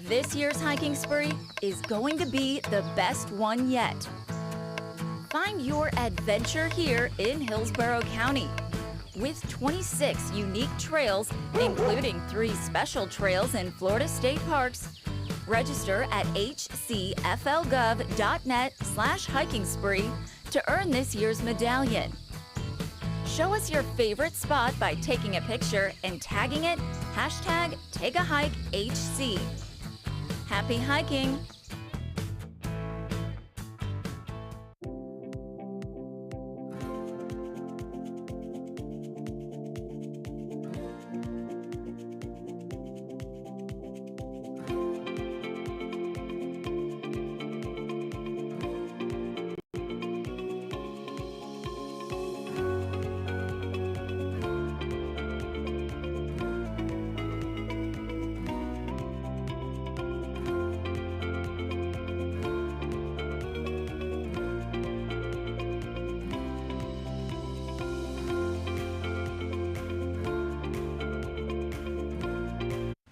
This year's hiking spree is going to be the best one yet. Find your adventure here in Hillsborough County. With 26 unique trails, including 3 special trails in Florida state parks, register at hcflgov.net/hiking spree to earn this year's medallion. Show us your favorite spot by taking a picture and tagging it #TakeAHikeHC. Happy hiking!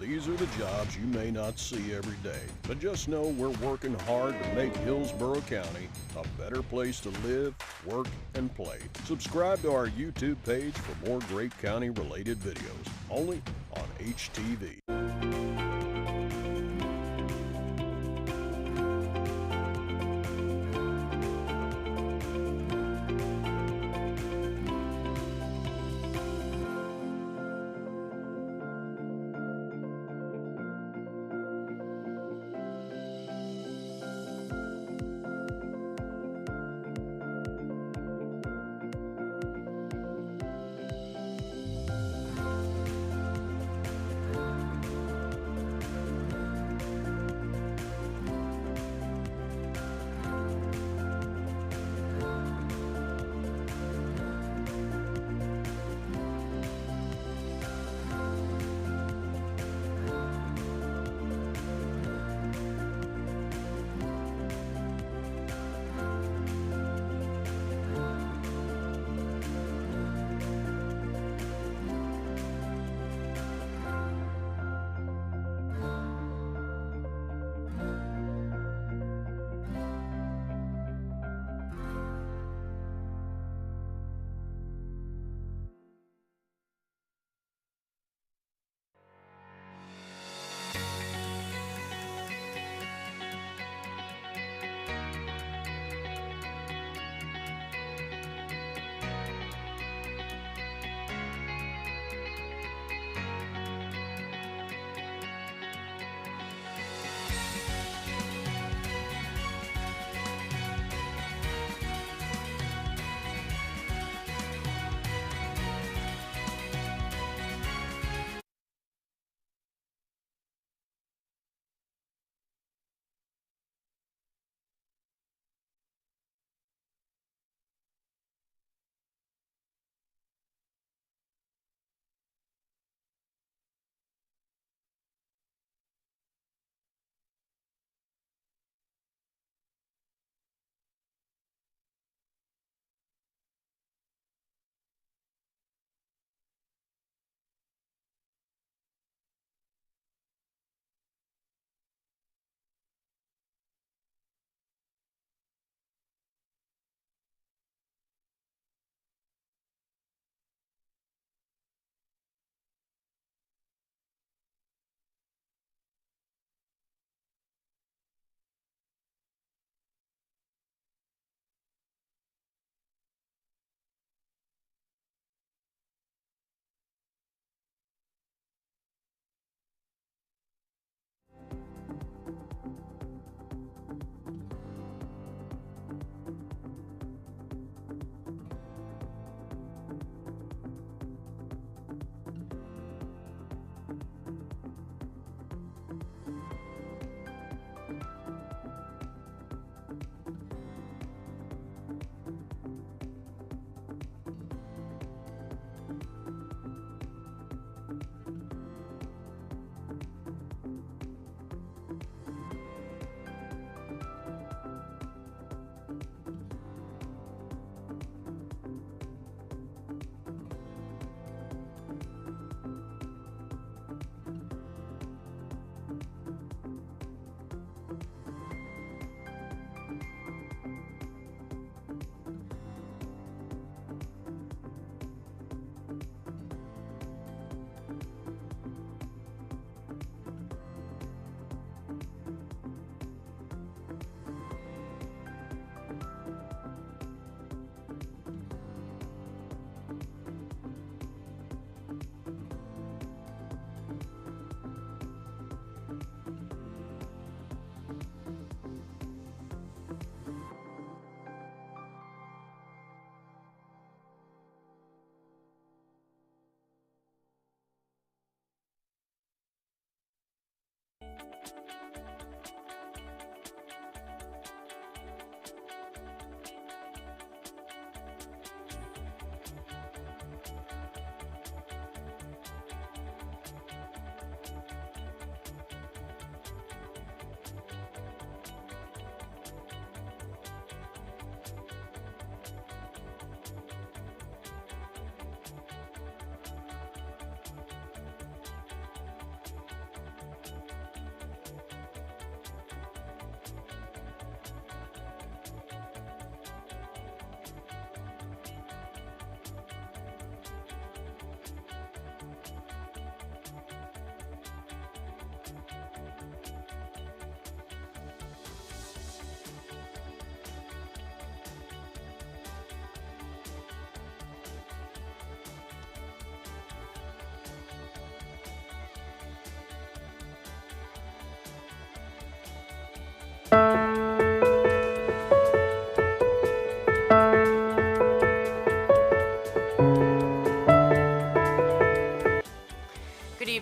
These are the jobs you may not see every day, but just know we're working hard to make Hillsborough County a better place to live, work, and play. Subscribe to our YouTube page for more great county-related videos, only on HTV.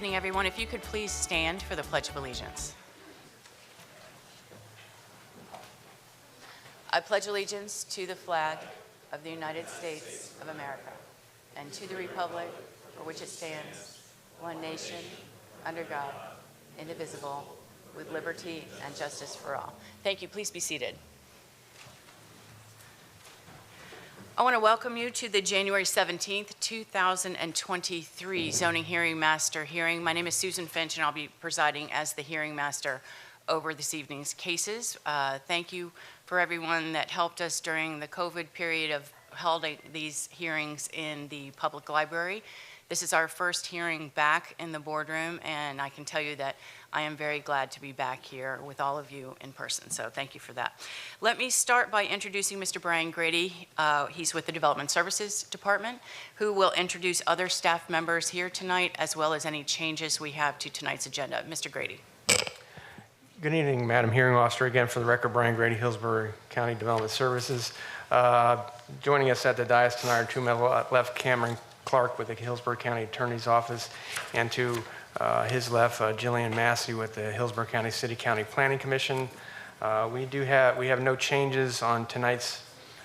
evening, everyone. If you could please stand for the Pledge of Allegiance. I pledge allegiance to the flag of the United States of America and to the republic for which it stands, one nation, under God, indivisible, with liberty and justice for all. Thank you. Please be seated. I want to welcome you to the January 17th, 2023 Zoning Hearing Master hearing. My name is Susan Finch, and I'll be presiding as the hearing master over this evening's cases. Thank you for everyone that helped us during the COVID period of holding these hearings in the public library. This is our first hearing back in the boardroom, and I can tell you that I am very glad to be back here with all of you in person, so thank you for that. Let me start by introducing Mr. Brian Grady. He's with the Development Services Department, who will introduce other staff members here tonight, as well as any changes we have to tonight's agenda. Mr. Grady. Good evening, Madam Hearing Officer. Again, for the record, Brian Grady, Hillsborough County Development Services. Joining us at the dais tonight are to my left, Cameron Clark with the Hillsborough County Attorney's Office, and to his left, Jillian Massey with the Hillsborough County City County Planning Commission. We have no changes on tonight's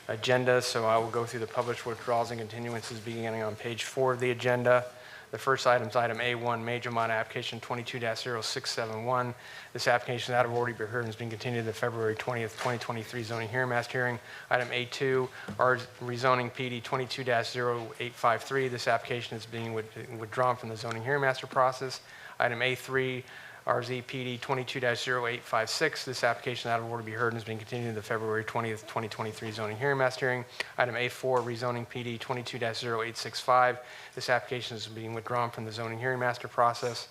agenda, so I will go through the published withdrawals and continuances beginning on page 4 of the agenda. The first item is item A1, major mod application 22-0671. This application is out of order to be heard and has been continued to the February 20th, 2023 zoning hearing master hearing. Item A2, our rezoning PD 22-0853. This application is being withdrawn from the zoning hearing master process. Item A3, RZPD 22-0856. This application out of order to be heard and has been continued to the February 20th, 2023 zoning hearing master hearing. Item A4, rezoning PD 22-0865. This application is being withdrawn from the zoning hearing master process.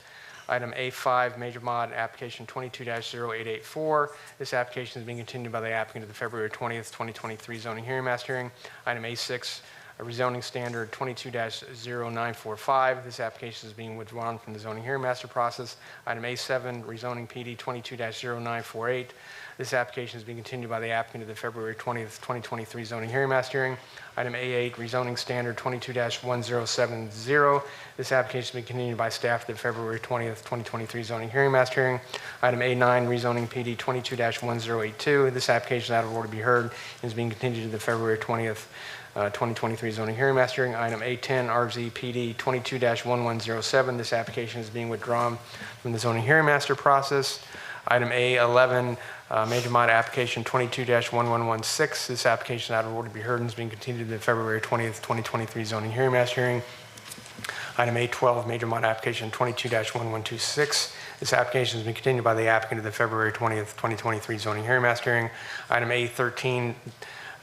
Item A5, major mod application 22-0884. This application is being continued by the applicant to the February 20th, 2023 zoning hearing master hearing. Item A6, a rezoning standard 22-0945. This application is being withdrawn from the zoning hearing master process. Item A7, rezoning PD 22-0948. This application is being continued by the applicant to the February 20th, 2023 zoning hearing master hearing. Item A8, rezoning standard 22-1070. This application is being continued by staff to the February 20th, 2023 zoning hearing master hearing. Item A9, rezoning PD 22-1082. This application is out of order to be heard and is being continued to the February 20th, 2023 zoning hearing master hearing. Item A10, RZPD 22-1107. This application is being withdrawn from the zoning hearing master process. Item A11, major mod application 22-1116. This application is out of order to be heard and is being continued to the February 20th, 2023 zoning hearing master hearing. Item A12, major mod application 22-1126. This application has been continued by the applicant to the February 20th, 2023 zoning hearing master hearing. Item A13,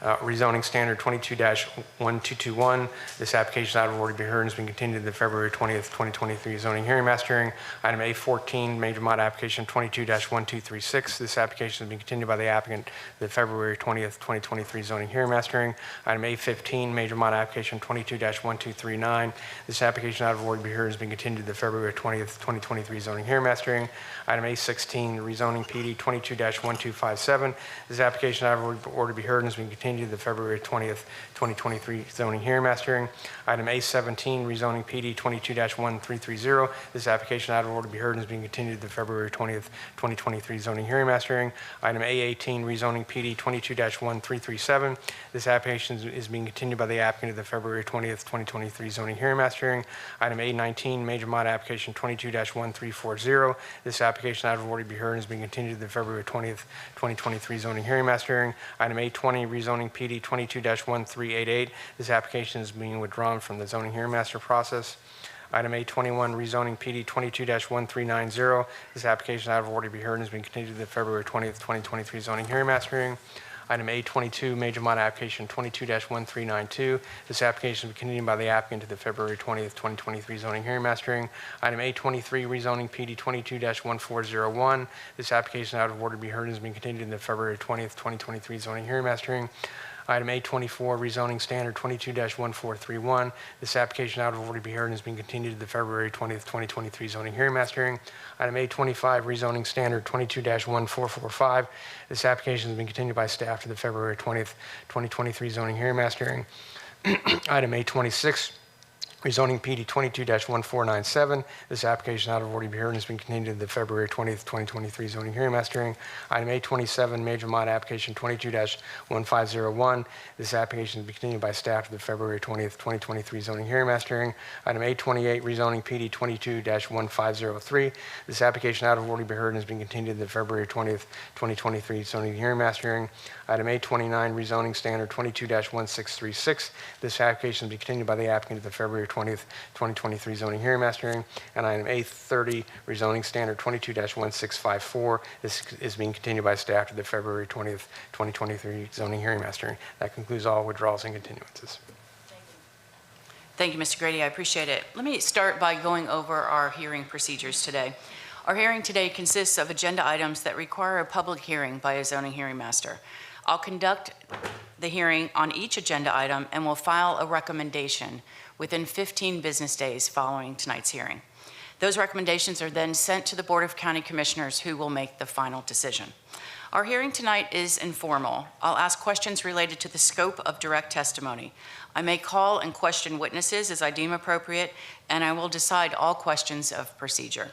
rezoning standard 22-1221. This application is out of order to be heard and has been continued to the February 20th, 2023 zoning hearing master hearing. Item A14, major mod application 22-1236. This application has been continued by the applicant to the February 20th, 2023 zoning hearing master hearing. Item A15, major mod application 22-1239. This application out of order to be heard has been continued to the February 20th, 2023 zoning hearing master hearing. Item A16, rezoning PD 22-1257. This application out of order to be heard and has been continued to the February 20th, 2023 zoning hearing master hearing. Item A17, rezoning PD 22-1330. This application out of order to be heard and is being continued to the February 20th, 2023 zoning hearing master hearing. Item A18, rezoning PD 22-1337. This application is being continued by the applicant to the February 20th, 2023 zoning hearing master hearing. Item A19, major mod application 22-1340. This application out of order to be heard and is being continued to the February 20th, 2023 zoning hearing master hearing. Item A20, rezoning PD 22-1388. This application is being withdrawn from the zoning hearing master process. Item A21, rezoning PD 22-1390. This application out of order to be heard and has been continued to the February 20th, 2023 zoning hearing master hearing. Item A22, major mod application 22-1392. This application is continued by the applicant to the February 20th, 2023 zoning hearing master hearing. Item A23, rezoning PD 22-1401. This application out of order to be heard has been continued to the February 20th, 2023 zoning hearing master hearing. Item A24, rezoning standard 22-1431. This application out of order to be heard and has been continued to the February 20th, 2023 zoning hearing master hearing. Item A25, rezoning standard 22-1445. This application has been continued by staff to the February 20th, 2023 zoning hearing master hearing. Item A26, rezoning PD 22-1497. This application out of order to be heard has been continued to the February 20th, 2023 zoning hearing master hearing. Item A27, major mod application 22-1501. This application has been continued by staff to the February 20th, 2023 zoning hearing master hearing. Item A28, rezoning PD 22-1503. This application out of order to be heard has been continued to the February 20th, 2023 zoning hearing master hearing. Item A29, rezoning standard 22-1636. This application has been continued by the applicant to the February 20th, 2023 zoning hearing master hearing. And item A30, rezoning standard 22-1654. This is being continued by staff to the February 20th, 2023 zoning hearing master hearing. That concludes all withdrawals and continuances. Thank you, Mr. Grady. I appreciate it. Let me start by going over our hearing procedures today. Our hearing today consists of agenda items that require a public hearing by a zoning hearing master. I'll conduct the hearing on each agenda item and will file a recommendation within 15 business days following tonight's hearing. Those recommendations are then sent to the Board of County Commissioners, who will make the final decision. Our hearing tonight is informal. I'll ask questions related to the scope of direct testimony. I may call and question witnesses as I deem appropriate, and I will decide all questions of procedure.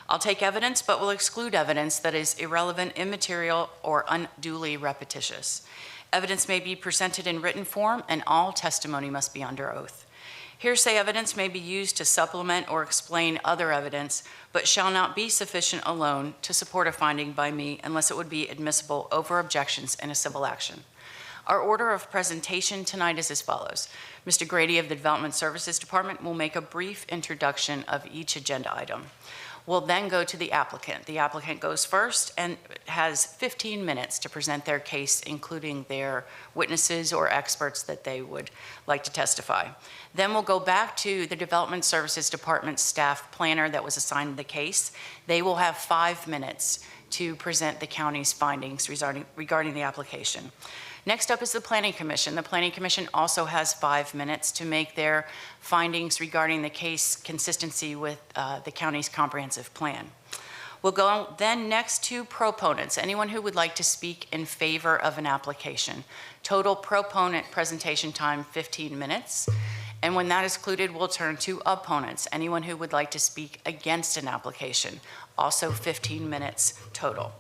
I'll take evidence, but will exclude evidence that is irrelevant, immaterial, or unduly repetitious. Evidence may be presented in written form, and all testimony must be under oath. Hearsay evidence may be used to supplement or explain other evidence, but shall not be sufficient alone to support a finding by me unless it would be admissible over objections in a civil action. Our order of presentation tonight is as follows. Mr. Grady of the Development Services Department will make a brief introduction of each agenda item. We'll then go to the applicant. The applicant goes first and has 15 minutes to present their case, including their witnesses or experts that they would like to testify. Then we'll go back to the Development Services Department staff planner that was assigned the case. They will have 5 minutes to present the county's findings regarding the application. Next up is the Planning Commission. The Planning Commission also has 5 minutes to make their findings regarding the case consistency with the county's comprehensive plan. We'll go then next to proponents, anyone who would like to speak in favor of an application. Total proponent presentation time, 15 minutes. And when that is concluded, we'll turn to opponents, anyone who would like to speak against an application, also 15 minutes total.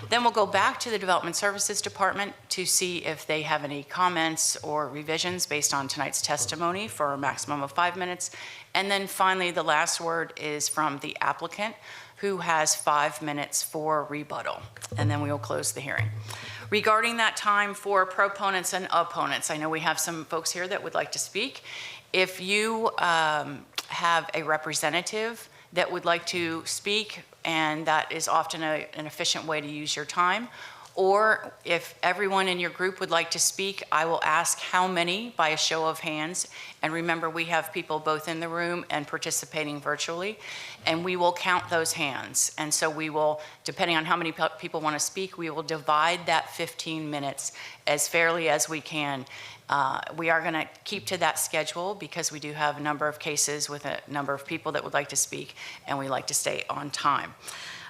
Then we'll go back to the Development Services Department to see if they have any comments or revisions based on tonight's testimony for a maximum of 5 minutes. And then finally, the last word is from the applicant, who has 5 minutes for rebuttal. And then we will close the hearing. Regarding that time for proponents and opponents, I know we have some folks here that would like to speak. If you have a representative that would like to speak, and that is often an efficient way to use your time, or if everyone in your group would like to speak, I will ask how many by a show of hands. And remember, we have people both in the room and participating virtually, and we will count those hands. And so we will, depending on how many people want to speak, we will divide that 15 minutes as fairly as we can. We are going to keep to that schedule because we do have a number of cases with a number of people that would like to speak, and we like to stay on time.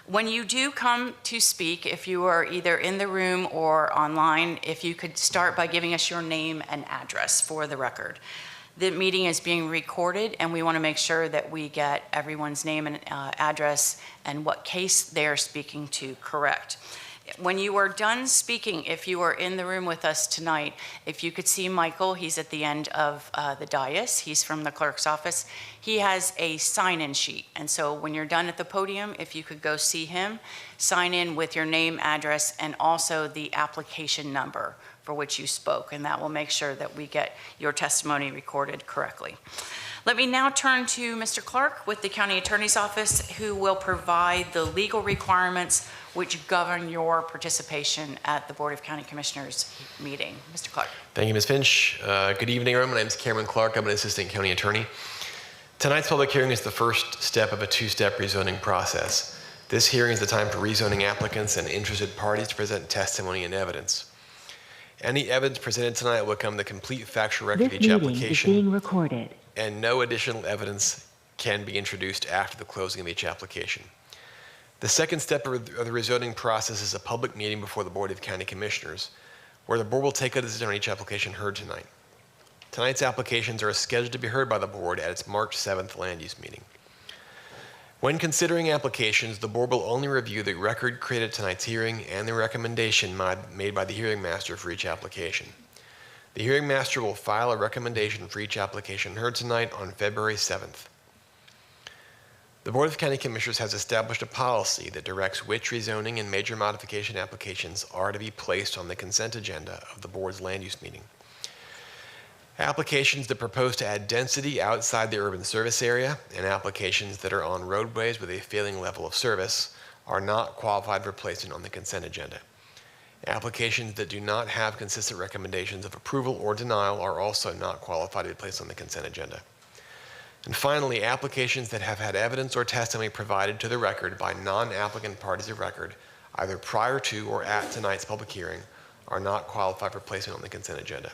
When you do come to speak, if you are either in the room or online, if you could start by giving us your name and address for the record. The meeting is being recorded, and we want to make sure that we get everyone's name and address and what case they're speaking to correct. When you are done speaking, if you are in the room with us tonight, if you could see Michael, he's at the end of the dais. He's from the clerk's office. He has a sign-in sheet. And so when you're done at the podium, if you could go see him, sign in with your name, address, and also the application number for which you spoke. And that will make sure that we get your testimony recorded correctly. Let me now turn to Mr. Clark with the County Attorney's Office, who will provide the legal requirements which govern your participation at the Board of County Commissioners meeting. Mr. Clark. Thank you, Ms. Finch. Good evening, everyone. My name is Cameron Clark. I'm an Assistant County Attorney. Tonight's public hearing is the first step of a two-step rezoning process. This hearing is the time for rezoning applicants and interested parties to present testimony and evidence. Any evidence presented tonight will become the complete factual record of each application. Is being recorded. And no additional evidence can be introduced after the closing of each application. The second step of the rezoning process is a public meeting before the Board of County Commissioners, where the board will take a decision on each application heard tonight. Tonight's applications are scheduled to be heard by the board at its March 7th land use meeting. When considering applications, the board will only review the record created at tonight's hearing and the recommendation made by the hearing master for each application. The hearing master will file a recommendation for each application heard tonight on February 7th. The Board of County Commissioners has established a policy that directs which rezoning and major modification applications are to be placed on the consent agenda of the board's land use meeting. Applications that propose to add density outside the urban service area and applications that are on roadways with a failing level of service are not qualified for placement on the consent agenda. Applications that do not have consistent recommendations of approval or denial are also not qualified to be placed on the consent agenda. And finally, applications that have had evidence or testimony provided to the record by non-applicant parties of record, either prior to or at tonight's public hearing, are not qualified for placement on the consent agenda.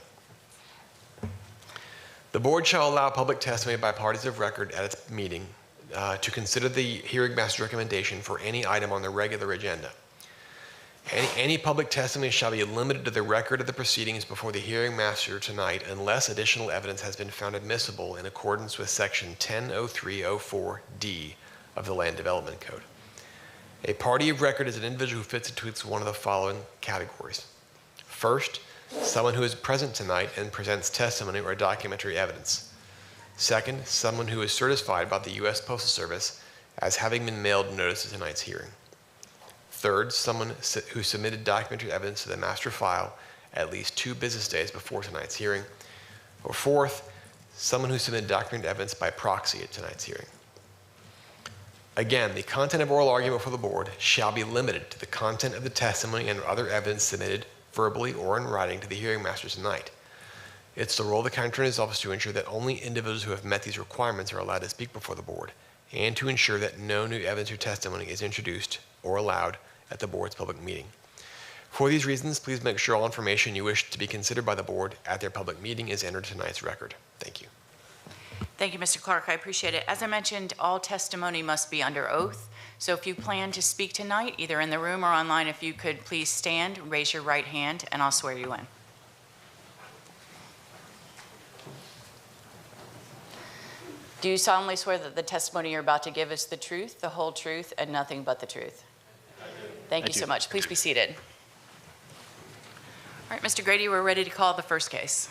The board shall allow public testimony by parties of record at its meeting to consider the hearing master's recommendation for any item on the regular agenda. Any public testimony shall be limited to the record of the proceedings before the hearing master tonight unless additional evidence has been found admissible in accordance with section 100304D of the Land Development Code. A party of record is an individual who fits into one of the following categories. First, someone who is present tonight and presents testimony or documentary evidence. Second, someone who is certified by the U.S. Postal Service as having been mailed notice of tonight's hearing. Third, someone who submitted documentary evidence to the master file at least 2 business days before tonight's hearing. Or fourth, someone who submitted documentary evidence by proxy at tonight's hearing. Again, the content of oral argument for the board shall be limited to the content of the testimony and other evidence submitted verbally or in writing to the hearing master tonight. It's the role of the county attorney's office to ensure that only individuals who have met these requirements are allowed to speak before the board, and to ensure that no new evidence or testimony is introduced or allowed at the board's public meeting. For these reasons, please make sure all information you wish to be considered by the board at their public meeting is entered in tonight's record. Thank you. Thank you, Mr. Clark. I appreciate it. As I mentioned, all testimony must be under oath. So if you plan to speak tonight, either in the room or online, if you could please stand, raise your right hand, and I'll swear you in. Do you solemnly swear that the testimony you're about to give is the truth, the whole truth, and nothing but the truth? Thank you so much. Please be seated. All right, Mr. Grady, we're ready to call the first case.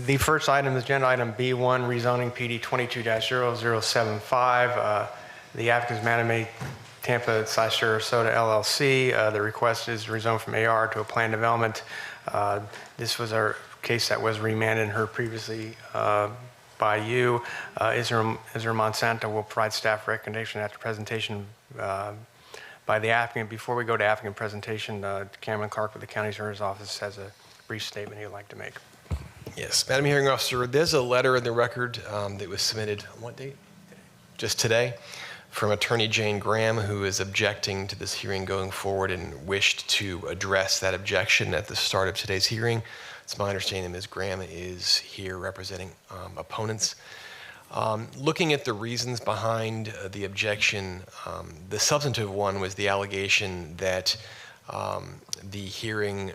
The first item is agenda item B1, rezoning PD 22-0075. The applicant is Maname Tampa Sarasota LLC. The request is rezoned from AR to a planned development. This was our case that was remanded and heard previously by you. Israel Monsanto will provide staff recommendation after presentation by the applicant. Before we go to applicant presentation, Cameron Clark with the county attorney's office has a brief statement he'd like to make. Yes, Madam Hearing Officer, there's a letter in the record that was submitted on what date? Just today, from Attorney Jane Graham, who is objecting to this hearing going forward and wished to address that objection at the start of today's hearing. It's my understanding Ms. Graham is here representing opponents. Looking at the reasons behind the objection, the substantive one was the allegation that the hearing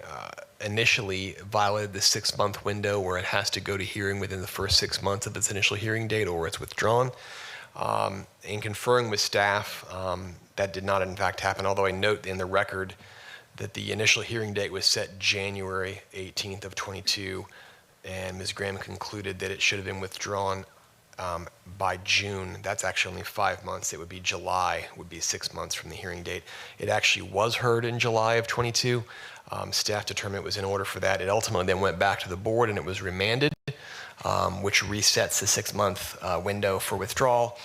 initially violated the 6-month window where it has to go to hearing within the first 6 months of its initial hearing date or it's withdrawn. In conferring with staff, that did not in fact happen, although I note in the record that the initial hearing date was set January 18th of 22, and Ms. Graham concluded that it should have been withdrawn by June. That's actually only 5 months. It would be July, would be 6 months from the hearing date. It actually was heard in July of 22. Staff determined it was in order for that. It ultimately then went back to the board and it was remanded, which resets the 6-month window for withdrawal.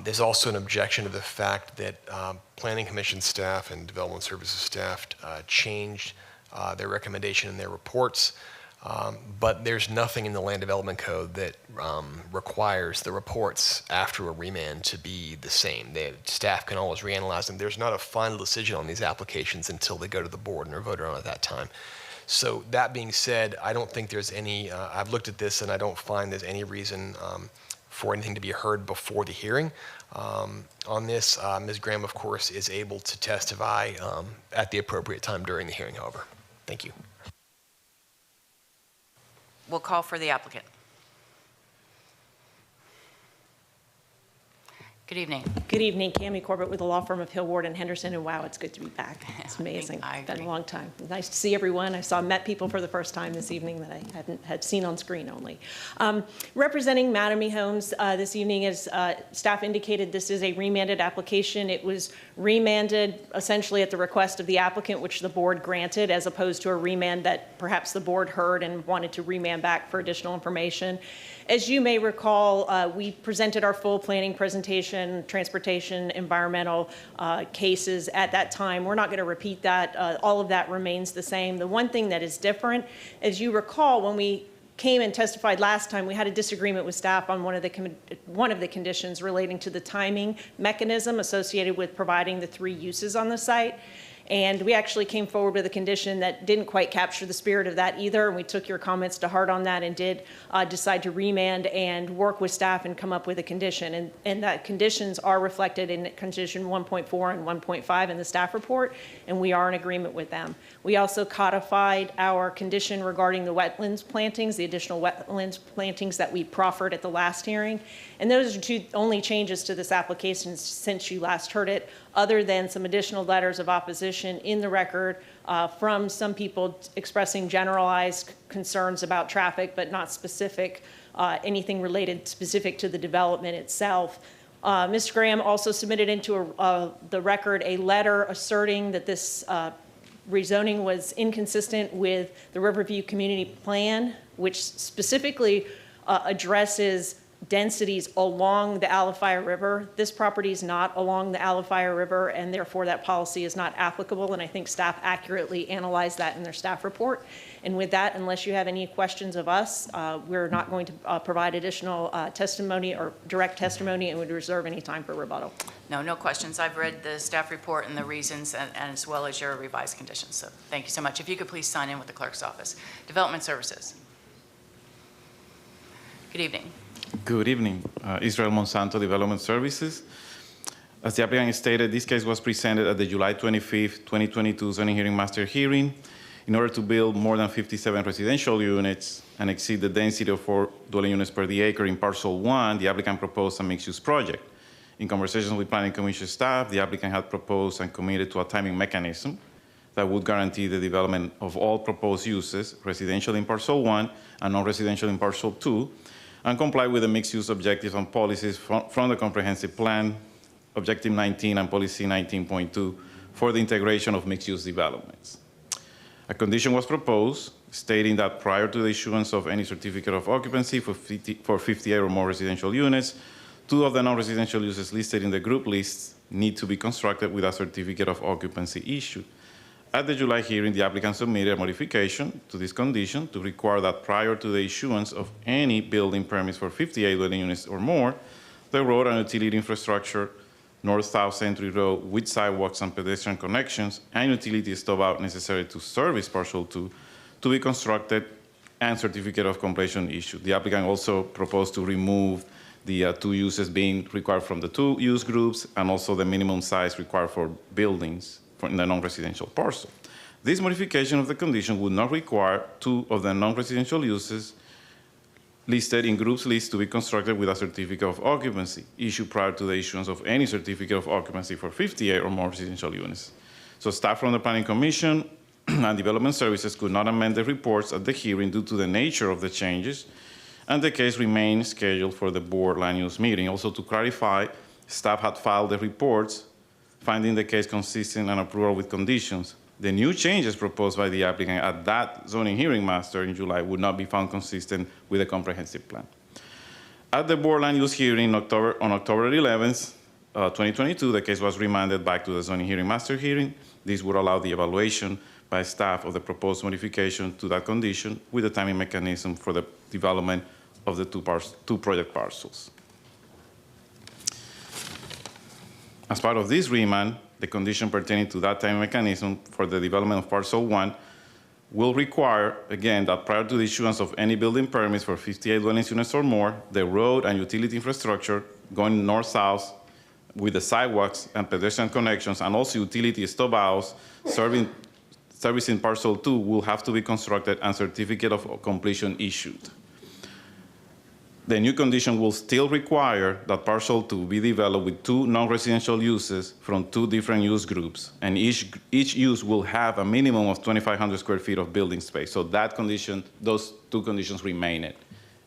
There's also an objection to the fact that Planning Commission staff and Development Services staff changed their recommendation in their reports, but there's nothing in the Land Development Code that requires the reports after a remand to be the same. Staff can always reanalyze them. There's not a final decision on these applications until they go to the board and are voted on at that time. So that being said, I don't think there's any, I've looked at this and I don't find there's any reason for anything to be heard before the hearing. On this, Ms. Graham, of course, is able to testify at the appropriate time during the hearing, however. Thank you. We'll call for the applicant. Good evening. Good evening, Cammie Corbett with the law firm of Hill, Ward & Henderson, and wow, it's good to be back. It's amazing. I It's been agree. a long time. Nice to see everyone. I met people for the first time this evening that I had seen on screen only. Representing Mattamy Homes this evening, as staff indicated, this is a remanded application. It was remanded essentially at the request of the applicant, which the board granted, as opposed to a remand that perhaps the board heard and wanted to remand back for additional information. As you may recall, we presented our full planning presentation, transportation, environmental cases at that time. We're not going to repeat that. All of that remains the same. The one thing that is different, as you recall, when we came and testified last time, we had a disagreement with staff on one of the conditions relating to the timing mechanism associated with providing the 3 uses on the site. And we actually came forward with a condition that didn't quite capture the spirit of that either. And we took your comments to heart on that and did decide to remand and work with staff and come up with a condition. And that conditions are reflected in condition 1.4 and 1.5 in the staff report, and we are in agreement with them. We also codified our condition regarding the wetlands plantings, the additional wetlands plantings that we proffered at the last hearing. And those are 2 only changes to this application since you last heard it, other than some additional letters of opposition in the record from some people expressing generalized concerns about traffic, but not specific, anything related specific to the development itself. Mr. Graham also submitted into the record a letter asserting that this rezoning was inconsistent with the Riverview Community Plan, which specifically addresses densities along the Alafaya River. This property is not along the Alafaya River, and therefore that policy is not applicable, and I think staff accurately analyzed that in their staff report. And with that, unless you have any questions of us, we're not going to provide additional testimony or direct testimony, and would reserve any time for rebuttal. No questions. I've read the staff report and the reasons, and as well as your revised conditions. So thank you so much. If you could please sign in with the clerk's office. Development Services. Good evening. Good evening. Israel Monsanto Development Services. As the applicant stated, this case was presented at the July 25th, 2022 zoning hearing master hearing. In order to build more than 57 residential units and exceed the density of 4 dwelling units per the acre in parcel 1, the applicant proposed a mixed-use project. In conversations with Planning Commission staff, the applicant had proposed and committed to a timing mechanism that would guarantee the development of all proposed uses, residential in parcel 1 and non-residential in parcel 2, and comply with the mixed-use objectives and policies from the comprehensive plan, Objective 19 and Policy 19.2 for the integration of mixed-use developments. A condition was proposed stating that prior to the issuance of any certificate of occupancy for 58 or more residential units, 2 of the non-residential uses listed in the group lists need to be constructed with a certificate of occupancy issued. At the July hearing, the applicant submitted a modification to this condition to require that prior to the issuance of any building permits for 58 dwelling units or more, the road and utility infrastructure, north-south entry road with sidewalks and pedestrian connections, and utility stub-out necessary to service parcel 2 to be constructed and certificate of completion issued. The applicant also proposed to remove the 2 uses being required from the 2 use groups and also the minimum size required for buildings in the non-residential parcel. This modification of the condition would not require 2 of the non-residential uses listed in groups list to be constructed with a certificate of occupancy issued prior to the issuance of any certificate of occupancy for 58 or more residential units. So staff from the Planning Commission and Development Services could not amend the reports at the hearing due to the nature of the changes, and the case remained scheduled for the board land use meeting. Also, to clarify, staff had filed the reports finding the case consistent and approval with conditions. The new changes proposed by the applicant at that zoning hearing master in July would not be found consistent with the comprehensive plan. At the board land use hearing on October 11th, 2022, the case was remanded back to the zoning hearing master hearing. This would allow the evaluation by staff of the proposed modification to that condition with the timing mechanism for the development of the 2 project parcels. As part of this remand, the condition pertaining to that time mechanism for the development of parcel 1 will require, again, that prior to the issuance of any building permits for 58 dwelling units or more, the road and utility infrastructure going north-south with the sidewalks and pedestrian connections, and also utility stub-outs servicing parcel 2 will have to be constructed and certificate of completion issued. The new condition will still require that parcel 2 be developed with 2 non-residential uses from 2 different use groups, and each use will have a minimum of 2,500 square feet of building space. So that condition, those 2 conditions remain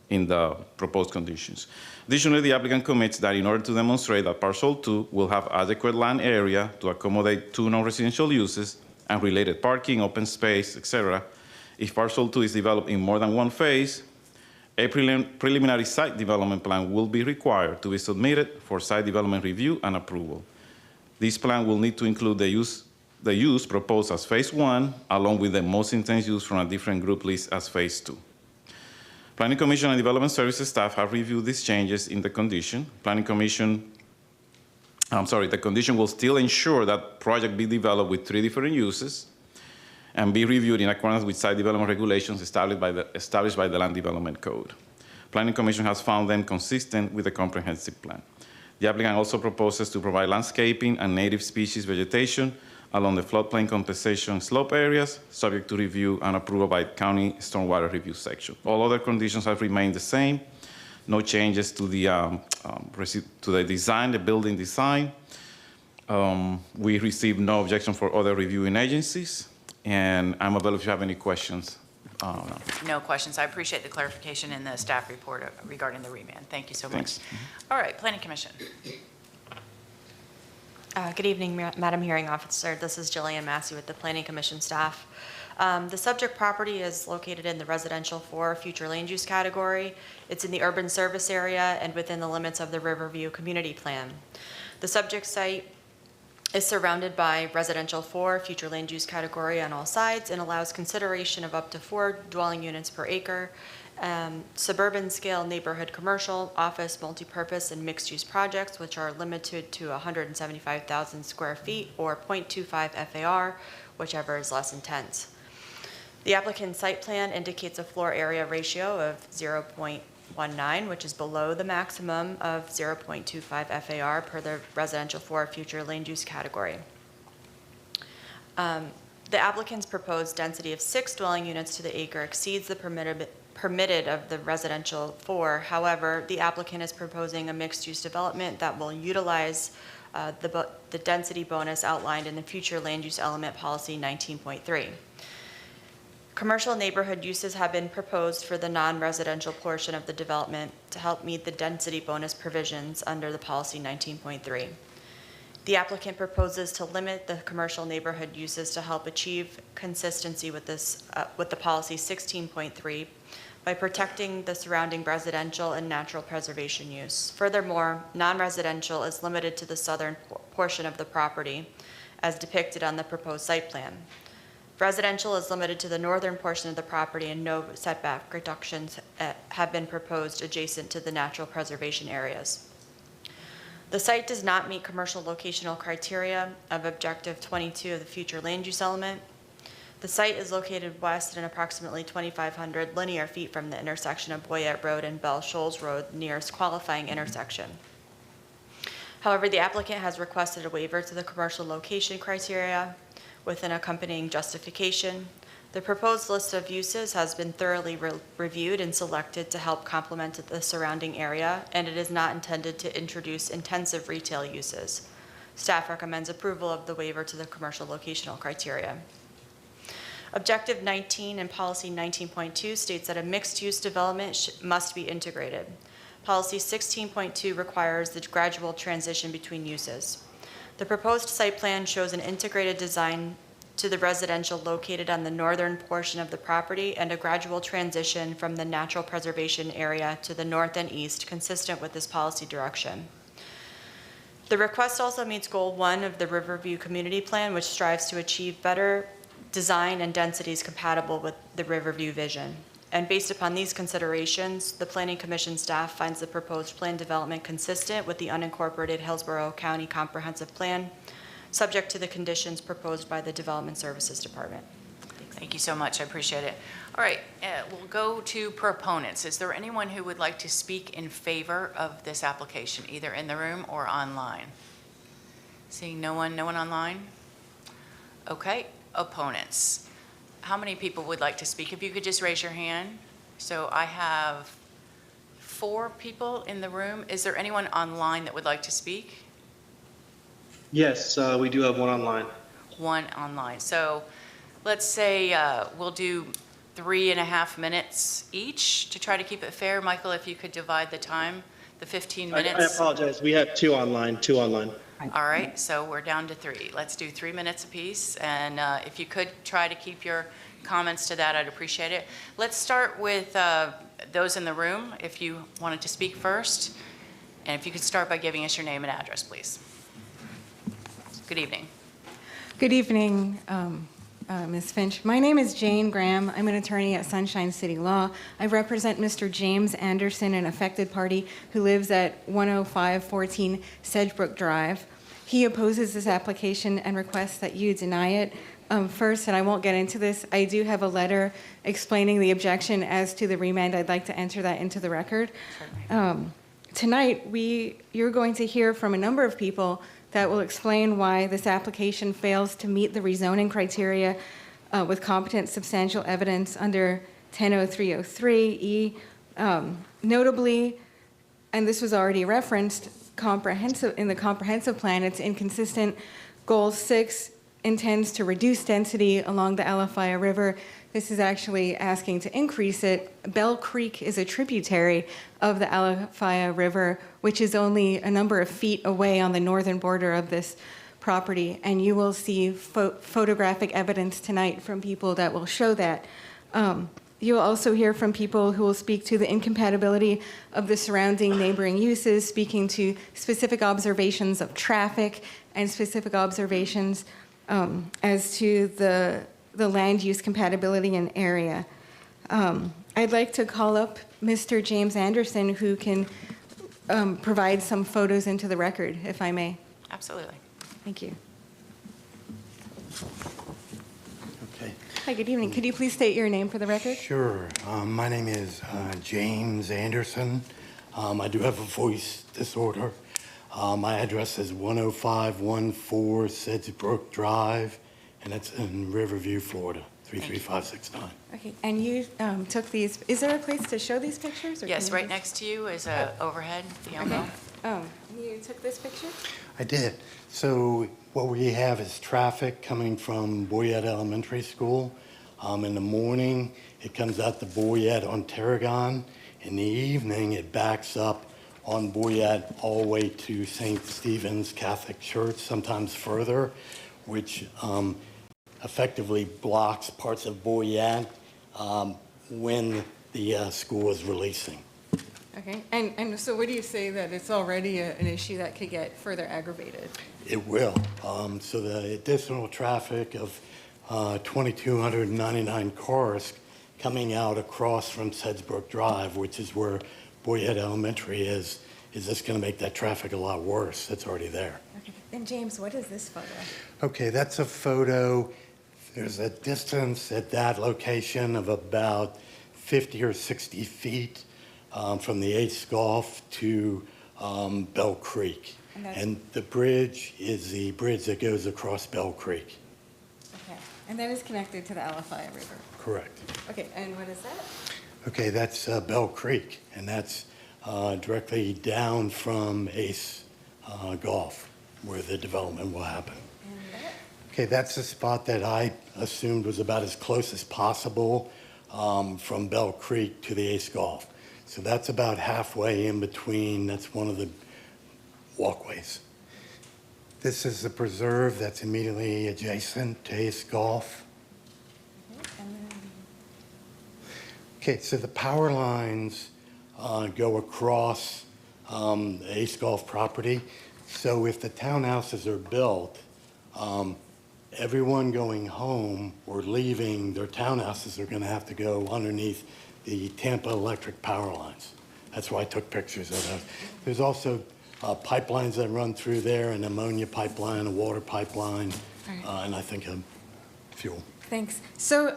in the proposed conditions. Additionally, the applicant commits that in order to demonstrate that parcel 2 will have adequate land area to accommodate 2 non-residential uses and related parking, open space, etc., if parcel 2 is developed in more than one phase, a preliminary site development plan will be required to be submitted for site development review and approval. This plan will need to include the use proposed as phase 1, along with the most intense use from a different group list as phase 2. Planning Commission and Development Services staff have reviewed these changes in the condition. The condition will still ensure that project be developed with 3 different uses and be reviewed in accordance with site development regulations established by the Land Development Code. Planning Commission has found them consistent with the comprehensive plan. The applicant also proposes to provide landscaping and native species vegetation along the floodplain compensation slope areas, subject to review and approval by County Stormwater Review Section. All other conditions have remained the same. No changes to the design, the building design. We received no objection for other reviewing agencies. And I'm available if you have any questions. No questions. I appreciate the clarification in the staff report regarding the remand. Thank you so much. All right, Planning Commission. Good evening, Madam Hearing Officer. This is Jillian Massey with the Planning Commission staff. The subject property is located in the residential 4 future land use category. It's in the urban service area and within the limits of the Riverview Community Plan. The subject site is surrounded by residential 4 future land use category on all sides and allows consideration of up to 4 dwelling units per acre, suburban scale neighborhood commercial, office, multipurpose, and mixed use projects, which are limited to 175,000 square feet or 0.25 FAR, whichever is less intense. The applicant's site plan indicates a floor area ratio of 0.19, which is below the maximum of 0.25 FAR per the residential 4 future land use category. The applicant's proposed density of 6 dwelling units to the acre exceeds the permitted of the residential 4. However, the applicant is proposing a mixed-use development that will utilize the density bonus outlined in the future land use element policy 19.3. Commercial neighborhood uses have been proposed for the non-residential portion of the development to help meet the density bonus provisions under the policy 19.3. The applicant proposes to limit the commercial neighborhood uses to help achieve consistency with the policy 16.3 by protecting the surrounding residential and natural preservation use. Furthermore, non-residential is limited to the southern portion of the property as depicted on the proposed site plan. Residential is limited to the northern portion of the property and no setback reductions have been proposed adjacent to the natural preservation areas. The site does not meet commercial locational criteria of Objective 22 of the future land use element. The site is located west and approximately 2,500 linear feet from the intersection of Boyette Road and Bell Shoals Road, nearest qualifying intersection. However, the applicant has requested a waiver to the commercial location criteria with an accompanying justification. The proposed list of uses has been thoroughly reviewed and selected to help complement the surrounding area, and it is not intended to introduce intensive retail uses. Staff recommends approval of the waiver to the commercial locational criteria. Objective 19 and Policy 19.2 states that a mixed-use development must be integrated. Policy 16.2 requires the gradual transition between uses. The proposed site plan shows an integrated design to the residential located on the northern portion of the property and a gradual transition from the natural preservation area to the north and east, consistent with this policy direction. The request also meets Goal 1 of the Riverview Community Plan, which strives to achieve better design and densities compatible with the Riverview vision. And based upon these considerations, the Planning Commission staff finds the proposed plan development consistent with the unincorporated Hillsborough County Comprehensive Plan, subject to the conditions proposed by the Development Services Department. Thank you so much. I appreciate it. All right, we'll go to proponents. Is there anyone who would like to speak in favor of this application, either in the room or online? Seeing no one online? Okay, opponents. How many people would like to speak? If you could just raise your hand. So I have 4 people in the room. Is there anyone online that would like to speak? Yes, we do have one online. One online. So let's say we'll do 3.5 minutes each to try to keep it fair. Michael, if you could divide the time, the 15 minutes. I apologize. We have two online. All right, so we're down to 3. Let's do 3 minutes apiece. And if you could try to keep your comments to that, I'd appreciate it. Let's start with those in the room, if you wanted to speak first. And if you could start by giving us your name and address, please. Good evening. Good evening, Ms. Finch. My name is Jane Graham. I'm an attorney at Sunshine City Law. I represent Mr. James Anderson, an affected party who lives at 10514 Sedgebrook Drive. He opposes this application and requests that you deny it. First, and I won't get into this, I do have a letter explaining the objection as to the remand. I'd like to enter that into the record. Tonight, you're going to hear from a number of people that will explain why this application fails to meet the rezoning criteria with competent substantial evidence under 100303E. Notably, and this was already referenced, in the comprehensive plan, it's inconsistent. Goal 6 intends to reduce density along the Alafaya River. This is actually asking to increase it. Bell Creek is a tributary of the Alafaya River, which is only a number of feet away on the northern border of this property. And you will see photographic evidence tonight from people that will show that. You'll also hear from people who will speak to the incompatibility of the surrounding neighboring uses, speaking to specific observations of traffic and specific observations as to the land use compatibility in area. I'd like to call up Mr. James Anderson, who can provide some photos into the record, if I may. Absolutely. Thank you. Okay. Hi, good evening. Could you please state your name for the record? Sure. My name is James Anderson. I do have a voice disorder. My address is 10514 Sedgebrook Drive, and it's in Riverview, Florida, 33569. Okay, and you took these, is there a place to show these pictures? Or Yes, right next to you is a overhead piano. Okay. You took this picture? I did. So what we have is traffic coming from Boyette Elementary School. In the morning, it comes out to Boyette on Tarragon. In the evening, it backs up on Boyette all the way to St. Stephen's Catholic Church, sometimes further, which effectively blocks parts of Boyette when the school is releasing. Okay, and so what do you say that it's already an issue that could get further aggravated? It will. So the additional traffic of 2,299 cars coming out across from Sedgebrook Drive, which is where Boyette Elementary is just going to make that traffic a lot worse. It's already there. Okay. And James, what is this photo? Okay, that's a photo. There's a distance at that location of about 50 or 60 feet from the Ace Gulf to Bell Creek. And the bridge is the bridge that goes across Bell Creek. Okay, and that is connected to the Alafaya River. Correct. Okay, and what is that? Okay, that's Bell Creek, and that's directly down from Ace Gulf, where the development will happen. And that? Okay, that's the spot that I assumed was about as close as possible from Bell Creek to the Ace Gulf. So that's about halfway in between. That's one of the walkways. This is the preserve that's immediately adjacent to Ace Gulf. Okay, so the power lines go across Ace Gulf property. So if the townhouses are built, everyone going home or leaving their townhouses are going to have to go underneath the Tampa electric power lines. That's why I took pictures of those. There's also pipelines that run through there, an ammonia pipeline, a water pipeline, and I think a fuel. Thanks. So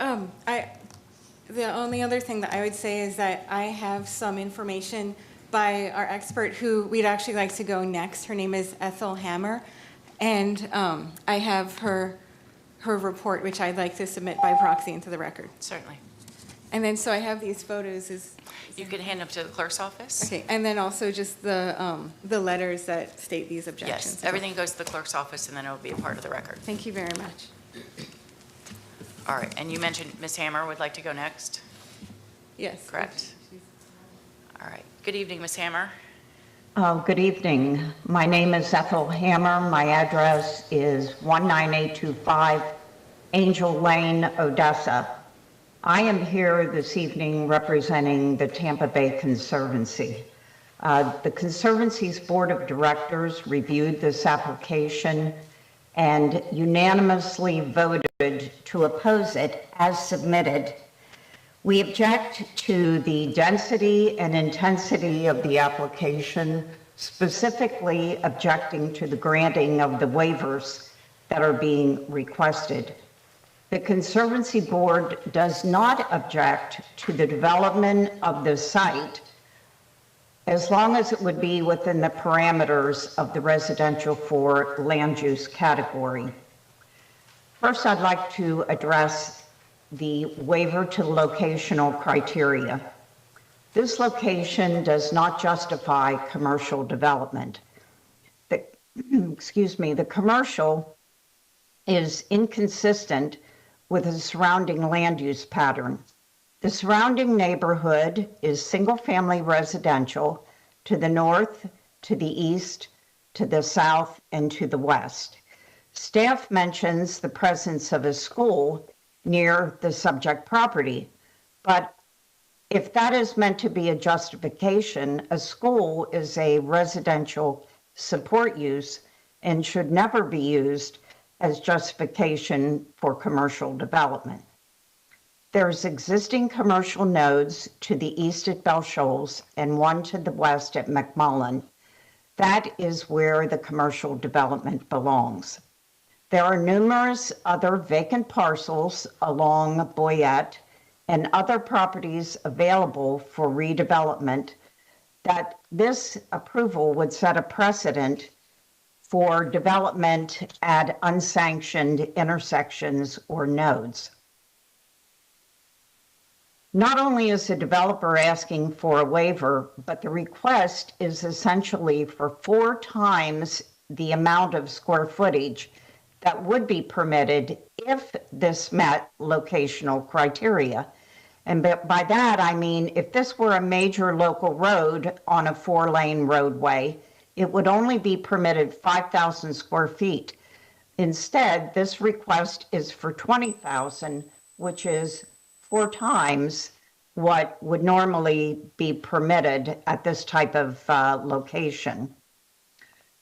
the only other thing that I would say is that I have some information by our expert who we'd actually like to go next. Her name is Ethel Hammer, and I have her her report, which I'd like to submit by proxy into the record. Certainly. And then, so I have these photos. You can hand them to the clerk's office. Okay, and then also just the letters that state these objections. Yes, everything goes to the clerk's office, and then it will be a part of the record. Thank you very much. All right, and you mentioned Ms. Hammer would like to go next? Yes. Correct. All right. Good evening, Ms. Hammer. Good evening. My name is Ethel Hammer. My address is 19825 Angel Lane, Odessa. I am here this evening representing the Tampa Bay Conservancy. The Conservancy's Board of Directors reviewed this application and unanimously voted to oppose it as submitted. We object to the density and intensity of the application, specifically objecting to the granting of the waivers that are being requested. The Conservancy Board does not object to the development of the site as long as it would be within the parameters of the residential 4 land use category. First, I'd like to address the waiver to locational criteria. This location does not justify commercial development. The commercial is inconsistent with the surrounding land use pattern. The surrounding neighborhood is single-family residential to the north, to the east, to the south, and to the west. Staff mentions the presence of a school near the subject property, but if that is meant to be a justification, a school is a residential support use and should never be used as justification for commercial development. There's existing commercial nodes to the east at Bell Shoals and one to the west at McMullen. That is where the commercial development belongs. There are numerous other vacant parcels along Boyette and other properties available for redevelopment that this approval would set a precedent for development at unsanctioned intersections or nodes. Not only is the developer asking for a waiver, but the request is essentially for 4 times the amount of square footage that would be permitted if this met locational criteria. And by that, I mean, if this were a major local road on a 4-lane roadway, it would only be permitted 5,000 square feet. Instead, this request is for 20,000, which is 4 times what would normally be permitted at this type of location.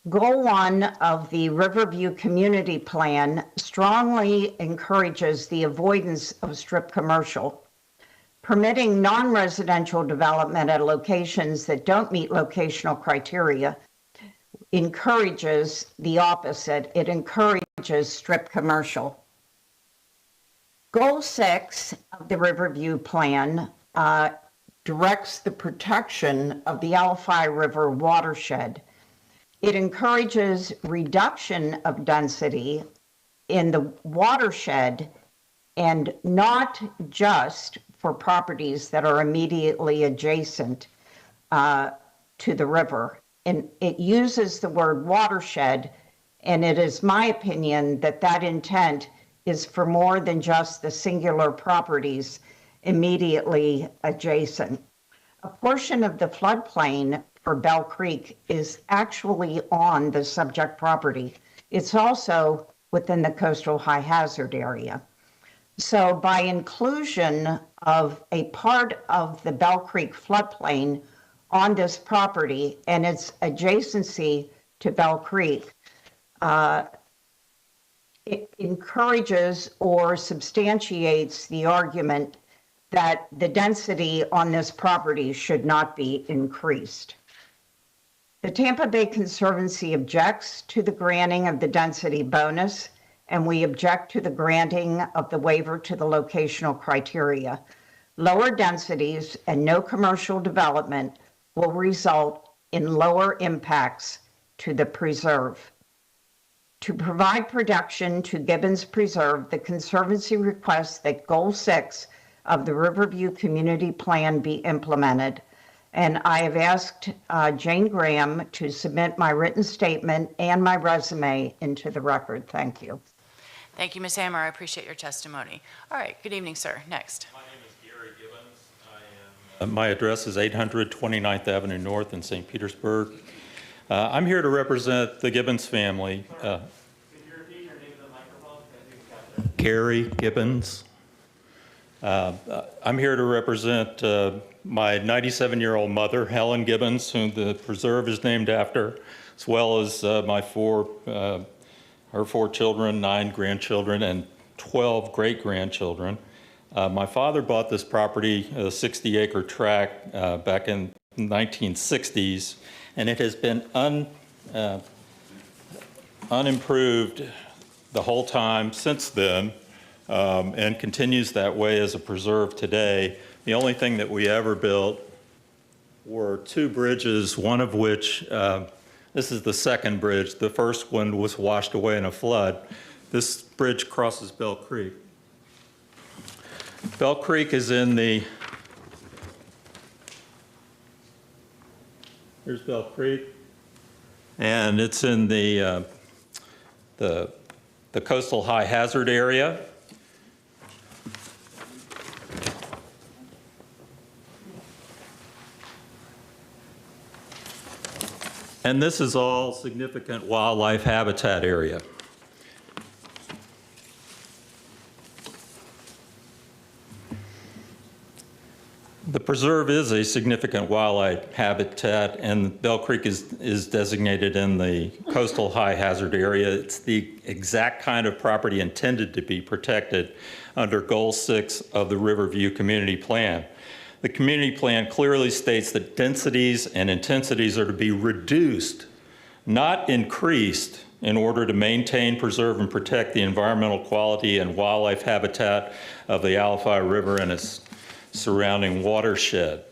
Goal 1 of the Riverview Community Plan strongly encourages the avoidance of strip commercial. Permitting non-residential development at locations that don't meet locational criteria encourages the opposite. It encourages strip commercial. Goal 6 of the Riverview Plan directs the protection of the Alafai River watershed. It encourages reduction of density in the watershed and not just for properties that are immediately adjacent to the river. And it uses the word watershed, and it is my opinion that that intent is for more than just the singular properties immediately adjacent. A portion of the floodplain for Bell Creek is actually on the subject property. It's also within the coastal high hazard area. So by inclusion of a part of the Bell Creek floodplain on this property and its adjacency to Bell Creek, it encourages or substantiates the argument that the density on this property should not be increased. The Tampa Bay Conservancy objects to the granting of the density bonus, and we object to the granting of the waiver to the locational criteria. Lower densities and no commercial development will result in lower impacts to the preserve. To provide protection to Gibbons Preserve, the Conservancy requests that Goal 6 of the Riverview Community Plan be implemented. And I have asked Jane Graham to submit my written statement and my resume into the record. Thank you. Thank you, Ms. Hammer. I appreciate your testimony. All right, good evening, sir. Next. My name is Gary Gibbons. My address is 800 29th Avenue North in St. Petersburg. I'm here to represent the Gibbons family. Could you repeat your name to the microphone? Gary Gibbons. I'm here to represent my 97-year-old mother, Helen Gibbons, whom the preserve is named after, as well as her 4 children, 9 grandchildren, and 12 great-grandchildren. My father bought this property, a 60-acre tract, back in the 1960s, and it has been unimproved the whole time since then, and continues that way as a preserve today. The only thing that we ever built were 2 bridges, one of which, this is the second bridge. The first one was washed away in a flood. This bridge crosses Bell Creek. Bell Creek is in the, here's Bell Creek, and it's in the coastal high hazard area. And this is all significant wildlife habitat area. The preserve is a significant wildlife habitat, and Bell Creek is designated in the coastal high hazard area. It's the exact kind of property intended to be protected under Goal 6 of the Riverview Community Plan. The community plan clearly states that densities and intensities are to be reduced, not increased, in order to maintain, preserve, and protect the environmental quality and wildlife habitat of the Alafai River and its surrounding watershed.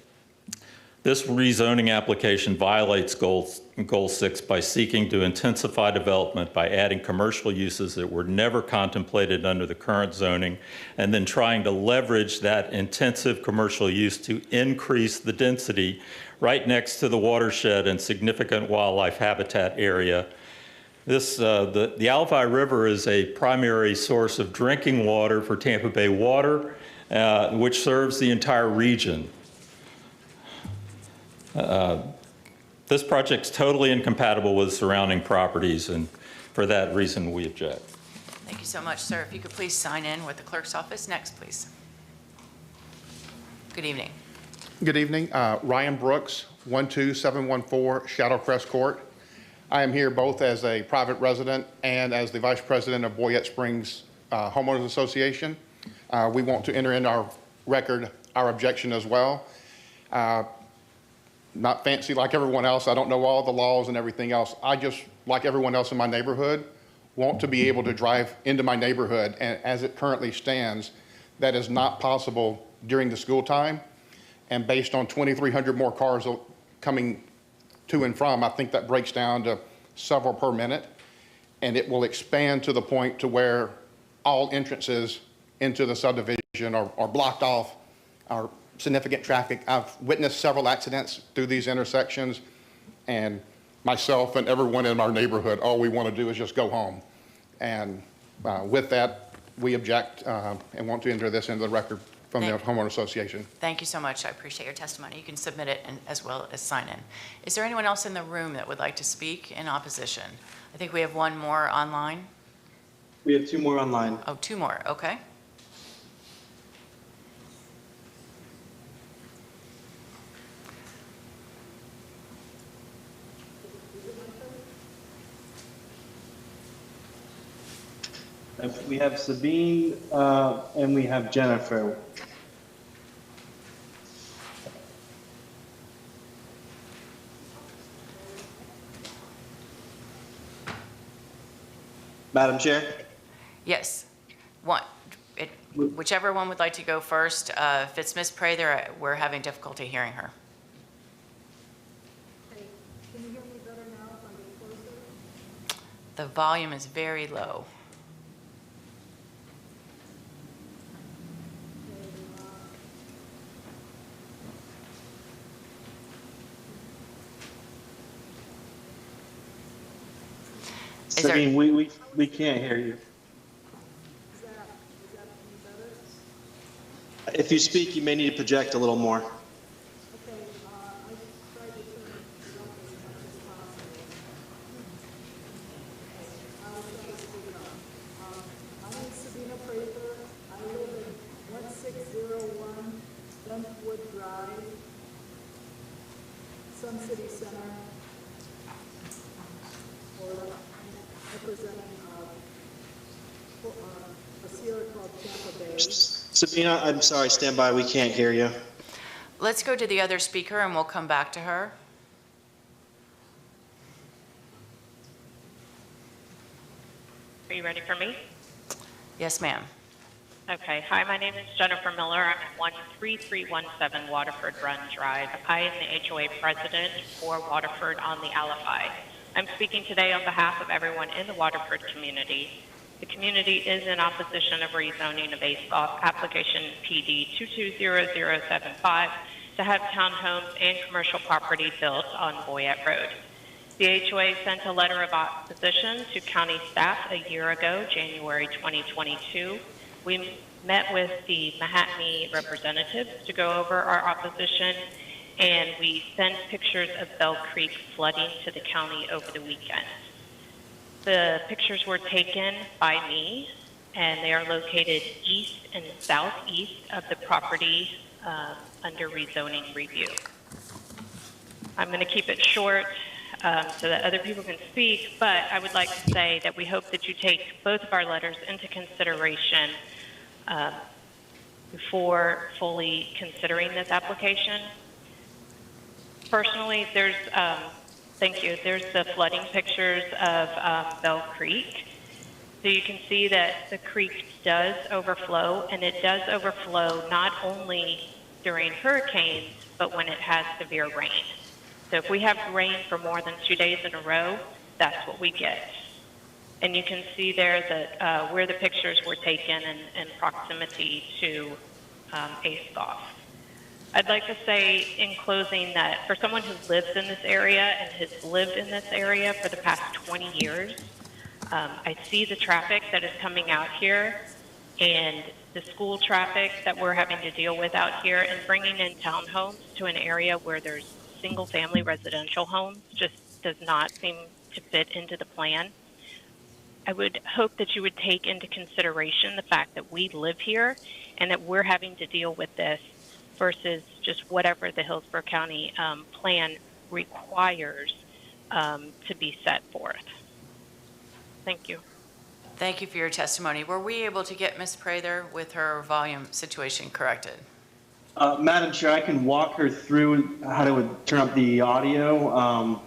This rezoning application violates Goal 6 by seeking to intensify development by adding commercial uses that were never contemplated under the current zoning, and then trying to leverage that intensive commercial use to increase the density right next to the watershed and significant wildlife habitat area. The Alafai River is a primary source of drinking water for Tampa Bay Water, which serves the entire region. This project's totally incompatible with surrounding properties, and for that reason, we object. Thank you so much, sir. If you could please sign in with the clerk's office. Next, please. Good evening. Good evening. Ryan Brooks, 12714 Shadowcrest Court. I am here both as a private resident and as the vice president of Boyette Springs Homeowners Association. We want to enter in our record our objection as well. Not fancy like everyone else. I don't know all the laws and everything else. I just, like everyone else in my neighborhood, want to be able to drive into my neighborhood. And as it currently stands, that is not possible during the school time. And based on 2,300 more cars coming to and from, I think that breaks down to several per minute. And it will expand to the point to where all entrances into the subdivision are blocked off, are significant traffic. I've witnessed several accidents through these intersections, and myself and everyone in our neighborhood, all we want to do is just go home. And with that, we object and want to enter this into the record from the Homeowner Association. Thank you so much. I appreciate your testimony. You can submit it as well as sign in. Is there anyone else in the room that would like to speak in opposition? I think we have one more online. We have 2 more online. Oh, 2 more. Okay. We have Sabine and we have Jennifer. Madam Chair? Yes. Whichever one would like to go first. If it's Ms. Prather, we're having difficulty hearing her. Can you hear me better now if I'm closer? The volume is very low. Sabine, we can't hear you. If you speak, you may need to project a little more. City Center, representing a Sierra Club Tampa Bay. Sabina, I'm sorry, stand by, we can't hear you. Let's go to the other speaker and we'll come back to her. Are you ready for me? Yes, ma'am. Okay. Hi, my name is Jennifer Miller. I'm at 13317 Waterford Run Drive. I am the HOA president for Waterford on the Alafai. I'm speaking today on behalf of everyone in the Waterford community. The community is in opposition of rezoning based off application PD 220075 to have townhomes and commercial property built on Boyette Road. The HOA sent a letter of opposition to county staff a year ago, January 2022. We met with the Mahatma representatives to go over our opposition, and we sent pictures of Bell Creek flooding to the county over the weekend. The pictures were taken by me, and they are located east and southeast of the property under rezoning review. I'm going to keep it short so that other people can speak, but I would like to say that we hope that you take both of our letters into consideration before fully considering this application. Personally, there's, thank you, there's the flooding pictures of Bell Creek. So you can see that the creek does overflow, and it does overflow not only during hurricanes, but when it has severe rain. So if we have rain for more than 2 days in a row, that's what we get. And you can see there that where the pictures were taken in proximity to ASCOF. I'd like to say in closing that for someone who lives in this area and has lived in this area for the past 20 years, I see the traffic that is coming out here and the school traffic that we're having to deal with out here, and bringing in townhomes to an area where there's single-family residential homes just does not seem to fit into the plan. I would hope that you would take into consideration the fact that we live here and that we're having to deal with this versus just whatever the Hillsborough County plan requires to be set forth. Thank you. Thank you for your testimony. Were we able to get Ms. Prather with her volume situation corrected? Madam Chair, I can walk her through how to turn up the audio.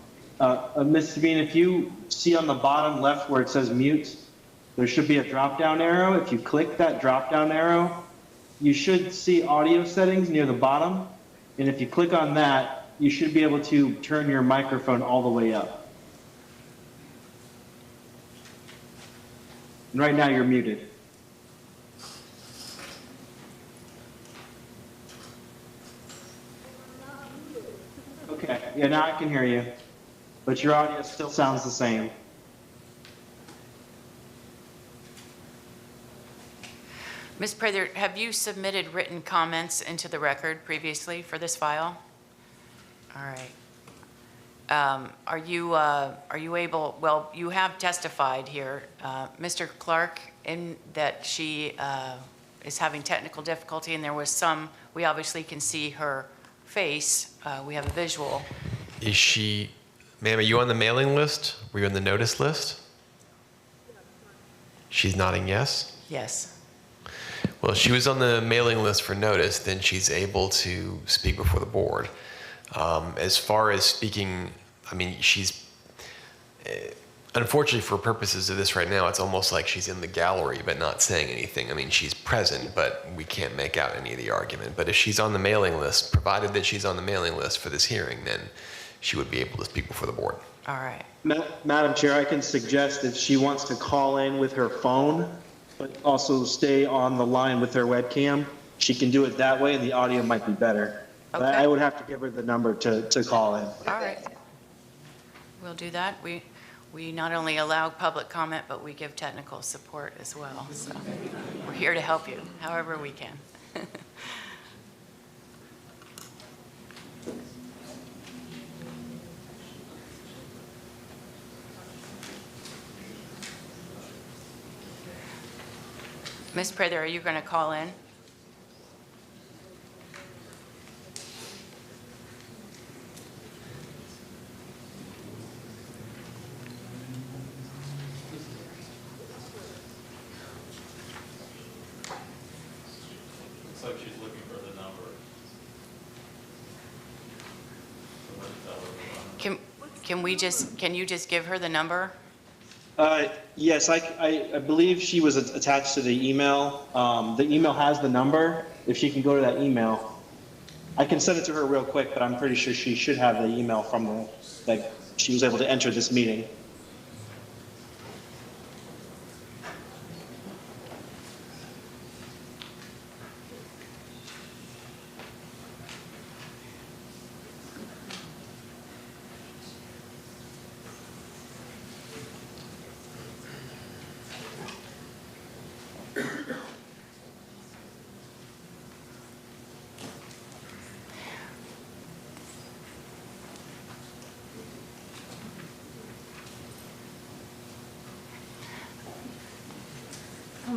Ms. Sabine, if you see on the bottom left where it says mute, there should be a drop-down arrow. If you click that drop-down arrow, you should see audio settings near the bottom. And if you click on that, you should be able to turn your microphone all the way up. And right now you're muted. Okay, yeah, now I can hear you, but your audio still sounds the same. Ms. Prather, have you submitted written comments into the record previously for this file? All right. Are you able, well, you have testified here, Mr. Clark, in that she is having technical difficulty, and there was some, we obviously can see her face, we have a visual. Is she, ma'am, are you on the mailing list? Were you on the notice list? She's nodding yes? Yes. Well, if she was on the mailing list for notice, then she's able to speak before the board. As far as speaking, I mean, she's, unfortunately for purposes of this right now, it's almost like she's in the gallery but not saying anything. I mean, she's present, but we can't make out any of the argument. But if she's on the mailing list, provided that she's on the mailing list for this hearing, then she would be able to speak before the board. All right. Madam Chair, I can suggest if she wants to call in with her phone, but also stay on the line with her webcam, she can do it that way and the audio might be better. But Okay. I would have to give her the number to call in. All right. We'll do that. We not only allow public comment, but we give technical support as well. So we're here to help you however we can. Ms. Prather, are you going to call in? Looks like she's looking for the number. Can you just give her the number? Yes, I believe she was attached to the email. The email has the number. If she can go to that email, I can send it to her real quick, but I'm pretty sure she should have the email from that she was able to enter this meeting.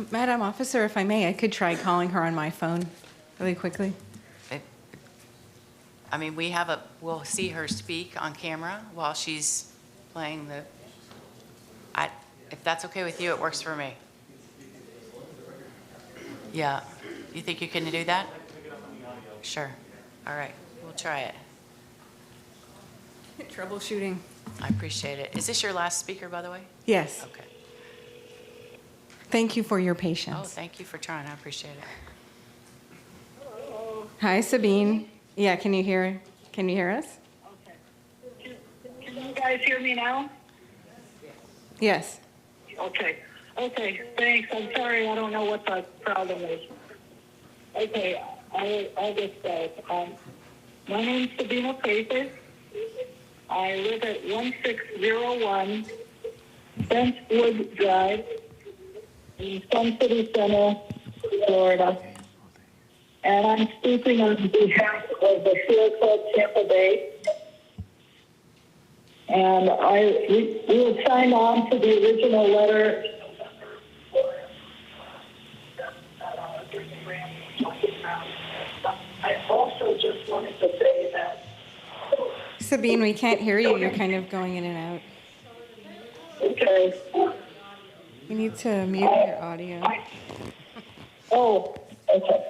Madam Officer, if I may, I could try calling her on my phone really quickly. I mean, we'll see her speak on camera while she's playing the, if that's okay with you, it works for me. Yeah. You think you can do that? Sure. All right. We'll try it. Troubleshooting. I appreciate it. Is this your last speaker, by the way? Yes. Okay. Thank you for your Oh, patience. thank you for trying. I appreciate it. Hi, Sabine. Yeah, can you hear us? Can you guys hear me now? Yes. Okay, thanks. I'm sorry, I don't know what the problem is. Okay, I'll get started. My name's Sabina Prather. I live at 1601 Brentwood Drive in Sun City Center, Florida. And I'm speaking on behalf of the Field Club Tampa Bay. And we had signed on to the original letter. I also just wanted to say that. Sabine, we can't hear you. You're kind of going in and out. Okay. You need to mute your audio. Oh, okay.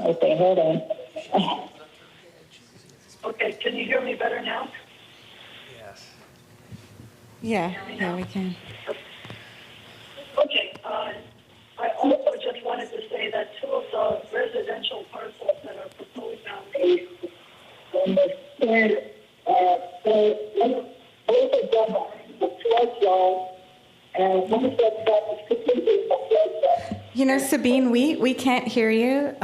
Okay, hold on. Okay, can you hear me better now? Yeah, we can. Okay, I also just wanted to say that two of the residential parcels that are proposed on the square, both of them are in the flood zone, and one of them is completely in the flood zone. You know, Sabine, we can't hear you.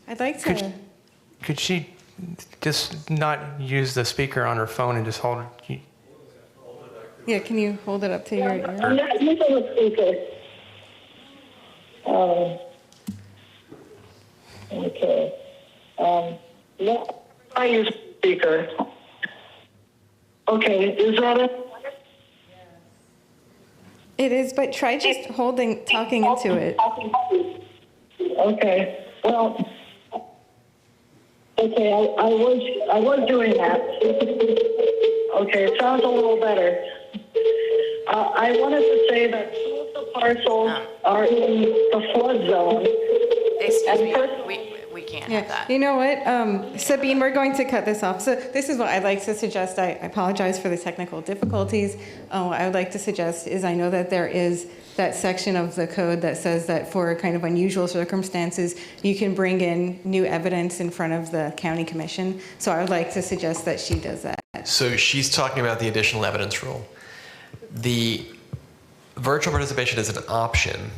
I'd like to. Could she just not use the speaker on her phone and just hold it? Yeah, can you hold it up to your ear? I'm not using the speaker. Okay. No, I use speaker. Okay, is that it? It is, but try just talking into it. Okay. Well. Okay, I was doing that. Okay, it sounds a little better. I wanted to say that two of the parcels are in the flood zone. Excuse me, we can't have that. You know what, Sabine, we're going to cut this off. So this is what I'd like to suggest. I apologize for the technical difficulties. What I would like to suggest is I know that there is that section of the code that says that for kind of unusual circumstances, you can bring in new evidence in front of the county commission. So I would like to suggest that she does that. So she's talking about the additional evidence rule. The virtual participation is an option,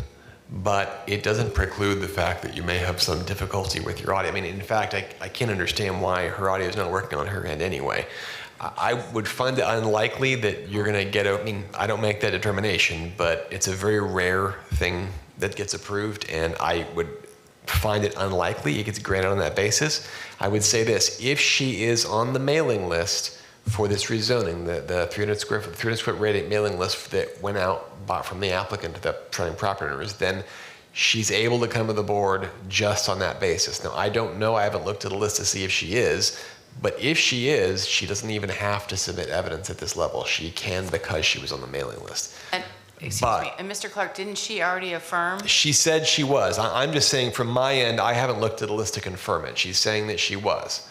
but it doesn't preclude the fact that you may have some difficulty with your audio. I mean, in fact, I can't understand why her audio is not working on her end anyway. I would find it unlikely that you're going to get, I mean, I don't make that determination, but it's a very rare thing that gets approved, and I would find it unlikely it gets granted on that basis. I would say this, if she is on the mailing list for this rezoning, the 300 square foot radiant mailing list that went out from the applicant to the surrounding property owners, then she's able to come to the board just on that basis. Now, I don't know, I haven't looked at the list to see if she is, but if she is, she doesn't even have to submit evidence at this level. She can because she was on the mailing list. And, excuse me, and Mr. Clark, didn't she already affirm? She said she was. I'm just saying from my end, I haven't looked at the list to confirm it. She's saying that she was.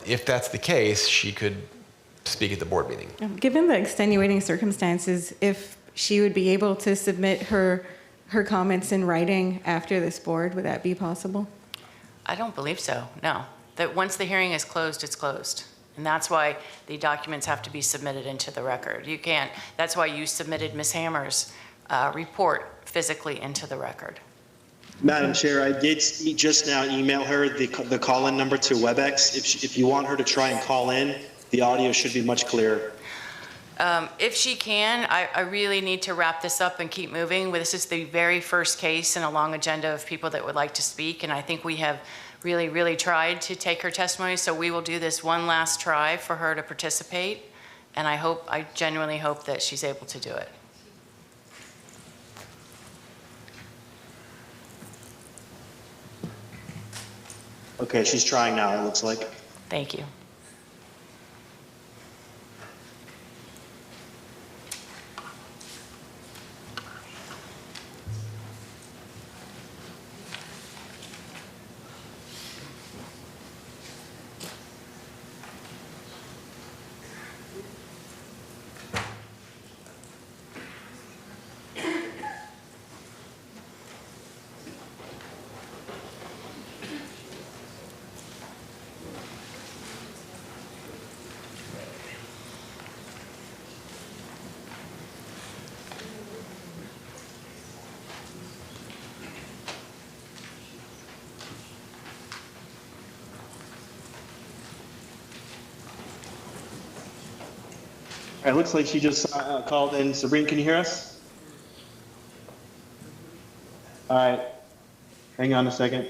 If that's the case, she could speak at the board meeting. Given the extenuating circumstances, if she would be able to submit her comments in writing after this board, would that be possible? I don't believe so, no. That once the hearing is closed, it's closed. And that's why the documents have to be submitted into the record. You can't, that's why you submitted Ms. Hammer's report physically into the record. Madam Chair, I did just now email her the call-in number to WebEx. If you want her to try and call in, the audio should be much clearer. If she can, I really need to wrap this up and keep moving. This is the very first case in a long agenda of people that would like to speak, and I think we have really tried to take her testimony, so we will do this one last try for her to participate, and I genuinely hope that she's able to do it. Okay, she's trying now, it looks like. Thank you. All right, looks like she just called in. Sabrina, can you hear us? All right, hang on a second.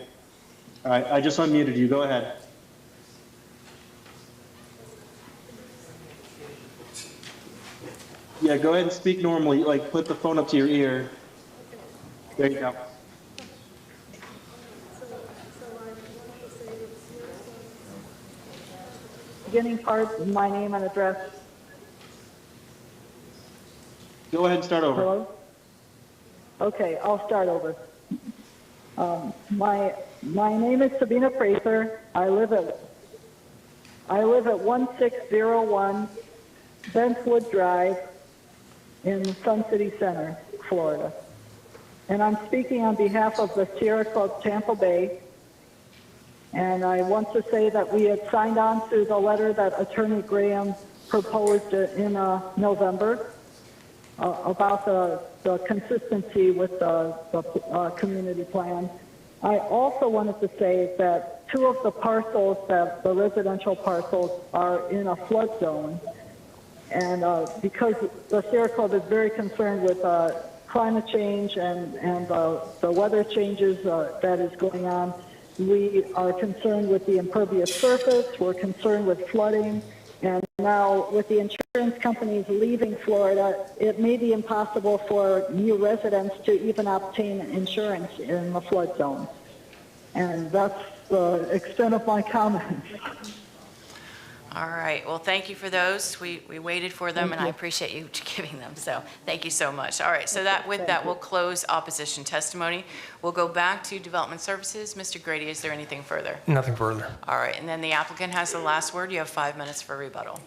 All right, I just unmuted you. Go ahead. Yeah, go ahead and speak normally. Like, put the phone up to your ear. There you go. Beginning part, my name and address. Go ahead and start over. Hello? Okay, I'll start over. My name is Sabina Fraser. I live at 1601 Bentwood Drive in Sun City Center, Florida. And I'm speaking on behalf of the Sierra Club Tampa Bay. And I want to say that we had signed on to the letter that Attorney Graham proposed in November. About the consistency with the community plan. I also wanted to say that two of the parcels, the residential parcels, are in a flood zone. And because the Sierra Club is very concerned with climate change and the weather changes that is going on, we are concerned with the impervious surface, we're concerned with flooding, and now with the insurance companies leaving Florida, it may be impossible for new residents to even obtain insurance in the flood zone. And that's the extent of my comments. All right, well, thank you for those. We waited for them, and I appreciate you giving them, so thank you so much. All right, so with that, we'll close opposition testimony. We'll go back to Development Services. Mr. Grady, is there anything further? Nothing further. All right, and then the applicant has the last word. You have 5 minutes for rebuttal.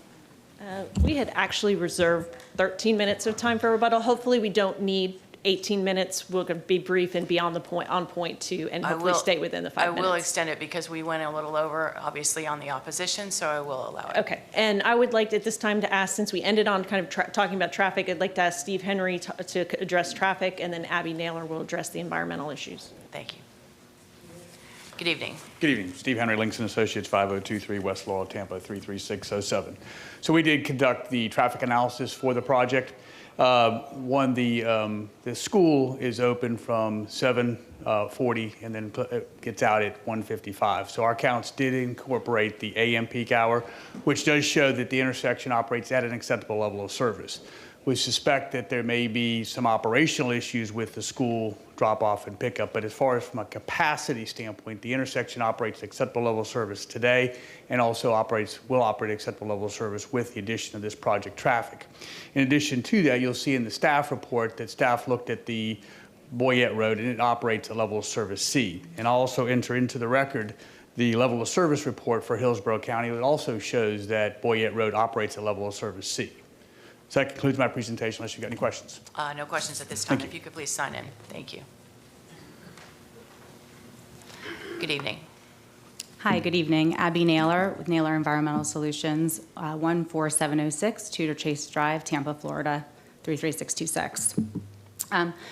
We had actually reserved 13 minutes of time for rebuttal. Hopefully, we don't need 18 minutes. We'll be brief and be on point too, and hopefully stay within the 5 minutes. I will extend it because we went a little over, obviously, on the opposition, so I will allow it. Okay, and I would like at this time to ask, since we ended on kind of talking about traffic, I'd like to ask Steve Henry to address traffic, and then Abby Naylor will address the environmental issues. Thank you. Good evening. Good evening. Steve Henry, Links & Associates, 5023 West Laurel, Tampa, 33607. So we did conduct the traffic analysis for the project. The school is open from 7:40 and then gets out at 1:55. So our counts did incorporate the AM peak hour, which does show that the intersection operates at an acceptable level of service. We suspect that there may be some operational issues with the school drop-off and pickup, but as far as from a capacity standpoint, the intersection operates at acceptable level of service today and also will operate at acceptable level of service with the addition of this project traffic. In addition to that, you'll see in the staff report that staff looked at the Boyette Road and it operates at level of service C. And I'll also enter into the record the level of service report for Hillsborough County that also shows that Boyette Road operates at level of service C. So that concludes my presentation, unless you've got any questions. No questions at this time. If you could please sign in. Thank you. Good evening. Hi, good evening. Abby Naylor with Naylor Environmental Solutions, 14706 Tudor Chase Drive, Tampa, Florida, 33626.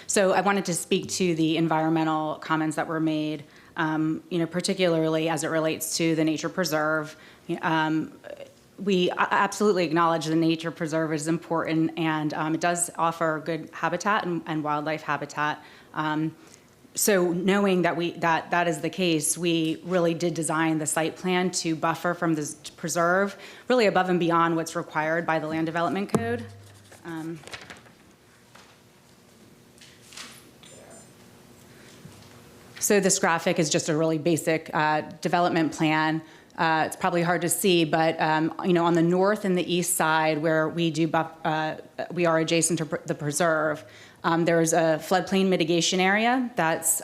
So I wanted to speak to the environmental comments that were made, particularly as it relates to the nature preserve. We absolutely acknowledge the nature preserve is important, and it does offer good habitat and wildlife habitat. So knowing that that is the case, we really did design the site plan to buffer from this preserve, really above and beyond what's required by the Land Development Code. So this graphic is just a really basic development plan. It's probably hard to see, but on the north and the east side, where we are adjacent to the preserve, there's a floodplain mitigation area that's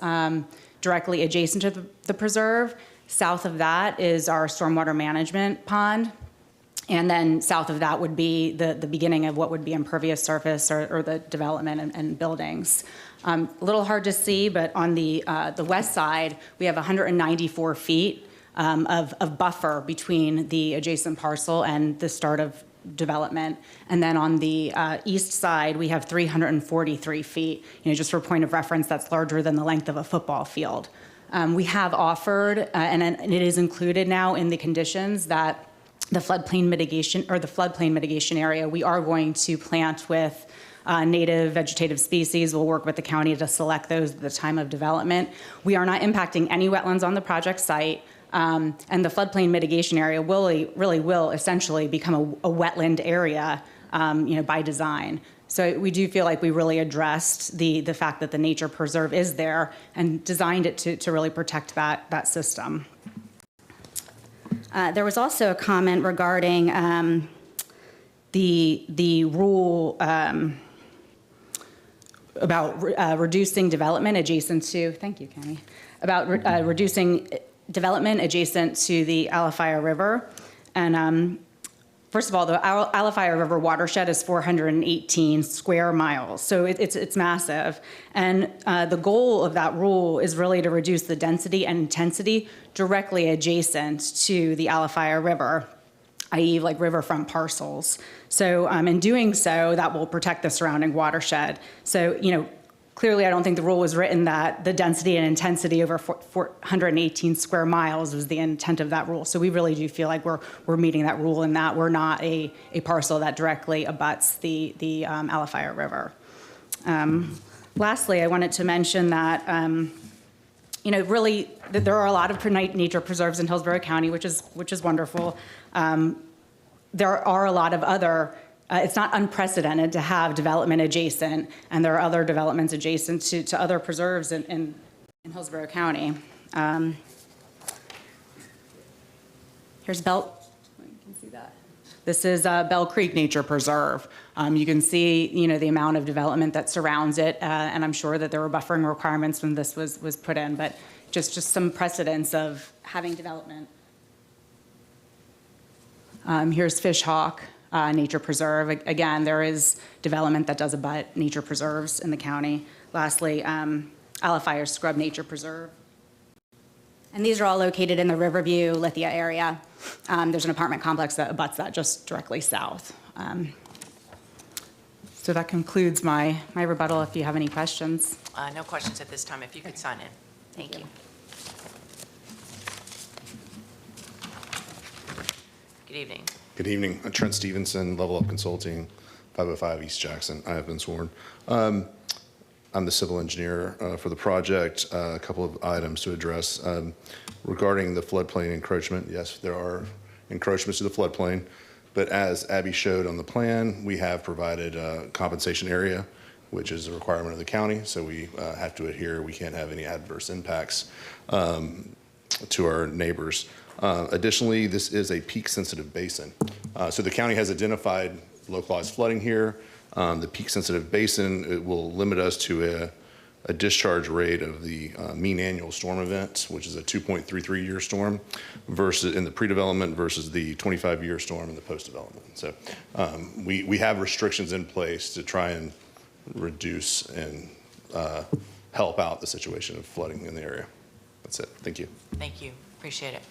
directly adjacent to the preserve. South of that is our stormwater management pond, and then south of that would be the beginning of what would be impervious surface or the development and buildings. A little hard to see, but on the west side, we have 194 feet of buffer between the adjacent parcel and the start of development. And then on the east side, we have 343 feet. Just for point of reference, that's larger than the length of a football field. We have offered, and it is included now in the conditions, that the floodplain mitigation area, we are going to plant with native vegetative species. We'll work with the county to select those at the time of development. We are not impacting any wetlands on the project site. And the floodplain mitigation area really will essentially become a wetland area, by design. So we do feel like we really addressed the fact that the nature preserve is there and designed it to really protect that system. There was also a comment regarding the rule about reducing development adjacent to. Thank you, Kenny. About reducing development adjacent to the Alafaya River. And first of all, the Alafaya River watershed is 418 square miles, so it's massive. And the goal of that rule is really to reduce the density and intensity directly adjacent to the Alafaya River, i.e. like riverfront parcels. So in doing so, that will protect the surrounding watershed. So, clearly, I don't think the rule was written that the density and intensity over 418 square miles was the intent of that rule. So we really do feel like we're meeting that rule in that we're not a parcel that directly abuts the Alafaya River. Lastly, I wanted to mention that really there are a lot of nature preserves in Hillsborough County, which is wonderful. There are a lot of other. It's not unprecedented to have development adjacent, and there are other developments adjacent to other preserves in Hillsborough County. Here's Bell. You can see that. This is Bell Creek Nature Preserve. You can see, the amount of development that surrounds it, and I'm sure that there were buffering requirements when this was put in, but just some precedents of having development. Here's Fish Hawk Nature Preserve. Again, there is development that does abut nature preserves in the county. Lastly, Alafire Scrub Nature Preserve. And these are all located in the Riverview, Lithia area. There's an apartment complex that abuts that just directly south. So that concludes my rebuttal if you have any questions. No questions at this time. If you could sign in. Thank you. Good evening. Good evening. Trent Stevenson, Level Up Consulting, 505 East Jackson. I have been sworn. I'm the civil engineer for the project. A couple of items to address. Regarding the floodplain encroachment, yes, there are encroachments to the floodplain, but as Abby showed on the plan, we have provided a compensation area, which is a requirement of the county, so we have to adhere. We can't have any adverse impacts to our neighbors. Additionally, this is a peak-sensitive basin. So the county has identified localized flooding here. The peak-sensitive basin, it will limit us to a discharge rate of the mean annual storm event, which is a 2.33-year storm, versus in the pre-development versus the 25-year storm in the post-development. So we have restrictions in place to try and reduce and help out the situation of flooding in the area. That's it. Thank you. Thank you. Appreciate it.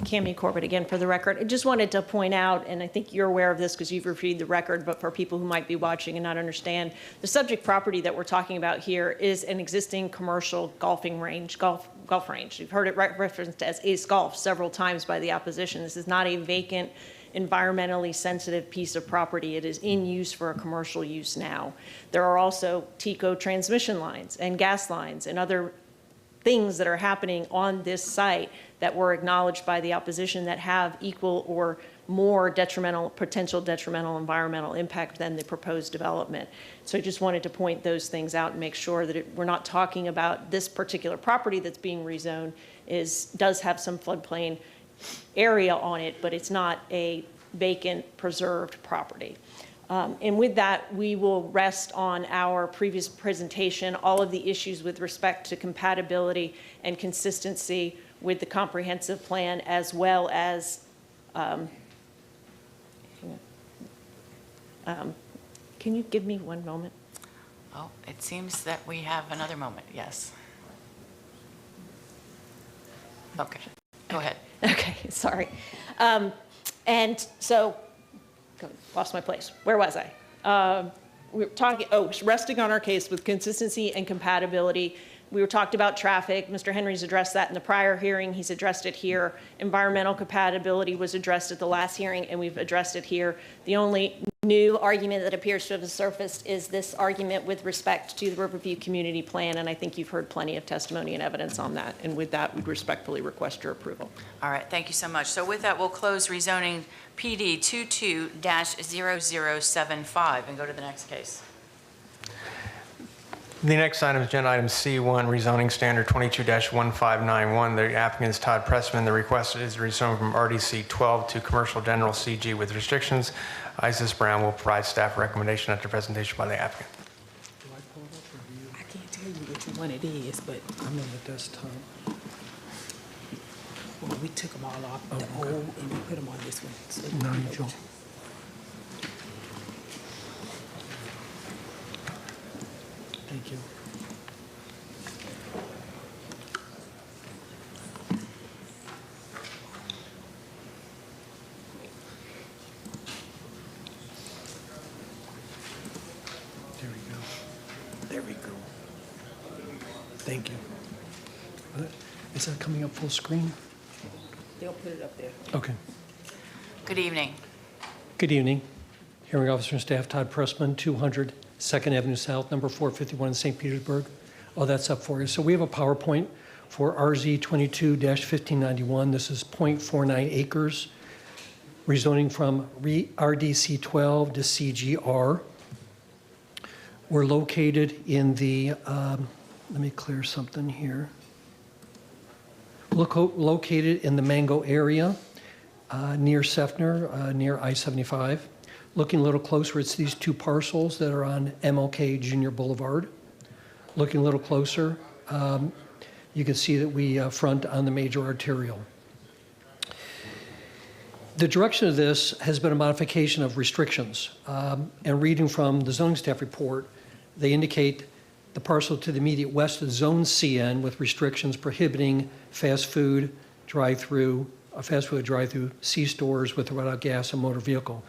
Cammie Corbett again for the record. I just wanted to point out, and I think you're aware of this because you've reviewed the record, but for people who might be watching and not understand, the subject property that we're talking about here is an existing commercial golfing range, golf range. You've heard it referenced as Ace Golf several times by the opposition. This is not a vacant, environmentally sensitive piece of property. It is in use for a commercial use now. There are also TECO transmission lines and gas lines and other things that are happening on this site that were acknowledged by the opposition that have equal or more potential detrimental environmental impact than the proposed development. So I just wanted to point those things out and make sure that we're not talking about this particular property that's being rezoned does have some floodplain area on it, but it's not a vacant preserved property. And with that, we will rest on our previous presentation, all of the issues with respect to compatibility and consistency with the comprehensive plan, as well as, can you give me one moment? Oh, it seems that we have another moment, yes. Okay, go ahead. Okay, sorry. And so, lost my place. Where was I? We were talking, resting on our case with consistency and compatibility. We were talked about traffic. Mr. Henry's addressed that in the prior hearing. He's addressed it here. Environmental compatibility was addressed at the last hearing, and we've addressed it here. The only new argument that appears to have surfaced is this argument with respect to the Riverview Community Plan, and I think you've heard plenty of testimony and evidence on that. And with that, we'd respectfully request your approval. All right, thank you so much. So with that, we'll close rezoning PD 22-0075 and go to the next case. The next item is agenda item C1, rezoning standard 22-1591. The applicant is Todd Pressman. The request is rezoned from RDC 12 to commercial general CG with restrictions. Isis Brown will provide staff recommendation after presentation by the applicant. I can't tell you which one it is, but I'm on the desktop. Well, we took them all off the old and we put them on this one. So Nigel. Thank you. There we go. There we go. Thank you. Is that coming up full screen? They'll put it up there. Okay. Good evening. Good evening. Hearing officer and staff, Todd Pressman, 200 2nd Avenue South, number 451 in St. Petersburg. Oh, that's up for you. So we have a PowerPoint for RZ 22-1591. This is 0.49 acres, rezoning from RDC 12 to CGR. We're located in the, let me clear something here. located in the Mango area near Sefner, near I-75. Looking a little closer, it's these two parcels that are on MLK Junior Boulevard. Looking a little closer, you can see that we front on the major arterial. The direction of this has been a modification of restrictions. And reading from the zoning staff report, they indicate the parcel to the immediate west of Zone CN with restrictions prohibiting fast food drive-through, C-stores with or without gas and motor vehicle.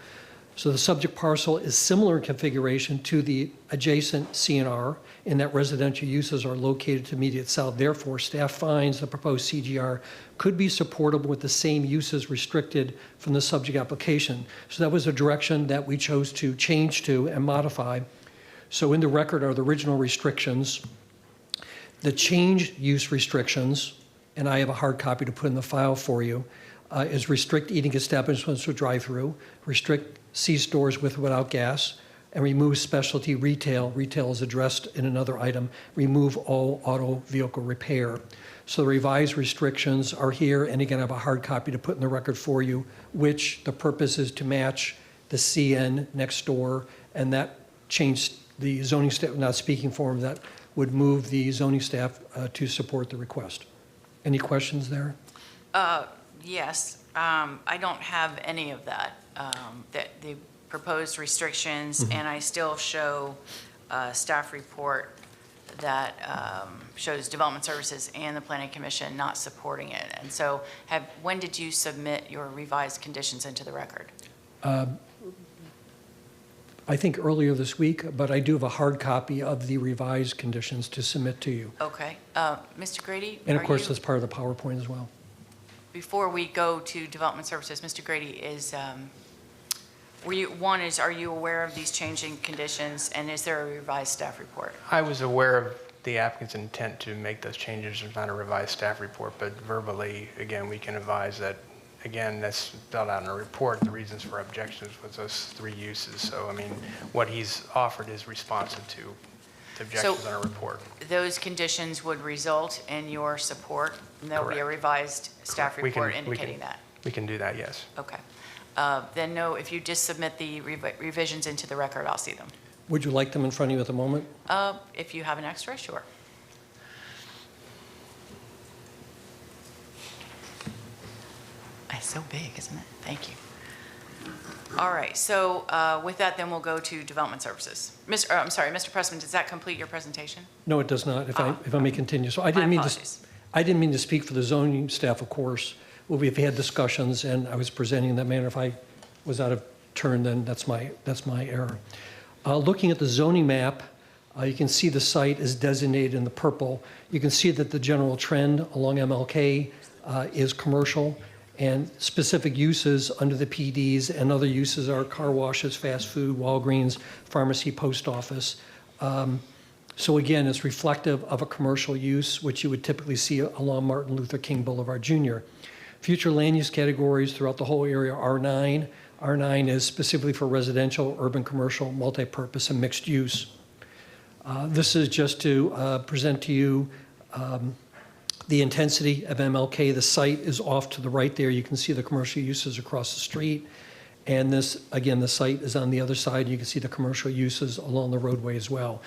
So the subject parcel is similar in configuration to the adjacent CNR in that residential uses are located to immediate south. Therefore, staff finds the proposed CGR could be supportable with the same uses restricted from the subject application. So that was a direction that we chose to change to and modify. So in the record are the original restrictions, the changed use restrictions, and I have a hard copy to put in the file for you, is restrict eating establishments with drive-through, restrict C-stores with or without gas, and remove specialty retail. Retail is addressed in another item. Remove all auto vehicle repair. So the revised restrictions are here, and again, I have a hard copy to put in the record for you, which the purpose is to match the CN next door, and that changed the zoning staff, not speaking for them, that would move the zoning staff to support the request. Any questions there? Yes, I don't have any of that, that the proposed restrictions, and I still show a staff report that shows Development Services and the Planning Commission not supporting it. And so when did you submit your revised conditions into the record? I think earlier this week, but I do have a hard copy of the revised conditions to submit to you. Okay. Mr. Grady? And of course, that's part of the PowerPoint as well. Before we go to Development Services, Mr. Grady, are you aware of these changing conditions, and is there a revised staff report? I was aware of the applicant's intent to make those changes. There's not a revised staff report, but verbally, again, we can advise that, again, that's spelled out in a report, the reasons for objections with those three uses. So, I mean, what he's offered is responsive to the objections on a report. Those conditions would result in your support, and there'll be a revised staff report indicating that? We can do that, yes. Okay. Then no, if you just submit the revisions into the record, I'll see them. Would you like them in front of you at the moment? If you have an extra, sure. It's so big, isn't it? Thank you. All right, so with that, then we'll go to Development Services. I'm sorry, Mr. Pressman, does that complete your presentation? No, it does not, if I may continue. So I didn't mean to speak for the zoning staff, of course. Well, we've had discussions, and I was presenting in that manner. If I was out of turn, then that's my error. Looking at the zoning map, you can see the site is designated in the purple. You can see that the general trend along MLK is commercial, and specific uses under the PDs and other uses are car washes, fast food, Walgreens, pharmacy, post office. So again, it's reflective of a commercial use, which you would typically see along Martin Luther King Boulevard Jr. Future land use categories throughout the whole area are R9. R9 is specifically for residential, urban, commercial, multi-purpose, and mixed use. This is just to present to you the intensity of MLK. The site is off to the right there. You can see the commercial uses across the street. And this, again, the site is on the other side. You can see the commercial uses along the roadway as well.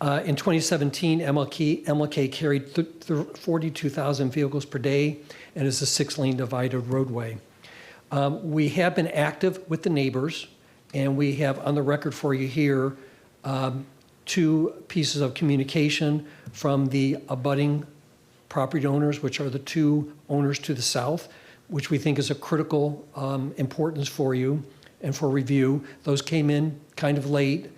In 2017, MLK carried 42,000 vehicles per day and is a 6-lane divided roadway. We have been active with the neighbors, and we have on the record for you here 2 pieces of communication from the abutting property owners, which are the 2 owners to the south, which we think is a critical importance for you and for review. Those came in kind of late.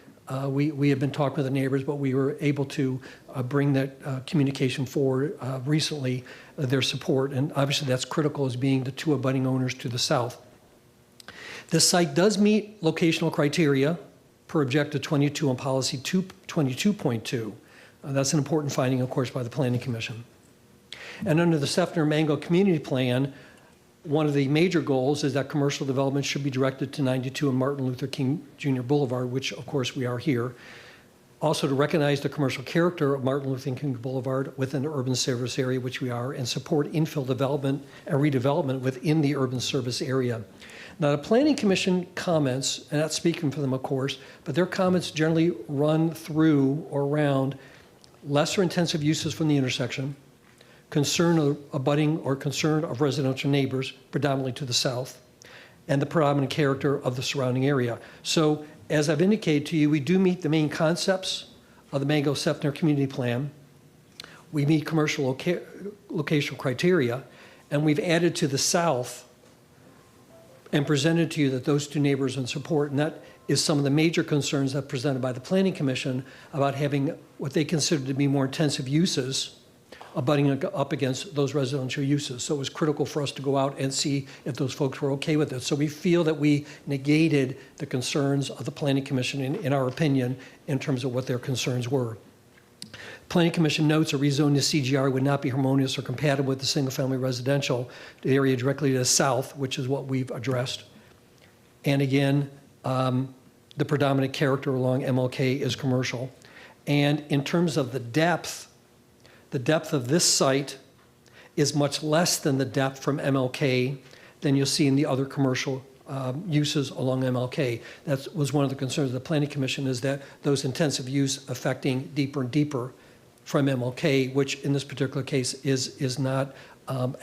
We have been talking with the neighbors, but we were able to bring that communication forward recently, their support, and obviously that's critical as being the 2 abutting owners to the south. This site does meet locational criteria per Objective 22 and Policy 22.2. That's an important finding, of course, by the Planning Commission. And under the Sefner Mango Community Plan, one of the major goals is that commercial development should be directed to 92 and Martin Luther King Jr. Boulevard, which of course we are here. Also to recognize the commercial character of Martin Luther King Boulevard within the urban service area, which we are, and support infill development and redevelopment within the urban service area. Now, the Planning Commission comments, and not speaking for them, of course, but their comments generally run through or around lesser intensive uses from the intersection, concern of abutting or concern of residential neighbors, predominantly to the south, and the predominant character of the surrounding area. So, as I've indicated to you, we do meet the main concepts of the Mango-Sefner Community Plan. We meet commercial locational criteria, and we've added to the south and presented to you that those two neighbors in support, and that is some of the major concerns that presented by the Planning Commission about having what they consider to be more intensive uses abutting up against those residential uses. So it was critical for us to go out and see if those folks were okay with it. So we feel that we negated the concerns of the Planning Commission, in our opinion, in terms of what their concerns were. Planning Commission notes a rezoning to CGR would not be harmonious or compatible with the single-family residential, the area directly to the south, which is what we've addressed. And again, the predominant character along MLK is commercial. And in terms of the depth of this site is much less than the depth from MLK than you'll see in the other commercial uses along MLK. That was one of the concerns of the Planning Commission, is that those intensive use affecting deeper and deeper from MLK, which in this particular case is not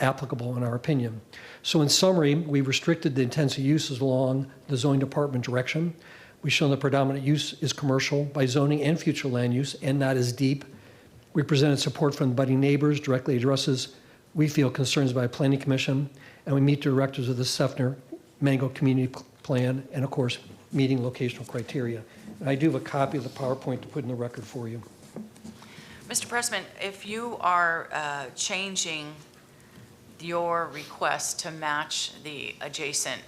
applicable in our opinion. So in summary, we restricted the intensive uses along the zoning department direction. We've shown the predominant use is commercial by zoning and future land use and not as deep. We presented support from the budding neighbors, directly addresses, we feel, concerns by Planning Commission, and we meet the directives of the Sefner Mango Community Plan, and of course, meeting locational criteria. And I do have a copy of the PowerPoint to put in the record for you. Mr. Pressman, if you are changing your request to match the adjacent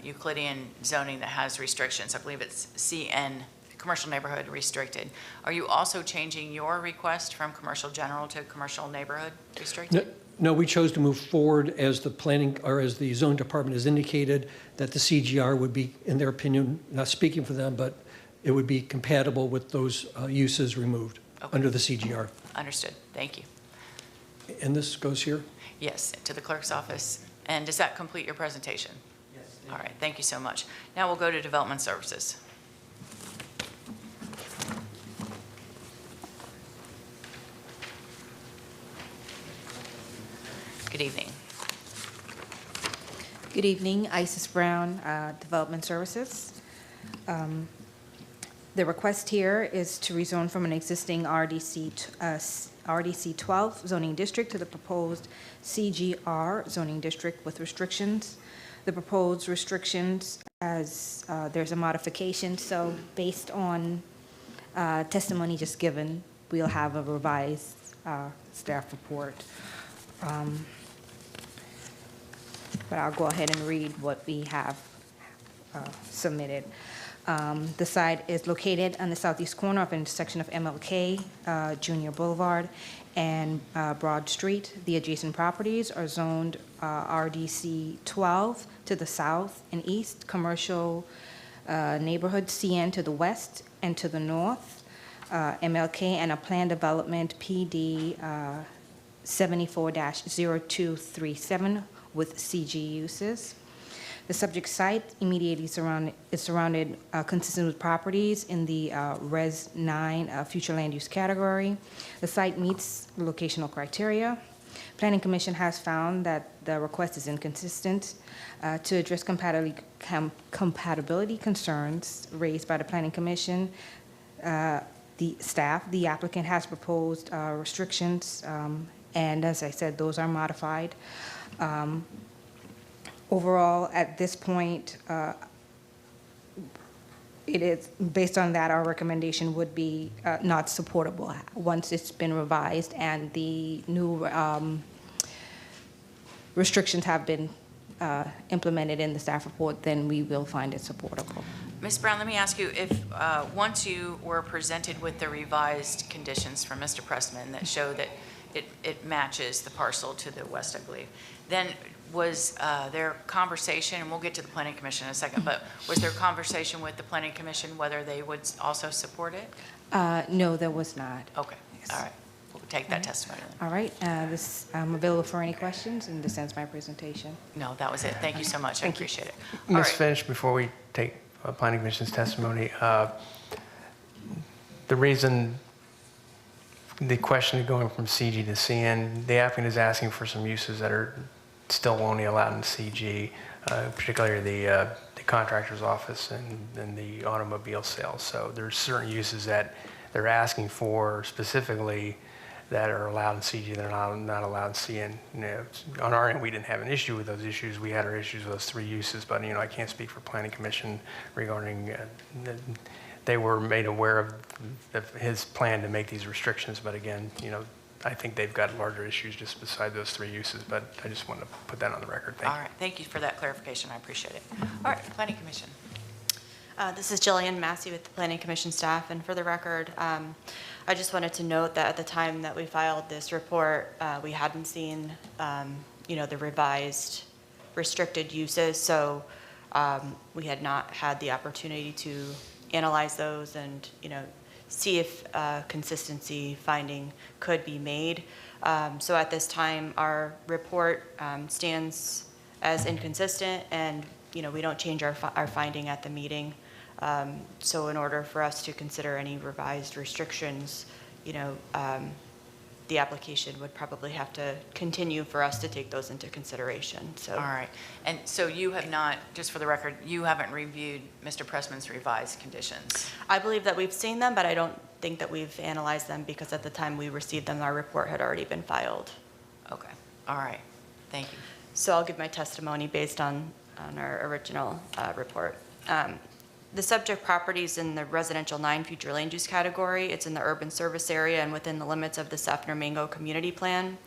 Euclidean zoning that has restrictions, I believe it's CN, commercial neighborhood restricted. Are you also changing your request from commercial general to commercial neighborhood restricted? No, we chose to move forward as the planning, or as the zone department has indicated, that the CGR would be, in their opinion, not speaking for them, but it would be compatible with those uses removed under the CGR. Understood. Thank you. And this goes here? Yes, to the clerk's office. And does that complete your presentation? Yes. All right. Thank you so much. Now we'll go to development services. Good evening. Good evening, Isis Brown, Development Services. The request here is to rezone from an existing RDC 12 zoning district to the proposed CGR zoning district with restrictions. The proposed restrictions, as there's a modification, so based on testimony just given, we'll have a revised staff report. But I'll go ahead and read what we have submitted. The site is located on the southeast corner of an intersection of MLK, Junior Boulevard, and Broad Street. The adjacent properties are zoned RDC 12 to the south and east, commercial neighborhood CN to the west and to the north, MLK, and a planned development PD 74-0237 with CG uses. The subject site immediately is surrounded consistent with properties in the Res 9 future land use category. The site meets the locational criteria. Planning Commission has found that the request is inconsistent. To address compatibility concerns raised by the Planning Commission, the applicant has proposed restrictions, and as I said, those are modified. Overall, at this point, it is based on that, our recommendation would be not supportable. Once it's been revised and the new restrictions have been implemented in the staff report, then we will find it supportable. Ms. Brown, let me ask you, if once you were presented with the revised conditions from Mr. Pressman that show that it matches the parcel to the west, I believe. Then was there conversation, and we'll get to the Planning Commission in a second, but was there conversation with the Planning Commission whether they would also support it? No, there was not. Okay, all right. We'll take that testimony. All right, I'm available for any questions, and this ends my presentation. No, that was it. Thank you so much. I appreciate it. All Ms. right. Finch, before we take Planning Commission's testimony, the reason the question going from CG to CN, the applicant is asking for some uses that are still only allowed in CG, particularly the contractor's office and the automobile sales. So there's certain uses that they're asking for specifically that are allowed in CG that are not allowed in CN. You know, on our end, we didn't have an issue with those issues. We had our issues with those 3 uses, but I can't speak for Planning Commission regarding. They were made aware of his plan to make these restrictions, but again, I think they've got larger issues just beside those 3 uses. But I just wanted to put that on the record. Thank you. All right, thank you for that clarification. I appreciate it. All right, Planning Commission. This is Jillian Massey with the Planning Commission staff, and for the record, I just wanted to note that at the time that we filed this report, we hadn't seen, the revised restricted uses, so we had not had the opportunity to analyze those and, see if consistency finding could be made. So at this time, our report stands as inconsistent, and, we don't change our finding at the meeting. So in order for us to consider any revised restrictions, the application would probably have to continue for us to take those into consideration. So. All right. And so you have not, just for the record, you haven't reviewed Mr. Pressman's revised conditions? I believe that we've seen them, but I don't think that we've analyzed them because at the time we received them, our report had already been filed. Okay. All right. Thank you. So I'll give my testimony based on our original report. The subject property is in the residential 9 future land use category. It's in the urban service area and within the limits of the Sefner Mingo community plan.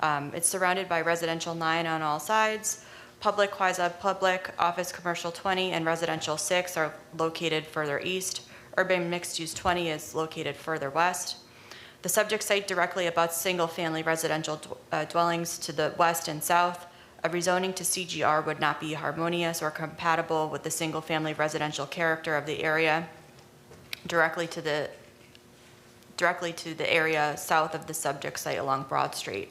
It's surrounded by residential 9 on all sides. Public, quasi-public, office commercial 20, and residential 6 are located further east. Urban mixed use 20 is located further west. The subject site directly abuts single-family residential dwellings to the west and south. A rezoning to CGR would not be harmonious or compatible with the single-family residential character of the area directly to the area south of the subject site along Broad Street.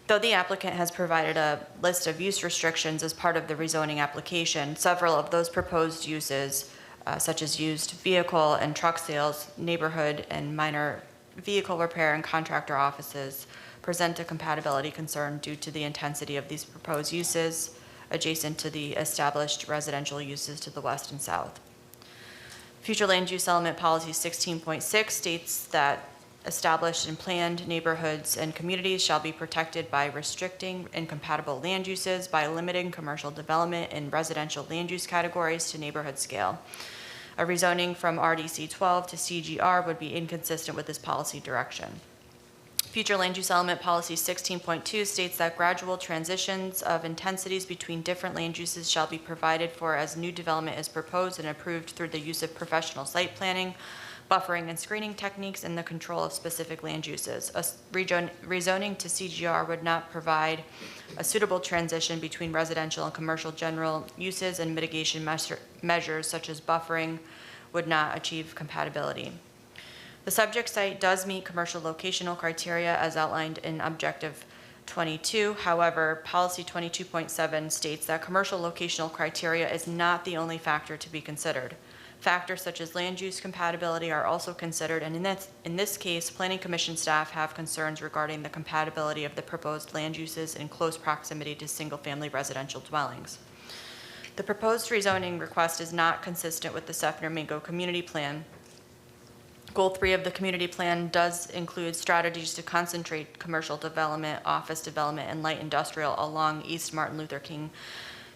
Though the applicant has provided a list of use restrictions as part of the rezoning application, several of those proposed uses, such as used vehicle and truck sales, neighborhood and minor vehicle repair and contractor offices, present a compatibility concern due to the intensity of these proposed uses adjacent to the established residential uses to the west and south. Future Land Use Element Policy 16.6 states that established and planned neighborhoods and communities shall be protected by restricting incompatible land uses by limiting commercial development in residential land use categories to neighborhood scale. A rezoning from RDC 12 to CGR would be inconsistent with this policy direction. Future Land Use Element Policy 16.2 states that gradual transitions of intensities between different land uses shall be provided for as new development is proposed and approved through the use of professional site planning, buffering and screening techniques, and the control of specific land uses. A rezoning to CGR would not provide a suitable transition between residential and commercial general uses, and mitigation measures such as buffering would not achieve compatibility. The subject site does meet commercial locational criteria as outlined in Objective 22. However, Policy 22.7 states that commercial locational criteria is not the only factor to be considered. Factors such as land use compatibility are also considered, and in this case, Planning Commission staff have concerns regarding the compatibility of the proposed land uses in close proximity to single-family residential dwellings. The proposed rezoning request is not consistent with the Sefner Mingo Community Plan. Goal 3 of the community plan does include strategies to concentrate commercial development, office development, and light industrial along East Martin Luther King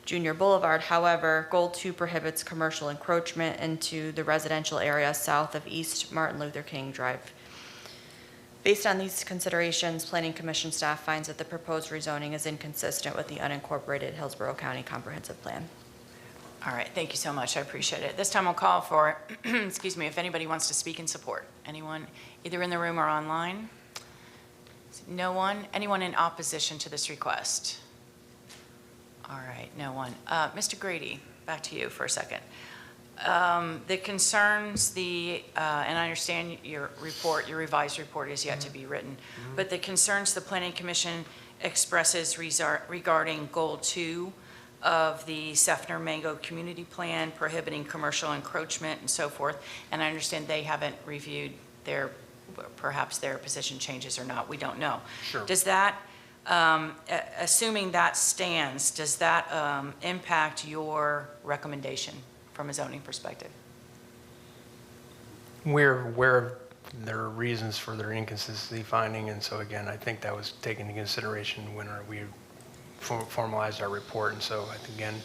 Jr. Boulevard. However, Goal 2 prohibits commercial encroachment into the residential area south of East Martin Luther King Drive. Based on these considerations, Planning Commission staff finds that the proposed rezoning is inconsistent with the unincorporated Hillsborough County Comprehensive Plan. All right, thank you so much. I appreciate it. This time I'll call for, excuse me, if anybody wants to speak in support. Anyone, either in the room or online? No one? Anyone in opposition to this request? All right, no one. Mr. Grady, back to you for a second. The concerns, and I understand your report, your revised report is yet to be written, but the concerns the Planning Commission expresses regarding Goal 2 of the Sefner Mango Community Plan prohibiting commercial encroachment and so forth, and I understand they haven't reviewed perhaps their position changes or not, we don't know. Sure. Does that, assuming that stands, does that impact your recommendation from a zoning perspective? We're aware of their reasons for their inconsistency finding, and so again, I think that was taken into consideration when we formalized our report, and so again,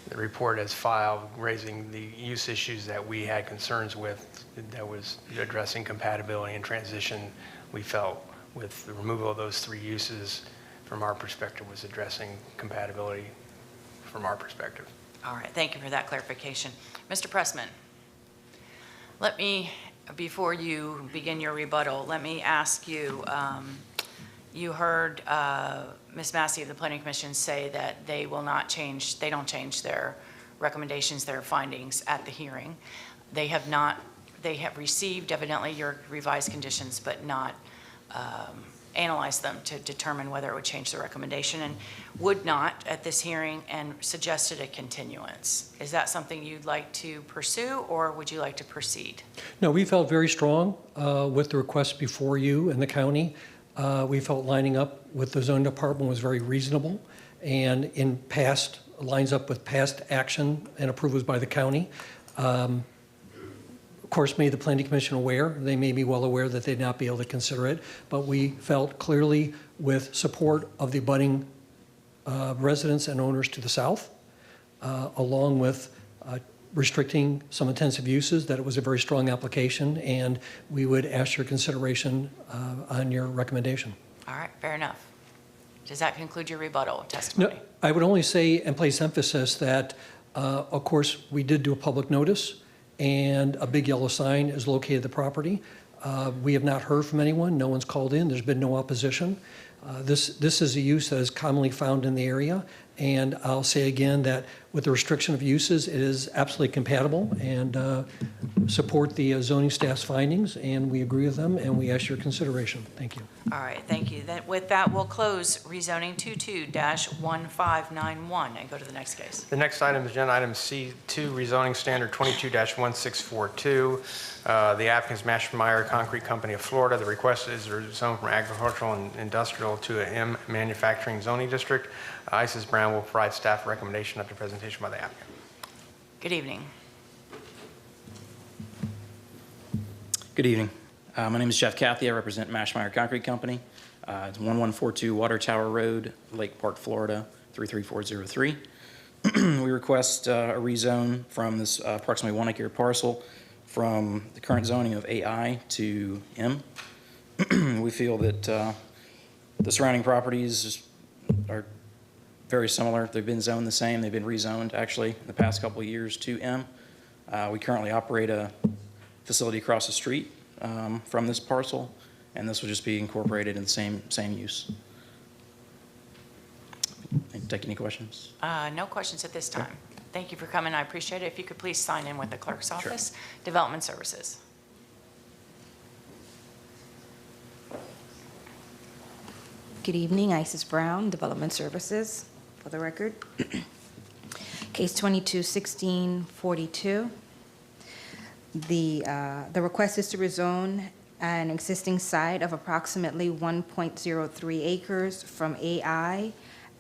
the report as filed raising the use issues that we had concerns with, that was addressing compatibility and transition. We felt with the removal of those 3 uses from our perspective was addressing compatibility from our perspective. All right, thank you for that clarification. Mr. Pressman, let me, before you begin your rebuttal, let me ask you, you heard Ms. Massey of the Planning Commission say that they don't change their recommendations, their findings at the hearing. They have received evidently your revised conditions, but not analyzed them to determine whether it would change the recommendation, and would not at this hearing, and suggested a continuance. Is that something you'd like to pursue, or would you like to proceed? No, we felt very strong with the request before you and the county. We felt lining up with the zoning department was very reasonable, and lines up with past action and approvals by the county. Of course, made the Planning Commission aware. They may be well aware that they'd not be able to consider it, but we felt clearly with support of the abutting residents and owners to the south, along with restricting some intensive uses, that it was a very strong application, and we would ask your consideration on your recommendation. All right, fair enough. Does that conclude your rebuttal testimony? No, I would only say and place emphasis that, of course, we did do a public notice, and a big yellow sign is located at the property. We have not heard from anyone. No one's called in. There's been no opposition. This is a use that is commonly found in the area, and I'll say again that with the restriction of uses, it is absolutely compatible, and support the zoning staff's findings, and we agree with them, and we ask your consideration. Thank you. All right, thank you. Then with that, we'll close rezoning 22-1591 and go to the next case. The next item is agenda item C2, rezoning standard 22-1642. The applicant is Mashmeyer Concrete Company of Florida. The request is rezoned from agricultural and industrial to an M manufacturing zoning district. Isis Brown will provide staff recommendation after presentation by the applicant. Good evening. Good evening. My name is Jeff Cathy. I represent Mashmeyer Concrete Company. It's 1142 Water Tower Road, Lake Park, Florida, 33403. We request a rezone from this approximately 1 acre parcel from the current zoning of AI to M. We feel that the surrounding properties are very similar. They've been zoned the same. They've been rezoned actually in the past couple of years to M. We currently operate a facility across the street from this parcel, and this will just be incorporated in the same use. Take any questions? No questions at this time. Okay. Thank you for coming. I appreciate it. If you could please sign in with the clerk's office. Sure. Development Services. Good evening, Isis Brown, Development Services, for the record. Case 22-1642. The request is to rezone an existing site of approximately 1.03 acres from AI,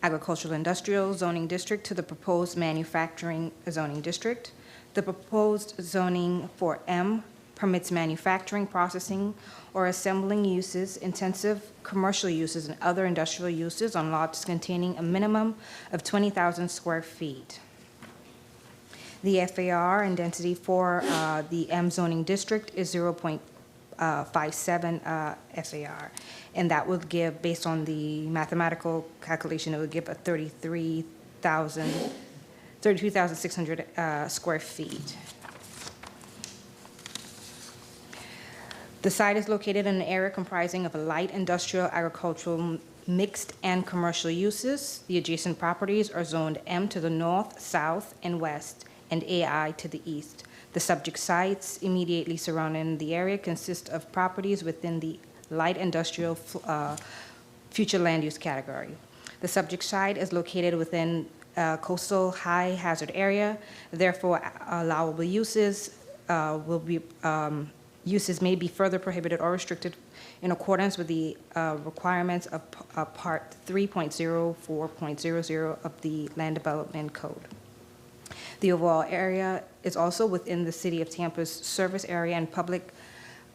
Agricultural Industrial Zoning District, to the proposed Manufacturing Zoning District. The proposed zoning for M permits manufacturing, processing, or assembling uses, intensive commercial uses, and other industrial uses on lots containing a minimum of 20,000 square feet. The FAR and density for the M zoning district is 0.57 FAR, and that would give, based on the mathematical calculation, it would give a 32,600 square feet. The site is located in an area comprising of light industrial, agricultural, mixed and commercial uses. The adjacent properties are zoned M to the north, south, and west, and AI to the east. The subject sites immediately surrounding the area consist of properties within the light industrial future land use category. The subject site is located within a coastal high hazard area. Therefore, allowable uses uses may be further prohibited or restricted in accordance with the requirements of Part 3.04.00 of the Land Development Code. The overall area is also within the City of Tampa's service area and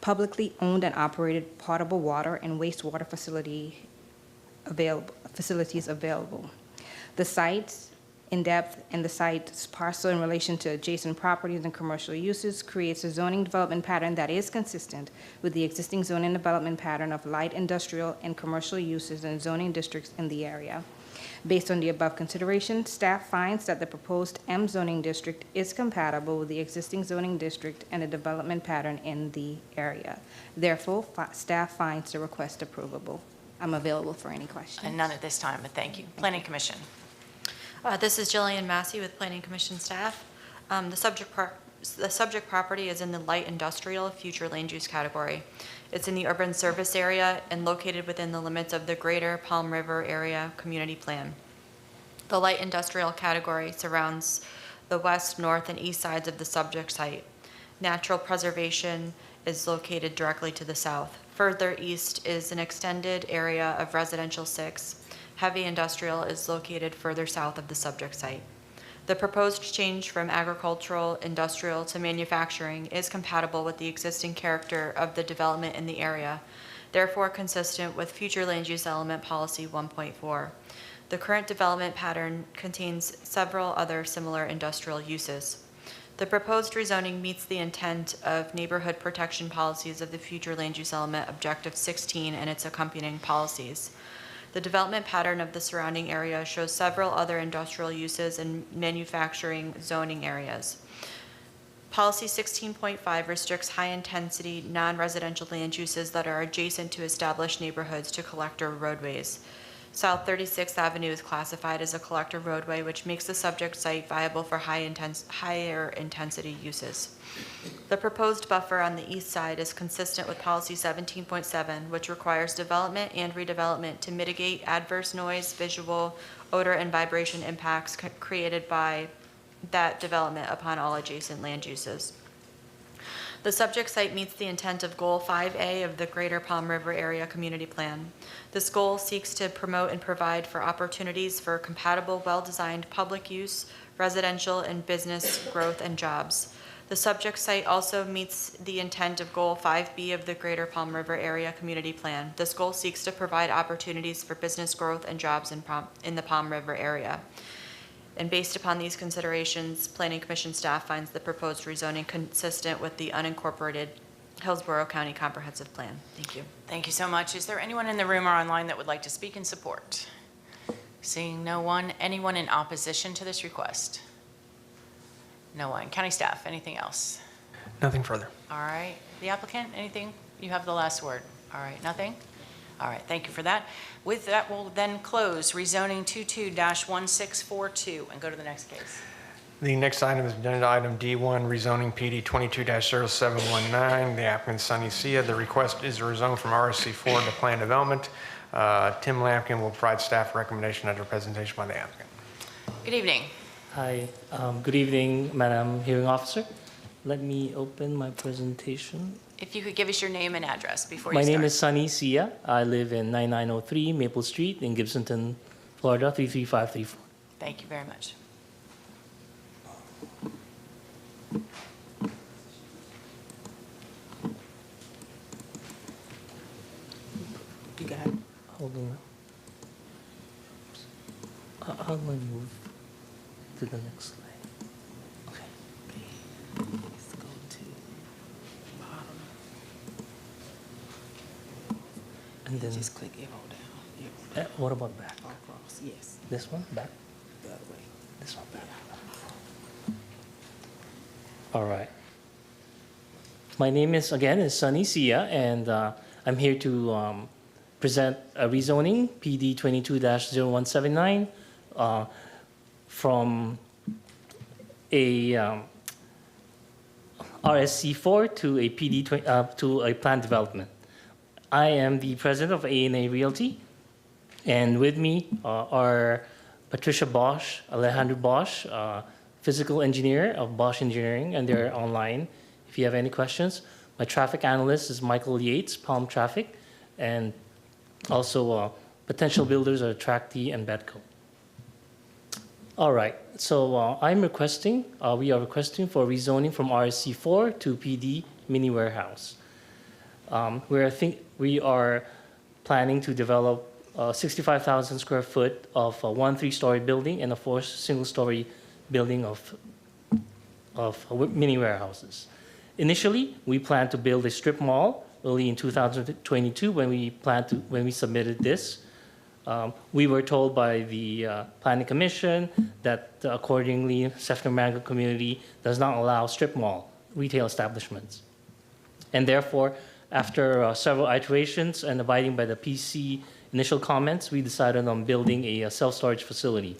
publicly owned and operated potable water and wastewater facilities available. The site's in-depth and the site's parcel in relation to adjacent properties and commercial uses creates a zoning development pattern that is consistent with the existing zoning development pattern of light industrial and commercial uses and zoning districts in the area. Based on the above consideration, staff finds that the proposed M zoning district is compatible with the existing zoning district and the development pattern in the area. Therefore, staff finds the request approvable. I'm available for any questions. And none at this time, but thank you. Planning Commission. This is Jillian Massey with Planning Commission staff. The subject property is in the light industrial future land use category. It's in the urban service area and located within the limits of the Greater Palm River Area Community Plan. The light industrial category surrounds the west, north, and east sides of the subject site. Natural preservation is located directly to the south. Further east is an extended area of residential 6. Heavy industrial is located further south of the subject site. The proposed change from agricultural, industrial to manufacturing is compatible with the existing character of the development in the area, therefore consistent with future land use element policy 1.4. The current development pattern contains several other similar industrial uses. The proposed rezoning meets the intent of neighborhood protection policies of the future land use element objective 16 and its accompanying policies. The development pattern of the surrounding area shows several other industrial uses and manufacturing zoning areas. Policy 16.5 restricts high-intensity, non-residential land uses that are adjacent to established neighborhoods to collector roadways. South 36th Avenue is classified as a collector roadway, which makes the subject site viable for higher intensity uses. The proposed buffer on the east side is consistent with Policy 17.7, which requires development and redevelopment to mitigate adverse noise, visual, odor, and vibration impacts created by that development upon all adjacent land uses. The subject site meets the intent of Goal 5A of the Greater Palm River Area Community Plan. This goal seeks to promote and provide for opportunities for compatible, well-designed public use, residential, and business growth and jobs. The subject site also meets the intent of Goal 5B of the Greater Palm River Area Community Plan. This goal seeks to provide opportunities for business growth and jobs in the Palm River area. And based upon these considerations, Planning Commission staff finds the proposed rezoning consistent with the unincorporated Hillsborough County Comprehensive Plan. Thank you. Thank you so much. Is there anyone in the room or online that would like to speak in support? Seeing no one, anyone in opposition to this request? No one. County staff, anything else? Nothing further. All right. The applicant, anything? You have the last word. All right. Nothing? All right. Thank you for that. With that, we'll then close rezoning 22-1642 and go to the next case. The next item is agenda item D1, rezoning PD 22-0719. The applicant Sunny Sia. The request is to rezone from RSC4 to Plan Development. Tim Lampkin will provide staff recommendation under presentation by the applicant. Good evening. Hi, good evening, Madam Hearing Officer. Let me open my presentation. If you could give us your name and address before you start. My name is Sunny Sia. I live in 9903 Maple Street in Gibsonton, Florida, 33534. Thank you very much. You got it. Hold on. How do I move to the next slide? Okay. Let's go to bottom. And then just click arrow down. what about back? Across, yes. This one back? The other way. This one back. All right. My name is Sunny Sia, and I'm here to present a rezoning, PD 22-0179, from a RSC4 to a to a planned development. I am the president of A&A Realty, and with me are Patricia Bosch, Alejandro Bosch, physical engineer of Bosch Engineering, and they're online if you have any questions. My traffic analyst is Michael Yates, Palm Traffic, and also potential builders are Tracti and Betco. All right, so we are requesting for rezoning from RSC4 to PD mini warehouse. We are planning to develop 65,000 square foot of one 3-story building and a 4 single-story building of mini warehouses. Initially, we plan to build a strip mall early in 2022 when we submitted this. We were told by the Planning Commission that accordingly, Sefner Mango community does not allow strip mall retail establishments. And therefore, after several iterations and abiding by the PC initial comments, we decided on building a self-storage facility.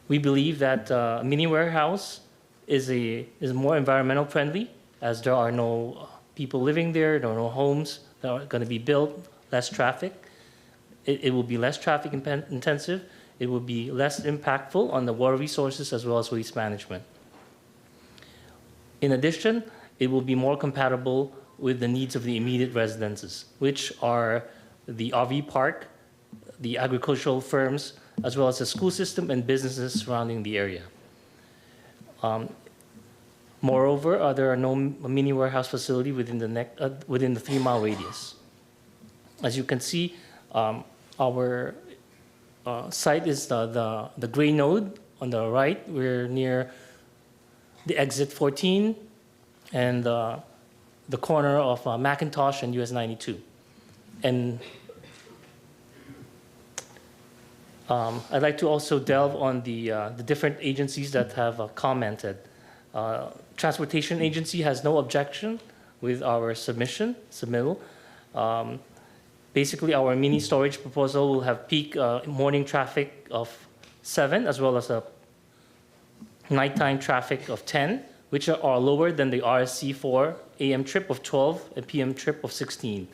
We believe that a mini warehouse is more environmental friendly, as there are no people living there are no homes that are going to be built, less traffic. It will be less traffic intensive. It will be less impactful on the water resources as well as waste management. In addition, it will be more compatible with the needs of the immediate residences, which are the RV park, the agricultural firms, as well as the school system and businesses surrounding the area. Moreover, there are no mini warehouse facility within the 3-mile radius. As you can see, our site is the gray node on the right. We're near the exit 14 and the corner of McIntosh and US 92. And I'd like to also delve on the different agencies that have commented. Transportation Agency has no objection with our submittal. Basically, our mini storage proposal will have peak morning traffic of 7, as well as a nighttime traffic of 10, which are lower than the RSC4 AM trip of 12 and PM trip of 16.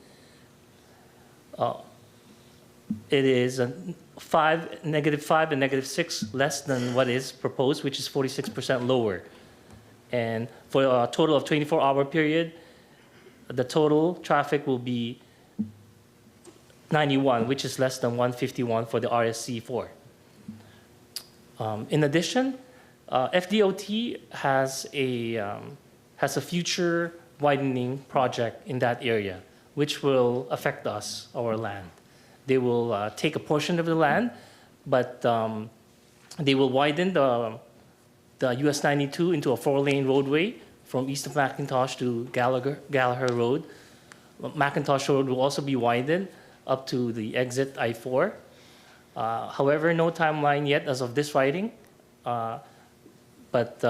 It is -5 and -6 less than what is proposed, which is 46% lower. And for a total of 24-hour period, the total traffic will be 91, which is less than 151 for the RSC4. In addition, FDOT has a future widening project in that area, which will affect us, our land. They will take a portion of the land, but they will widen the US 92 into a 4-lane roadway from east of McIntosh to Gallagher Road. McIntosh Road will also be widened up to the exit I-4. However, no timeline yet as of this writing, but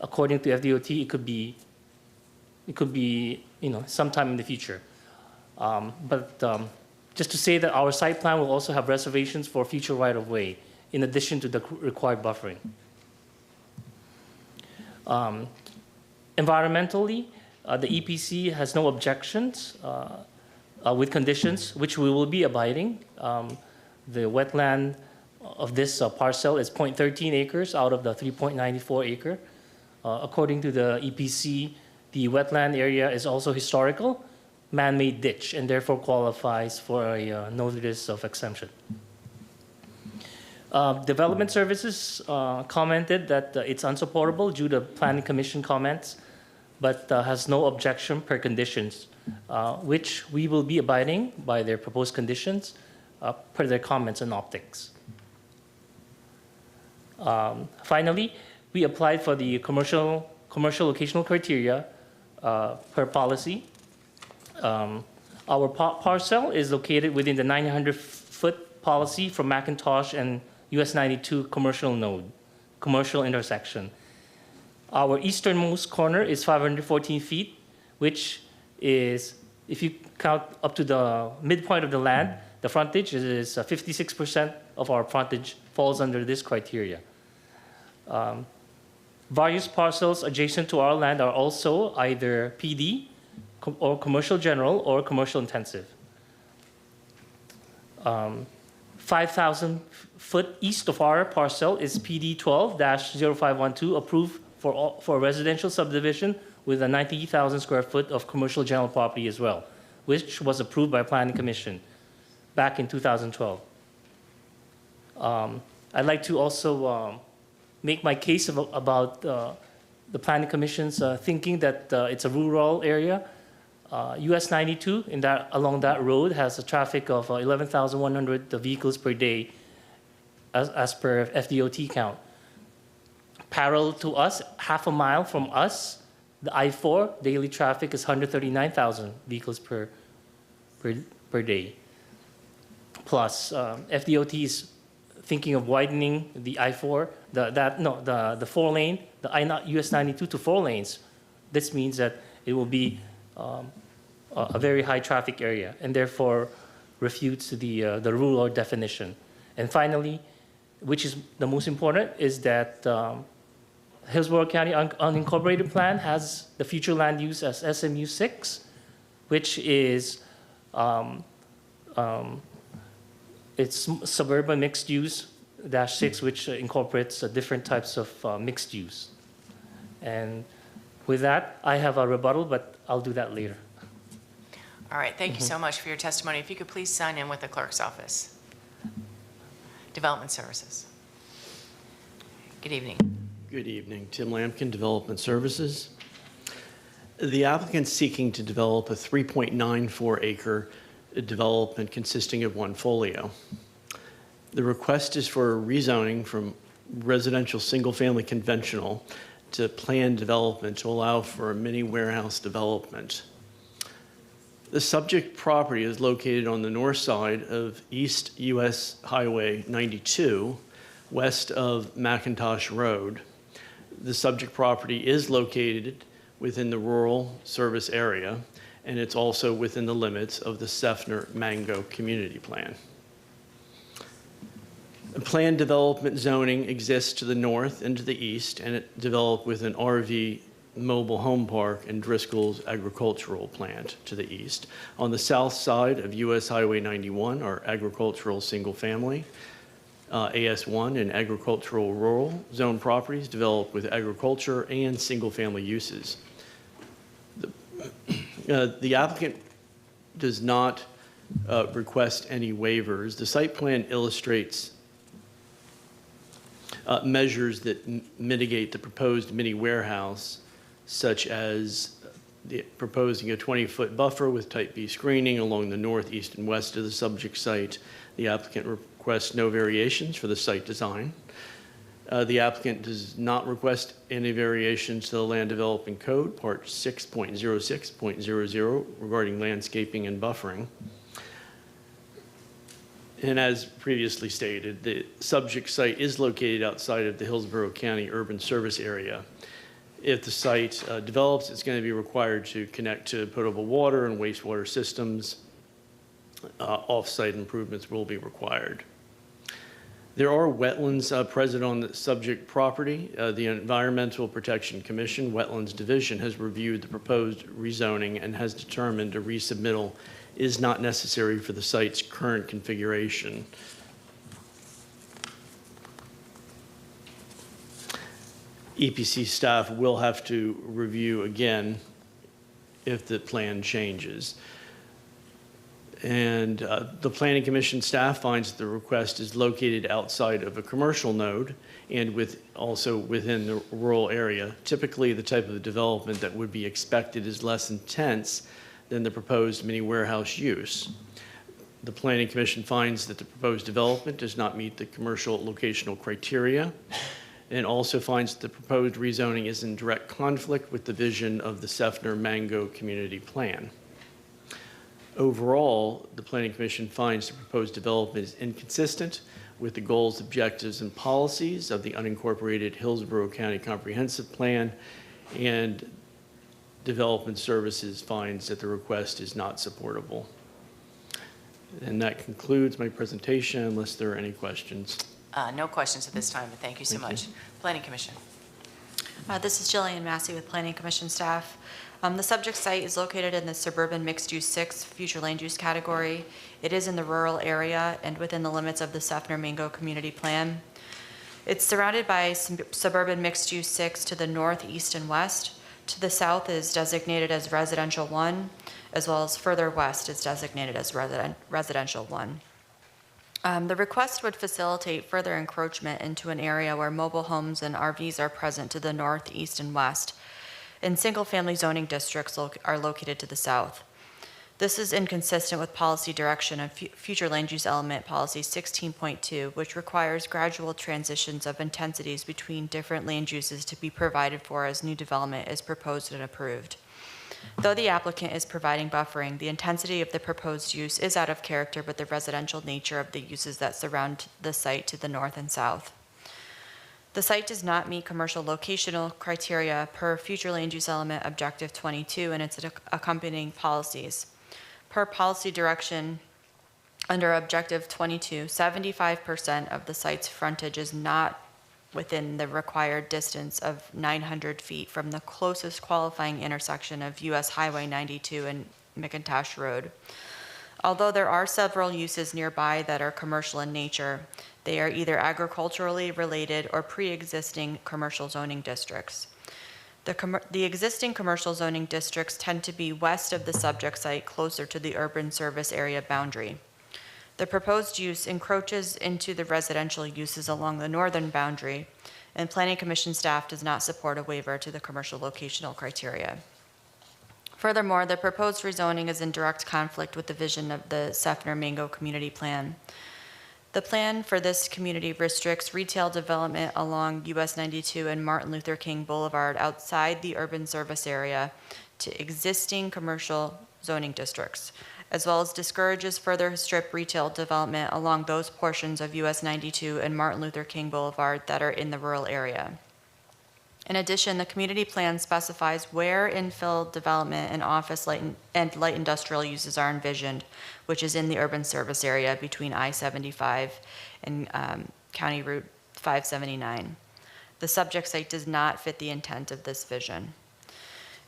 according to FDOT, it could be sometime in the future. Just to say that our site plan will also have reservations for future right-of-way, in addition to the required buffering. Environmentally, the EPC has no objections with conditions, which we will be abiding. The wetland of this parcel is 0.13 acres out of the 3.94 acre. According to the EPC, the wetland area is also historical, man-made ditch, and therefore qualifies for a notice of exemption. Development Services commented that it's unsupportable due to Planning Commission comments, but has no objection per conditions, which we will be abiding by their proposed conditions per their comments on optics. Finally, we applied for the commercial locational criteria per policy. Our parcel is located within the 900-foot policy from McIntosh and US 92 commercial node, commercial intersection. Our easternmost corner is 514 feet which is, if you count up to the midpoint of the land, the frontage is 56% of our frontage falls under this criteria. Various parcels adjacent to our land are also either PD or commercial general or commercial intensive. 5,000 foot east of our parcel is PD 12-0512, approved for a residential subdivision with a 90,000 square foot of commercial general property as well, which was approved by Planning Commission back in 2012. I'd like to also make my case about the Planning Commission's thinking that it's a rural area. US 92 along that road has a traffic of 11,100 vehicles per day as per FDOT count. Parallel to us, half a mile from us, the I-4 daily traffic is 139,000 vehicles per day. Plus, FDOT is thinking of widening the I-4, the 4 lane, the US 92 to 4 lanes. This means that it will be a very high traffic area and therefore refutes the rural definition. And finally, which is the most important, is that Hillsborough County Unincorporated Plan has the future land use as SMU 6, which is it's suburban mixed use -6, which incorporates different types of mixed use. And with that, I have a rebuttal, but I'll do that later. All right, thank you so much for your testimony. If you could please sign in with the clerk's office. Development Services. Good evening. Good evening. Tim Lampkin, Development Services. The applicant's seeking to develop a 3.94 acre development consisting of one folio. The request is for rezoning from residential single-family conventional to planned development to allow for a mini warehouse development. The subject property is located on the north side of East US Highway 92, west of McIntosh Road. The subject property is located within the rural service area, and it's also within the limits of the Seffner Mango Community Plan. Planned development zoning exists to the north and to the east, and it developed with an RV mobile home park and Driscoll's agricultural plant to the east. On the south side of US Highway 91 are agricultural single family, AS1 and agricultural rural zone properties developed with agriculture and single family uses. The applicant does not request any waivers. The site plan illustrates measures that mitigate the proposed mini warehouse, such as proposing a 20-foot buffer with type B screening along the north, east, and west of the subject site. The applicant requests no variations for the site design. The applicant does not request any variations to the Land Development Code, Part 6.06.00, regarding landscaping and buffering. And as previously stated, the subject site is located outside of the Hillsborough County Urban Service Area. If the site develops, it's going to be required to connect to potable water and wastewater systems. Off-site improvements will be required. There are wetlands present on the subject property. The Environmental Protection Commission Wetlands Division has reviewed the proposed rezoning and has determined a resubmittal is not necessary for the site's current configuration. EPC staff will have to review again if the plan changes. And the Planning Commission staff finds that the request is located outside of a commercial node and also within the rural area. Typically, the type of development that would be expected is less intense than the proposed mini warehouse use. The Planning Commission finds that the proposed development does not meet the commercial locational criteria, and also finds that the proposed rezoning is in direct conflict with the vision of the Seffner Mango Community Plan. Overall, the Planning Commission finds the proposed development is inconsistent with the goals, objectives, and policies of the unincorporated Hillsborough County Comprehensive Plan, and Development Services finds that the request is not supportable. And that concludes my presentation, unless there are any questions. No questions at this time, but thank you so much. Planning Commission. This is Jillian Massey with Planning Commission staff. The subject site is located in the suburban mixed-use 6 future land use category. It is in the rural area and within the limits of the Seffner-Mingo Community Plan. It's surrounded by suburban mixed-use 6 to the north, east, and west. To the south is designated as Residential 1, as well as further west is designated as Residential 1. The request would facilitate further encroachment into an area where mobile homes and RVs are present to the north, east, and west, and single-family zoning districts are located to the south. This is inconsistent with policy direction of future land use element policy 16.2, which requires gradual transitions of intensities between different land uses to be provided for as new development is proposed and approved. Though the applicant is providing buffering, the intensity of the proposed use is out of character with the residential nature of the uses that surround the site to the north and south. The site does not meet commercial locational criteria per future land use element objective 22 and its accompanying policies. Per policy direction under objective 22, 75% of the site's frontage is not within the required distance of 900 feet from the closest qualifying intersection of US Highway 92 and McIntosh Road. Although there are several uses nearby that are commercial in nature, they are either agriculturally related or pre-existing commercial zoning districts. The existing commercial zoning districts tend to be west of the subject site, closer to the urban service area boundary. The proposed use encroaches into the residential uses along the northern boundary, and Planning Commission staff does not support a waiver to the commercial locational criteria. Furthermore, the proposed rezoning is in direct conflict with the vision of the Seffner-Mingo Community Plan. The plan for this community restricts retail development along US 92 and Martin Luther King Boulevard outside the urban service area to existing commercial zoning districts, as well as discourages further strip retail development along those portions of US 92 and Martin Luther King Boulevard that are in the rural area. In addition, the community plan specifies where infill development and office and light industrial uses are envisioned, which is in the urban service area between I-75 and County Route 579. The subject site does not fit the intent of this vision.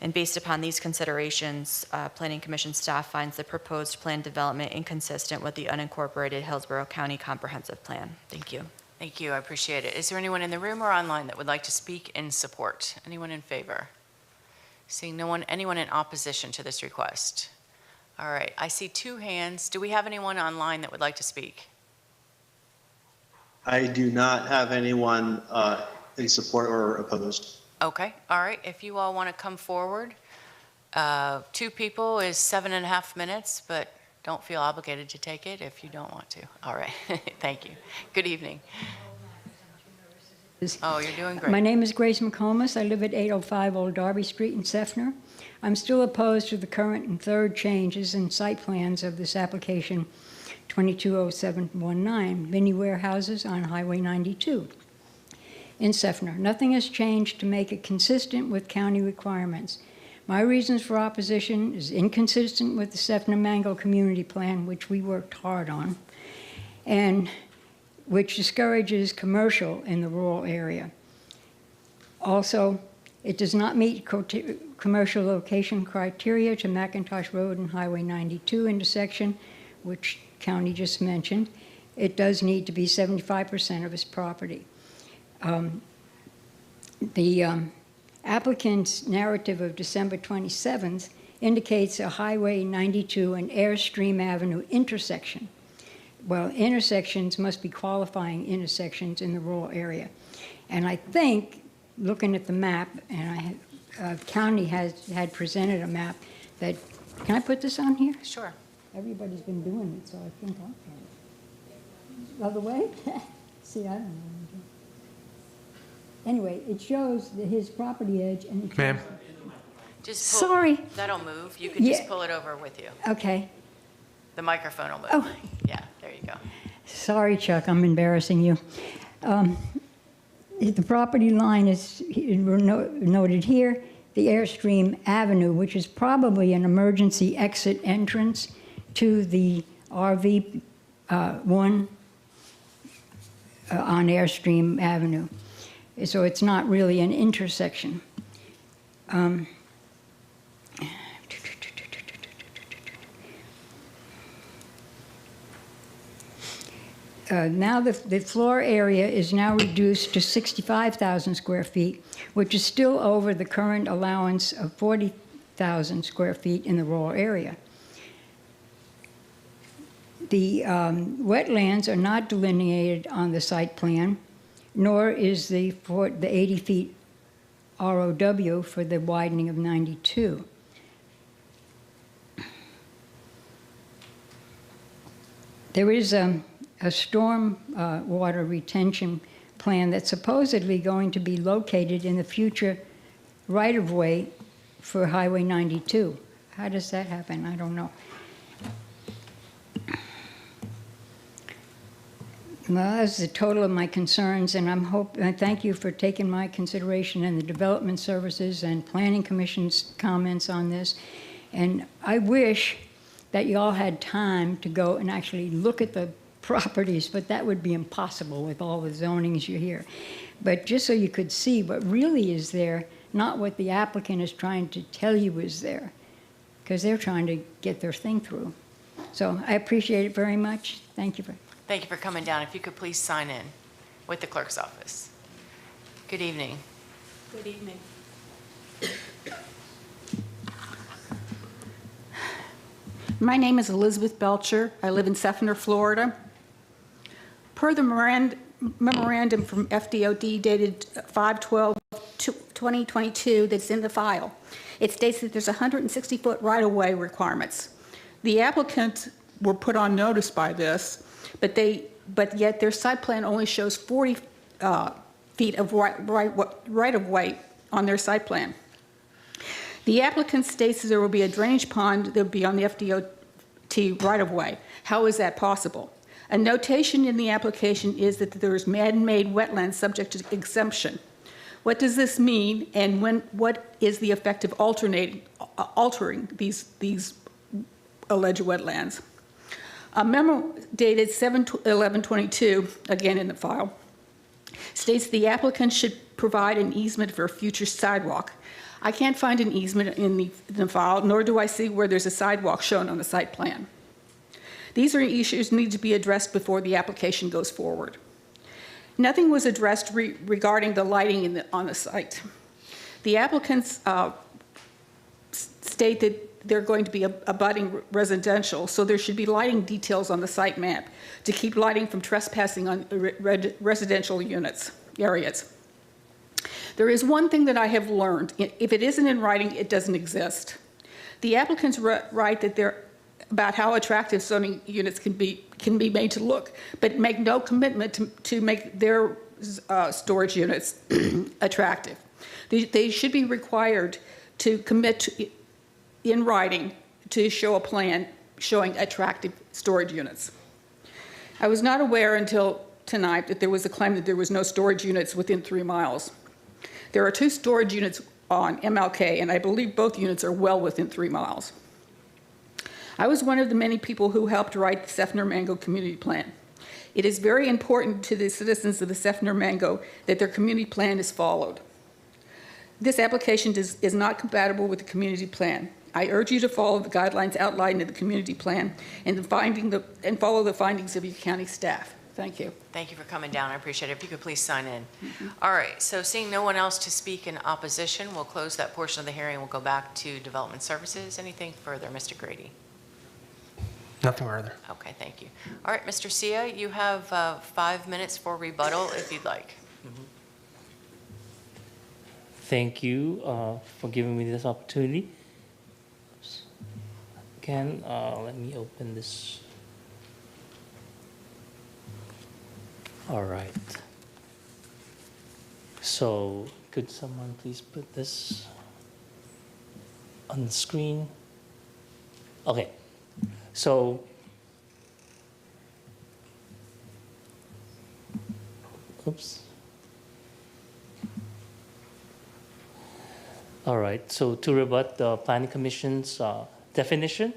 And based upon these considerations, Planning Commission staff finds the proposed plan development inconsistent with the unincorporated Hillsborough County Comprehensive Plan. Thank you. Thank you, I appreciate it. Is there anyone in the room or online that would like to speak in support? Anyone in favor? Seeing no one, anyone in opposition to this request? All right, I see 2 hands. Do we have anyone online that would like to speak? I do not have anyone in support or opposed. Okay, all right, if you all want to come forward. 2 people is 7.5 minutes, but don't feel obligated to take it if you don't want to. All right, thank you. Good evening. Oh, you're doing great. My name is Grace McComas. I live at 805 Old Darby Street in Seffner. I'm still opposed to the current and third changes in site plans of this application 220719, mini warehouses on Highway 92 in Seffner. Nothing has changed to make it consistent with county requirements. My reasons for opposition is inconsistent with the Seffner-Mango Community Plan, which we worked hard on, and which discourages commercial in the rural area. Also, it does not meet commercial location criteria to McIntosh Road and Highway 92 intersection, which county just mentioned. It does need to be 75% of its property. Applicant's narrative of December 27th indicates a Highway 92 and Airstream Avenue intersection. Well, intersections must be qualifying intersections in the rural area. And I think, looking at the map, and county had presented a map that, can I put this on here? Sure. Everybody's been doing it, so I think I'll try it. The other way? See, I don't know. Anyway, it shows his property edge and it Ma'am. Just pull, sorry. That'll move. You can just pull it over with you. Okay. The microphone will move. Oh. Yeah, there you go. Sorry, Chuck, I'm embarrassing you. The property line is noted here. the Airstream Avenue, which is probably an emergency exit entrance to the RV one on Airstream Avenue. So it's not really an intersection. Now the floor area is now reduced to 65,000 square feet, which is still over the current allowance of 40,000 square feet in the raw area. The wetlands are not delineated on the site plan, nor is the 80 feet ROW for the widening of 92. There is a storm water retention plan that's supposedly going to be located in the future right-of-way for Highway 92. How does that happen? I don't know. Well, that's the total of my concerns, and I thank you for taking my consideration and the Development Services and Planning Commission's comments on this. And I wish that you all had time to go and actually look at the properties, but that would be impossible with all the zonings you hear. But just so you could see what really is there, not what the applicant is trying to tell you is there, because they're trying to get their thing through. So I appreciate it very much. Thank you. Thank you for coming down. If you could please sign in with the clerk's office. Good evening. Good evening. My name is Elizabeth Belcher. I live in Seffner, Florida. Per the memorandum from FDOD dated 5/12/2022 that's in the file, it states that there's 160-foot right-of-way requirements. The applicants were put on notice by this, but yet their site plan only shows 40 feet of right-of-way on their site plan. The applicant states that there will be a drainage pond that will be on the FDOT right-of-way. How is that possible? A notation in the application is that there is man-made wetlands subject to exemption. What does this mean, and what is the effect of altering these alleged wetlands? A memo dated 7/11/22, again in the file, states the applicant should provide an easement for a future sidewalk. I can't find an easement in the file, nor do I see where there's a sidewalk shown on the site plan. These are issues that need to be addressed before the application goes forward. Nothing was addressed regarding the lighting on the site. The applicants state that they're going to be abutting residential, so there should be lighting details on the site map to keep lighting from trespassing on residential areas. There is one thing that I have learned. If it isn't in writing, it doesn't exist. The applicants write that they're about how attractive zoning units can be made to look, but make no commitment to make their storage units attractive. They should be required to commit in writing to show a plan showing attractive storage units. I was not aware until tonight that there was a claim that there was no storage units within 3 miles. There are 2 storage units on MLK, and I believe both units are well within 3 miles. I was one of the many people who helped write the Seffner Mango Community Plan. It is very important to the citizens of the Seffner Mango that their community plan is followed. This application is not compatible with the community plan. I urge you to follow the guidelines outlined in the community plan and follow the findings of your county staff. Thank you. Thank you for coming down. I appreciate it. If you could please sign in. All right, so seeing no one else to speak in opposition, we'll close that portion of the hearing. We'll go back to Development Services. Anything further, Mr. Grady? Nothing further. Okay, thank you. All right, Mr. Sia, you have 5 minutes for rebuttal if you'd like. Thank you for giving me this opportunity. Again, let me open this. All right. So could someone please put this on the screen? Okay. So oops. All right, so to rebut the Planning Commission's definition,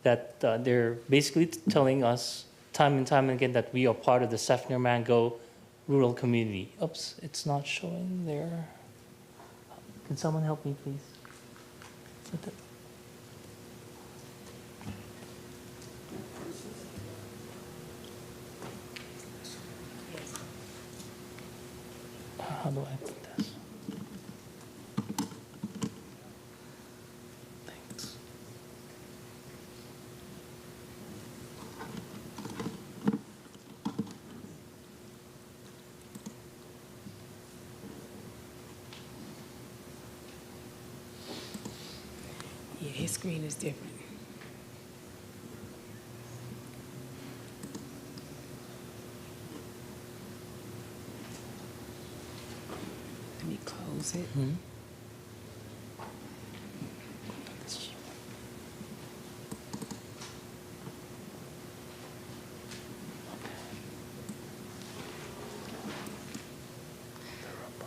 that they're basically telling us time and time again that we are part of the Seffner Mango rural community. Oops, it's not showing there. Can someone help me, please? How do I put this? Thanks. Yeah, his screen is different. Let me close it.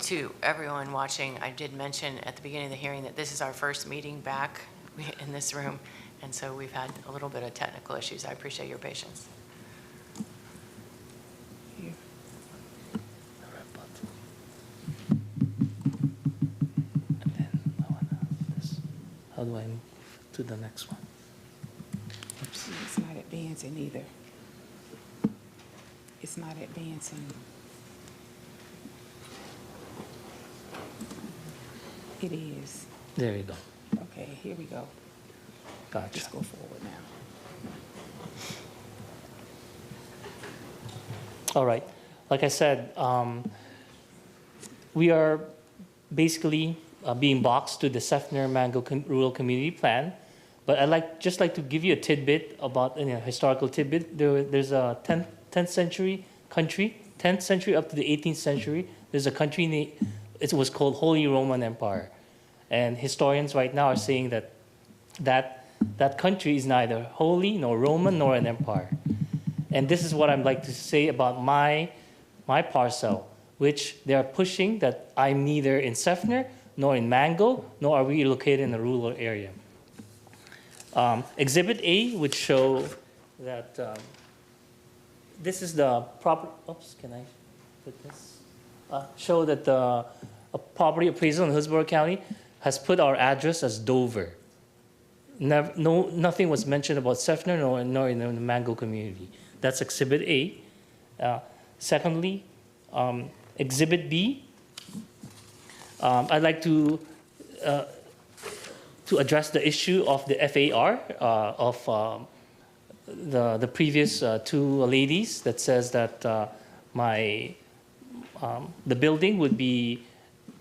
To everyone watching, I did mention at the beginning of the hearing that this is our first meeting back in this room, and so we've had a little bit of technical issues. I appreciate your patience. Here. How do I move to the next one? Oops. It's not advancing either. It's not advancing. It is. There you go. Okay, here we go. Gotcha. Just go forward now. All right. Like I said, we are basically being boxed to the Seffner Mango Rural Community Plan. But I'd just like to give you a tidbit about historical tidbit. There's a 10th century country, 10th century up to the 18th century. There's a country it was called Holy Roman Empire. And historians right now are saying that country is neither holy, nor Roman, nor an empire. And this is what I'd like to say about my parcel, which they are pushing that I'm neither in Seffner, nor in Mango, nor are we located in a rural area. Exhibit A would show that this is the property. Oops, can I put this? Show that the property appraisal in Hillsborough County has put our address as Dover. Nothing was mentioned about Seffner nor in the Mango community. That's Exhibit A. Secondly, Exhibit B. I'd like to address the issue of the FAR of the previous two ladies that says that the building would be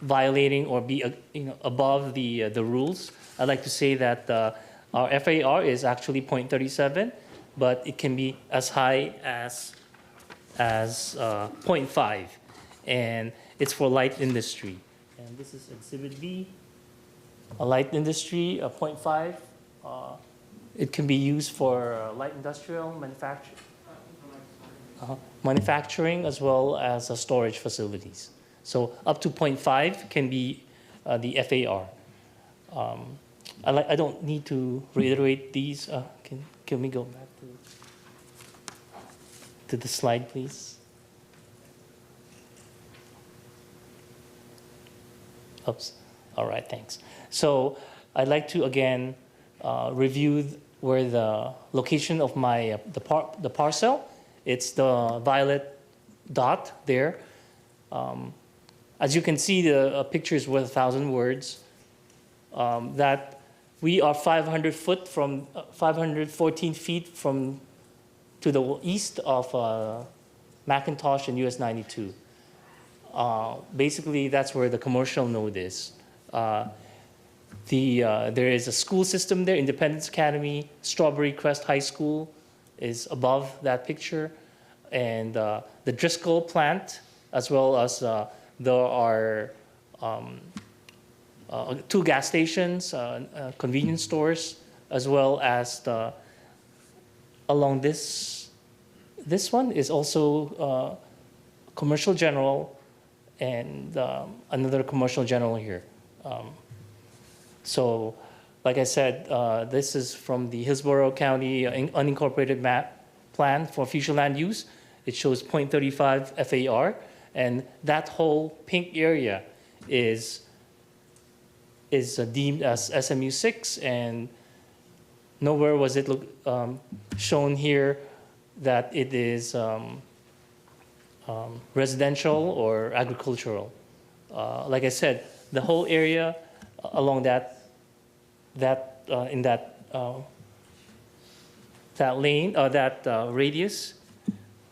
violating or be above the rules. I'd like to say that our FAR is actually 0.37, but it can be as high as 0.5, and it's for light industry. And this is Exhibit B, a light industry, 0.5. It can be used for light industrial manufacturing as well as storage facilities. So up to 0.5 can be the FAR. I don't need to reiterate these. Can we go back to the slide, please? Oops. All right, thanks. So I'd like to again review where the location of the parcel. It's the violet dot there. As you can see, the picture is worth 1,000 words. That we are 514 feet to the east of McIntosh and US 92. Basically, that's where the commercial node is. There is a school system there, Independence Academy, Strawberry Crest High School is above that picture, and the Driscoll plant, as well as there are 2 gas stations, convenience stores, as well as along this one is also commercial general and another commercial general here. So, like I said, this is from the Hillsborough County unincorporated map plan for future land use. It shows 0.35 FAR, and that whole pink area is deemed as SMU 6, and nowhere was it shown here that it is residential or agricultural. Like I said, the whole area along that lane, that radius,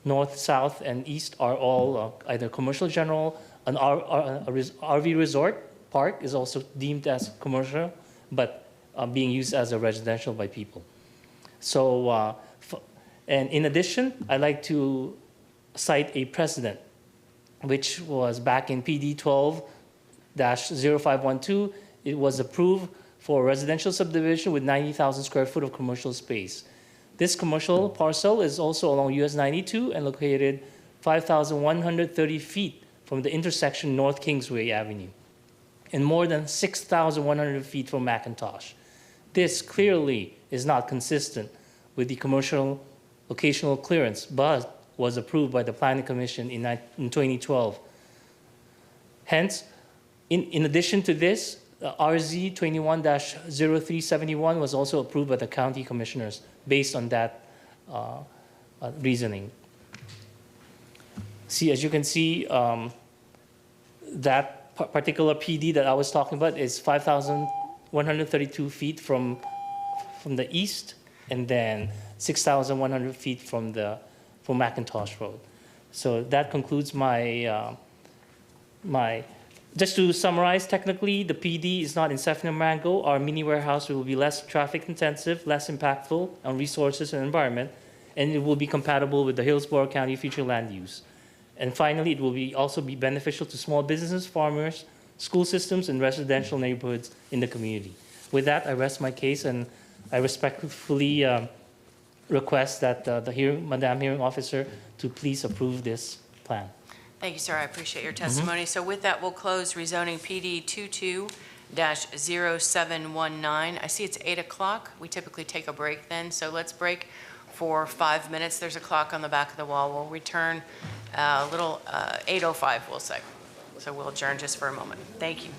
north, south, and east are all either commercial general. An RV resort park is also deemed as commercial, but being used as a residential by people. So, and in addition, I'd like to cite a precedent, which was back in PD 12-0512. It was approved for a residential subdivision with 90,000 square foot of commercial space. This commercial parcel is also along US 92 and located 5,130 feet from the intersection North Kingsway Avenue and more than 6,100 feet from McIntosh. This clearly is not consistent with the commercial locational clearance, but was approved by the Planning Commission in 2012. Hence, in addition to this, RZ 21-0371 was also approved by the county commissioners based on that reasoning. See, as you can see, that particular PD that I was talking about is 5,132 feet from the east, and then 6,100 feet from McIntosh Road. So that concludes my just to summarize, technically, the PD is not in Sefner Mango. Our mini warehouse will be less traffic intensive, less impactful on resources and environment, and it will be compatible with the Hillsborough County future land use. And finally, it will also be beneficial to small businesses, farmers, school systems, and residential neighborhoods in the community. With that, I rest my case, and I respectfully request that Madam Hearing Officer to please approve this plan. Thank you, sir. I appreciate your testimony. So with that, we'll close rezoning PD 22-0719. I see it's 8 o'clock. We typically take a break then, so let's break for 5 minutes. There's a clock on the back of the wall. We'll return a little 8:05, we'll say. So we'll adjourn just for a moment. Thank you.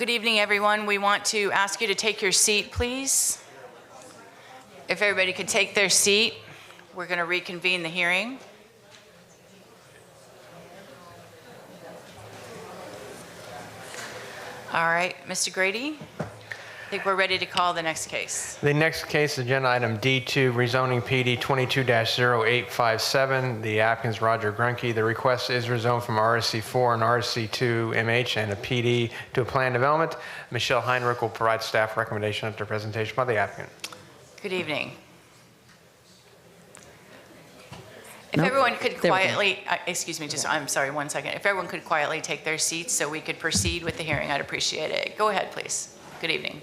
Good evening, everyone. We want to ask you to take your seat, please. If everybody could take their seat, we're going to reconvene the hearing. All right, Mr. Grady, I think we're ready to call the next case. The next case, agenda item D2, rezoning PD 22-0857. The applicant is Roger Grunke. The request is rezoned from RSC4 and RSC2 MH and a PD to a planned development. Michelle Heinrich will provide staff recommendation after presentation by the applicant. Good evening. If everyone could quietly, excuse me, just, I'm sorry, 1 second. If everyone could quietly take their seats so we could proceed with the hearing, I'd appreciate it. Go ahead, please. Good evening.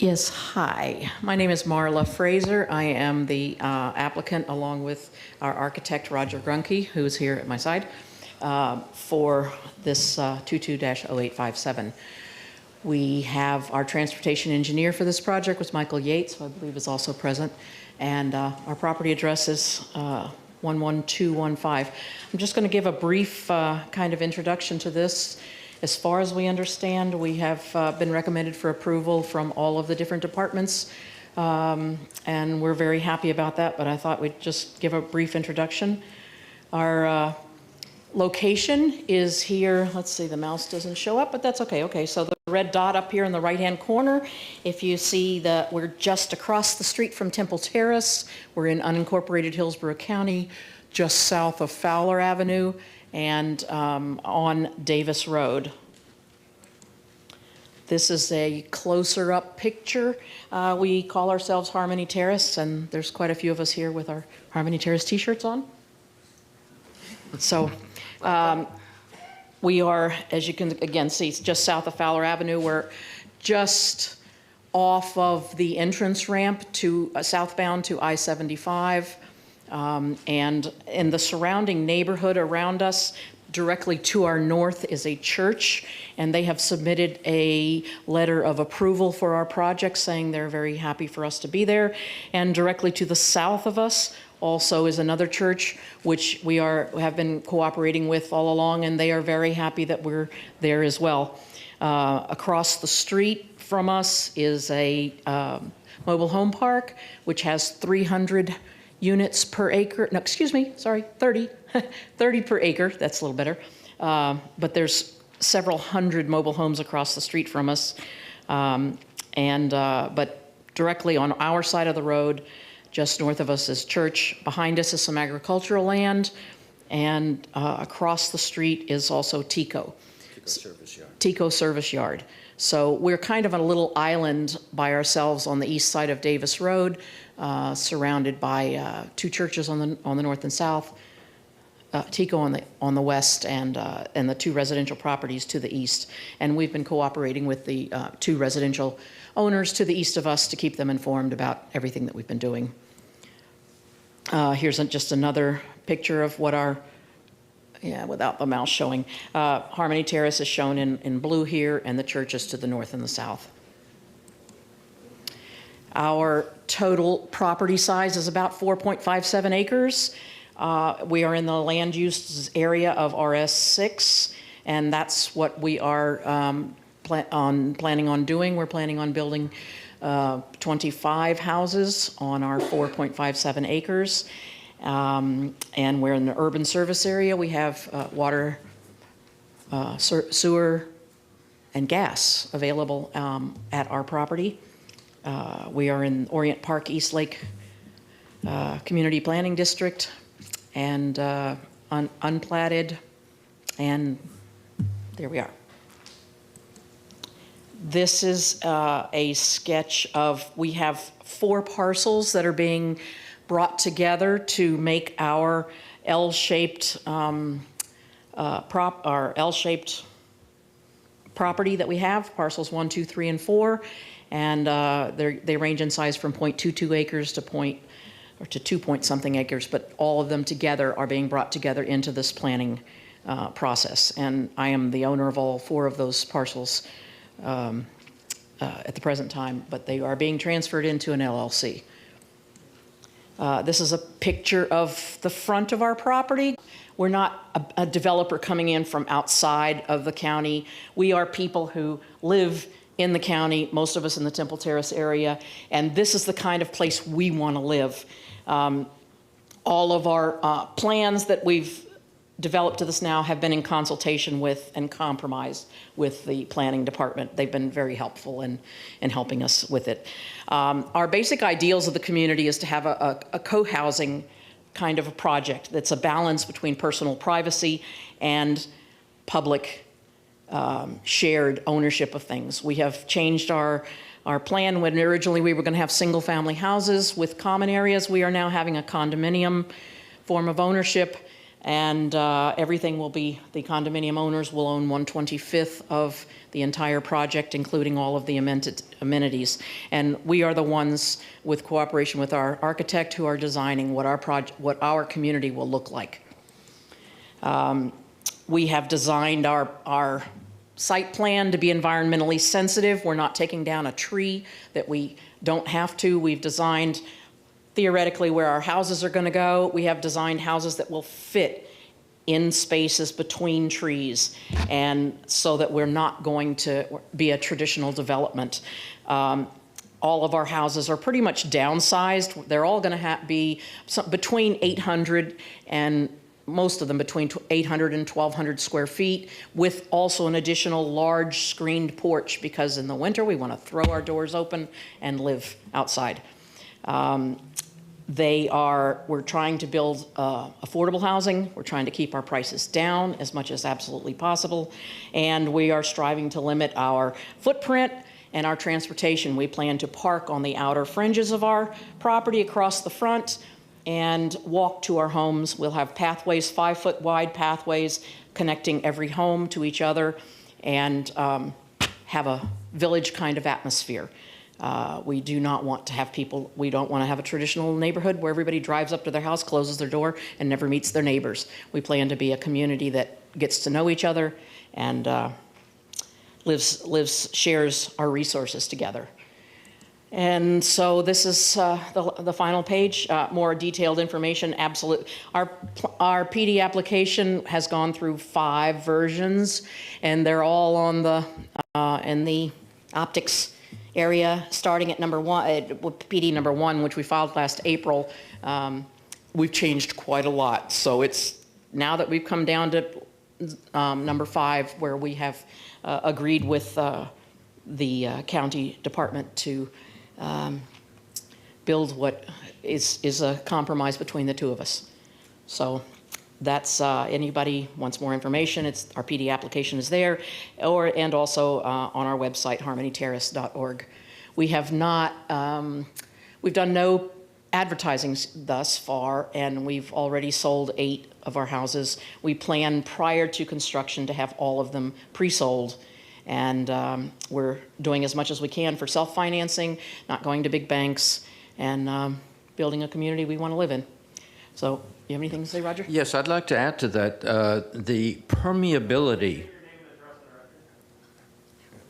Yes, hi. My name is Marla Fraser. I am the applicant along with our architect, Roger Grunke, who is here at my side, for this 22-0857. We have our transportation engineer for this project, was Michael Yates, who I believe is also present, and our property address is 11215. I'm just going to give a brief kind of introduction to this. As far as we understand, we have been recommended for approval from all of the different departments, and we're very happy about that, but I thought we'd just give a brief introduction. Our location is here. Let's see, the mouse doesn't show up, but that's okay. Okay, so the red dot up here in the right-hand corner, if you see that we're just across the street from Temple Terrace. We're in unincorporated Hillsborough County, just south of Fowler Avenue, and on Davis Road. This is a closer up picture. We call ourselves Harmony Terrace, and there's quite a few of us here with our Harmony Terrace t-shirts on. So we are, as you can again see, just south of Fowler Avenue. We're just off of the entrance ramp to southbound to I-75. And in the surrounding neighborhood around us, directly to our north is a church, and they have submitted a letter of approval for our project saying they're very happy for us to be there. And directly to the south of us also is another church, which we have been cooperating with all along, and they are very happy that we're there as well. Across the street from us is a mobile home park, which has 300 units per acre. No, excuse me, sorry, 30. 30 per acre, that's a little better. But there's several hundred mobile homes across the street from us. But directly on our side of the road, just north of us is church. Behind us is some agricultural land. And across the street is also Tico. Tico Service Yard. So we're kind of on a little island by ourselves on the east side of Davis Road, surrounded by two churches on the north and south, Tico on the west, and the two residential properties to the east. And we've been cooperating with the two residential owners to the east of us to keep them informed about everything that we've been doing. Here's just another picture of what our, without the mouse showing. Harmony Terrace is shown in blue here, and the church is to the north and the south. Our total property size is about 4.57 acres. We are in the land use area of RS6, and that's what we are planning on doing. We're planning on building 25 houses on our 4.57 acres. And we're in the urban service area. We have water, sewer, and gas available at our property. We are in Orient Park East Lake Community Planning District, and unplatted, and there we are. This is a sketch of, we have 4 parcels that are being brought together to make our L-shaped L-shaped property that we have, parcels 1, 2, 3, and 4, and they range in size from 0.22 acres to 2 point something acres, but all of them together are being brought together into this planning process. And I am the owner of all 4 of those parcels at the present time, but they are being transferred into an LLC. This is a picture of the front of our property. We're not a developer coming in from outside of the county. We are people who live in the county, most of us in the Temple Terrace area, and this is the kind of place we want to live. All of our plans that we've developed to this now have been in consultation with and compromised with the planning department. They've been very helpful in helping us with it. Our basic ideals of the community is to have a co-housing kind of a project that's a balance between personal privacy and public shared ownership of things. We have changed our plan. When originally we were going to have single-family houses with common areas, we are now having a condominium form of ownership, and everything will be, the condominium owners will own 1/25 of the entire project, including all of the amenities. And we are the ones, with cooperation with our architect, who are designing what our community will look like. We have designed our site plan to be environmentally sensitive. We're not taking down a tree that we don't have to. We've designed theoretically where our houses are going to go. We have designed houses that will fit in spaces between trees, and so that we're not going to be a traditional development. All of our houses are pretty much downsized. They're all going to be between 800 and most of them between 800 and 1,200 square feet, with also an additional large screened porch, because in the winter we want to throw our doors open and live outside. We're trying to build affordable housing. We're trying to keep our prices down as much as absolutely possible. And we are striving to limit our footprint and our transportation. We plan to park on the outer fringes of our property across the front and walk to our homes. We'll have pathways, 5-foot wide pathways connecting every home to each other, and have a village kind of atmosphere. We do not want to have people, we don't want to have a traditional neighborhood where everybody drives up to their house, closes their door, and never meets their neighbors. We plan to be a community that gets to know each other and shares our resources together. And so this is the final page, more detailed information. Our PD application has gone through 5 versions, and they're all on in the optics area, starting at number 1, PD number 1, which we filed last April. We've changed quite a lot. So it's now that we've come down to number 5, where we have agreed with the county department to build what is a compromise between the two of us. So that's, anybody wants more information, our PD application is there, and also on our website, harmonyterrace.org. We have not, we've done no advertising thus far, and we've already sold 8 of our houses. We plan prior to construction to have all of them pre-sold. And we're doing as much as we can for self-financing, not going to big banks, and building a community we want to live in. So, you have anything to say, Roger? Yes, I'd like to add to that. The permeability.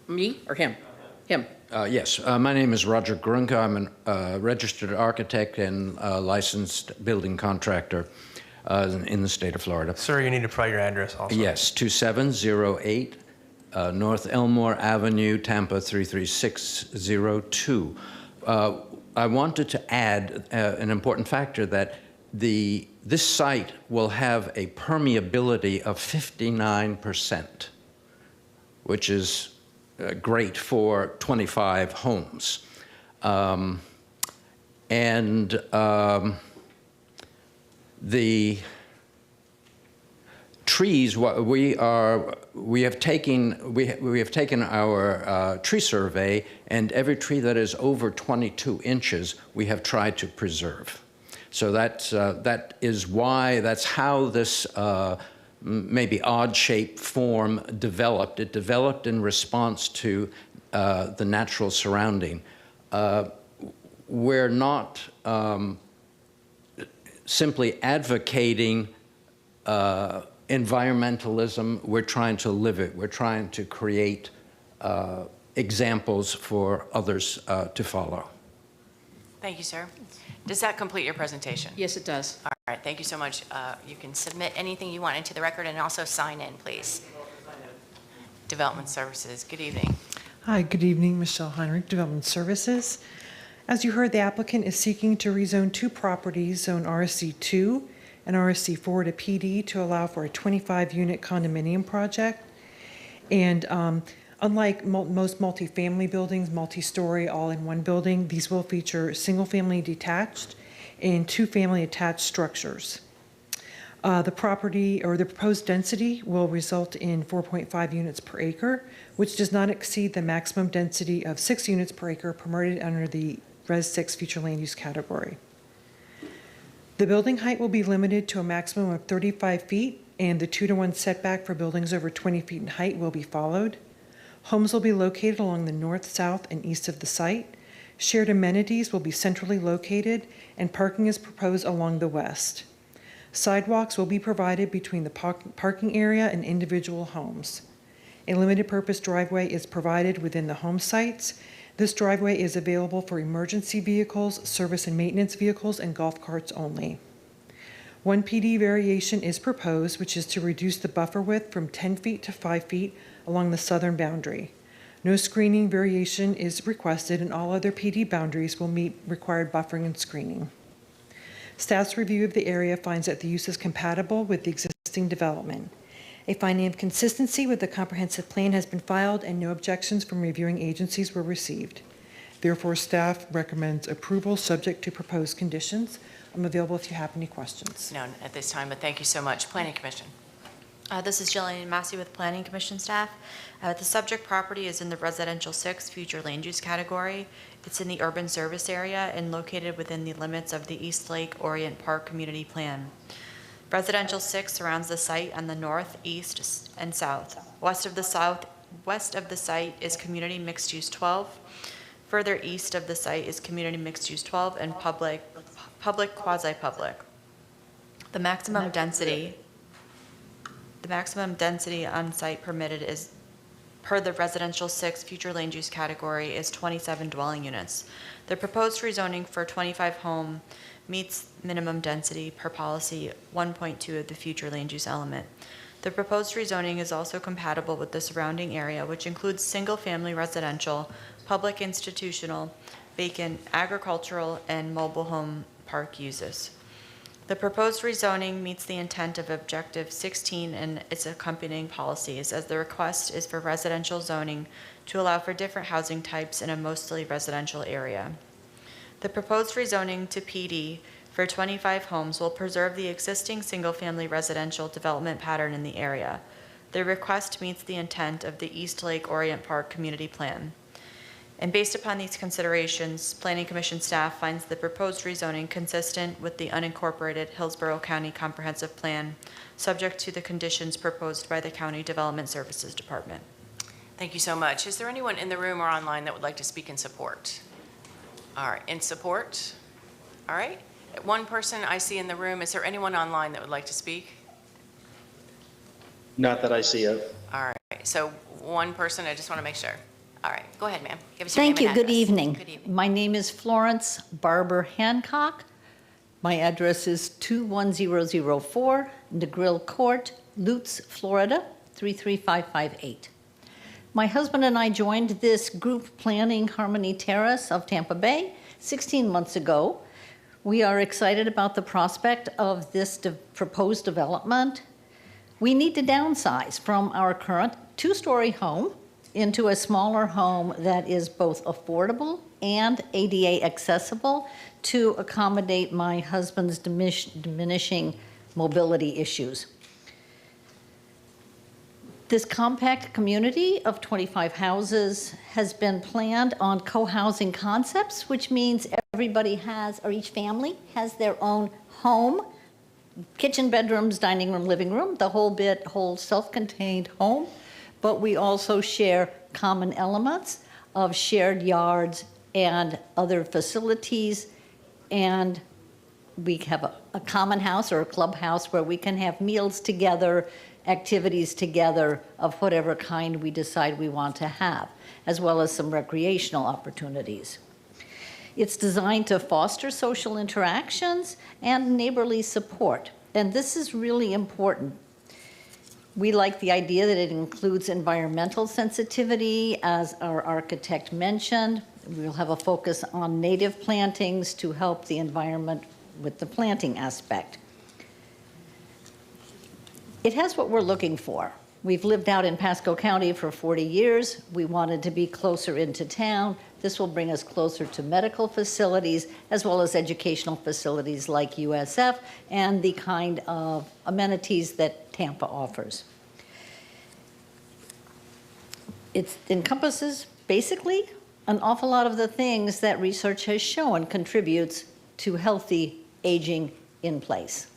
Me or him? Him. Yes, my name is Roger Grunke. I'm a registered architect and licensed building contractor in the state of Florida. Sir, you need to provide your address also. Yes, 2708. North Elmore Avenue, Tampa 33602. I wanted to add an important factor that this site will have a permeability of 59%, which is great for 25 homes. The trees, we have taken our tree survey, and every tree that is over 22 inches, we have tried to preserve. So that's how this maybe odd-shaped form developed. It developed in response to the natural surrounding. We're not simply advocating environmentalism. We're trying to live it. We're trying to create examples for others to follow. Thank you, sir. Does that complete your presentation? Yes, it does. All right, thank you so much. You can submit anything you want into the record and also sign in, please. Development Services, good evening. Hi, good evening. Michelle Heinrich, Development Services. As you heard, the applicant is seeking to rezone two properties, Zone RSC2 and RSC4 to PD to allow for a 25-unit condominium project. And unlike most multifamily buildings, multi-story, all in one building, these will feature single-family detached and two-family attached structures. The property or the proposed density will result in 4.5 units per acre, which does not exceed the maximum density of 6 units per acre permitted under the Res 6 future land use category. The building height will be limited to a maximum of 35 feet, and the 2-to-1 setback for buildings over 20 feet in height will be followed. Homes will be located along the north, south, and east of the site. Shared amenities will be centrally located, and parking is proposed along the west. Sidewalks will be provided between the parking area and individual homes. A limited purpose driveway is provided within the home sites. This driveway is available for emergency vehicles, service and maintenance vehicles, and golf carts only. One PD variation is proposed, which is to reduce the buffer width from 10 feet to 5 feet along the southern boundary. No screening variation is requested, and all other PD boundaries will meet required buffering and screening. Staff's review of the area finds that the use is compatible with the existing development. A finding of consistency with the comprehensive plan has been filed, and no objections from reviewing agencies were received. Therefore, staff recommends approval subject to proposed conditions. I'm available if you have any questions. None at this time, but thank you so much. Planning Commission. This is Jillian Massey with Planning Commission staff. The subject property is in the Residential 6 future land use category. It's in the urban service area and located within the limits of the East Lake Orient Park Community Plan. Residential 6 surrounds the site on the north, east, and south. West of the site is Community Mixed Use 12. Further east of the site is Community Mixed Use 12 and public quasi-public. The maximum density on site permitted is, per the Residential 6 future land use category, is 27 dwelling units. The proposed rezoning for 25 home meets minimum density per policy 1.2 of the future land use element. The proposed rezoning is also compatible with the surrounding area, which includes single-family residential, public institutional, vacant, agricultural, and mobile home park uses. The proposed rezoning meets the intent of Objective 16 and its accompanying policies, as the request is for residential zoning to allow for different housing types in a mostly residential area. The proposed rezoning to PD for 25 homes will preserve the existing single-family residential development pattern in the area. The request meets the intent of the East Lake Orient Park Community Plan. And based upon these considerations, Planning Commission staff finds the proposed rezoning consistent with the unincorporated Hillsborough County Comprehensive Plan, subject to the conditions proposed by the County Development Services Department. Thank you so much. Is there anyone in the room or online that would like to speak in support? All right, in support? All right. One person I see in the room. Is there anyone online that would like to speak? Not that I see it. All right, so one person, I just want to make sure. All right, go ahead, ma'am. Give us your Thank name you. and Good address. evening. Good evening. My name is Florence Barber Hancock. My address is 21004 DeGrill Court, Lutz, Florida, 33558. My husband and I joined this group planning Harmony Terrace of Tampa Bay 16 months ago. We are excited about the prospect of this proposed development. We need to downsize from our current 2-story home into a smaller home that is both affordable and ADA accessible to accommodate my husband's diminishing mobility issues. This compact community of 25 houses has been planned on co-housing concepts, which means everybody has, or each family has their own home, kitchen, bedrooms, dining room, living room, the whole self-contained home. But we also share common elements of shared yards and other facilities, and we have a common house or a clubhouse where we can have meals together, activities together of whatever kind we decide we want to have, as well as some recreational opportunities. It's designed to foster social interactions and neighborly support. And this is really important. We like the idea that it includes environmental sensitivity, as our architect mentioned. We'll have a focus on native plantings to help the environment with the planting aspect. It has what we're looking for. We've lived out in Pasco County for 40 years. We wanted to be closer into town. This will bring us closer to medical facilities as well as educational facilities like USF and the kind of amenities that Tampa offers. It encompasses basically an awful lot of the things that research has shown contributes to healthy aging in place.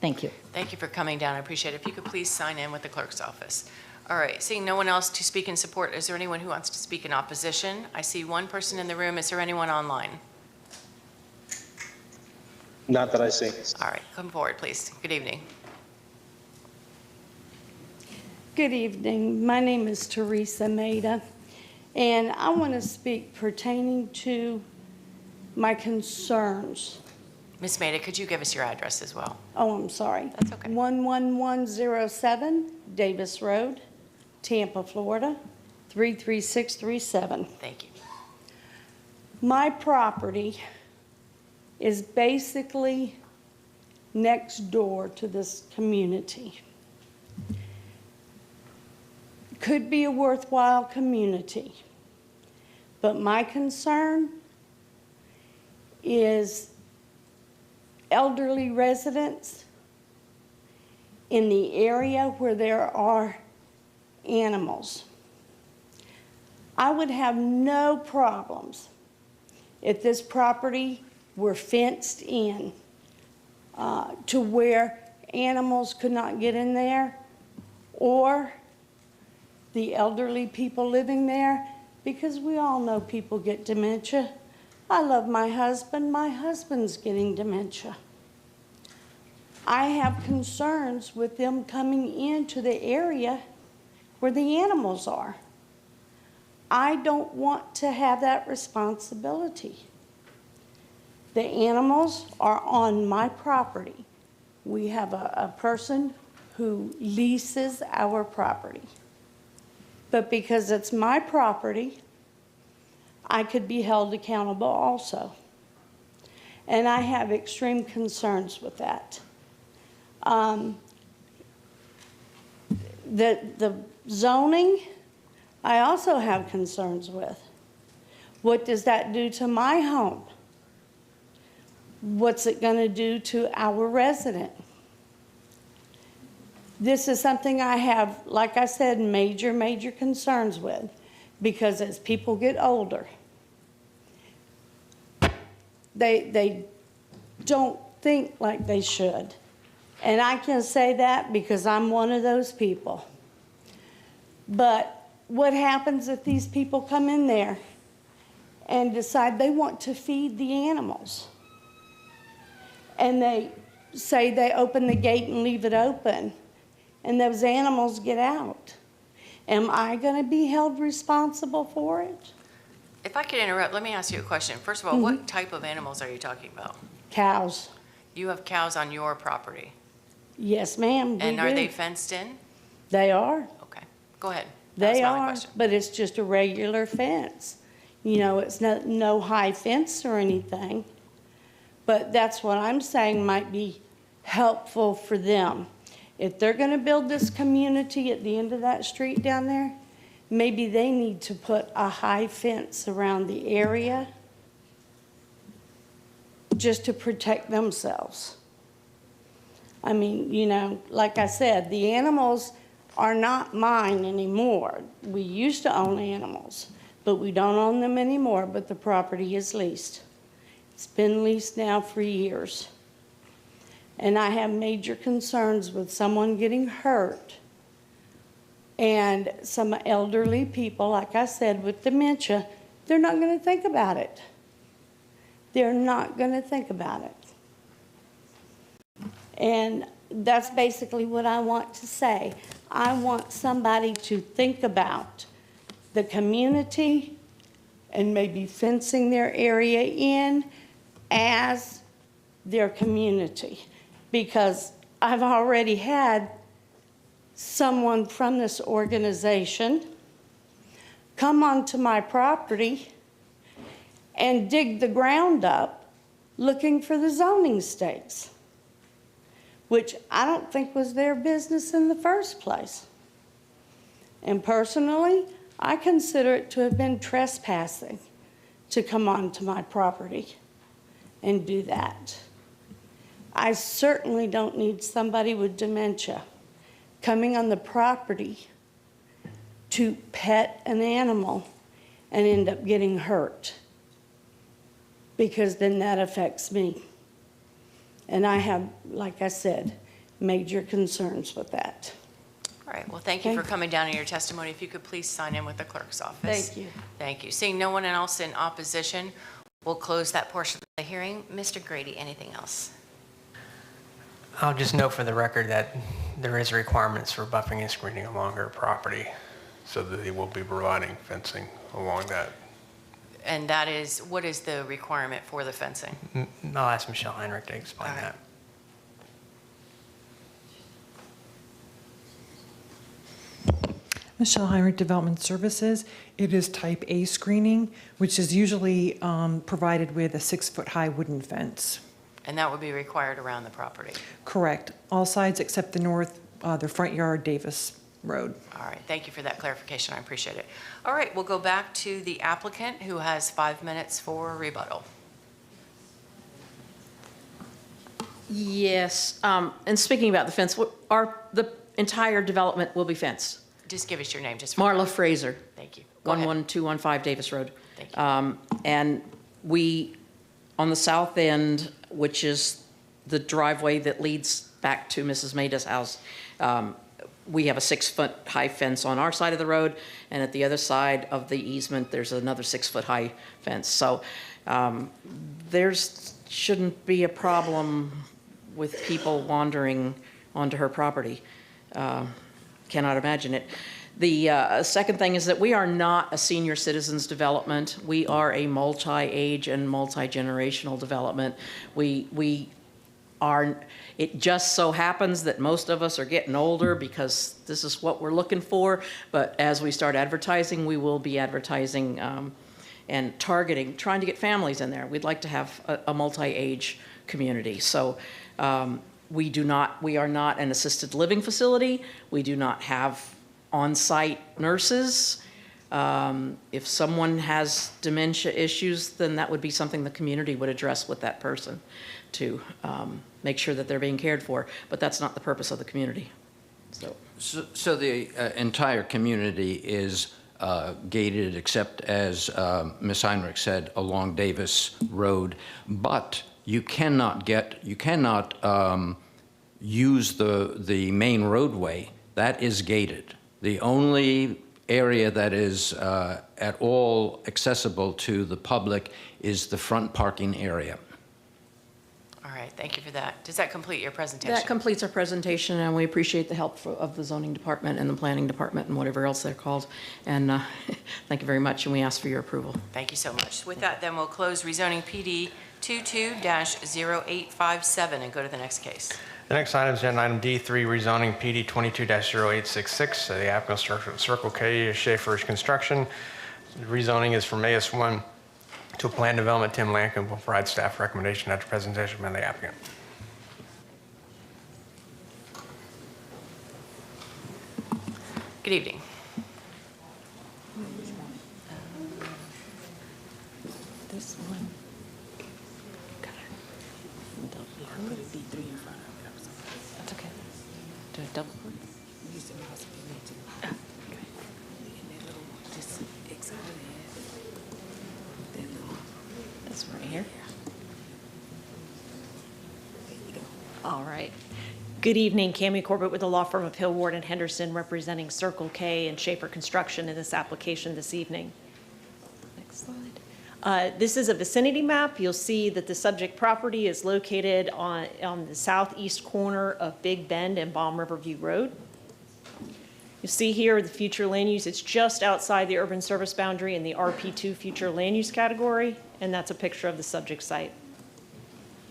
Thank you. Thank you for coming down. I appreciate it. If you could please sign in with the clerk's office. All right, seeing no one else to speak in support, is there anyone who wants to speak in opposition? I see one person in the room. Is there anyone online? Not that I see. All right, come forward, please. Good evening. Good evening. My name is Teresa Maida, and I want to speak pertaining to my concerns. Ms. Maida, could you give us your address as well? Oh, I'm sorry. That's okay. 11107 Davis Road, Tampa, Florida, 33637. Thank you. My property is basically next door to this community. Could be a worthwhile community, but my concern is elderly residents in the area where there are animals. I would have no problems if this property were fenced in to where animals could not get in there, or the elderly people living there, because we all know people get dementia. I love my husband's getting dementia. I have concerns with them coming into the area where the animals are. I don't want to have that responsibility. The animals are on my property. We have a person who leases our property. But because it's my property, I could be held accountable also. And I have extreme concerns with that. The zoning, I also have concerns with. What does that do to my home? What's it going to do to our resident? This is something I have, like I said, major concerns with, because as people get older, they don't think like they should. And I can say that because I'm one of those people. But what happens if these people come in there and decide they want to feed the animals? And they say they open the gate and leave it open, and those animals get out. Am I going to be held responsible for it? If I could interrupt, let me ask you a question. First of all, what type of animals are you talking about? Cows. You have cows on your property? Yes, ma'am. And are they fenced in? They are. Okay, go ahead. They are, but it's just a regular fence. You know, it's no high fence or anything. But that's what I'm saying might be helpful for them. If they're going to build this community at the end of that street down there, maybe they need to put a high fence around the area just to protect themselves. I mean, you know, like I said, the animals are not mine anymore. We used to own animals, but we don't own them anymore, but the property is leased. It's been leased now for years. And I have major concerns with someone getting hurt and some elderly people, like I said, with dementia. They're not going to think about it. They're not going to think about it. And that's basically what I want to say. I want somebody to think about the community and maybe fencing their area in as their community. Because I've already had someone from this organization come onto my property and dig the ground up looking for the zoning stakes, which I don't think was their business in the first place. And personally, I consider it to have been trespassing to come onto my property and do that. I certainly don't need somebody with dementia coming on the property to pet an animal and end up getting hurt, because then that affects me. And I have, like I said, major concerns with that. All right, well, thank you for coming down in your testimony. If you could please sign in with the clerk's office. Thank you. Thank you. Seeing no one else in opposition, we'll close that portion of the hearing. Mr. Grady, anything else? I'll just note for the record that there is requirements for buffering and screening along our property, so that they will be providing fencing along that. And that is, what is the requirement for the fencing? I'll ask Michelle Heinrich to explain that. Michelle Heinrich, Development Services. It is type A screening, which is usually provided with a 6-foot-high wooden fence. And that would be required around the property? Correct. All sides except the north, their front yard, Davis Road. All right, thank you for that clarification. I appreciate it. All right, we'll go back to the applicant, who has 5 minutes for rebuttal. Yes, and speaking about the fence, the entire development will be fenced. Just give us your name. Just Marla Fraser. Thank you. Go ahead. 11215 Davis Road. Thank you. And we, on the south end, which is the driveway that leads back to Mrs. Maida's house, we have a 6-foot-high fence on our side of the road, and at the other side of the easement, there's another 6-foot-high fence. So there's shouldn't be a problem with people wandering onto her property. Cannot imagine it. The second thing is that we are not a senior citizens development. We are a multi-age and multi-generational development. We are, it just so happens that most of us are getting older because this is what we're looking for. But as we start advertising, we will be advertising and targeting, trying to get families in there. We'd like to have a multi-age community. So we are not an assisted living facility. We do not have on-site nurses. If someone has dementia issues, then that would be something the community would address with that person to make sure that they're being cared for. But that's not the purpose of the community. So the entire community is gated, except as Ms. Heinrich said, along Davis Road. But you cannot use the main roadway. That is gated. The only area that is at all accessible to the public is the front parking area. All right, thank you for that. Does that complete your presentation? That completes our presentation, and we appreciate the help of the zoning department and the planning department and whatever else they're called. And thank you very much, and we ask for your approval. Thank you so much. With that, then we'll close rezoning PD 22-0857 and go to the next case. The next item is agenda item D3, rezoning PD 22-0866. The applicant Circle K is Schaefer's Construction. The rezoning is from AS1 to a plan development. Tim Lankin will provide staff recommendation after presentation by the applicant. Good evening. This one. Put a D3 in front of it. That's okay. Do a double put? Use the mouse if you need to. Okay. And that little, just exit that little. That's right here. There you go. All right. Good evening, Cammie Corbett with the law firm of Hill, Ward, and Henderson, representing Circle K and Schaefer Construction in this application this evening. Next slide. This is a vicinity map. You'll see that the subject property is located on the southeast corner of Big Bend and Balm Riverview Road. You see here the future land use, it's just outside the urban service boundary in the RP2 future land use category, and that's a picture of the subject site.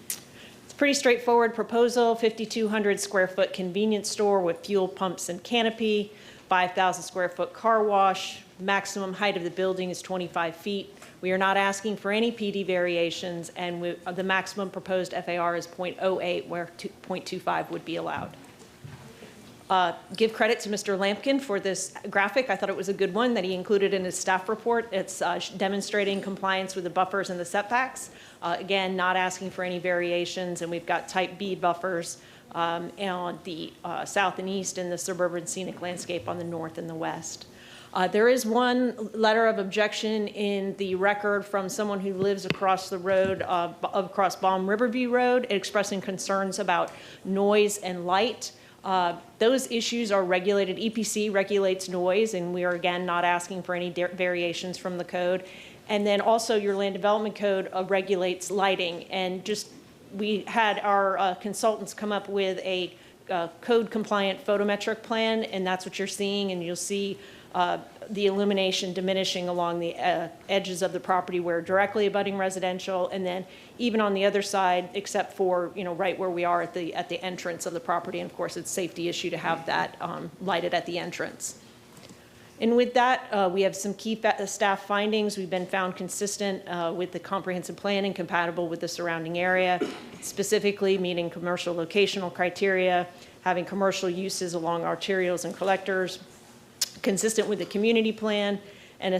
It's a pretty straightforward proposal, 5,200 square foot convenience store with fuel pumps and canopy, 5,000 square foot car wash, maximum height of the building is 25 feet. We are not asking for any PD variations, and the maximum proposed FAR is 0.08, where 0.25 would be allowed. Give credit to Mr. Lampkin for this graphic. I thought it was a good one that he included in his staff report. It's demonstrating compliance with the buffers and the setbacks. Again, not asking for any variations, and we've got type B buffers on the south and east, and the suburban scenic landscape on the north and the west. There is one letter of objection in the record from someone who lives across the road, across Balm Riverview Road, expressing concerns about noise and light. Those issues are regulated. EPC regulates noise, and we are, again, not asking for any variations from the code. And then also your land development code regulates lighting. And just, we had our consultants come up with a code compliant photometric plan, and that's what you're seeing. And you'll see the illumination diminishing along the edges of the property where directly abutting residential, and then even on the other side, except for, you know, right where we are at the entrance of the property. And of course, it's a safety issue to have that lighted at the entrance. And with that, we have some key staff findings. We've been found consistent with the comprehensive plan and compatible with the surrounding area, specifically meeting commercial locational criteria, having commercial uses along arterials and collectors, consistent with the community plan, and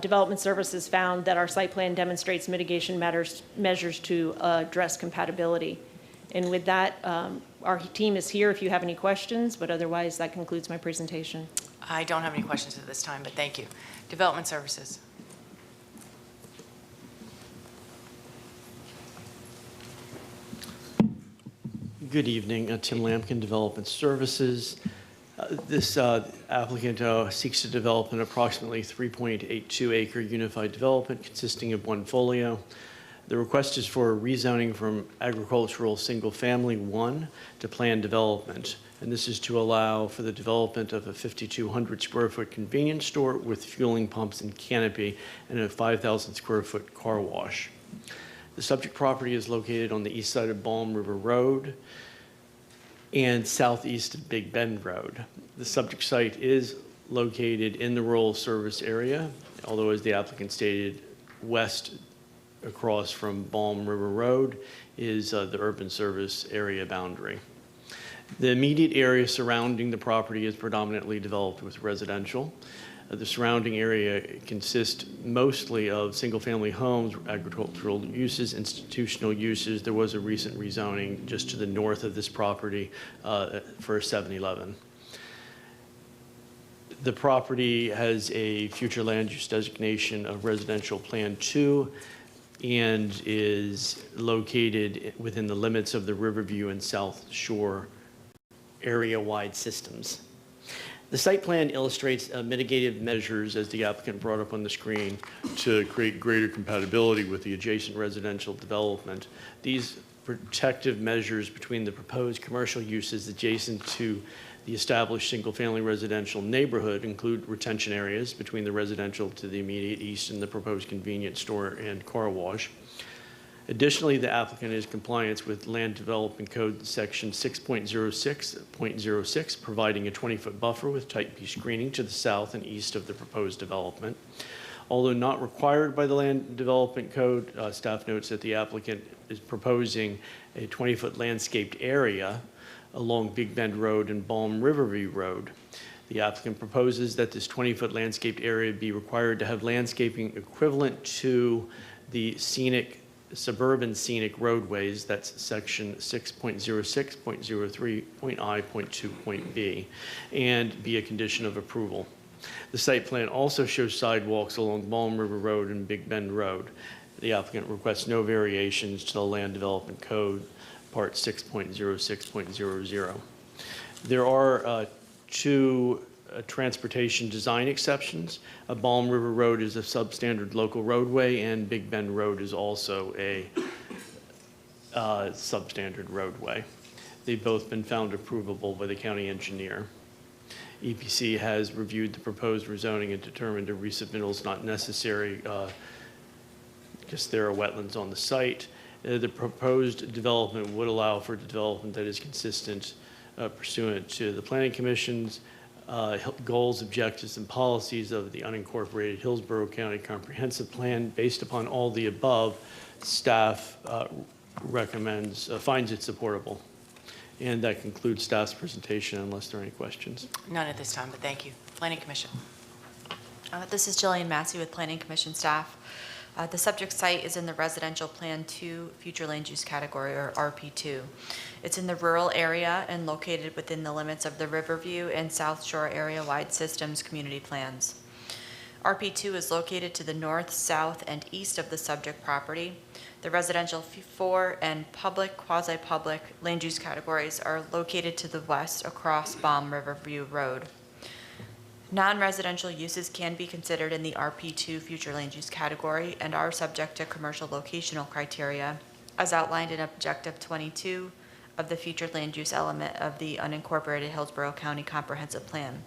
development services found that our site plan demonstrates mitigation measures to address compatibility. And with that, our team is here if you have any questions, but otherwise that concludes my presentation. I don't have any questions at this time, but thank you. Development services. Good evening, Tim Lampkin, Development Services. This applicant seeks to develop an approximately 3.82 acre unified development consisting of one folio. The request is for rezoning from agricultural single family 1 to planned development. And this is to allow for the development of a 5,200 square foot convenience store with fueling pumps and canopy and a 5,000 square foot car wash. The subject property is located on the east side of Balm River Road and southeast of Big Bend Road. The subject site is located in the rural service area, although as the applicant stated, west across from Balm River Road is the urban service area boundary. The immediate area surrounding the property is predominantly developed with residential. The surrounding area consists mostly of single-family homes, agricultural uses, institutional uses. There was a recent rezoning just to the north of this property for a 7-Eleven. The property has a future land use designation of residential plan 2 and is located within the limits of the Riverview and South Shore area-wide systems. The site plan illustrates mitigative measures, as the applicant brought up on the screen, to create greater compatibility with the adjacent residential development. These protective measures between the proposed commercial uses adjacent to the established single-family residential neighborhood include retention areas between the residential to the immediate east and the proposed convenience store and car wash. Additionally, the applicant is in compliance with Land Development Code Section 6.06.06, providing a 20-foot buffer with type B screening to the south and east of the proposed development. Although not required by the Land Development Code, staff notes that the applicant is proposing a 20-foot landscaped area along Big Bend Road and Balm Riverview Road. The applicant proposes that this 20-foot landscaped area be required to have landscaping equivalent to the suburban scenic roadways, that's section 6.06.03.I.2.B, and be a condition of approval. The site plan also shows sidewalks along Balm River Road and Big Bend Road. The applicant requests no variations to the Land Development Code, Part 6.06.00. There are two transportation design exceptions. Balm River Road is a substandard local roadway, and Big Bend Road is also a substandard roadway. They've both been found approvable by the county engineer. EPC has reviewed the proposed rezoning and determined a resubmittal is not necessary because there are wetlands on the site. The proposed development would allow for development that is consistent pursuant to the Planning Commission's goals, objectives, and policies of the unincorporated Hillsborough County Comprehensive Plan. Based upon all the above, staff finds it supportable. And that concludes staff's presentation unless there are any questions. None at this time, but thank you. Planning Commission. This is Jillian Massey with Planning Commission staff. The subject site is in the Residential Plan 2 Future Land Use Category, or RP2. It's in the rural area and located within the limits of the Riverview and South Shore Area-Wide Systems community plans. RP2 is located to the north, south, and east of the subject property. The residential 4 and public, quasi-public land use categories are located to the west across Baum Riverview Road. Non-residential uses can be considered in the RP2 future land use category and are subject to commercial locational criteria as outlined in Objective 22 of the future land use element of the unincorporated Hillsborough County Comprehensive Plan.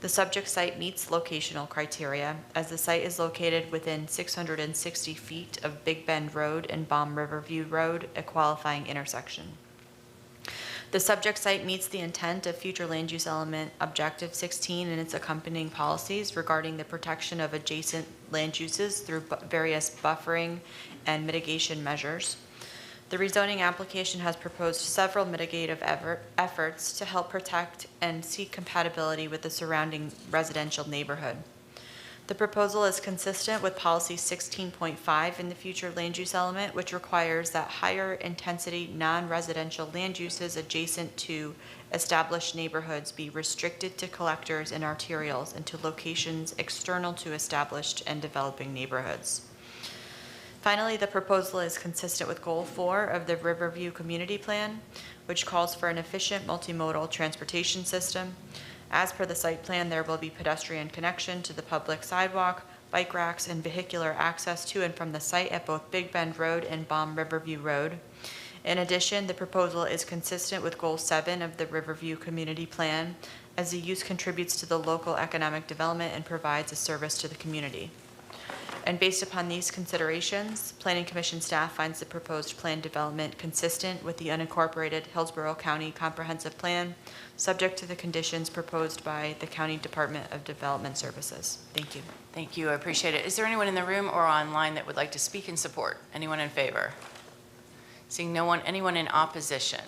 The subject site meets locational criteria as the site is located within 660 feet of Big Bend Road and Baum Riverview Road, a qualifying intersection. The subject site meets the intent of future land use element Objective 16 and its accompanying policies regarding the protection of adjacent land uses through various buffering and mitigation measures. The rezoning application has proposed several mitigative efforts to help protect and seek compatibility with the surrounding residential neighborhood. The proposal is consistent with Policy 16.5 in the future land use element, which requires that higher intensity non-residential land uses adjacent to established neighborhoods be restricted to collectors and arterials and to locations external to established and developing neighborhoods. Finally, the proposal is consistent with Goal 4 of the Riverview Community Plan, which calls for an efficient multimodal transportation system. As per the site plan, there will be pedestrian connection to the public sidewalk, bike racks, and vehicular access to and from the site at both Big Bend Road and Baum Riverview Road. In addition, the proposal is consistent with Goal 7 of the Riverview Community Plan, as the use contributes to the local economic development and provides a service to the community. And based upon these considerations, Planning Commission staff finds the proposed plan development consistent with the unincorporated Hillsborough County Comprehensive Plan, subject to the conditions proposed by the County Department of Development Services. Thank you. Thank you. I appreciate it. Is there anyone in the room or online that would like to speak in support? Anyone in favor? Seeing no one, anyone in opposition?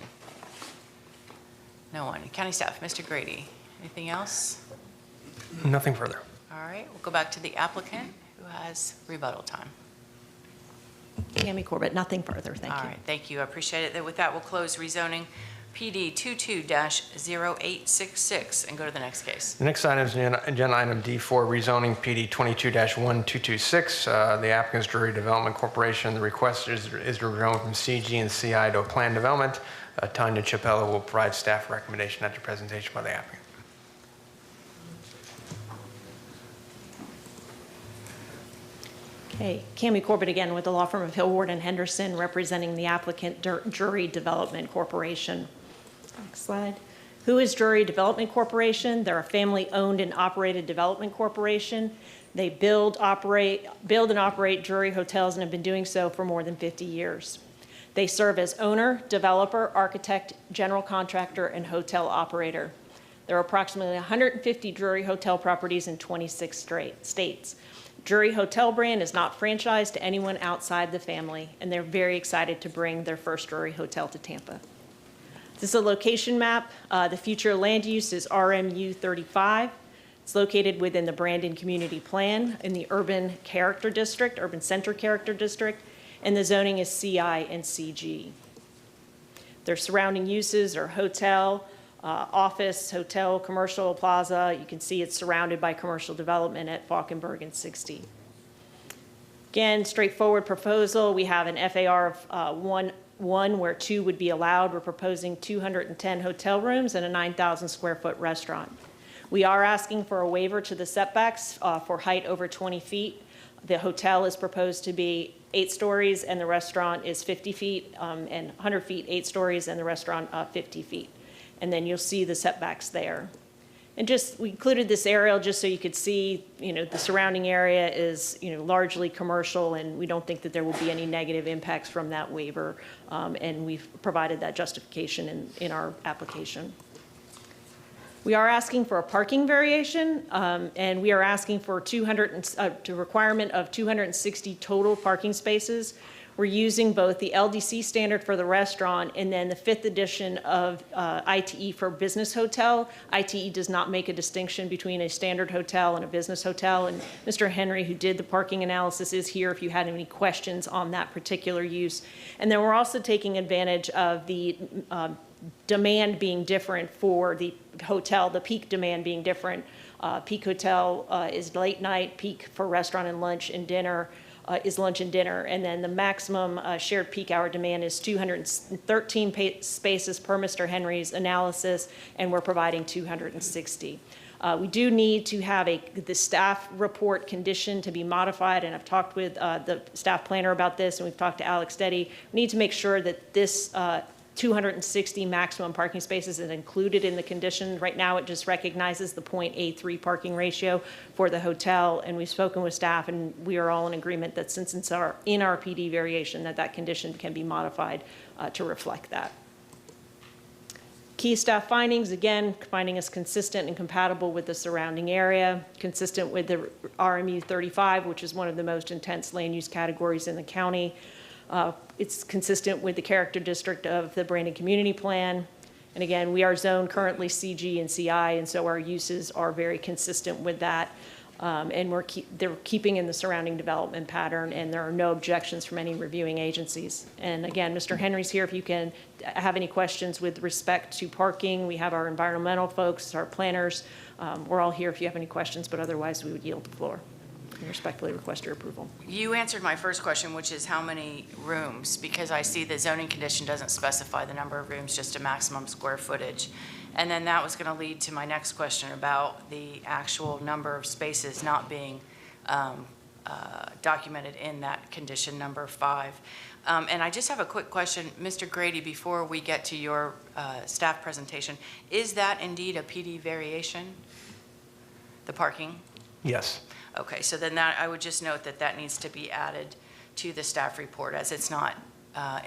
No one. County staff, Mr. Grady, anything else? Nothing further. All right, we'll go back to the applicant who has rebuttal time. Tammy Corbett, nothing further, thank you. All right, thank you, I appreciate it. With that, we'll close rezoning PD 22-0866 and go to the next case. The next item is agenda item D4, rezoning PD 22-1226. The applicant's Drury Development Corporation. The request is to rezone from CG and CI to a planned development. Tanya Chappella will provide staff recommendation after presentation by the applicant. Okay, Cami Corbett again with the law firm of Hill, Ward & Henderson, representing the applicant Drury Development Corporation. Next slide. Who is Drury Development Corporation? They're a family-owned and operated development corporation. They build and operate Drury hotels and have been doing so for more than 50 years. They serve as owner, developer, architect, general contractor, and hotel operator. There are approximately 150 Drury hotel properties in 26 states. Drury Hotel brand is not franchised to anyone outside the family, and they're very excited to bring their first Drury Hotel to Tampa. This is a location map. The future land use is RMU 35. It's located within the Brandon Community Plan in the Urban Character District, Urban Center Character District, and the zoning is CI and CG. Their surrounding uses are hotel, office, hotel, commercial, plaza. You can see it's surrounded by commercial development at Falkenberg and 60. Again, straightforward proposal. We have an FAR of 1 where 2 would be allowed. We're proposing 210 hotel rooms and a 9,000 square foot restaurant. We are asking for a waiver to the setbacks for height over 20 feet. The hotel is proposed to be 8 stories and the restaurant is 50 feet and 100 feet, 8 stories, and the restaurant 50 feet. And then you'll see the setbacks there. And just, we included this aerial just so you could see, the surrounding area is, largely commercial, and we don't think that there will be any negative impacts from that waiver. And we've provided that justification in our application. We are asking for a parking variation, and we are asking for a requirement of 260 total parking spaces. We're using both the LDC standard for the restaurant and then the 5th edition of ITE for business hotel. ITE does not make a distinction between a standard hotel and a business hotel. And Mr. Henry, who did the parking analysis, is here if you had any questions on that particular use. And then we're also taking advantage of the demand being different for the hotel, the peak demand being different. Peak hotel is late night, peak for restaurant and lunch and dinner is lunch and dinner, and then the maximum shared peak hour demand is 213 spaces per Mr. Henry's analysis, and we're providing 260. We do need to have the staff report condition to be modified, and I've talked with the staff planner about this, and we've talked to Alex Steady. We need to make sure that this 260 maximum parking spaces is included in the condition. Right now, it just recognizes the 0.83 parking ratio for the hotel, and we've spoken with staff, and we are all in agreement that since it's in our PD variation, that condition can be modified to reflect that. Key staff findings, again, finding us consistent and compatible with the surrounding area, consistent with the RMU 35, which is one of the most intense land use categories in the county. It's consistent with the character district of the Brandon Community Plan. And again, we are zoned currently CG and CI, and so our uses are very consistent with that. And they're keeping in the surrounding development pattern, and there are no objections from any reviewing agencies. And again, Mr. Henry's here if you can have any questions with respect to parking. We have our environmental folks, our planners. We're all here if you have any questions, but otherwise we would yield the floor. I respectfully request your approval. You answered my first question, which is how many rooms, because I see the zoning condition doesn't specify the number of rooms, just a maximum square footage. And then that was going to lead to my next question about the actual number of spaces not being documented in that condition number 5. And I just have a quick question, Mr. Grady, before we get to your staff presentation. Is that indeed a PD variation, the parking? Yes. Okay, so then that, I would just note that that needs to be added to the staff report, as it's not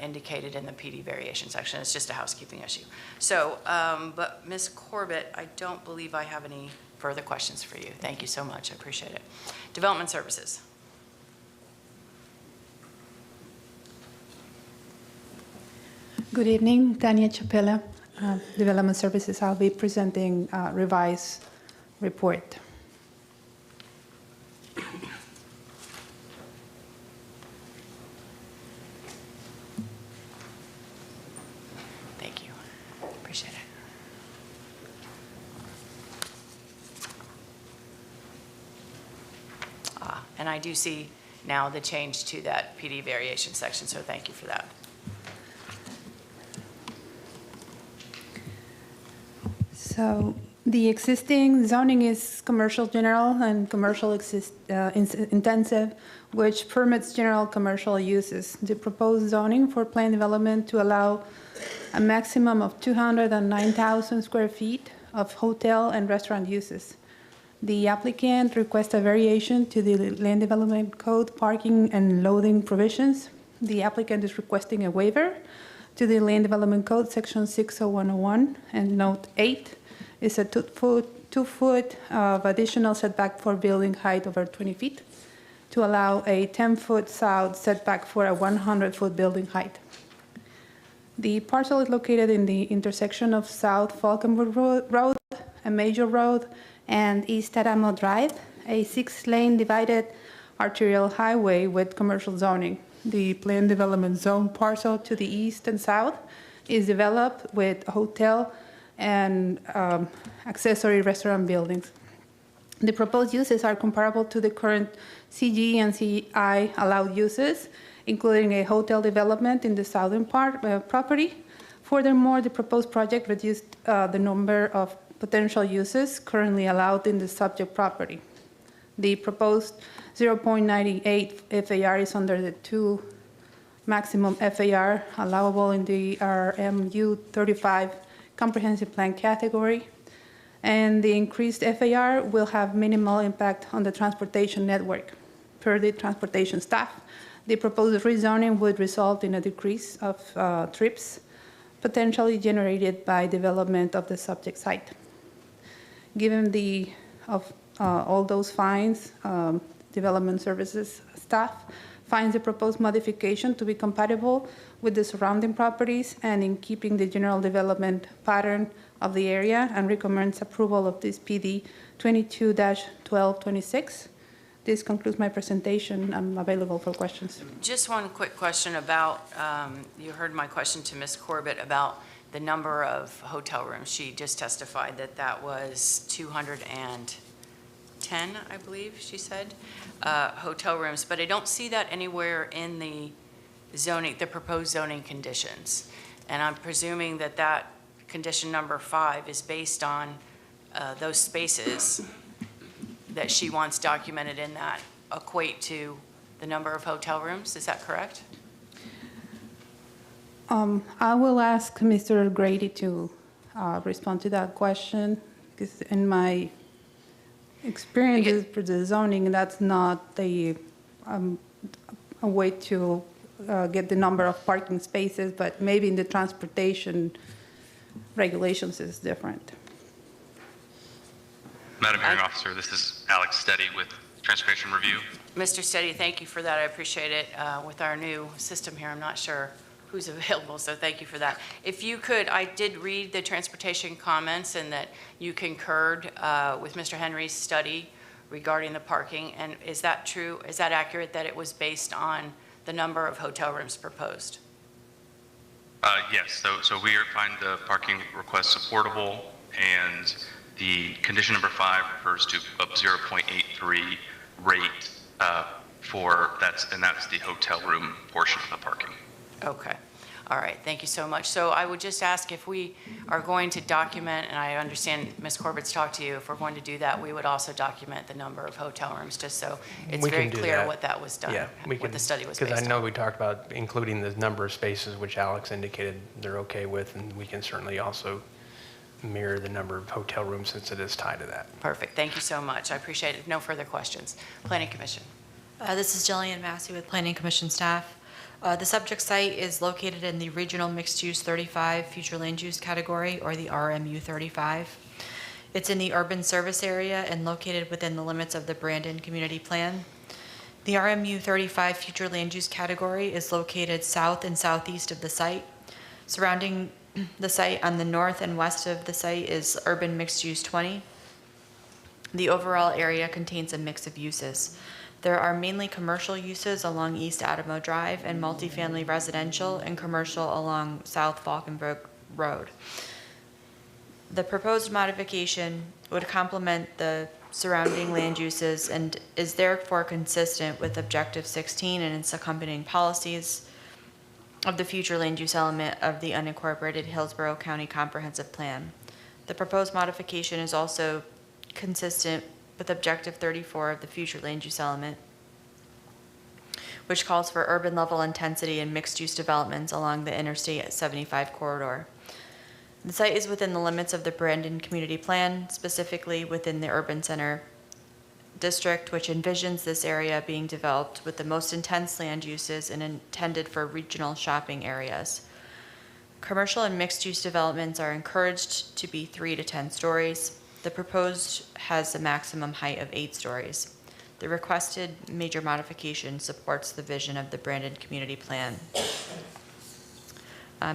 indicated in the PD variation section. It's just a housekeeping issue. So, but Ms. Corbett, I don't believe I have any further questions for you. Thank you so much. I appreciate it. Development Services. Good evening, Tanya Chapela, Development Services. I'll be presenting a revised report. Thank you. Appreciate it. And I do see now the change to that PD variation section, so thank you for that. So the existing zoning is commercial general and commercial intensive, which permits general commercial uses. The proposed zoning for planned development to allow a maximum of 209,000 square feet of hotel and restaurant uses. The applicant requests a variation to the Land Development Code parking and loading provisions. The applicant is requesting a waiver to the Land Development Code, Section 60101, and Note 8 is a 2 foot of additional setback for building height over 20 feet to allow a 10-foot south setback for a 100-foot building height. The parcel is located in the intersection of South Falconwood Road, a major road, and East Adamo Drive, a 6-lane divided arterial highway with commercial zoning. The planned development zone parcel to the east and south is developed with hotel and accessory restaurant buildings. The proposed uses are comparable to the current CG and CI allowed uses, including a hotel development in the southern part property. Furthermore, the proposed project reduced the number of potential uses currently allowed in the subject property. The proposed 0.98 FAR is under the 2 maximum FAR allowable in the RMU 35 comprehensive plan category. and the increased FAR will have minimal impact on the transportation network. Per the transportation staff, the proposed rezoning would result in a decrease of trips potentially generated by development of the subject site. Given all those findings, Development Services staff finds the proposed modification to be compatible with the surrounding properties and in keeping the general development pattern of the area, and recommends approval of this PD 22-1226. This concludes my presentation. I'm available for questions. Just one quick question about, you heard my question to Ms. Corbett about the number of hotel rooms. She just testified that that was 210, I believe she said, hotel rooms, but I don't see that anywhere in the zoning, the proposed zoning conditions. And I'm presuming that that condition number 5 is based on those spaces that she wants documented in that equate to the number of hotel rooms. Is that correct? I will ask Mr. Grady to respond to that question, because in my experience for the zoning, that's not a way to get the number of parking spaces, but maybe in the transportation regulations is different. Madam Hearing Officer, this is Alex Steady with Transportation Review. Mr. Steady, thank you for that. I appreciate it. With our new system here, I'm not sure who's available, so thank you for that. If you could, I did read the transportation comments and that you concurred with Mr. Henry's study regarding the parking, and is that true? Is that accurate that it was based on the number of hotel rooms proposed? Yes, so we find the parking request supportable, and the condition number 5 refers to a 0.83 rate that's the hotel room portion of the parking. Okay. All right. Thank you so much. So I would just ask if we are going to document, and I understand Ms. Corbett's talked to you, if we're going to do that, we would also document the number of hotel rooms, just so it's very clear what that was done, what the study was based on. Because I know we talked about including the number of spaces, which Alex indicated they're okay with, and we can certainly also mirror the number of hotel rooms since it is tied to that. Perfect. Thank you so much. I appreciate it. No further questions. Planning Commission. This is Jillian Massey with Planning Commission staff. The subject site is located in the Regional Mixed Use 35 Future Land Use category, or the RMU 35. It's in the urban service area and located within the limits of the Brandon Community Plan. The RMU 35 Future Land Use category is located south and southeast of the site. Surrounding the site on the north and west of the site is Urban Mixed Use 20. The overall area contains a mix of uses. There are mainly commercial uses along East Adamo Drive and multifamily residential and commercial along South Falkenberg Road. The proposed modification would complement the surrounding land uses and is therefore consistent with Objective 16 and its accompanying policies of the future land use element of the unincorporated Hillsborough County Comprehensive Plan. The proposed modification is also consistent with Objective 34 of the future land use element, which calls for urban level intensity and mixed use developments along the Interstate 75 corridor. The site is within the limits of the Brandon Community Plan, specifically within the urban center district, which envisions this area being developed with the most intense land uses and intended for regional shopping areas. Commercial and mixed use developments are encouraged to be 3 to 10 stories. The proposed has a maximum height of 8 stories. The requested major modification supports the vision of the Brandon Community Plan.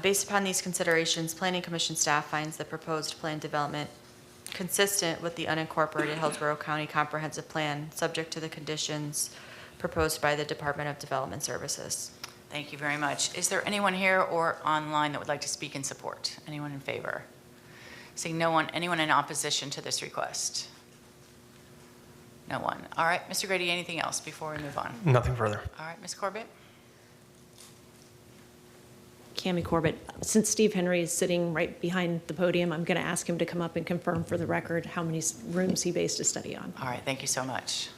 Based upon these considerations, Planning Commission staff finds the proposed plan development consistent with the unincorporated Hillsborough County Comprehensive Plan, subject to the conditions proposed by the Department of Development Services. Thank you very much. Is there anyone here or online that would like to speak in support? Anyone in favor? Seeing no one, anyone in opposition to this request? No one. All right, Mr. Grady, anything else before we move on? Nothing further. All right, Ms. Corbett? Cami Corbett. Since Steve Henry is sitting right behind the podium, I'm going to ask him to come up and confirm for the record how many rooms he based his study on. All right, thank you so much.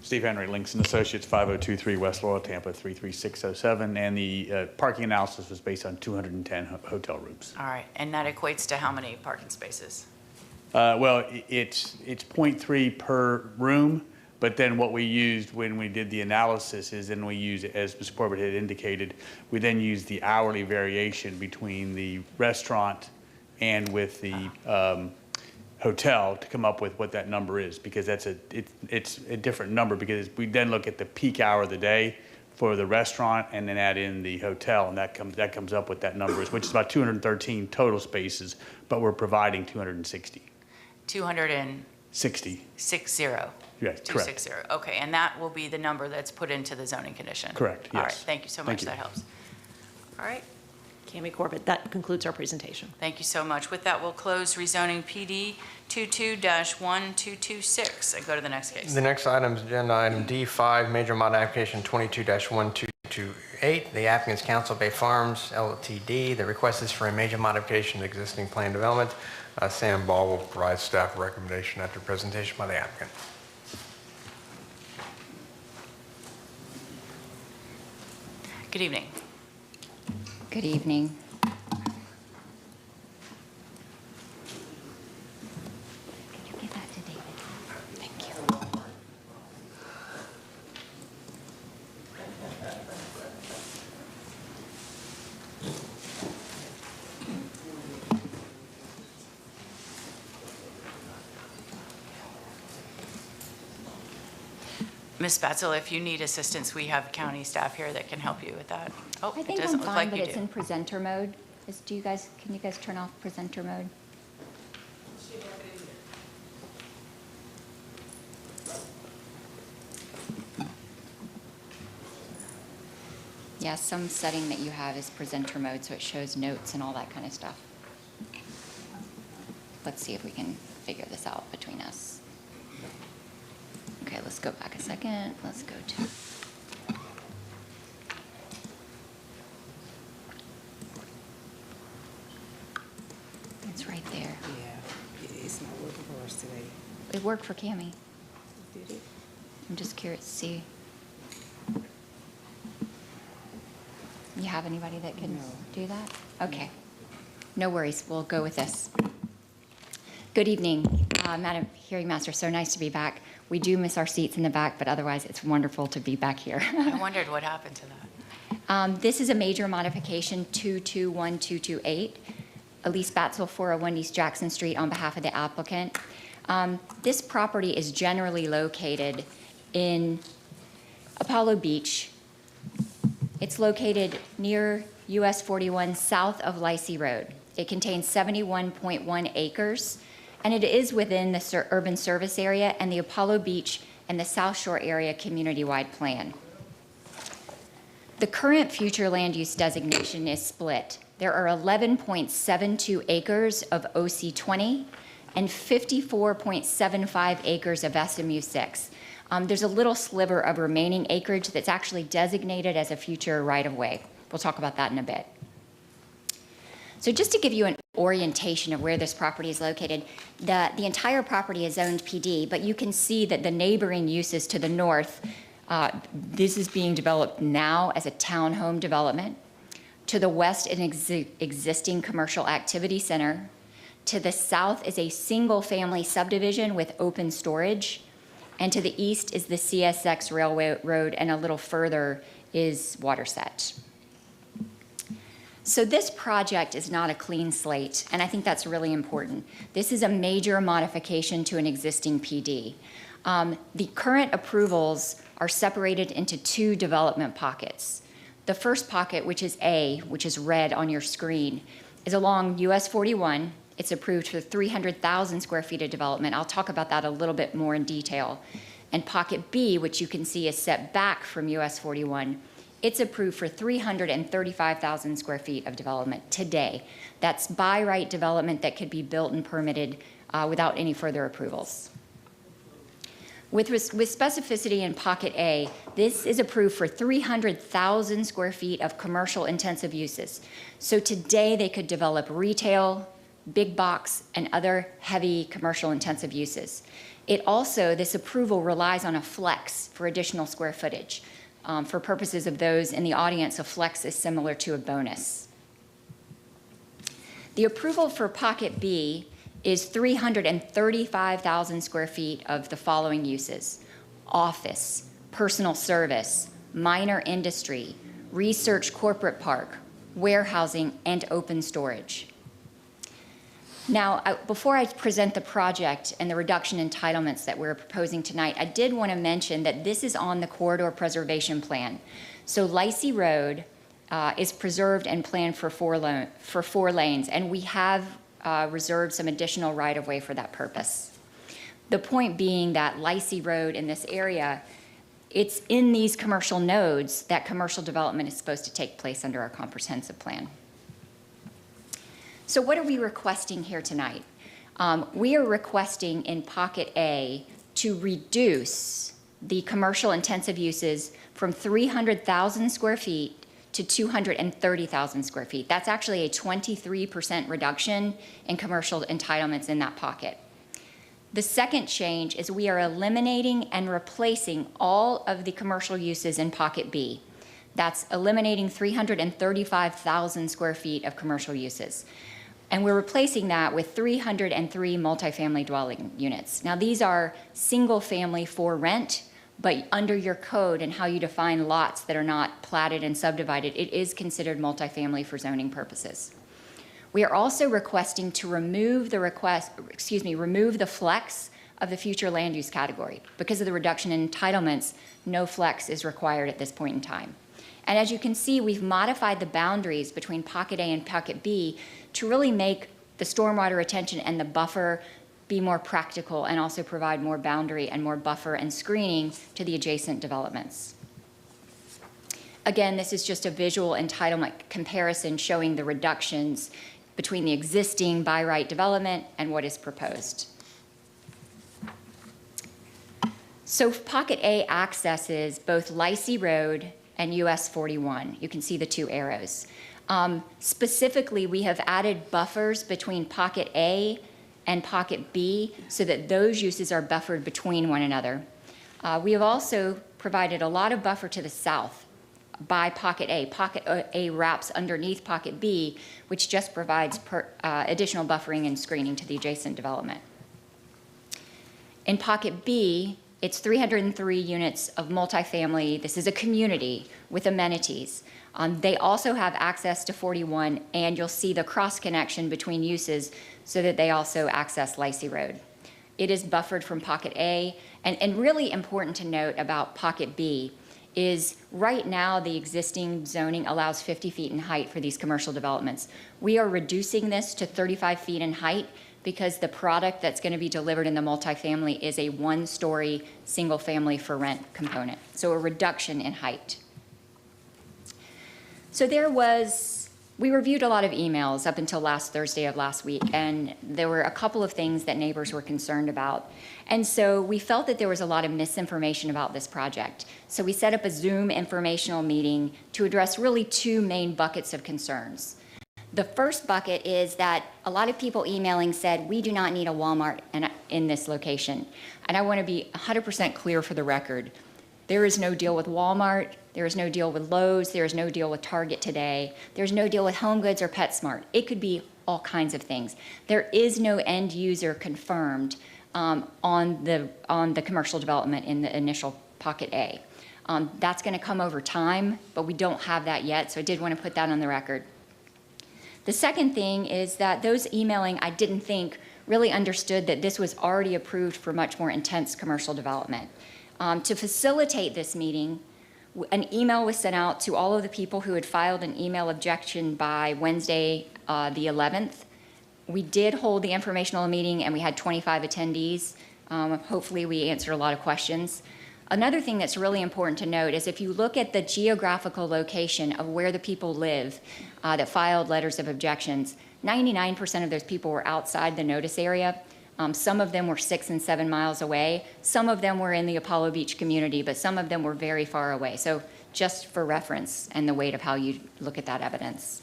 Steve Henry, Links and Associates, 5023 West Laurel, Tampa, 33607, and the parking analysis was based on 210 hotel rooms. All right, and that equates to how many parking spaces? Well, it's 0.3 per room, but then what we used when we did the analysis is then we use, as Mr. Corbett had indicated, we then use the hourly variation between the restaurant and with the hotel to come up with what that number is, because it's a different number, because we then look at the peak hour of the day for the restaurant and then add in the hotel, and that comes up with that number, which is about 213 total spaces, but we're providing 260. 260. 60. Yes, correct. 260. Okay, and that will be the number that's put into the zoning condition? Correct, All right, yes. thank you so Thank much. you. That helps. All right. Cami Corbett, that concludes our presentation. Thank you so much. With that, we'll close rezoning PD 22-1226 and go to the next case. The next item is agenda item D5, major mod application 22-1228. The applicant's Council Bay Farms LTD. The request is for a major modification of existing plan development. Sam Ball will provide staff recommendation after presentation by the applicant. Good evening. Good evening. Could you give that to David? Thank you. Ms. Batzel, if you need assistance, we have county staff here that can help you with that. Oh, I it think doesn't I'm look fine, like but you it's do. in presenter mode. Can you guys turn off presenter mode? Yeah, some setting that you have is presenter mode, so it shows notes and all that kind of stuff. Let's see if we can figure this out between us. Okay, let's go back a second. Let's go to... It's right there. Yeah, it's not working for us today. It worked for Cammie. Did it? I'm just curious to see. You have anybody that can do that? Okay. No worries. We'll go with this. Good evening, Madam Hearing Master. So nice to be back. We do miss our seats in the back, but otherwise it's wonderful to be back here. I wondered what happened to that. This is a major modification, 221228. Elise Batzel, 401 East Jackson Street, on behalf of the applicant. This property is generally located in Apollo Beach. It's located near US 41 south of Lacey Road. It contains 71.1 acres, and it is within the urban service area and the Apollo Beach and the South Shore area community-wide plan. The current future land use designation is split. There are 11.72 acres of OC20 and 54.75 acres of SMU6. There's a little sliver of remaining acreage that's actually designated as a future right-of-way. We'll talk about that in a bit. So just to give you an orientation of where this property is located, the entire property is zoned PD, but you can see that the neighboring uses to the north, this is being developed now as a townhome development. To the west, an existing commercial activity center. To the south is a single-family subdivision with open storage. And to the east is the CSX Railroad, and a little further is Waterset. So this project is not a clean slate, and I think that's really important. This is a major modification to an existing PD. The current approvals are separated into two development pockets. The first pocket, which is A, which is red on your screen, is along US 41. It's approved for 300,000 square feet of development. I'll talk about that a little bit more in detail. And pocket B, which you can see is set back from US 41, it's approved for 335,000 square feet of development today. That's by right development that could be built and permitted without any further approvals. With specificity in pocket A, this is approved for 300,000 square feet of commercial intensive uses. So today they could develop retail, big box, and other heavy commercial intensive uses. It also, this approval relies on a flex for additional square footage. For purposes of those in the audience, a flex is similar to a bonus. The approval for pocket B is 335,000 square feet of the following uses: office, personal service, minor industry, research corporate park, warehousing, and open storage. Now, before I present the project and the reduction entitlements that we're proposing tonight, I did want to mention that this is on the corridor preservation plan. So Lacey Road is preserved and planned for four lanes, and we have reserved some additional right-of-way for that purpose. The point being that Lacey Road in this area, it's in these commercial nodes that commercial development is supposed to take place under our comprehensive plan. So what are we requesting here tonight? We are requesting in Pocket A to reduce the commercial intensive uses from 300,000 square feet to 230,000 square feet. That's actually a 23% reduction in commercial entitlements in that pocket. The second change is we are eliminating and replacing all of the commercial uses in Pocket B. That's eliminating 335,000 square feet of commercial uses. And we're replacing that with 303 multifamily dwelling units. Now, these are single family for rent, but under your code and how you define lots that are not platted and subdivided, it is considered multifamily for zoning purposes. We are also requesting to remove the flex of the future land use category. Because of the reduction in entitlements, no flex is required at this point in time. And as you can see, we've modified the boundaries between Pocket A and Pocket B to really make the stormwater retention and the buffer be more practical and also provide more boundary and more buffer and screening to the adjacent developments. Again, this is just a visual entitlement comparison showing the reductions between the existing by right development and what is proposed. So Pocket A accesses both Lacey Road and US 41. You can see the two arrows. Specifically, we have added buffers between Pocket A and Pocket B so that those uses are buffered between one another. We have also provided a lot of buffer to the south by Pocket A. Pocket A wraps underneath Pocket B, which just provides additional buffering and screening to the adjacent development. In Pocket B, it's 303 units of multifamily. This is a community with amenities. They also have access to 41, and you'll see the cross connection between uses so that they also access Lacey Road. It is buffered from Pocket A, and really important to note about Pocket B is right now the existing zoning allows 50 feet in height for these commercial developments. We are reducing this to 35 feet in height because the product that's going to be delivered in the multifamily is a one-story single family for rent component. So a reduction in height. So we reviewed a lot of emails up until last Thursday of last week, and there were a couple of things that neighbors were concerned about. And so we felt that there was a lot of misinformation about this project. So we set up a Zoom informational meeting to address really two main buckets of concerns. The first bucket is that a lot of people emailing said, we do not need a Walmart in this location. And I want to be 100% clear for the record. There is no deal with Walmart. There is no deal with Lowe's. There is no deal with Target today. There's no deal with HomeGoods or PetSmart. It could be all kinds of things. There is no end user confirmed on the commercial development in the initial Pocket A. That's going to come over time, but we don't have that yet, so I did want to put that on the record. The second thing is that those emailing, I didn't think, really understood that this was already approved for much more intense commercial development. To facilitate this meeting, an email was sent out to all of the people who had filed an email objection by Wednesday, the 11th. We did hold the informational meeting and we had 25 attendees. Hopefully we answered a lot of questions. Another thing that's really important to note is if you look at the geographical location of where the people live that filed letters of objections, 99% of those people were outside the notice area. Some of them were 6 and 7 miles away. Some of them were in the Apollo Beach community, but some of them were very far away. So just for reference and the weight of how you look at that evidence.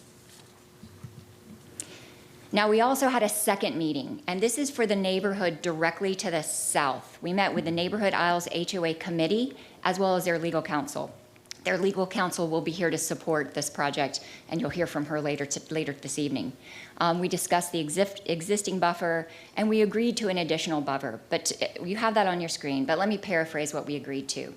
Now, we also had a second meeting, and this is for the neighborhood directly to the south. We met with the Neighborhood Isles HOA Committee, as well as their legal counsel. Their legal counsel will be here to support this project, and you'll hear from her later this evening. We discussed the existing buffer, and we agreed to an additional buffer. But you have that on your screen, but let me paraphrase what we agreed to.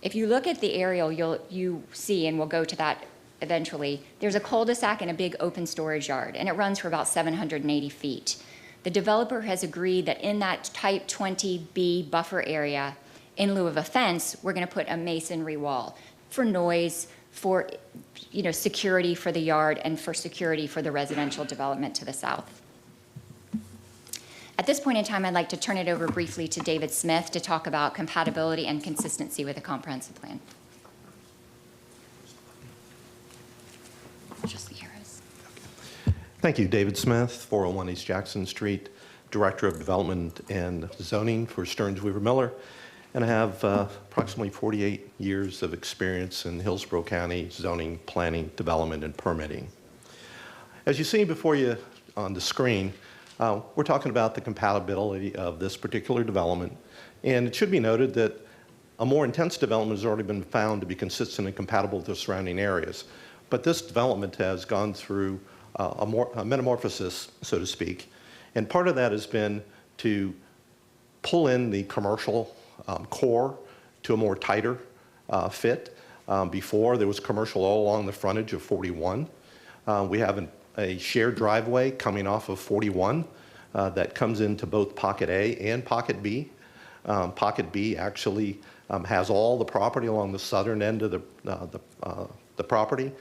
If you look at the aerial, you see, and we'll go to that eventually, there's a cul-de-sac and a big open storage yard, and it runs for about 780 feet. The developer has agreed that in that type 20B buffer area, in lieu of a fence, we're going to put a masonry wall for noise, for security for the yard, and for security for the residential development to the south. At this point in time, I'd like to turn it over briefly to David Smith to talk about compatibility and consistency with the comprehensive plan. Just the arrows. Thank you, David Smith, 401 East Jackson Street, Director of Development and Zoning for Stearns Weaver Miller. And I have approximately 48 years of experience in Hillsborough County zoning, planning, development, and permitting. As you see before you on the screen, we're talking about the compatibility of this particular development. And it should be noted that a more intense development has already been found to be consistent and compatible with the surrounding areas. But this development has gone through a metamorphosis, so to speak. And part of that has been to pull in the commercial core to a more tighter fit. Before, there was commercial all along the frontage of 41. We have a shared driveway coming off of 41 that comes into both Pocket A and Pocket B. Pocket B actually has all the property along the southern end of the property,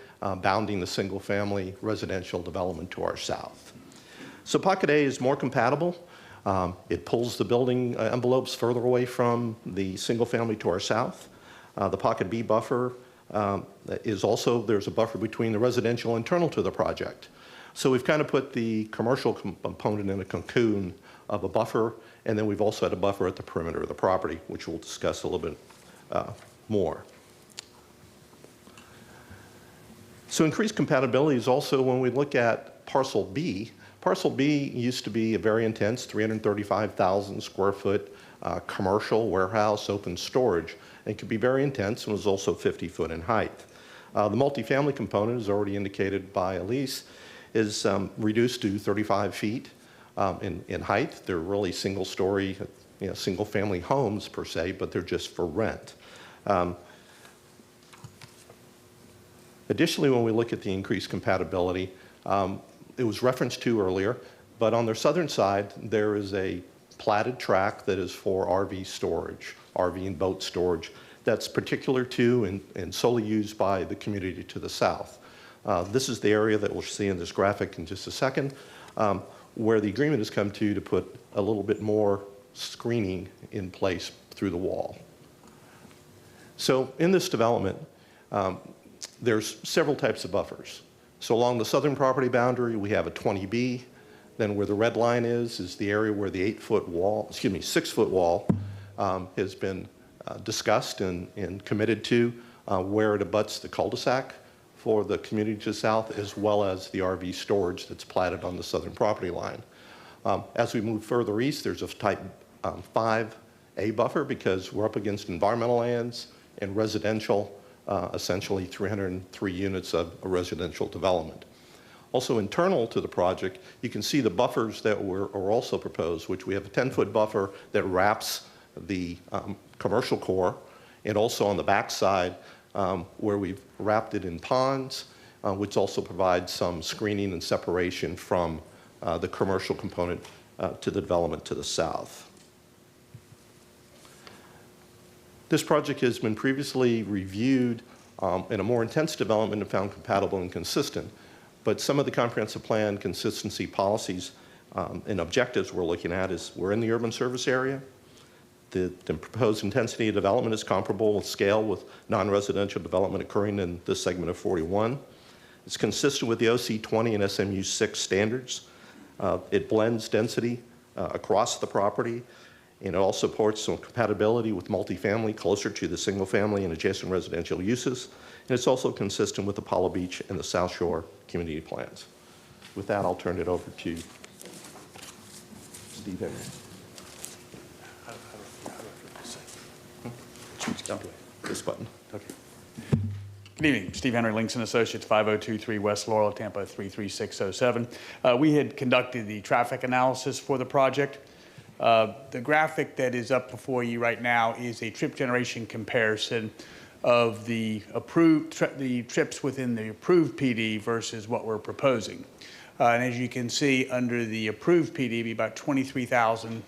bounding the single-family residential development to our south. So Pocket A is more compatible. It pulls the building envelopes further away from the single family to our south. The Pocket B buffer is also, there's a buffer between the residential internal to the project. So we've kind of put the commercial component in a cocoon of a buffer, and then we've also had a buffer at the perimeter of the property, which we'll discuss a little bit more. So increased compatibility is also when we look at parcel B. Parcel B used to be a very intense 335,000 square foot commercial warehouse open storage. It could be very intense and was also 50 foot in height. The multifamily component, as already indicated by Elise, is reduced to 35 feet in height. They're really single story, single family homes per se, but they're just for rent. Additionally, when we look at the increased compatibility, it was referenced to earlier, but on their southern side, there is a platted tract that is for RV storage, RV and boat storage, that's particular to and solely used by the community to the south. This is the area that we'll see in this graphic in just a second, where the agreement has come to put a little bit more screening in place through the wall. So in this development, there's several types of buffers. So along the southern property boundary, we have a 20B. Then where the red line is the area where the 6-foot wall has been discussed and committed to, where it abuts the cul-de-sac for the community to the south, as well as the RV storage that's platted on the southern property line. As we move further east, there's a type 5A buffer because we're up against environmental lands and residential, essentially 303 units of a residential development. Also internal to the project, you can see the buffers that are also proposed, which we have a 10-foot buffer that wraps the commercial core, and also on the back side where we've wrapped it in ponds, which also provides some screening and separation from the commercial component to the development to the south. This project has been previously reviewed in a more intense development and found compatible and consistent. But some of the comprehensive plan consistency policies and objectives we're looking at is we're in the urban service area. The proposed intensity of development is comparable with scale with non-residential development occurring in this segment of 41. It's consistent with the OC20 and SMU 6 standards. It blends density across the property, and it also supports some compatibility with multifamily closer to the single family and adjacent residential uses. And it's also consistent with Apollo Beach and the South Shore community plans. With that, I'll turn it over to Steve Henry. This button. Okay. Good evening. Steve Henry, Links & Associates, 5023 West Laurel, Tampa 33607. We had conducted the traffic analysis for the project. The graphic that is up before you right now is a trip generation comparison of the trips within the approved PD versus what we're proposing. And as you can see, under the approved PD, it'd be about 23,000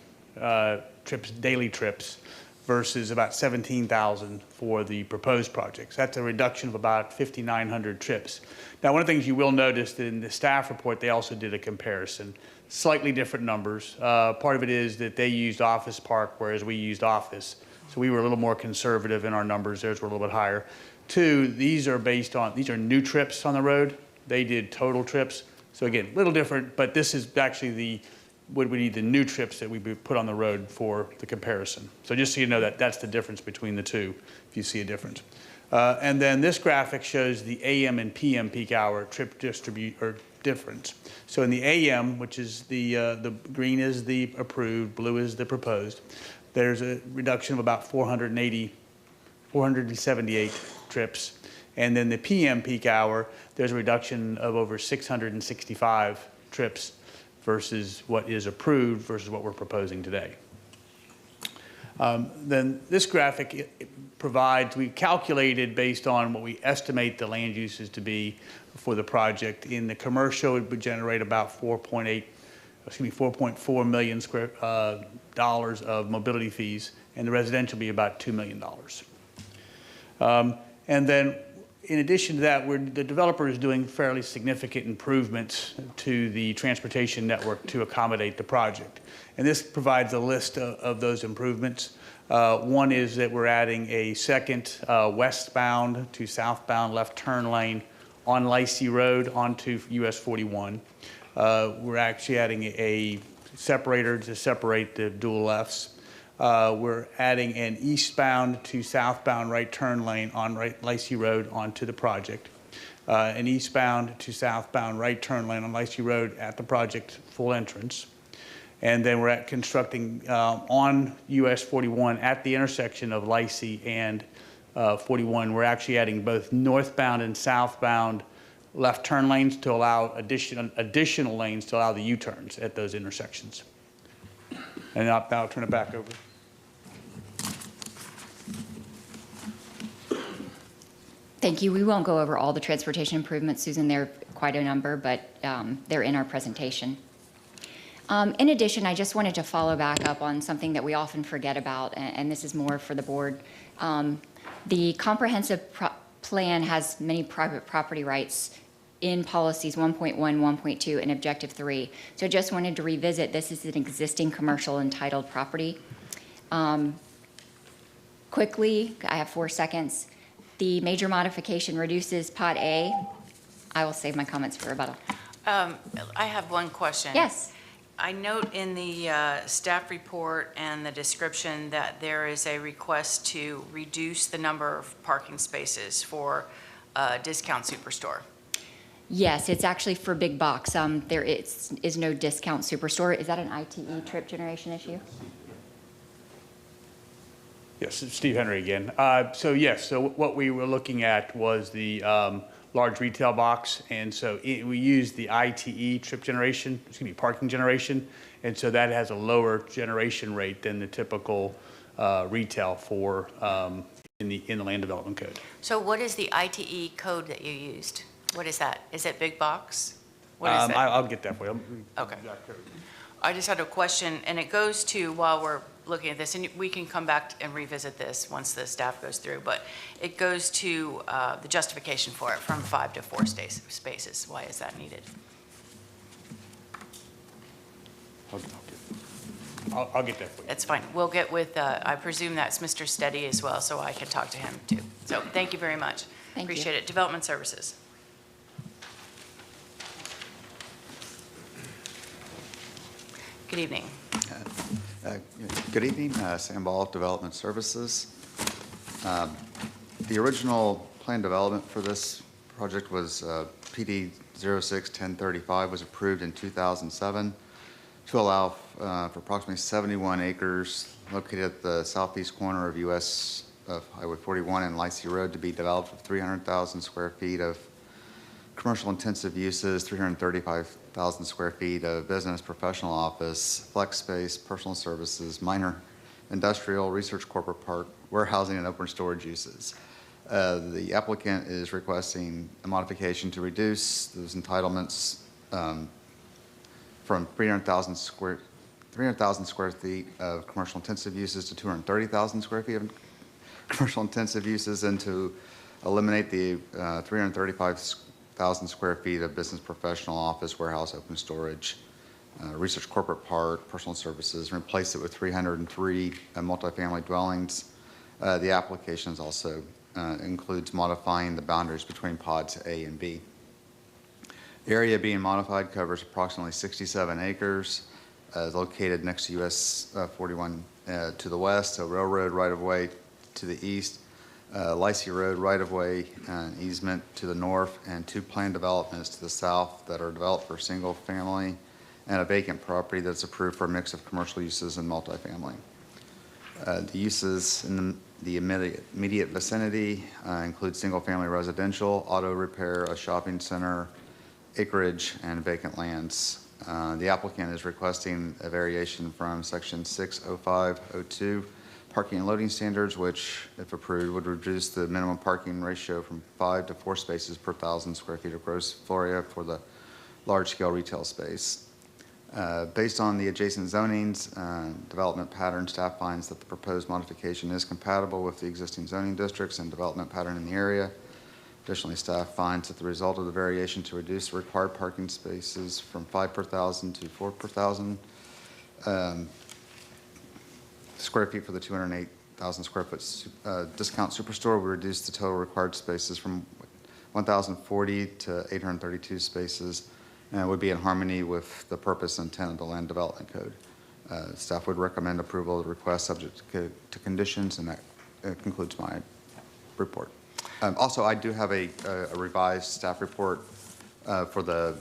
daily trips, versus about 17,000 for the proposed projects. That's a reduction of about 5,900 trips. Now, one of the things you will notice that in the staff report, they also did a comparison. Slightly different numbers. Part of it is that they used Office Park, whereas we used Office. So we were a little more conservative in our numbers. Theirs were a little bit higher. Two, these are new trips on the road. They did total trips. So again, a little different, but this is actually would we need the new trips that we put on the road for the comparison. So just so you know that's the difference between the two, if you see a difference. And then this graphic shows the AM and PM peak hour trip difference. So in the AM, which is the green is the approved, blue is the proposed, there's a reduction of about 478 trips. And then the PM peak hour, there's a reduction of over 665 trips versus what is approved versus what we're proposing today. Then this graphic we calculated based on what we estimate the land uses to be for the project. In the commercial, it would generate about 4.4 million dollars of mobility fees, and the residential would be about $2 million. And then in addition to that, the developer is doing fairly significant improvements to the transportation network to accommodate the project. And this provides a list of those improvements. One is that we're adding a second westbound to southbound left turn lane on Lacey Road onto US 41. We're actually adding a separator to separate the dual lefts. We're adding an eastbound to southbound right turn lane on Lacey Road onto the project. An eastbound to southbound right turn lane on Lacey Road at the project full entrance. And then we're constructing on US 41 at the intersection of Lacey and 41. We're actually adding both northbound and southbound left turn lanes to allow additional lanes to allow the U-turns at those intersections. And now I'll turn it back over. Thank you. We won't go over all the transportation improvements, Susan. There are quite a number, but they're in our presentation. In addition, I just wanted to follow back up on something that we often forget about, and this is more for the board. The comprehensive plan has many private property rights in policies 1.1, 1.2, and Objective 3. So I just wanted to revisit, this is an existing commercial entitled property. Quickly, I have 4 seconds. The major modification reduces Pot A. I will save my comments for rebuttal. I have one question. Yes. I note in the staff report and the description that there is a request to reduce the number of parking spaces for Discount Superstore. Yes, it's actually for big box. There is no Discount Superstore. Is that an ITE trip generation issue? Yes, it's Steve Henry again. So what we were looking at was the large retail box, and so we used the ITE parking generation, and so that has a lower generation rate than the typical retail for in the land development code. So what is the ITE code that you used? What is that? Is it big box? What is it? I'll get that for you. Okay. I just had a question, and it goes to, while we're looking at this, and we can come back and revisit this once the staff goes through, but it goes to the justification for it from 5 to 4 spaces. Why is that needed? I'll get that for you. That's fine. We'll get with, I presume that's Mr. Steady as well, so I can talk to him too. So thank you very much. Thank you. Appreciate it. Development Services. Good evening. Good evening, Sam Ball, Development Services. The original plan development for this project was PD 06-1035 was approved in 2007 to allow for approximately 71 acres located at the southeast corner of US of Highway 41 and Lacey Road to be developed with 300,000 square feet of commercial intensive uses, 335,000 square feet of business, professional office, flex space, personal services, minor industrial, research corporate park, warehousing, and open storage uses. The applicant is requesting a modification to reduce those entitlements from 300,000 square feet of commercial intensive uses to 230,000 square feet of commercial intensive uses, and to eliminate the 335,000 square feet of business, professional office, warehouse, open storage, research corporate park, personal services, and replace it with 303 multifamily dwellings. The application is also includes modifying the boundaries between pods A and B. The area being modified covers approximately 67 acres, located next to US 41 to the west, a railroad right-of-way to the east, Lacey Road right-of-way easement to the north, and 2 planned developments to the south that are developed for single family, and a vacant property that's approved for a mix of commercial uses and multifamily. The uses in the immediate vicinity include single-family residential, auto repair, a shopping center, acreage, and vacant lands. The applicant is requesting a variation from Section 60502 parking and loading standards, which, if approved, would reduce the minimum parking ratio from 5 to 4 spaces per 1,000 square feet of gross floor area for the large-scale retail space. Based on the adjacent zonings, development pattern, staff finds that the proposed modification is compatible with the existing zoning districts and development pattern in the area. Additionally, staff finds that the result of the variation to reduce the required parking spaces from 5 per 1,000 to 4 per 1,000 square feet for the 208,000 square foot discount superstore would reduce the total required spaces from 1,040 to 832 spaces, and it would be in harmony with the purpose and intent of the Land Development Code. Staff would recommend approval of the request subject to conditions, and that concludes my report. Also, I do have a revised staff report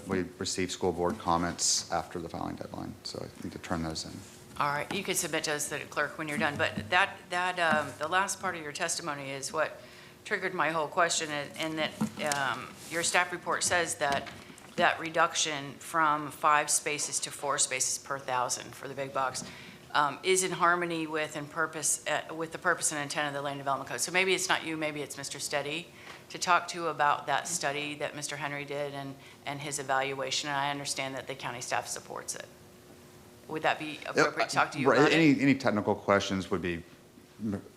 we received school board comments after the filing deadline, so I need to turn those in. All right, you can submit those to the clerk when you're done, but the last part of your testimony is what triggered my whole question, and that your staff report says that reduction from 5 spaces to 4 spaces per 1,000 for the big box is in harmony with the purpose and intent of the Land Development Code. So maybe it's not you, maybe it's Mr. Steady to talk to about that study that Mr. Henry did and his evaluation, and I understand that the county staff supports it. Would that be appropriate to talk to you about it? Any technical questions would be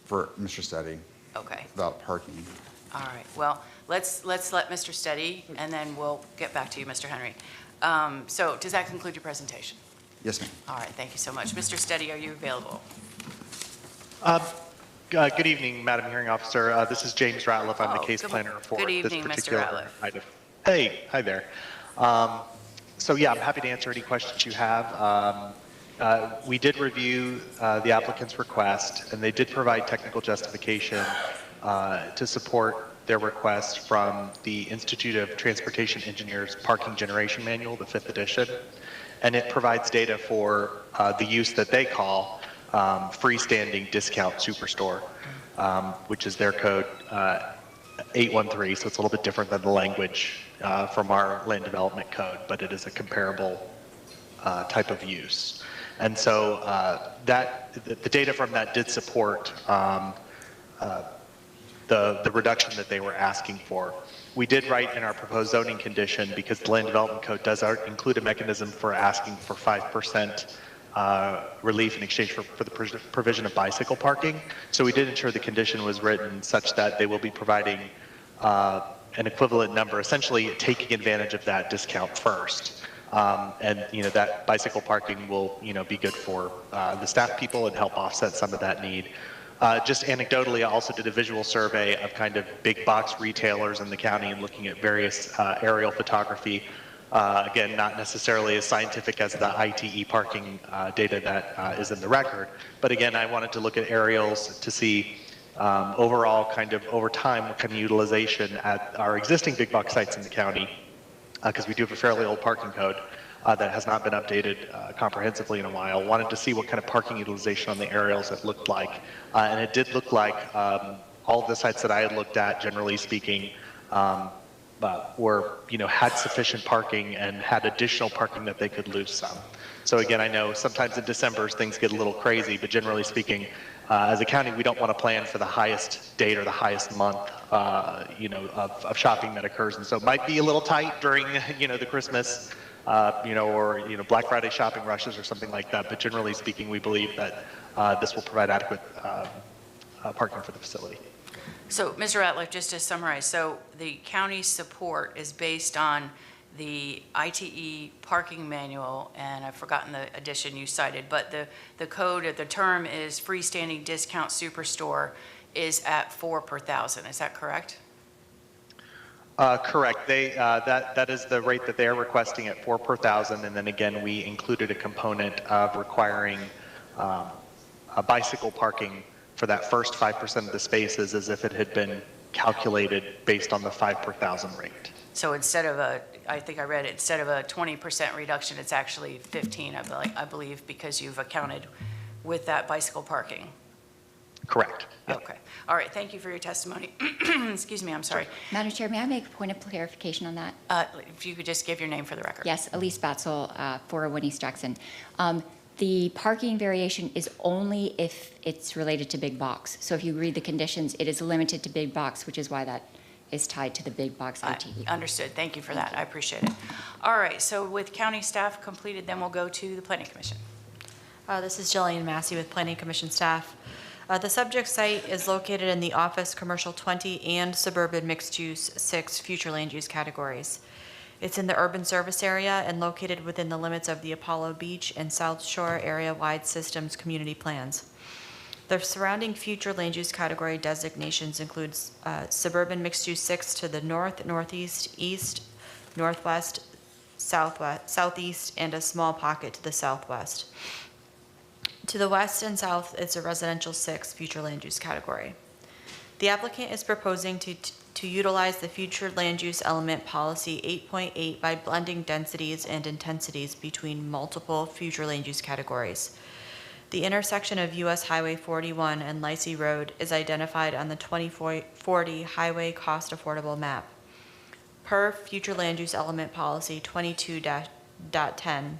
for Mr. Steady. Okay. About parking. All right. Well, let's let Mr. Steady, and then we'll get back to you, Mr. Henry. So does that conclude your presentation? Yes, ma'am. All right. Thank you so much. Mr. Steady, are you available? Good evening, Madam Hearing Officer. This is James Ratliff. I'm the case planner for good evening, this particular Mr. item. Hey, hi there. So yeah, I'm happy to answer any questions you have. We did review the applicant's request, and they did provide technical justification to support their request from the Institute of Transportation Engineers Parking Generation Manual, the 5th edition, and it provides data for the use that they call freestanding discount superstore, which is their code 813, so it's a little bit different than the language from our land development code, but it is a comparable type of use. And so the data from that did support the reduction that they were asking for. We did write in our proposed zoning condition, because the land development code does include a mechanism for asking for 5% relief in exchange for the provision of bicycle parking. So we did ensure the condition was written such that they will be providing an equivalent number, essentially taking advantage of that discount first. And that bicycle parking will be good for the staff people and help offset some of that need. Just anecdotally, I also did a visual survey of kind of big box retailers in the county and looking at various aerial photography. Again, not necessarily as scientific as the ITE parking data that is in the record, but again, I wanted to look at aerials to see overall kind of over time what kind of utilization at our existing big box sites in the county, because we do have a fairly old parking code, that has not been updated comprehensively in a while. Wanted to see what kind of parking utilization on the aerials it looked like. And it did look like all of the sites that I had looked at, generally speaking, were, had sufficient parking and had additional parking that they could lose some. So again, I know sometimes in December things get a little crazy, but generally speaking, as a county, we don't want to plan for the highest date or the highest month, of shopping that occurs. And so it might be a little tight during, the Christmas, or, Black Friday shopping rushes or something like that. But generally speaking, we believe that this will provide adequate parking for the facility. So, Mr. Ratliff, just to summarize, so the county's support is based on the ITE parking manual, and I've forgotten the addition you cited, but the code, the term is freestanding discount superstore is at 4 per thousand. Is that correct? Correct. That is the rate that they are requesting at 4 per thousand, and then again, we included a component of requiring a bicycle parking for that first 5% of the spaces as if it had been calculated based on the 5 per thousand rate. So instead of I think I read it, instead of a 20% reduction, it's actually 15, I believe, because you've accounted with that bicycle parking. Correct. Yep. Okay. All right. Thank you for your testimony. Excuse me. I'm sorry. Madam Chair, may I make a point of clarification on that? If you could just give your name for the record. Yes, Elise Batzel, 401 East Jackson. The parking variation is only if it's related to big box. So if you read the conditions, it is limited to big box, which is why that is tied to the big box ITE. Understood. Thank you for that. I appreciate it. All right. So with county staff completed, then we'll go to the Planning Commission. This is Jillian Massey with Planning Commission staff. The subject site is located in the Office Commercial 20 and Suburban Mixed Use 6 future land use categories. It's in the urban service area and located within the limits of the Apollo Beach and South Shore area-wide systems community plans. The surrounding future land use category designations includes Suburban Mixed Use 6 to the north, northeast, east, northwest, southwest, southeast, and a small pocket to the southwest. To the west and south, it's a residential 6 future land use category. The applicant is proposing to utilize the future land use element policy 8.8 by blending densities and intensities between multiple future land use categories. The intersection of US Highway 41 and Lacey Road is identified on the 2040 Highway Cost Affordable Map. Per future land use element policy 22.10,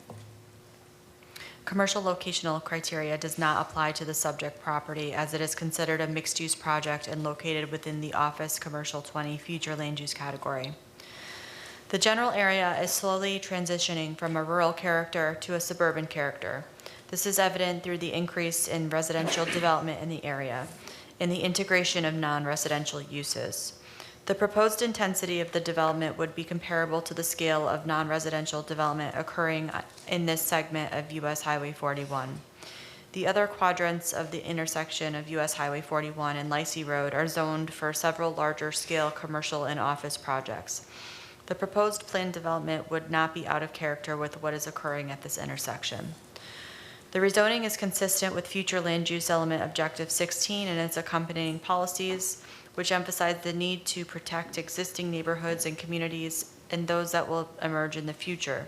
commercial locational criteria does not apply to the subject property as it is considered a mixed-use project and located within the Office Commercial 20 future land use category. The general area is slowly transitioning from a rural character to a suburban character. This is evident through the increase in residential development in the area and the integration of non-residential uses. The proposed intensity of the development would be comparable to the scale of non-residential development occurring in this segment of US Highway 41. The other quadrants of the intersection of US Highway 41 and Lacey Road are zoned for several larger scale commercial and office projects. The proposed planned development would not be out of character with what is occurring at this intersection. The rezoning is consistent with future land use element objective 16 and its accompanying policies, which emphasize the need to protect existing neighborhoods and communities and those that will emerge in the future.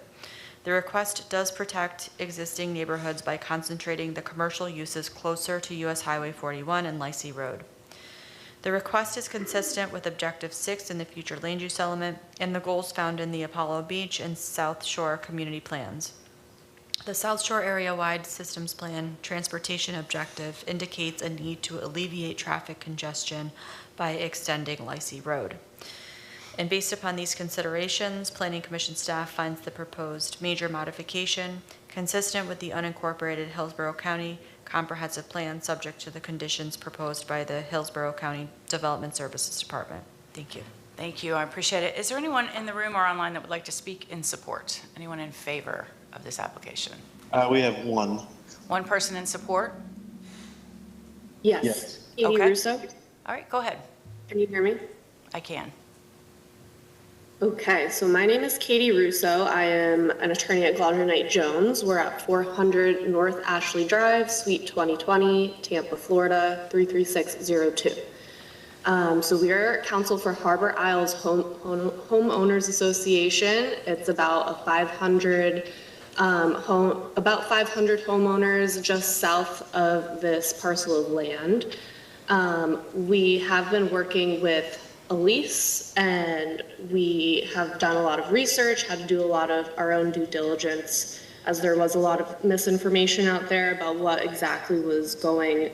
The request does protect existing neighborhoods by concentrating the commercial uses closer to US Highway 41 and Lacey Road. The request is consistent with Objective 6 in the future land use element and the goals found in the Apollo Beach and South Shore community plans. The South Shore area-wide systems plan transportation objective indicates a need to alleviate traffic congestion by extending Lacey Road. And based upon these considerations, Planning Commission staff finds the proposed major modification consistent with the unincorporated Hillsborough County Comprehensive Plan subject to the conditions proposed by the Hillsborough County Development Services Department. Thank you. Thank you. I appreciate it. Is there anyone in the room or online that would like to speak in support? Anyone in favor of this application? We have one. One person in support? Yes. Katie Okay. Russo. All right, go ahead. Can you hear me? I can. Okay, so my name is Katie Russo. I am an attorney at Glauder Knight Jones. We're at 400 North Ashley Drive, Suite 2020, Tampa, Florida, 33602. So we are counsel for Harbor Isles Homeowners Association. It's about 500 homeowners just south of this parcel of land. We have been working with Elise, and we have done a lot of research, had to do a lot of our own due diligence, as there was a lot of misinformation out there about what exactly was going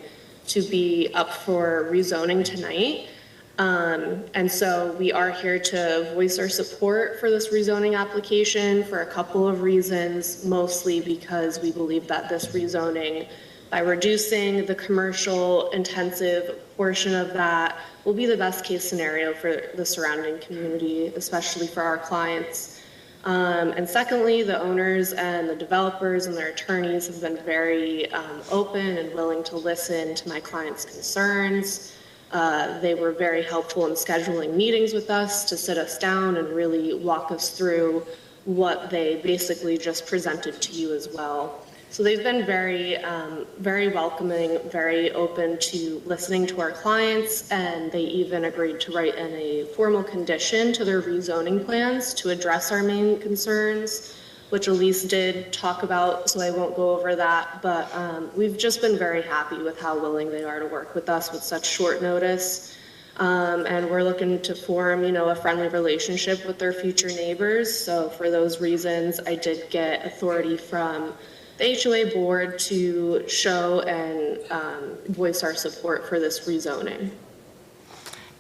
to be up for rezoning tonight. And so we are here to voice our support for this rezoning application for a couple of reasons, mostly because we believe that this rezoning, by reducing the commercial intensive portion of that, will be the best case scenario for the surrounding community, especially for our clients. And secondly, the owners and the developers and their attorneys have been very open and willing to listen to my clients' concerns. They were very helpful in scheduling meetings with us to sit us down and really walk us through what they basically just presented to you as well. So they've been very, very welcoming, very open to listening to our clients, and they even agreed to write in a formal condition to their rezoning plans to address our main concerns, which Elise did talk about, so I won't go over that. But we've just been very happy with how willing they are to work with us with such short notice. And we're looking to form, a friendly relationship with their future neighbors. So for those reasons, I did get authority from the HOA board to show and voice our support for this rezoning.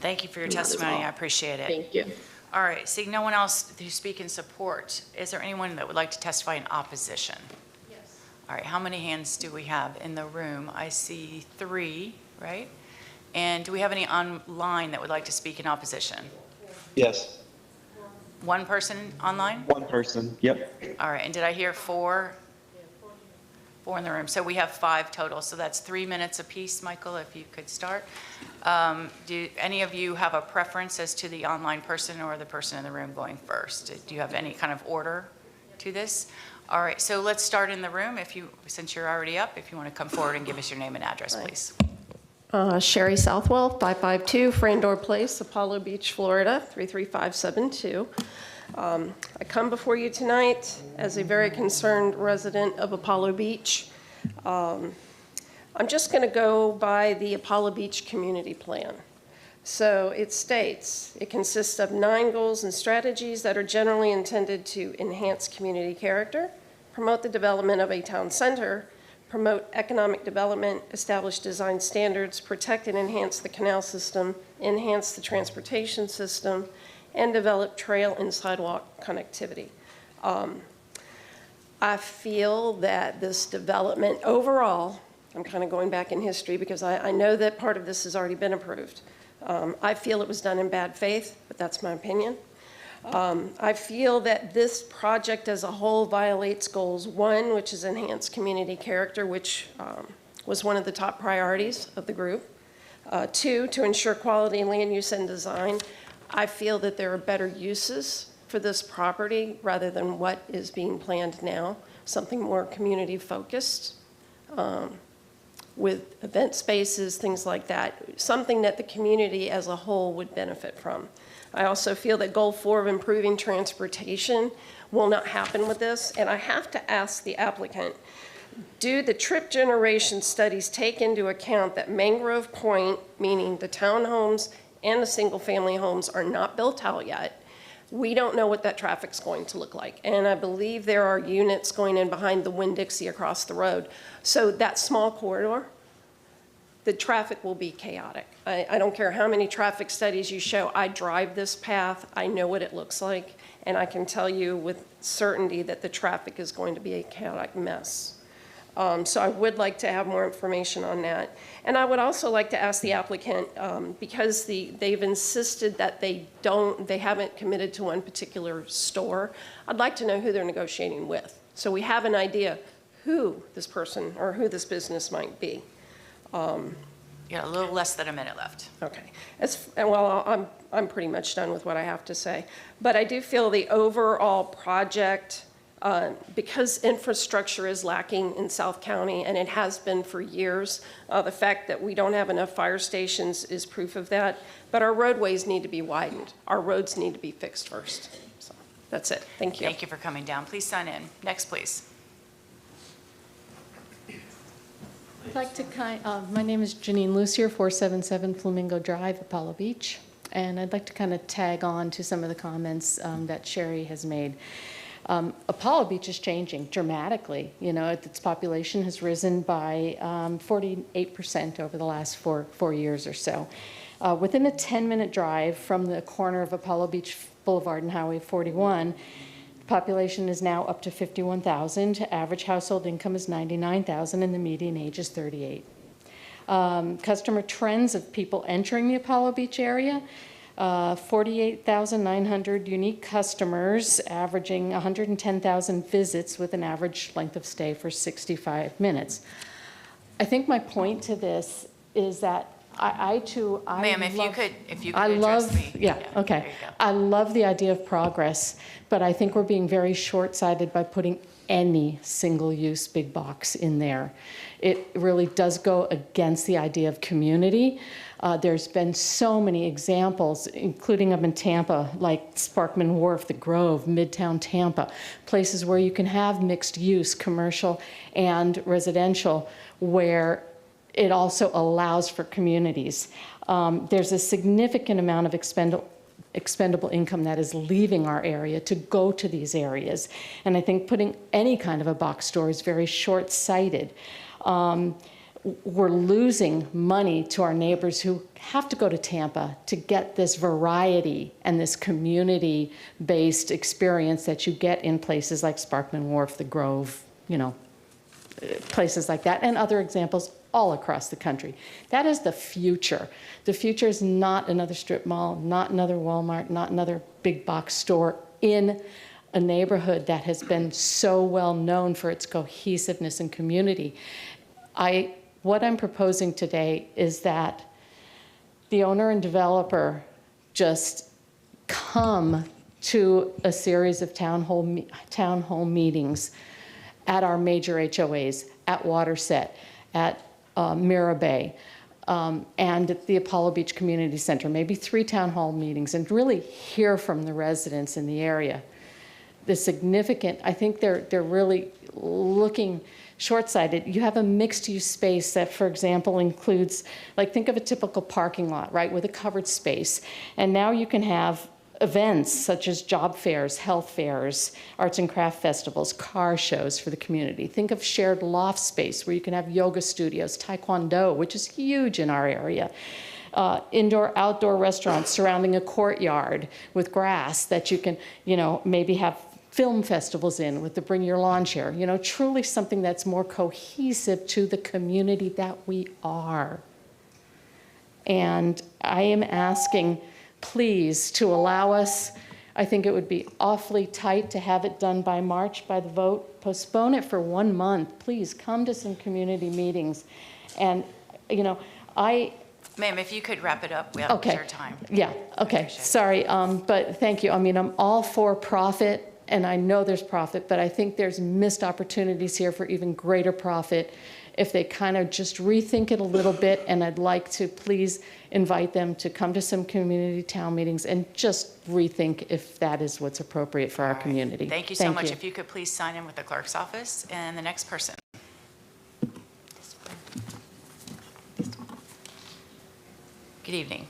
Thank you for your testimony. I appreciate it. Thank you. All right, seeing no one else to speak in support, is there anyone that would like to testify in opposition? Yes. All right, how many hands do we have in the room? I see 3, right? And do we have any online that would like to speak in opposition? Yes. One person online? One person, yep. All right, and did I hear 4? 4 in the room. So we have 5 total. So that's 3 minutes apiece. Michael, if you could start. Do any of you have a preference as to the online person or the person in the room going first? Do you have any kind of order to this? All right, so let's start in the room. Since you're already up, if you want to come forward and give us your name and address, please. Sherry Southwell, 552 Frandor Place, Apollo Beach, Florida, 33572. I come before you tonight as a very concerned resident of Apollo Beach. I'm just going to go by the Apollo Beach Community Plan. So it states, it consists of 9 goals and strategies that are generally intended to enhance community character, promote the development of a town center, promote economic development, establish design standards, protect and enhance the canal system, enhance the transportation system, and develop trail and sidewalk connectivity. I feel that this development overall, I'm kind of going back in history because I know that part of this has already been approved. I feel it was done in bad faith, but that's my opinion. I feel that this project as a whole violates goals 1, which is enhance community character, which was one of the top priorities of the group. 2, to ensure quality land use and design. I feel that there are better uses for this property rather than what is being planned now, something more community focused with event spaces, things like that, something that the community as a whole would benefit from. I also feel that goal 4 of improving transportation will not happen with this, and I have to ask the applicant, do the trip generation studies take into account that Mangrove Point, meaning the townhomes and the single-family homes, are not built out yet? We don't know what that traffic's going to look like. And I believe there are units going in behind the Winn-Dixie across the road. So that small corridor, the traffic will be chaotic. I don't care how many traffic studies you show. I drive this path. I know what it looks like. And I can tell you with certainty that the traffic is going to be a chaotic mess. So I would like to have more information on that. And I would also like to ask the applicant, because they've insisted that they haven't committed to one particular store, I'd like to know who they're negotiating with. So we have an idea who this person or who this business might be. Yeah, a little less than a minute left. Okay. Well, I'm pretty much done with what I have to say. But I do feel the overall project Because infrastructure is lacking in South County, and it has been for years, the fact that we don't have enough fire stations is proof of that. But our roadways need to be widened. Our roads need to be fixed first. So that's it. Thank you. Thank you for coming down. Please sign in. Next, please. I'd like to my name is Janine Lucier, 477 Flamingo Drive, Apollo Beach. And I'd like to kind of tag on to some of the comments that Sherry has made. Apollo Beach is changing dramatically. You know, its population has risen by 48% over the last four years or so. Within a 10-minute drive from the corner of Apollo Beach Boulevard and Highway 41, the population is now up to 51,000. Average household income is 99,000, and the median age is 38. Customer trends of people entering the Apollo Beach area. 48,900 unique customers, averaging 110,000 visits with an average length of stay for 65 minutes. I think my point to this is that I too, Ma'am, if you could address me. Yeah, okay. I love the idea of progress, but I think we're being very short-sighted by putting any single-use big box in there. It really does go against the idea of community. There's been so many examples, including up in Tampa, like Sparkman Wharf, the Grove, Midtown Tampa, places where you can have mixed use, commercial and residential, where it also allows for communities. There's a significant amount of expendable income that is leaving our area to go to these areas. And I think putting any kind of a box store is very short-sighted. We're losing money to our neighbors who have to go to Tampa to get this variety and this community-based experience that you get in places like Sparkman Wharf, the Grove, you know, places like that, and other examples all across the country. That is the future. The future is not another strip mall, not another Walmart, not another big box store in a neighborhood that has been so well known for its cohesiveness and community. What I'm proposing today is that the owner and developer just come to a series of town hall meetings at our major HOAs, at Waterset, at Mirror Bay, and at the Apollo Beach Community Center, maybe 3 town hall meetings, and really hear from the residents in the area. The significant, I think they're really looking short-sighted. You have a mixed-use space that, for example, includes, like, think of a typical parking lot, right, with a covered space. And now you can have events such as job fairs, health fairs, arts and craft festivals, car shows for the community. Think of shared loft space where you can have yoga studios, taekwondo, which is huge in our area. Indoor-outdoor restaurants surrounding a courtyard with grass that you can, you know, maybe have film festivals in with the Bring Your Lawn Chair. You know, truly something that's more cohesive to the community that we are. And I am asking, please, to allow us, I think it would be awfully tight to have it done by March by the vote. Postpone it for 1 month. Please come to some community meetings. And, you know, Ma'am, if you could wrap it up, we have your time. Yeah, okay, sorry, but thank you. I mean, I'm all for profit, and I know there's profit, but I think there's missed opportunities here for even greater profit if they kind of just rethink it a little bit, and I'd like to please invite them to come to some community town meetings and just rethink if that is what's appropriate for our community. Thank you so much. If you could please sign in with the clerk's office. And the next person. Good evening.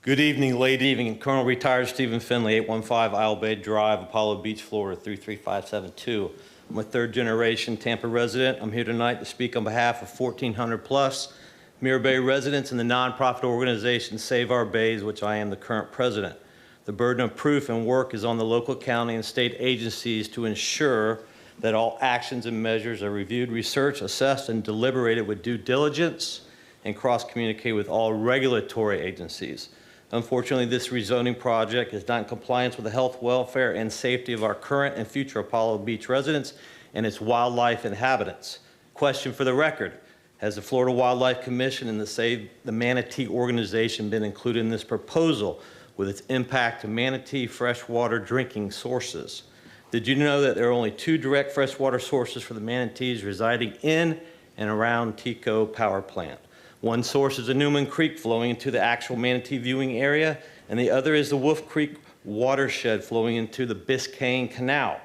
Good evening, lady. Evening, Colonel Retired Stephen Finley, 815 Isle Bay Drive, Apollo Beach, Florida, 33572. I'm a third-generation Tampa resident. I'm here tonight to speak on behalf of 1,400-plus Mirror Bay residents and the nonprofit organization Save Our Bays, which I am the current president. The burden of proof and work is on the local, county, and state agencies to ensure that all actions and measures are reviewed, researched, assessed, and deliberated with due diligence and cross-communicate with all regulatory agencies. Unfortunately, this rezoning project is not in compliance with the health, welfare, and safety of our current and future Apollo Beach residents and its wildlife inhabitants. Question for the record: has the Florida Wildlife Commission and the Save the Manatee organization been included in this proposal? with its impact to manatee freshwater drinking sources. Did you know that there are only 2 direct freshwater sources for the manatees residing in and around Tico Power Plant? One source is the Newman Creek flowing into the actual manatee viewing area, and the other is the Wolf Creek watershed flowing into the Biscayne Canal.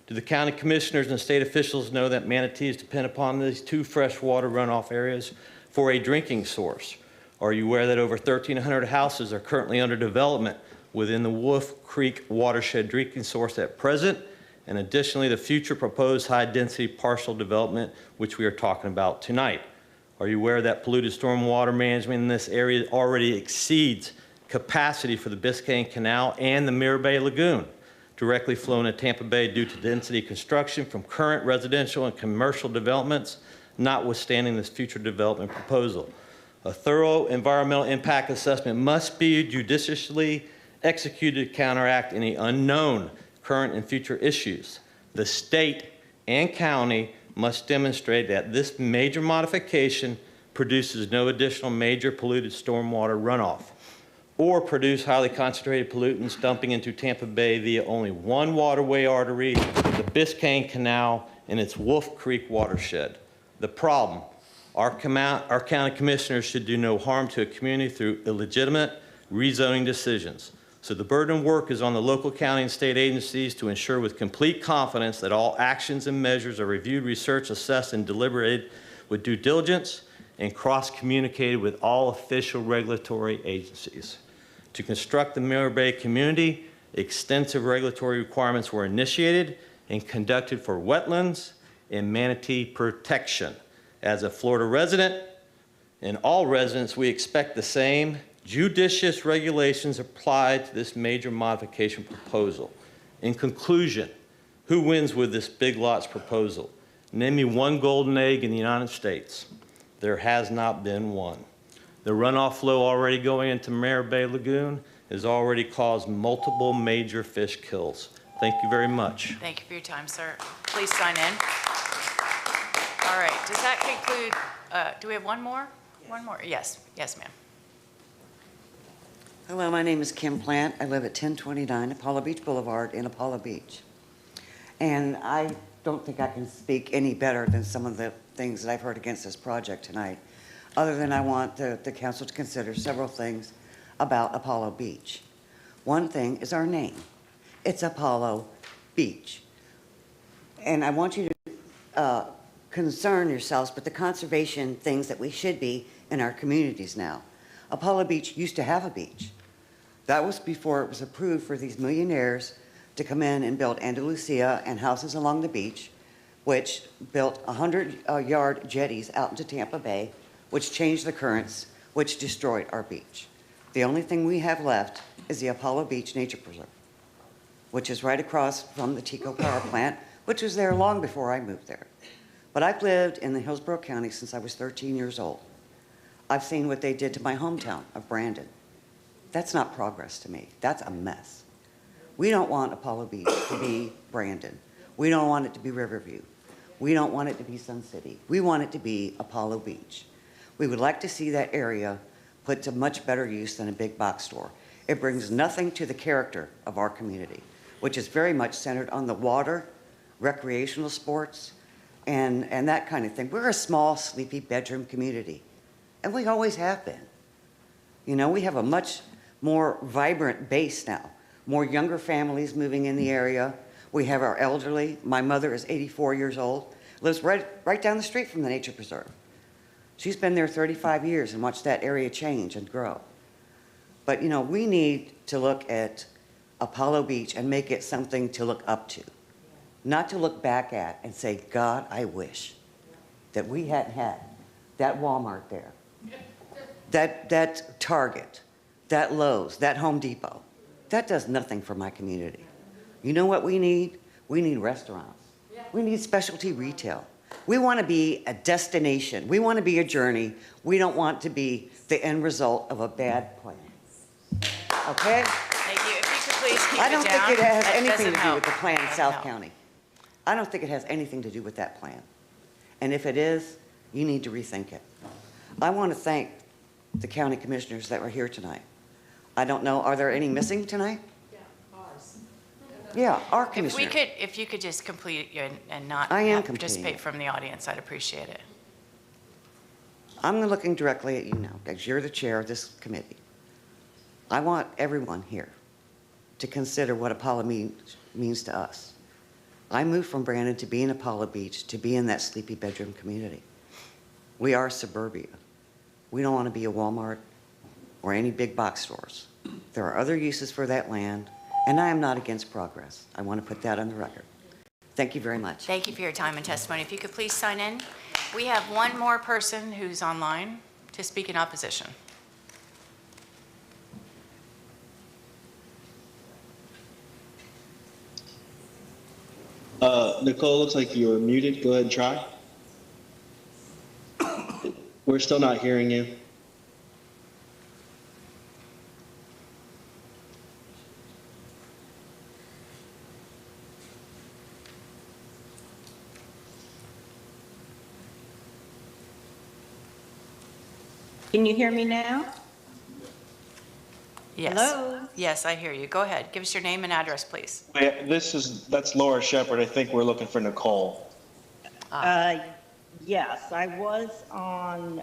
Do the county commissioners and state officials know that manatees depend upon these 2 freshwater runoff areas for a drinking source? Are you aware that over 1,300 houses are currently under development within the Wolf Creek watershed drinking source at present, and additionally the future proposed high-density partial development which we are talking about tonight? Are you aware that polluted stormwater management in this area already exceeds capacity for the Biscayne Canal and the Mirror Bay Lagoon, directly flowing to Tampa Bay due to density construction from current residential and commercial developments, notwithstanding this future development proposal? A thorough environmental impact assessment must be judiciously executed to counteract any unknown current and future issues. The state and county must demonstrate that this major modification produces no additional major polluted stormwater runoff or produce highly concentrated pollutants dumping into Tampa Bay via only one waterway artery, the Biscayne Canal and its Wolf Creek watershed. The problem, our county commissioners should do no harm to a community through illegitimate rezoning decisions. So the burden of work is on the local county and state agencies to ensure with complete confidence that all actions and measures are reviewed, researched, assessed, and deliberated with due diligence and cross-communicated with all official regulatory agencies. To construct the Mirror Bay community, extensive regulatory requirements were initiated and conducted for wetlands and manatee protection. As a Florida resident and all residents, we expect the same judicious regulations applied to this major modification proposal. In conclusion, who wins with this Big Lots proposal? Name me one golden egg in the United States. There has not been one. The runoff flow already going into Mirror Bay Lagoon has already caused multiple major fish kills. Thank you very much. Thank you for your time, sir. Please sign in. All right, does that conclude, do we have one more? Yes. One more, yes, yes, ma'am. Hello, my name is Kim Plant. I live at 1029 Apollo Beach Boulevard in Apollo Beach. And I don't think I can speak any better than some of the things that I've heard against this project tonight, other than I want the council to consider several things about Apollo Beach. One thing is our name. It's Apollo Beach. And I want you to concern yourselves with the conservation things that we should be in our communities now. Apollo Beach used to have a beach. That was before it was approved for these millionaires to come in and build Andalusia and houses along the beach, which built 100-yard jetties out into Tampa Bay, which changed the currents, which destroyed our beach. The only thing we have left is the Apollo Beach Nature Preserve, which is right across from the Tico Power Plant, which was there long before I moved there. But I've lived in the Hillsborough County since I was 13 years old. I've seen what they did to my hometown of Brandon. That's not progress to me. That's a mess. We don't want Apollo Beach to be Brandon. We don't want it to be Riverview. We don't want it to be Sun City. We want it to be Apollo Beach. We would like to see that area put to much better use than a big box store. It brings nothing to the character of our community, which is very much centered on the water, recreational sports, and that kind of thing. We're a small, sleepy bedroom community, and we always have been. You know, we have a much more vibrant base now, more younger families moving in the area. We have our elderly. My mother is 84 years old, lives right down the street from the nature preserve. She's been there 35 years and watched that area change and grow. But, you know, we need to look at Apollo Beach and make it something to look up to, not to look back at and say, God, I wish that we hadn't had that Walmart there, that Target, that Lowe's, that Home Depot. That does nothing for my community. You know what we need? We need restaurants. We need specialty retail. We want to be a destination. We want to be a journey. We don't want to be the end result of a bad plan. Okay? Thank you. If you could please keep it down. I don't think it has That anything doesn't to do help. with the plan in Doesn't South help. County. I don't think it has anything to do with that plan. And if it is, you need to rethink it. I want to thank the county commissioners that were here tonight. I don't know, are there any missing tonight? Yeah, our commissioner. If you could just complete and not I am participate completing. from the audience, I'd appreciate it. I'm looking directly at you now, because you're the chair of this committee. I want everyone here to consider what Apollo means to us. I moved from Brandon to be in Apollo Beach, to be in that sleepy bedroom community. We are suburbia. We don't want to be a Walmart or any big box stores. There are other uses for that land, and I am not against progress. I want to put that on the record. Thank you very much. Thank you for your time and testimony. If you could please sign in. We have one more person who's online to speak in opposition. Nicole, looks like you were muted. Go ahead and try. We're still not hearing you. Can you hear me now? Yes. Hello? Yes, I hear you. Go ahead. Give us your name and address, please. That's Laura Shepard. I think we're looking for Nicole. Yes, I was on,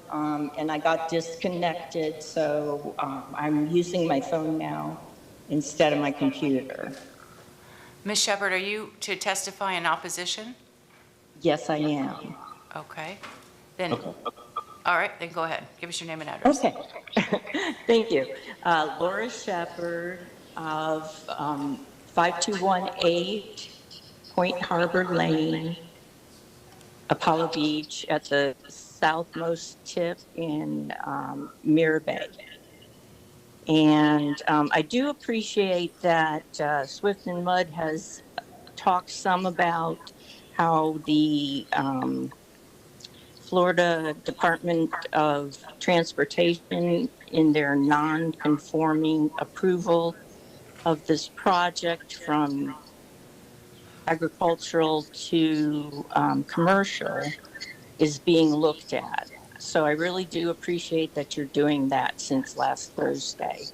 and I got disconnected, so I'm using my phone now instead of my computer. Ms. Shepard, are you to testify in opposition? Yes, I am. Okay. Then, all right, then go ahead. Give us your name and address. Okay. Thank you. Laura Shepard of 5218 Point Harbor Lane, Apollo Beach, at the southmost tip in Mirror Bay. And I do appreciate that Swift and Mud has talked some about how the Florida Department of Transportation, in their non-conforming approval of this project from agricultural to commercial, is being looked at. So I really do appreciate that you're doing that since last Thursday.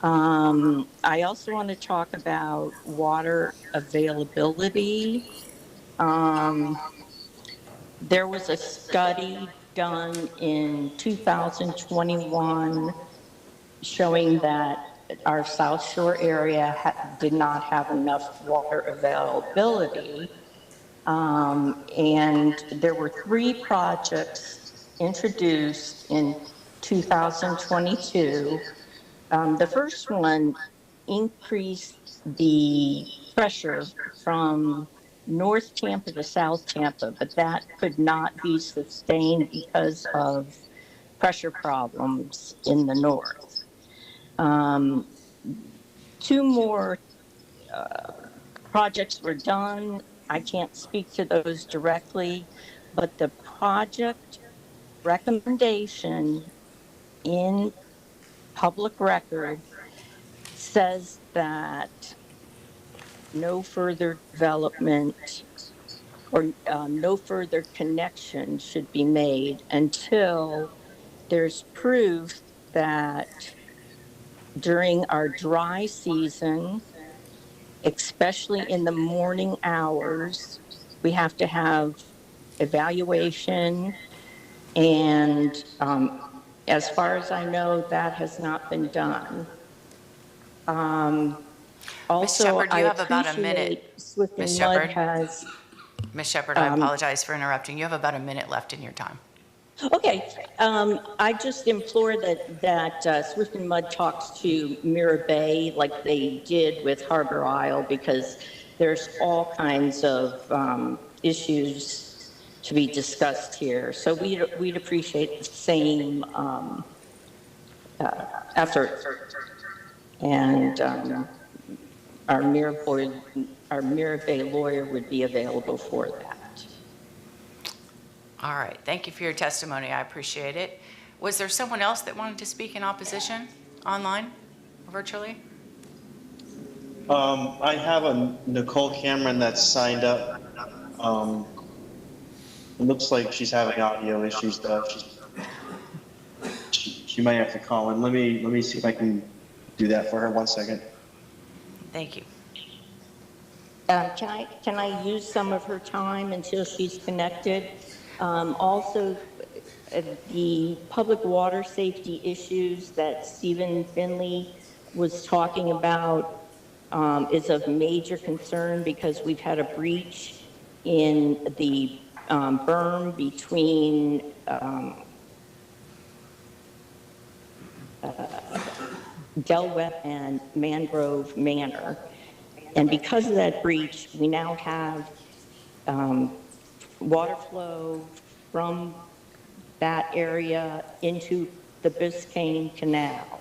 I also want to talk about water availability. There was a study done in 2021 showing that our South Shore area did not have enough water availability. And there were 3 projects introduced in 2022. The first one increased the pressure from North Tampa to South Tampa, but that could not be sustained because of pressure problems in the north. 2 more projects were done. I can't speak to those directly, but the project recommendation in public record says that no further development or no further connection should be made until there's proof that during our dry season, especially in the morning hours, we have to have evaluation. And as far as I know, that has not been done. Also, Shepard, you have about a minute. Ms. Shepard, Ms. Shepard, I apologize for interrupting. You have about a minute left in your time. Okay, I just implore that Swift and Mud talks to Mirror Bay like they did with Harbor Isle, because there's all kinds of issues to be discussed here. So we'd appreciate the same effort. And our Mirror Bay lawyer would be available for that. All right. Thank you for your testimony. I appreciate it. Was there someone else that wanted to speak in opposition online, virtually? I have a Nicole Cameron that's signed up. It looks like she's having audio issues though. She might have to call in. Let me see if I can do that for her 1 second. Thank you. Can I use some of her time until she's connected? Also, the public water safety issues that Stephen Finley was talking about is of major concern because we've had a breach in the berm between Del Webb and Mangrove Manor. And because of that breach, we now have water flow from that area into the Biscayne Canal.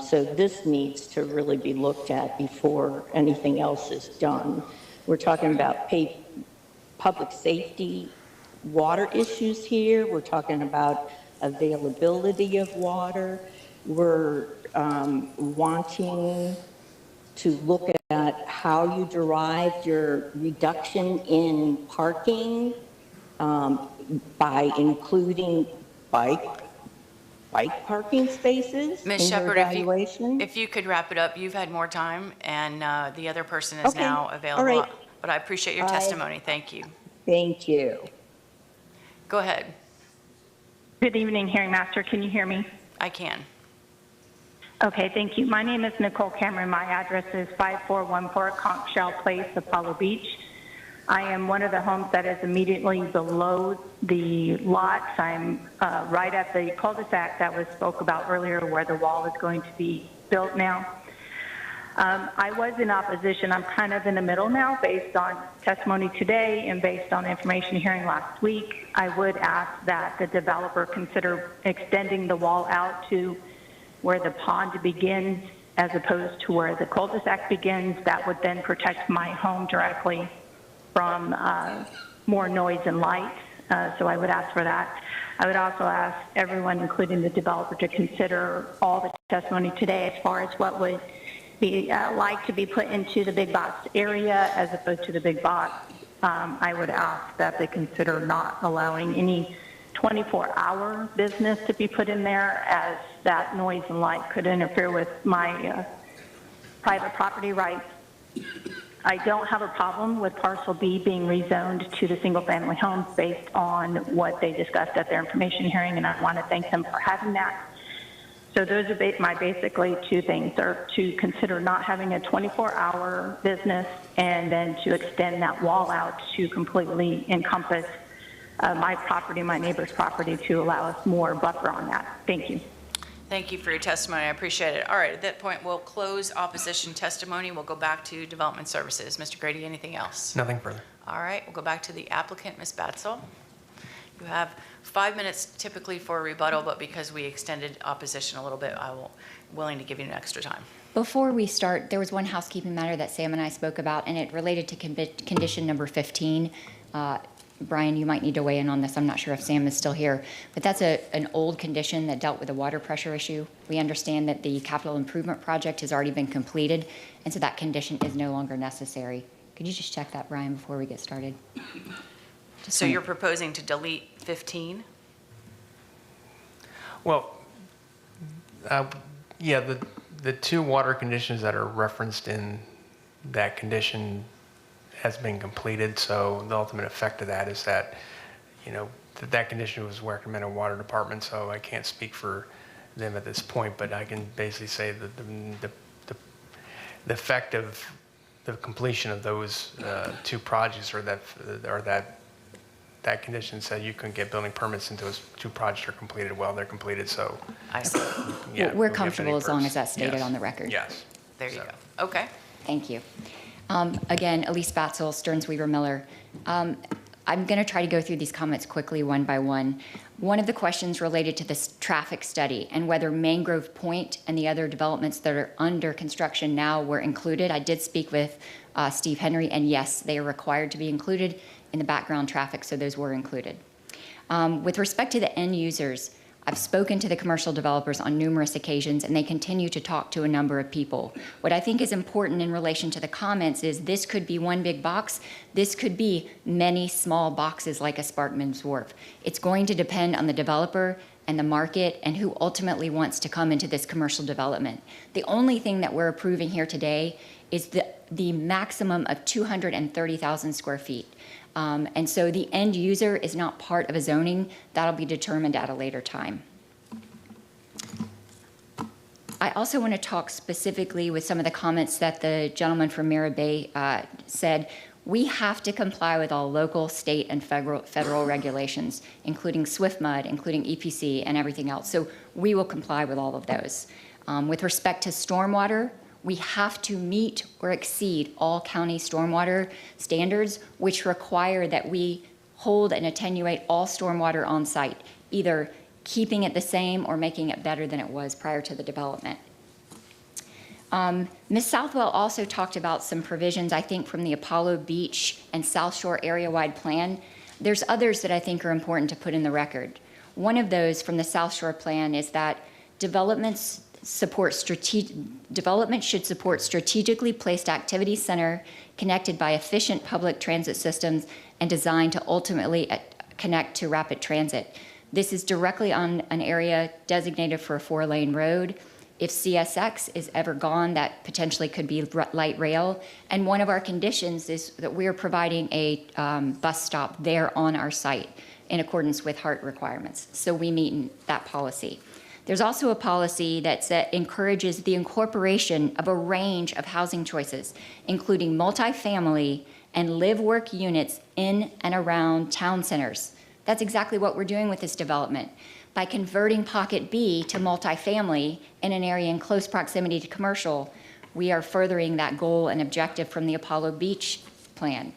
So this needs to really be looked at before anything else is done. We're talking about public safety water issues here. We're talking about availability of water. We're wanting to look at how you derive your reduction in parking by including bike parking spaces Ms. in your Shepherd, evaluation. if you could wrap it up, you've had more time, and the other person is Okay. now available. All right. But I appreciate your testimony. Thank you. Thank you. Go ahead. Good evening, Hearing Master. Can you hear me? I can. Okay, thank you. My name is Nicole Cameron. My address is 5414 Conch Shell Place, Apollo Beach. I am one of the homes that is immediately below the lots. I'm right at the cul-de-sac that was spoke about earlier where the wall is going to be built now. I was in opposition. I'm kind of in the middle now based on testimony today and based on information hearing last week. I would ask that the developer consider extending the wall out to where the pond begins as opposed to where the cul-de-sac begins. That would then protect my home directly from more noise and light. So I would ask for that. I would also ask everyone, including the developer, to consider all the testimony today as far as what would be like to be put into the big box area as opposed to the big box. I would ask that they consider not allowing any 24-hour business to be put in there, as that noise and light could interfere with my private property rights. I don't have a problem with parcel B being rezoned to the single-family homes based on what they discussed at their information hearing, and I want to thank them for having that. So those are my basically two things, are to consider not having a 24-hour business and then to extend that wall out to completely encompass my property, my neighbor's property, to allow us more buffer on that. Thank you. Thank you for your testimony. I appreciate it. All right, at that point, we'll close opposition testimony. We'll go back to Development Services. Mr. Grady, anything else? Nothing further. All right, we'll go back to the applicant, Ms. Batzel. You have 5 minutes typically for a rebuttal, but because we extended opposition a little bit, willing to give you an extra time. Before we start, there was one housekeeping matter that Sam and I spoke about, and it related to condition number 15. Brian, you might need to weigh in on this. I'm not sure if Sam is still here, but that's an old condition that dealt with a water pressure issue. We understand that the capital improvement project has already been completed, and so that condition is no longer necessary. Could you just check that, Brian, before we get started? So you're proposing to delete 15? Well, yeah, the two water conditions that are referenced in that condition has been completed, so the ultimate effect of that is that, that condition was recommended by water department, so I can't speak for them at this point, but I can basically say that the effect of the completion of those two projects, or that condition said you couldn't get building permits until those two projects are completed. Well, they're completed, so. I see. Yeah, we're comfortable as long as that's stated on the record. Yes. There you go. Okay. Thank you. Again, Elise Batzel, Stearns Weaver Miller. I'm going to try to go through these comments quickly one by one. One of the questions related to this traffic study and whether Mangrove Point and the other developments that are under construction now were included. I did speak with Steve Henry, and yes, they are required to be included in the background traffic, so those were included. With respect to the end users, I've spoken to the commercial developers on numerous occasions, and they continue to talk to a number of people. What I think is important in relation to the comments is this could be one big box. This could be many small boxes like a Sparkman's Wharf. It's going to depend on the developer and the market and who ultimately wants to come into this commercial development. The only thing that we're approving here today is the maximum of 230,000 square feet. And so the end user is not part of a zoning. That'll be determined at a later time. I also want to talk specifically with some of the comments that the gentleman from Mirror Bay said. We have to comply with all local, state, and federal regulations, including SWIFMUD, including EPC, and everything else. So we will comply with all of those. With respect to stormwater, we have to meet or exceed all county stormwater standards, which require that we hold and attenuate all stormwater on site, either keeping it the same or making it better than it was prior to the development. Ms. Southwell also talked about some provisions, I think, from the Apollo Beach and South Shore area-wide plan. There's others that I think are important to put in the record. One of those from the South Shore plan is that development should support strategically placed activity center connected by efficient public transit systems and designed to ultimately connect to rapid transit. This is directly on an area designated for a 4-lane road. If CSX is ever gone, that potentially could be light rail. And one of our conditions is that we're providing a bus stop there on our site in accordance with HART requirements. So we meet that policy. There's also a policy that encourages the incorporation of a range of housing choices, including multifamily and live-work units in and around town centers. That's exactly what we're doing with this development. By converting Pocket B to multifamily in an area in close proximity to commercial, we are furthering that goal and objective from the Apollo Beach plan.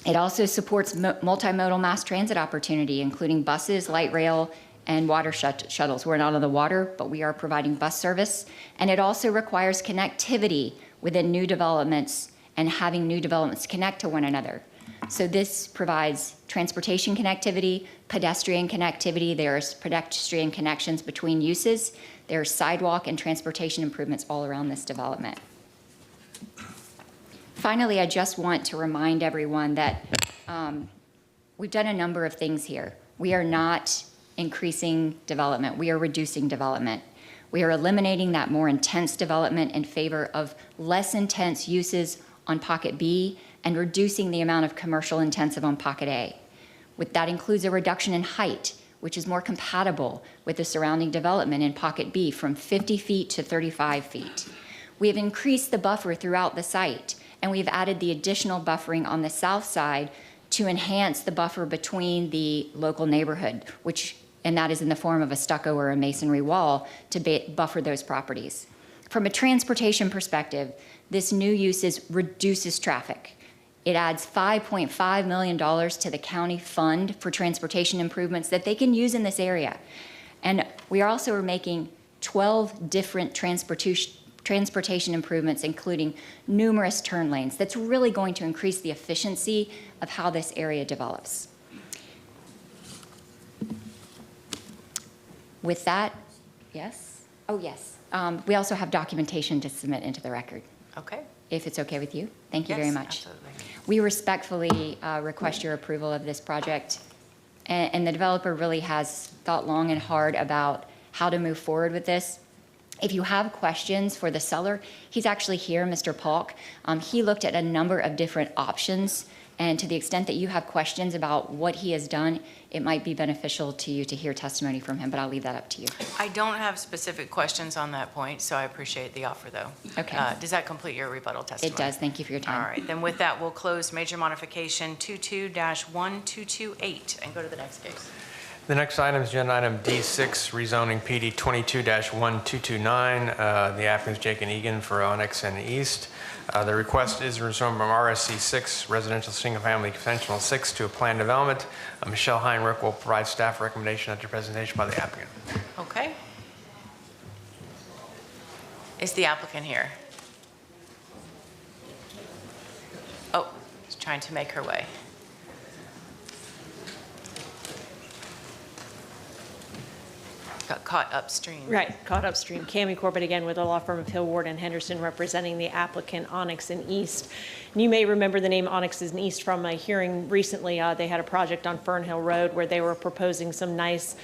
It also supports multimodal mass transit opportunity, including buses, light rail, and water shuttles. We're not on the water, but we are providing bus service. And it also requires connectivity within new developments and having new developments connect to one another. So this provides transportation connectivity, pedestrian connectivity. There's pedestrian connections between uses. There's sidewalk and transportation improvements all around this development. Finally, I just want to remind everyone that we've done a number of things here. We are not increasing development. We are reducing development. We are eliminating that more intense development in favor of less intense uses on Pocket B and reducing the amount of commercial intensive on Pocket A. That includes a reduction in height, which is more compatible with the surrounding development in Pocket B from 50 feet to 35 feet. We have increased the buffer throughout the site, and we've added the additional buffering on the south side to enhance the buffer between the local neighborhood, and that is in the form of a stucco or a masonry wall to buffer those properties. From a transportation perspective, this new use reduces traffic. It adds $5.5 million to the county fund for transportation improvements that they can use in this area. And we are also making 12 different transportation improvements, including numerous turn lanes. That's really going to increase the efficiency of how this area develops. With that, yes? Oh, yes. We also have documentation to submit into the record. Okay. If it's okay with you. Thank you very much. Absolutely. We respectfully request your approval of this project. And the developer really has thought long and hard about how to move forward with this. If you have questions for the seller, he's actually here, Mr. Polk. He looked at a number of different options. And to the extent that you have questions about what he has done, it might be beneficial to you to hear testimony from him, but I'll leave that up to you. I don't have specific questions on that point, so I appreciate the offer, though. Okay. Does that complete your rebuttal testimony? It does. Thank you for your time. All right. Then with that, we'll close major modification 22-1228 and go to the next case. The next item is agenda item D6, rezoning PD 22-1229. The applicant is Jake and Egan for Onyx and East. The request is rezoned from RSC 6, residential single-family conventional 6 to a planned development. Michelle Heinrich will provide staff recommendation after presentation by the applicant. Okay. Is the applicant here? Oh, she's trying to make her way. Got caught upstream. Right, caught upstream. Cami Corbett again with the law firm of Hill, Ward, and Henderson representing the applicant Onyx and East. And you may remember the name Onyx and East from a hearing recently. They had a project on Fernhill Road where they were proposing some nice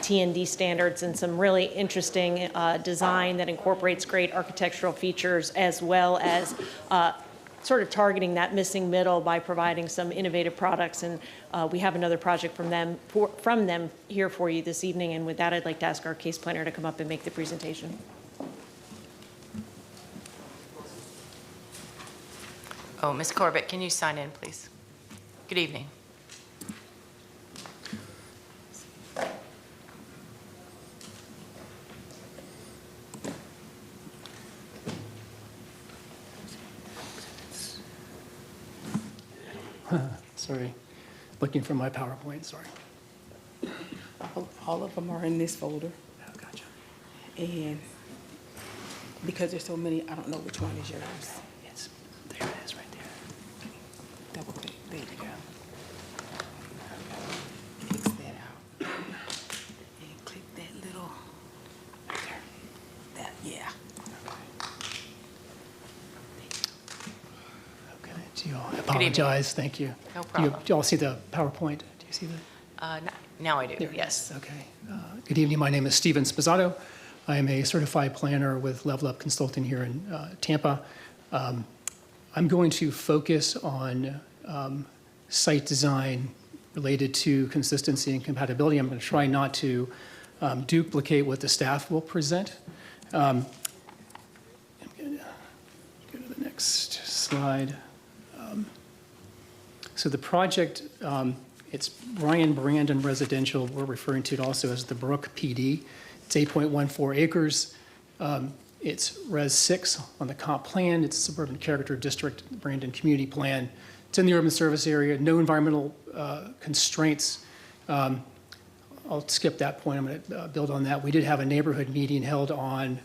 T&D standards and some really interesting design that incorporates great architectural features, as well as sort of targeting that missing middle by providing some innovative products. And we have another project from them here for you this evening. And with that, I'd like to ask our case planner to come up and make the presentation. Oh, Ms. Corbett, can you sign in, please? Good evening. Sorry, looking for my PowerPoint, sorry. All of them are in this folder. Oh, gotcha. And because there's so many, I don't know which one is yours. It's, there it is right there. Double click, there you go. X that out. And click that little, there. That, yeah. Okay, do you all, I apologize, thank you. No problem. Do you all see the PowerPoint? Do you see the? Now I do, There it yes. is, okay. Good evening, my name is Steven Spazzato. I am a certified planner with Level Up Consulting here in Tampa. I'm going to focus on site design related to consistency and compatibility. I'm going to try not to duplicate what the staff will present. I'm going to go to the next slide. So the project, it's Brian Brandon Residential. We're referring to it also as the Brook PD. It's 8.14 acres. It's Res 6 on the comp plan. It's Suburban Character District, Brandon Community Plan. It's in the urban service area, no environmental constraints. I'll skip that point. I'm going to build on that. We did have a neighborhood meeting held on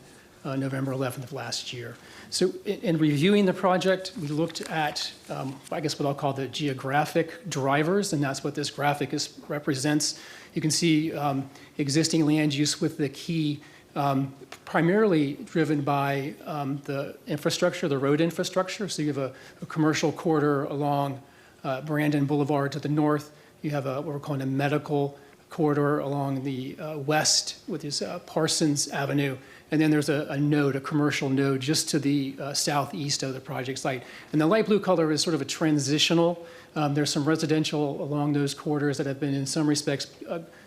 November 11th of last year. So in reviewing the project, we looked at, I guess what I'll call the geographic drivers, and that's what this graphic represents. You can see existing land use with the key primarily driven by the infrastructure, the road infrastructure. So you have a commercial corridor along Brandon Boulevard to the north. You have what we're calling a medical corridor along the west with this Parsons Avenue. And then there's a node, a commercial node, just to the southeast of the project site. And the light blue color is sort of a transitional. There's some residential along those corridors that have been, in some respects,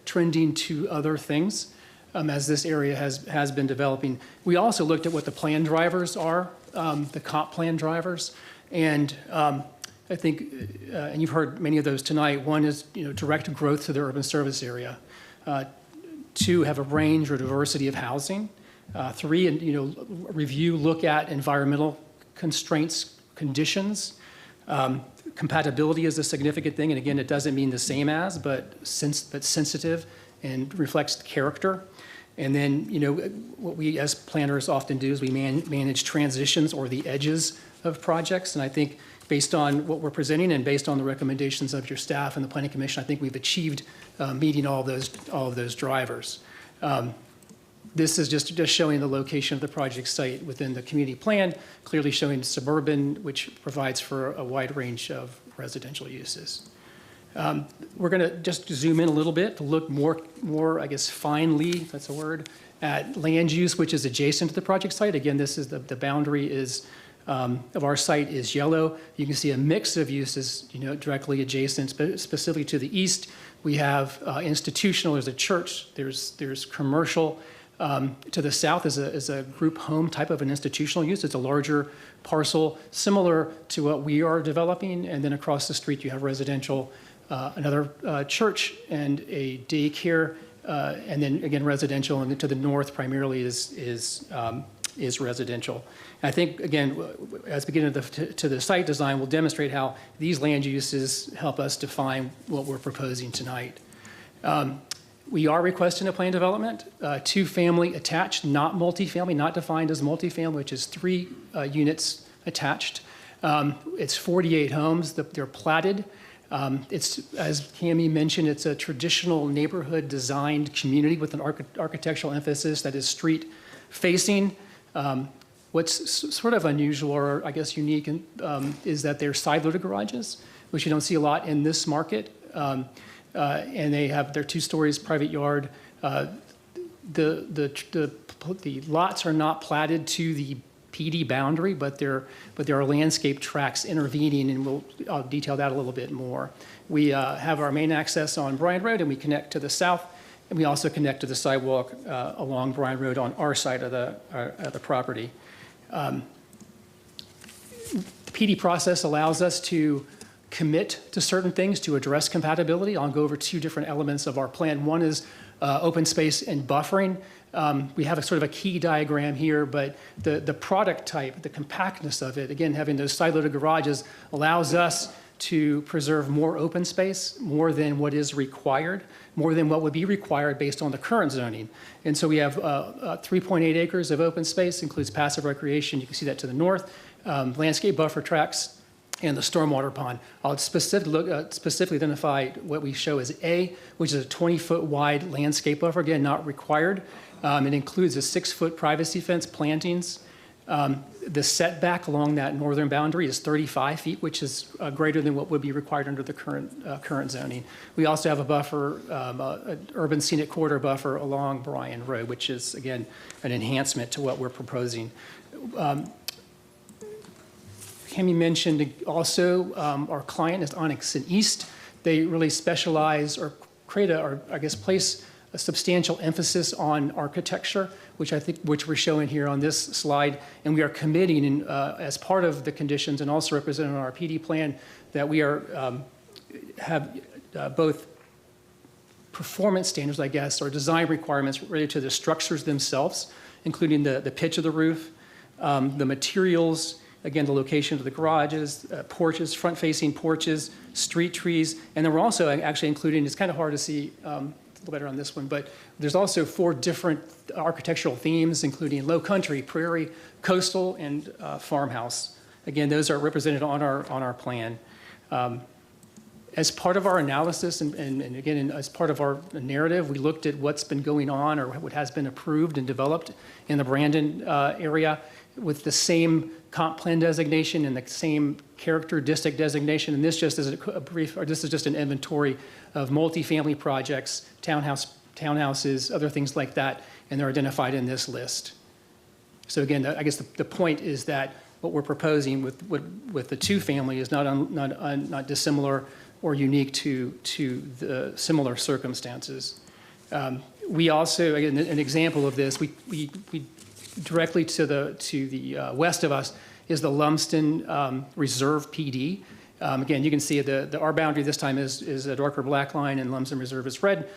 trending to other things as this area has been developing. We also looked at what the plan drivers are, the comp plan drivers. And I think, and you've heard many of those tonight, one is direct growth to the urban service area. Two, have a range or diversity of housing. Three, review, look at environmental constraints, conditions. Compatibility is a significant thing, and again, it doesn't mean the same as, but sensitive and reflects character. And then, what we as planners often do is we manage transitions or the edges of projects, and I think based on what we're presenting and based on the recommendations of your staff and the Planning Commission, I think we've achieved meeting all of those drivers. This is just showing the location of the project site within the community plan, clearly showing suburban, which provides for a wide range of residential uses. We're going to just zoom in a little bit to look more, I guess, finely, if that's a word, at land use, which is adjacent to the project site. Again, this is the boundary is of our site is yellow. You can see a mix of uses, directly adjacent, specifically to the east. We have institutional. There's a church. There's commercial. To the south is a group home type of an institutional use. It's a larger parcel, similar to what we are developing. And then across the street, you have residential, another church and a daycare, and then again residential. And then to the north, primarily is residential. And I think again, as we get into the site design, we'll demonstrate how these land uses help us define what we're proposing tonight. We are requesting a plan development, two-family attached, not multifamily, not defined as multifamily, which is 3 units attached. It's 48 homes. They're platted. It's, as Cami mentioned, it's a traditional neighborhood designed community with an architectural emphasis that is street facing. What's sort of unusual, or I guess unique, is that they're side-loaded garages, which you don't see a lot in this market. And they have their 2 stories, private yard. The lots are not platted to the PD boundary, but there are landscape tracks intervening, and I'll detail that a little bit more. We have our main access on Bryan Road, and we connect to the south, and we also connect to the sidewalk along Bryan Road on our side of the property. The PD process allows us to commit to certain things to address compatibility. I'll go over 2 different elements of our plan. One is open space and buffering. We have a sort of a key diagram here, but the product type, the compactness of it, again, having those side-loaded garages allows us to preserve more open space, more than what is required, more than what would be required based on the current zoning. And so we have 3.8 acres of open space, includes passive recreation. You can see that to the north, landscape buffer tracks, and the stormwater pond. I'll specifically identify what we show as A, which is a 20-foot wide landscape buffer, again, not required. It includes a 6-foot privacy fence, plantings. The setback along that northern boundary is 35 feet, which is greater than what would be required under the current zoning. We also have a buffer, an urban scenic corridor buffer along Bryan Road, which is, again, an enhancement to what we're proposing. Cami mentioned also our client is Onyx and East. They really specialize or create place a substantial emphasis on architecture, which we're showing here on this slide. And we are committing as part of the conditions and also represented on our PD plan that we have both performance standards, I guess, or design requirements related to the structures themselves, including the pitch of the roof, the materials, again, the location of the garages, porches, front-facing porches, street trees, and then we're also actually including, it's kind of hard to see a little better on this one, but there's also 4 different architectural themes, including low country, prairie, coastal, and farmhouse. Again, those are represented on our plan. As part of our analysis, and again, as part of our narrative, we looked at what's been going on or what has been approved and developed in the Brandon area with the same comp plan designation and the same character district designation. And this just is this is just an inventory of multifamily projects, townhouses, other things like that, and they're identified in this list. So again, I guess the point is that what we're proposing with the 2-family is not dissimilar or unique to the similar circumstances. We also, again, an example of this, we directly to the west of us is the Lumsden Reserve PD. Again, you can see our boundary this time is a darker black line and Lumsden Reserve is red.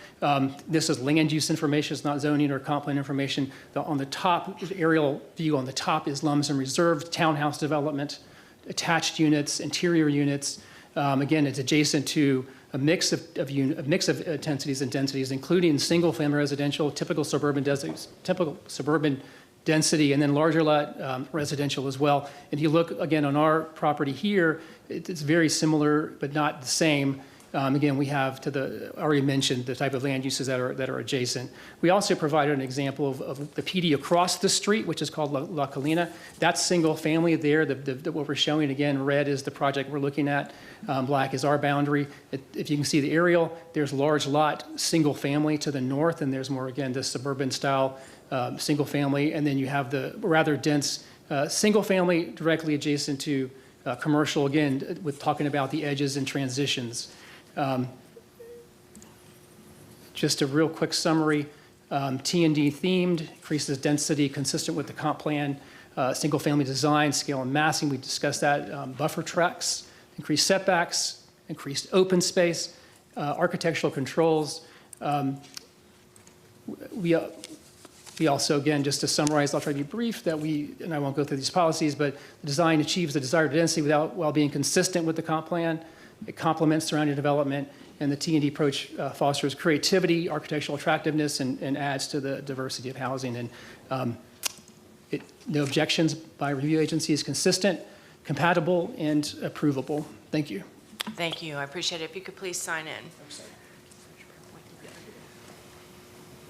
This is land use information, it's not zoning or comp plan information. On the top, the aerial view on the top is Lumsden Reserve, townhouse development, attached units, interior units. Again, it's adjacent to a mix of intensities and densities, including single-family residential, typical suburban density, and then larger lot residential as well. If you look again on our property here, it's very similar but not the same. Again, we have already mentioned the type of land uses that are adjacent. We also provided an example of the PD across the street, which is called La Colina. That's single family there. What we're showing again, red is the project we're looking at. Black is our boundary. If you can see the aerial, there's large lot single family to the north, and there's more again the suburban style single family, and then you have the rather dense single family directly adjacent to commercial, again, with talking about the edges and transitions. Just a real quick summary, T&D themed, increases density consistent with the comp plan, single family design, scale and massing, we discussed that, buffer tracks, increased setbacks, increased open space, architectural controls. We also, again, just to summarize, I'll try to be brief, and I won't go through these policies, but the design achieves the desired density while being consistent with the comp plan. It complements surrounding development, and the T&D approach fosters creativity, architectural attractiveness, and adds to the diversity of housing. And no objections by review agency is consistent, compatible, and approvable. Thank you. Thank you. I appreciate it. If you could please sign in.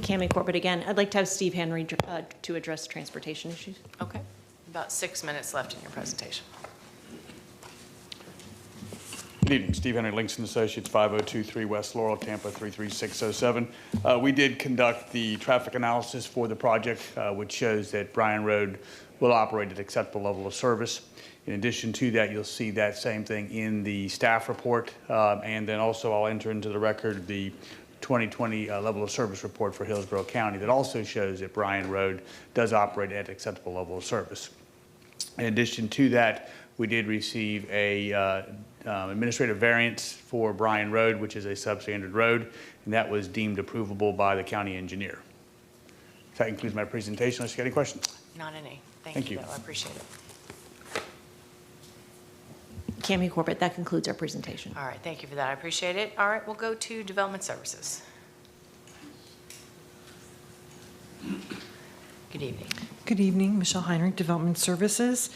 Cami Corbett again. I'd like to have Steve Henry to address transportation issues. Okay. About 6 minutes left in your presentation. Good evening, Steve Henry, Links & Associates, 5023 West Laurel, Tampa 33607. We did conduct the traffic analysis for the project, which shows that Bryan Road will operate at acceptable level of service. In addition to that, you'll see that same thing in the staff report, and then also I'll enter into the record the 2020 level of service report for Hillsborough County that also shows that Bryan Road does operate at acceptable level of service. In addition to that, we did receive a administrative variance for Bryan Road, which is a substandard road, and that was deemed approvable by the county engineer. That concludes my presentation. Unless you got any questions. Not any. Thank you. Though. I appreciate it. Cami Corbett, that concludes our presentation. All right. Thank you for that. I appreciate it. All right. We'll go to Development Services. Good evening. Good evening, Michelle Heinrich, Development Services.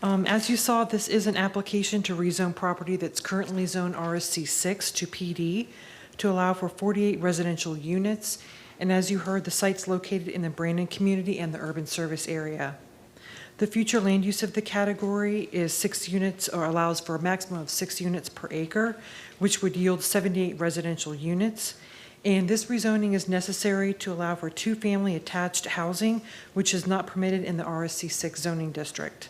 As you saw, this is an application to rezone property that's currently zoned RSC 6 to PD to allow for 48 residential units. And as you heard, the site's located in the Brandon community and the urban service area. The future land use of the category is 6 units, or allows for a maximum of 6 units per acre, which would yield 78 residential units. And this rezoning is necessary to allow for 2-family attached housing, which is not permitted in the RSC 6 zoning district.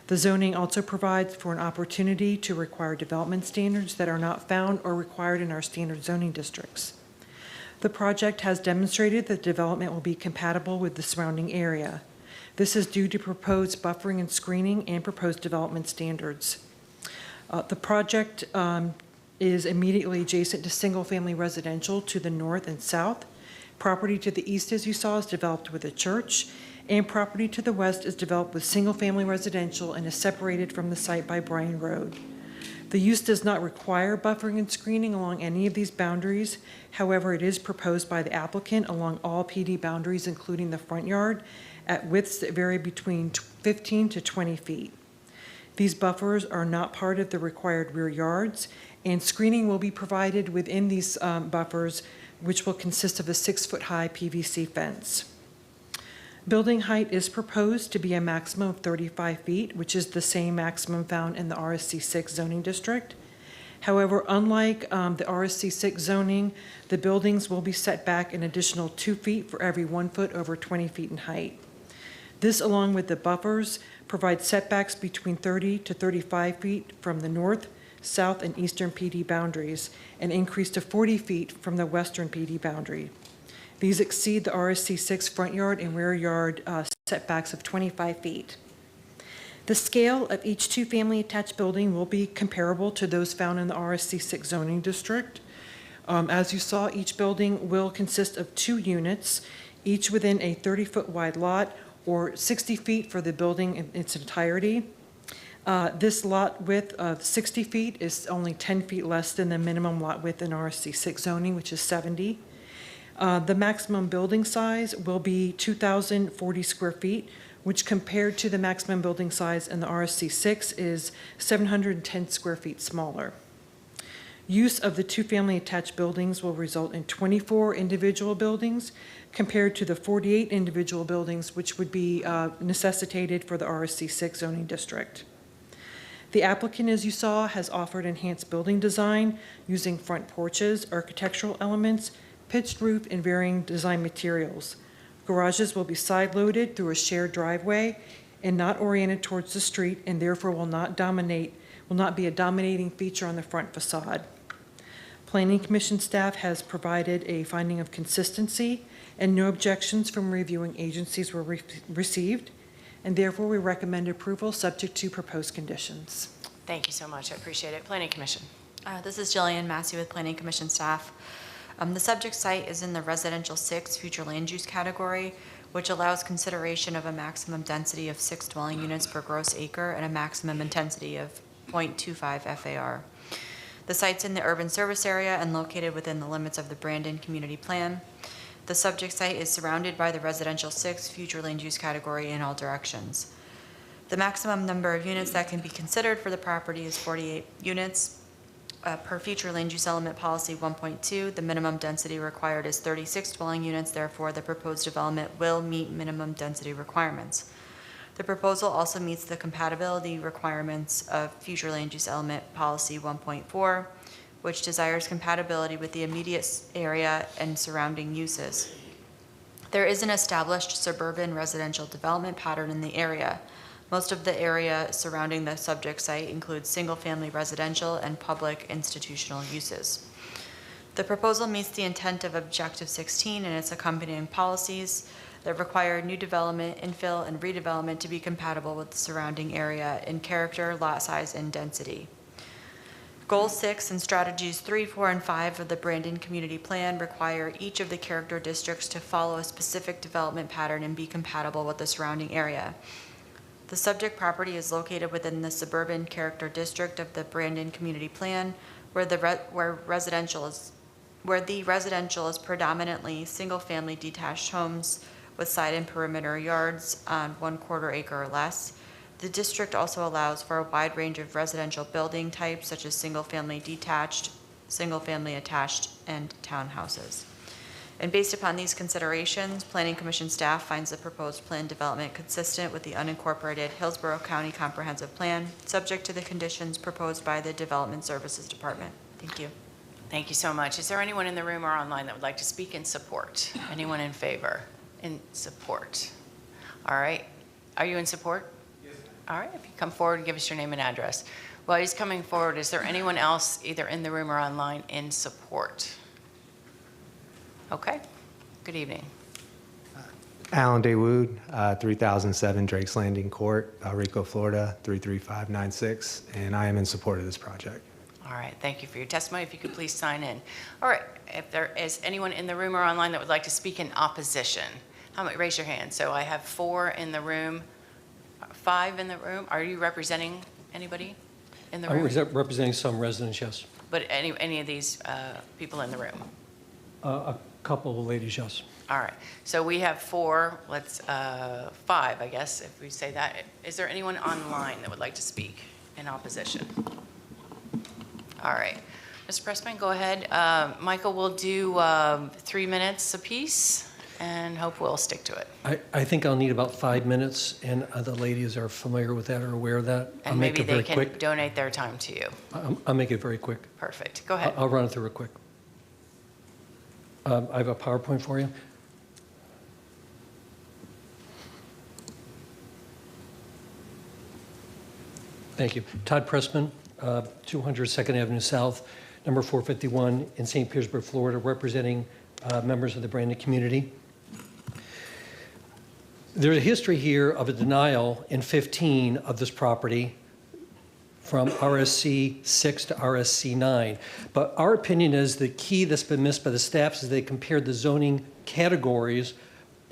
The zoning also provides for an opportunity to require development standards that are not found or required in our standard zoning districts. The project has demonstrated that development will be compatible with the surrounding area. This is due to proposed buffering and screening and proposed development standards. The project is immediately adjacent to single-family residential to the north and south. Property to the east, as you saw, is developed with a church, and property to the west is developed with single-family residential and is separated from the site by Bryan Road. The use does not require buffering and screening along any of these boundaries. However, it is proposed by the applicant along all PD boundaries, including the front yard, at widths that vary between 15 to 20 feet. These buffers are not part of the required rear yards, and screening will be provided within these buffers, which will consist of a 6-foot-high PVC fence. Building height is proposed to be a maximum of 35 feet, which is the same maximum found in the RSC 6 zoning district. However, unlike the RSC 6 zoning, the buildings will be set back an additional 2 feet for every 1 foot over 20 feet in height. This, along with the buffers, provides setbacks between 30 to 35 feet from the north, south, and eastern PD boundaries, and increase to 40 feet from the western PD boundary. These exceed the RSC 6 front yard and rear yard setbacks of 25 feet. The scale of each 2-family attached building will be comparable to those found in the RSC 6 zoning district. As you saw, each building will consist of 2 units, each within a 30-foot wide lot, or 60 feet for the building in its entirety. This lot width of 60 feet is only 10 feet less than the minimum lot width in RSC 6 zoning, which is 70. The maximum building size will be 2,040 square feet, which compared to the maximum building size in the RSC 6 is 710 square feet smaller. Use of the 2-family attached buildings will result in 24 individual buildings compared to the 48 individual buildings which would be necessitated for the RSC 6 zoning district. The applicant, as you saw, has offered enhanced building design using front porches, architectural elements, pitched roof, and varying design materials. Garages will be side-loaded through a shared driveway and not oriented towards the street, and therefore will not be a dominating feature on the front facade. Planning Commission staff has provided a finding of consistency, and no objections from reviewing agencies were received, and therefore we recommend approval subject to proposed conditions. Thank you so much. I appreciate it. Planning Commission. This is Jillian Massey with Planning Commission staff. The subject site is in the residential 6 future land use category, which allows consideration of a maximum density of 6 dwelling units per gross acre and a maximum intensity of 0.25 FAR. The site's in the urban service area and located within the limits of the Brandon Community Plan. The subject site is surrounded by the residential 6 future land use category in all directions. The maximum number of units that can be considered for the property is 48 units. per future land use element policy 1.2, the minimum density required is 36 dwelling units, therefore the proposed development will meet minimum density requirements. The proposal also meets the compatibility requirements of future land use element policy 1.4, which desires compatibility with the immediate area and surrounding uses. There is an established suburban residential development pattern in the area. Most of the area surrounding the subject site includes single-family residential and public institutional uses. The proposal meets the intent of Objective 16 and its accompanying policies that require new development, infill, and redevelopment to be compatible with the surrounding area in character, lot size, and density. Goal 6 and strategies 3, 4, and 5 of the Brandon Community Plan require each of the character districts to follow a specific development pattern and be compatible with the surrounding area. The subject property is located within the suburban character district of the Brandon Community Plan, where the residential is predominantly single-family detached homes with side and perimeter yards on 1/4 acre or less. The district also allows for a wide range of residential building types such as single-family detached, single-family attached, and townhouses. And based upon these considerations, Planning Commission staff finds the proposed plan development consistent with the unincorporated Hillsborough County Comprehensive Plan, subject to the conditions proposed by the Development Services Department. Thank you. Thank you so much. Is there anyone in the room or online that would like to speak in support? Anyone in favor? In support? All right. Are you in support? Yes. All right. If you come forward and give us your name and address. While he's coming forward, is there anyone else either in the room or online in support? Okay. Good evening. Alan Dawood, 3007 Drake's Landing Court, Rico, Florida, 33596, and I am in support of this project. All right. Thank you for your testimony. If you could please sign in. All right. If there is anyone in the room or online that would like to speak in opposition, raise your hand. So I have 4 in the room, 5 in the room. Are you representing anybody in the room? I'm representing some residents, yes. But any of these people in the room? A couple of ladies, yes. All right. So we have 4. Let's 5, I guess, if we say that. Is there anyone online that would like to speak in opposition? All right. Mr. Pressman, go ahead. Michael, we'll do 3 minutes apiece and hope we'll stick to it. I think I'll need about 5 minutes, and the ladies are familiar with that or aware of that. And I'll make maybe it very they can quick. donate their time to you. I'll make it very quick. Perfect. Go ahead. I'll run it through real quick. I have a PowerPoint for you. Thank you. Todd Pressman, 200 2nd Avenue South, number 451 in St. Petersburg, Florida, representing members of the Brandon community. There's a history here of a denial in 15 of this property from RSC 6 to RSC 9. But our opinion is the key that's been missed by the staff is they compared the zoning categories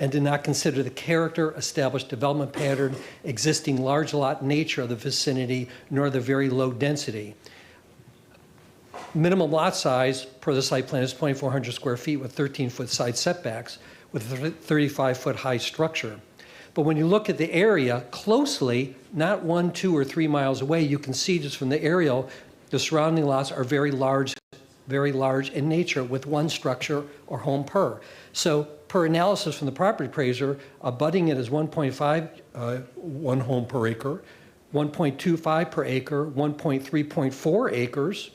and did not consider the character, established development pattern, existing large lot nature of the vicinity, nor the very low density. Minimum lot size per the site plan is 2,400 square feet with 13-foot side setbacks with a 35-foot high structure. But when you look at the area closely, not 1, 2, or 3 miles away, you can see just from the aerial, the surrounding lots are very large in nature with one structure or home per. So per analysis from the property appraiser, abutting it is 1.5, 1 home per acre, 1.25 per acre, 1.3.4 acres,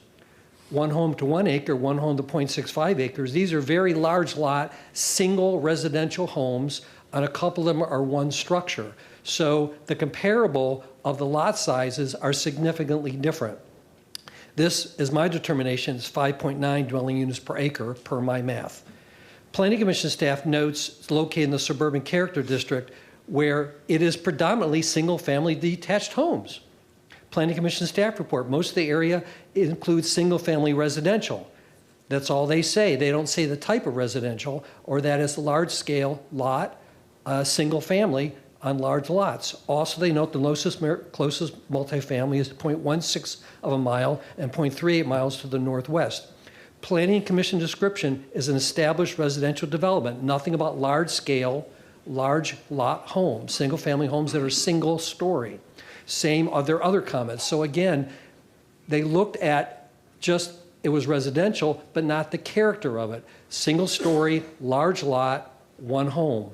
1 home to 1 acre, 1 home to 0.65 acres. These are very large lot, single residential homes, and a couple of them are one structure. So the comparable of the lot sizes are significantly different. This is my determination, is 5.9 dwelling units per acre per my math. Planning Commission staff notes it's located in the suburban character district where it is predominantly single-family detached homes. Planning Commission staff report, most of the area includes single-family residential. That's all they say. They don't say the type of residential or that it's a large-scale lot, single-family on large lots. Also, they note the closest multifamily is 0.16 of a mile and 0.38 miles to the northwest. Planning Commission description is an established residential development, nothing about large-scale, large lot homes, single-family homes that are single-story. Same are their other comments. So again, they looked at just it was residential, but not the character of it. Single story, large lot, one home.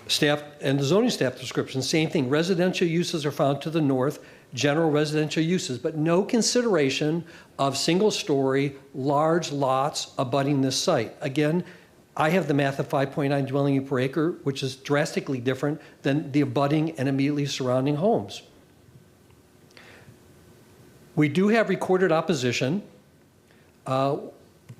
Staff and the zoning staff description, same thing. Residential uses are found to the north, general residential uses, but no consideration of single story, large lots abutting this site. Again, I have the math of 5.9 dwelling unit per acre, which is drastically different than the abutting and immediately surrounding homes. We do have recorded opposition,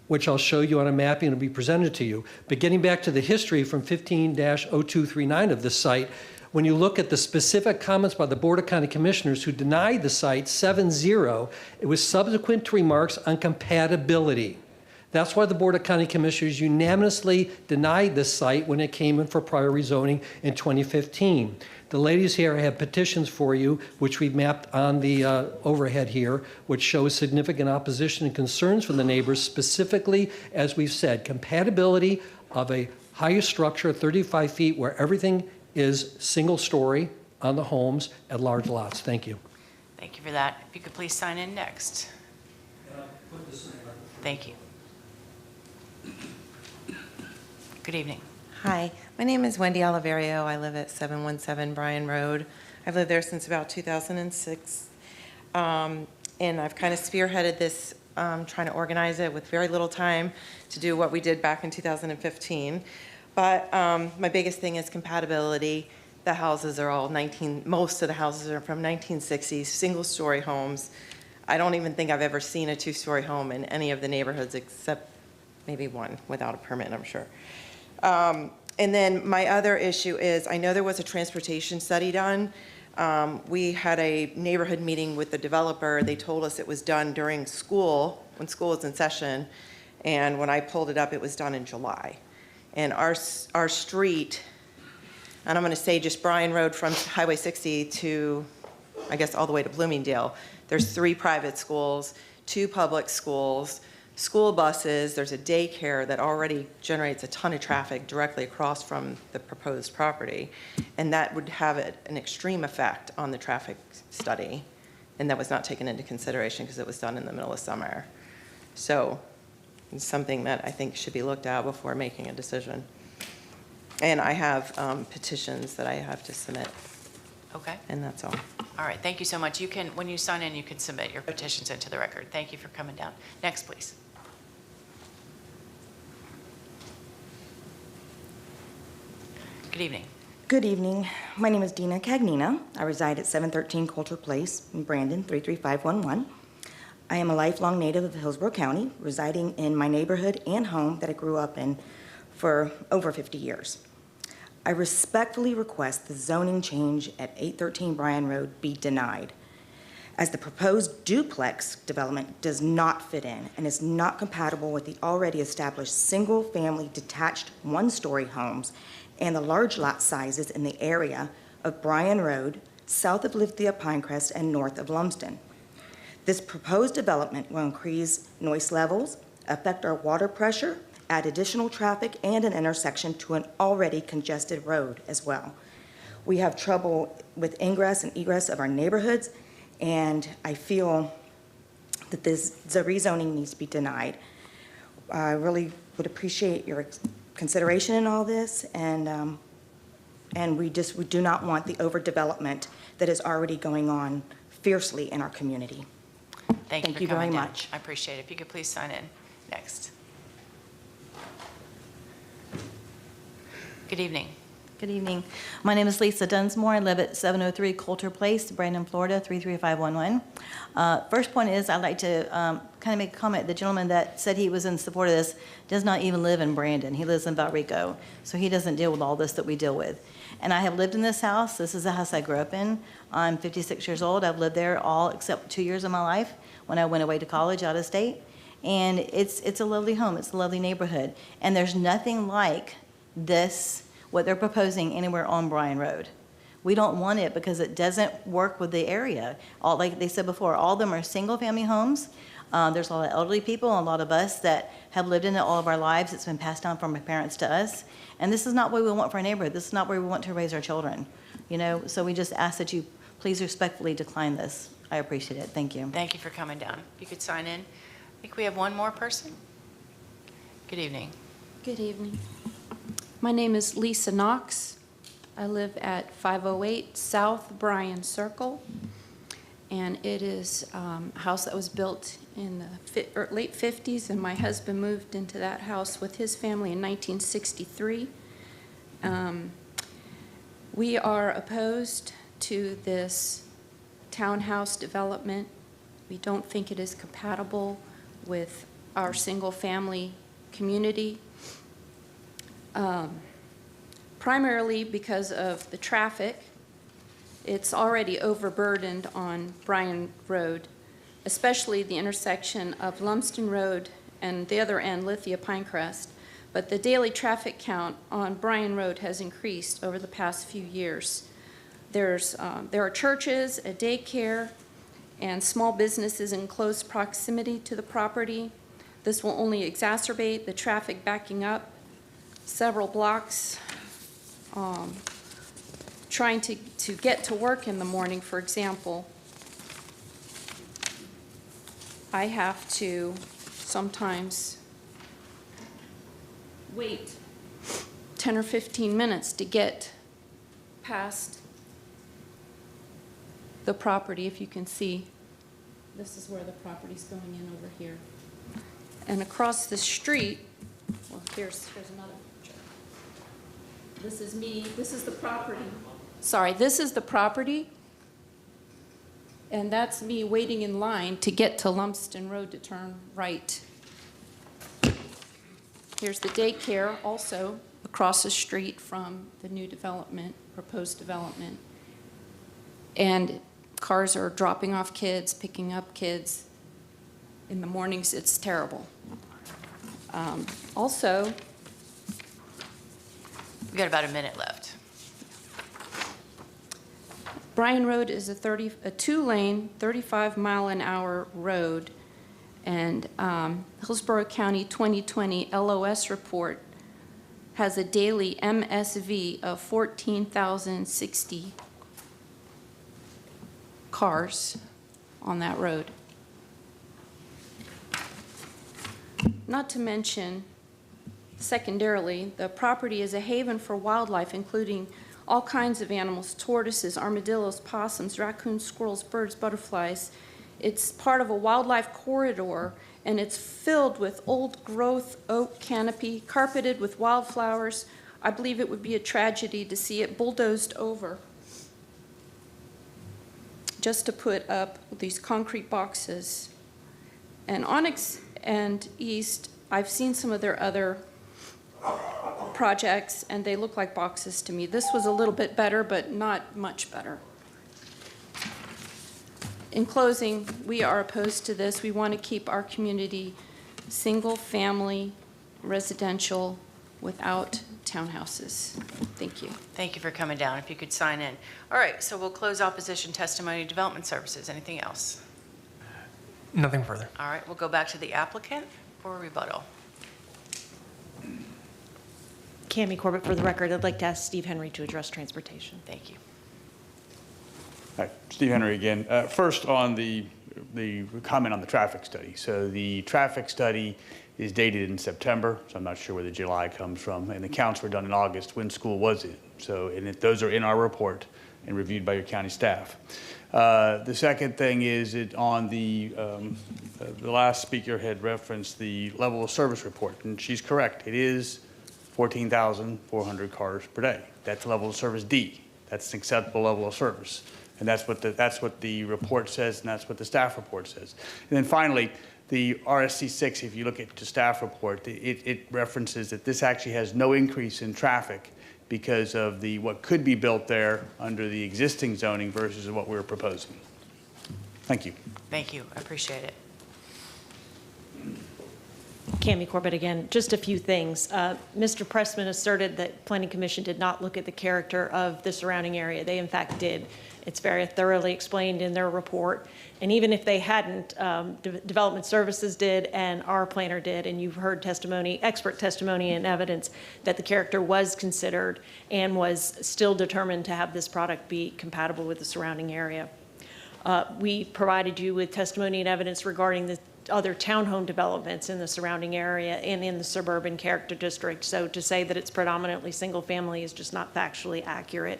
which I'll show you on a mapping and will be presented to you. But getting back to the history from 15-0239 of this site, when you look at the specific comments by the Board of County Commissioners who denied the site 7-0, it was subsequent to remarks on compatibility. That's why the Board of County Commissioners unanimously denied this site when it came in for prior rezoning in 2015. The ladies here have petitions for you, which we've mapped on the overhead here, which shows significant opposition and concerns from the neighbors, specifically, as we've said, compatibility of a higher structure, 35 feet, where everything is single story on the homes at large lots. Thank you. Thank you for that. If you could please sign in next. Thank you. Good evening. Hi, my name is Wendy Oliverio. I live at 717 Bryan Road. I've lived there since about 2006. And I've kind of spearheaded this, trying to organize it with very little time to do what we did back in 2015. But my biggest thing is compatibility. The houses are all most of the houses are from 1960s, single-story homes. I don't even think I've ever seen a two-story home in any of the neighborhoods except maybe one without a permit, I'm sure. And then my other issue is, I know there was a transportation study done. We had a neighborhood meeting with the developer. They told us it was done during school, when school was in session. And when I pulled it up, it was done in July. And our street, and I'm going to say just Bryan Road from Highway 60 to, I guess, all the way to Bloomingdale, there's 3 private schools, 2 public schools, school buses, there's a daycare that already generates a ton of traffic directly across from the proposed property. And that would have an extreme effect on the traffic study. And that was not taken into consideration because it was done in the middle of summer. So it's something that I think should be looked at before making a decision. And I have petitions that I have to submit. Okay. And that's all. All right, thank you so much. You can, when you sign in, you can submit your petitions into the record. Thank you for coming down. Next, please. Good evening. Good evening. My name is Dina Cagnina. I reside at 713 Coulter Place in Brandon, 33511. I am a lifelong native of Hillsborough County, residing in my neighborhood and home that I grew up in for over 50 years. I respectfully request the zoning change at 813 Bryan Road be denied, as the proposed duplex development does not fit in and is not compatible with the already established single-family detached one-story homes and the large lot sizes in the area of Bryan Road, south of Lithia Pinecrest and north of Lumsden. This proposed development will increase noise levels, affect our water pressure, add additional traffic and an intersection to an already congested road as well. We have trouble with ingress and egress of our neighborhoods, and I feel that the rezoning needs to be denied. I really would appreciate your consideration in all this, and we do not want the overdevelopment that is already going on fiercely in our community. Thank you very much. I appreciate it. If you could please sign in. Next. Good evening. Good evening. My name is Lisa Dunsmore. I live at 703 Coulter Place, Brandon, Florida, 33511. First point is I'd like to kind of make a comment. The gentleman that said he was in support of this does not even live in Brandon. He lives in Valrico, so he doesn't deal with all this that we deal with. And I have lived in this house. This is the house I grew up in. I'm 56 years old. I've lived there all except 2 years of my life when I went away to college out of state. And it's a lovely home. It's a lovely neighborhood. And there's nothing like this, what they're proposing, anywhere on Bryan Road. We don't want it because it doesn't work with the area. Like they said before, all of them are single-family homes. There's a lot of elderly people, a lot of us that have lived in it all of our lives. It's been passed down from our parents to us. And this is not what we want for our neighborhood. This is not where we want to raise our children. You know, so we just ask that you please respectfully decline this. I appreciate it. Thank you. Thank you for coming down. If you could sign in. I think we have one more person. Good evening. Good evening. My name is Lisa Knox. I live at 508 South Bryan Circle, and it is a house that was built in the late 50s, and my husband moved into that house with his family in 1963. We are opposed to this townhouse development. We don't think it is compatible with our single-family community. Primarily because of the traffic. It's already overburdened on Bryan Road, especially the intersection of Lumsden Road and the other end, Lithia Pinecrest. But the daily traffic count on Bryan Road has increased over the past few years. There are churches, a daycare, and small businesses in close proximity to the property. This will only exacerbate the traffic backing up several blocks. Trying to get to work in the morning, for example, I have to sometimes wait 10 or 15 minutes to get past the property. If you can see, this is where the property's going in over here. And across the street, well, here's another. This is me, this is the property. Sorry, this is the property. And that's me waiting in line to get to Lumsden Road to turn right. Here's the daycare also across the street from the new development, proposed development. And cars are dropping off kids, picking up kids. In the mornings, it's terrible. Also, We've got about a minute left. Bryan Road is a 2-lane, 35-mile-an-hour road, and Hillsborough County 2020 LOS report has a daily MSV of 14,060 cars on that road. Not to mention, secondarily, the property is a haven for wildlife, including all kinds of animals, tortoises, armadillos, possums, raccoons, squirrels, birds, butterflies. It's part of a wildlife corridor, and it's filled with old-growth oak canopy, carpeted with wildflowers. I believe it would be a tragedy to see it bulldozed over just to put up these concrete boxes. And Onyx and East, I've seen some of their other projects, and they look like boxes to me. This was a little bit better, but not much better. In closing, we are opposed to this. We want to keep our community single-family, residential, without townhouses. Thank you. Thank you for coming down. If you could sign in. All right, so we'll close opposition testimony, development services. Anything else? Nothing further. All right, we'll go back to the applicant for rebuttal. Cami Corbett, for the record, I'd like to ask Steve Henry to address transportation. Thank you. Hi, Steve Henry again. First, on the comment on the traffic study. So the traffic study is dated in September, so I'm not sure where the July comes from, and the counts were done in August when school was in. So, and those are in our report and reviewed by your county staff. The second thing is on the last speaker had referenced the level of service report, and she's correct. It is 14,400 cars per day. That's level of service D. That's an acceptable level of service. And that's what the report says, and that's what the staff report says. And then finally, the RSC 6, if you look at the staff report, it references that this actually has no increase in traffic because of what could be built there under the existing zoning versus what we're proposing. Thank you. Thank you. I appreciate it. Cami Corbett again, just a few things. Mr. Pressman asserted that Planning Commission did not look at the character of the surrounding area. They in fact did. It's very thoroughly explained in their report. And even if they hadn't, Development Services did and our planner did, and you've heard testimony, expert testimony and evidence that the character was considered and was still determined to have this product be compatible with the surrounding area. We provided you with testimony and evidence regarding the other townhome developments in the surrounding area and in the suburban character district. So to say that it's predominantly single family is just not factually accurate.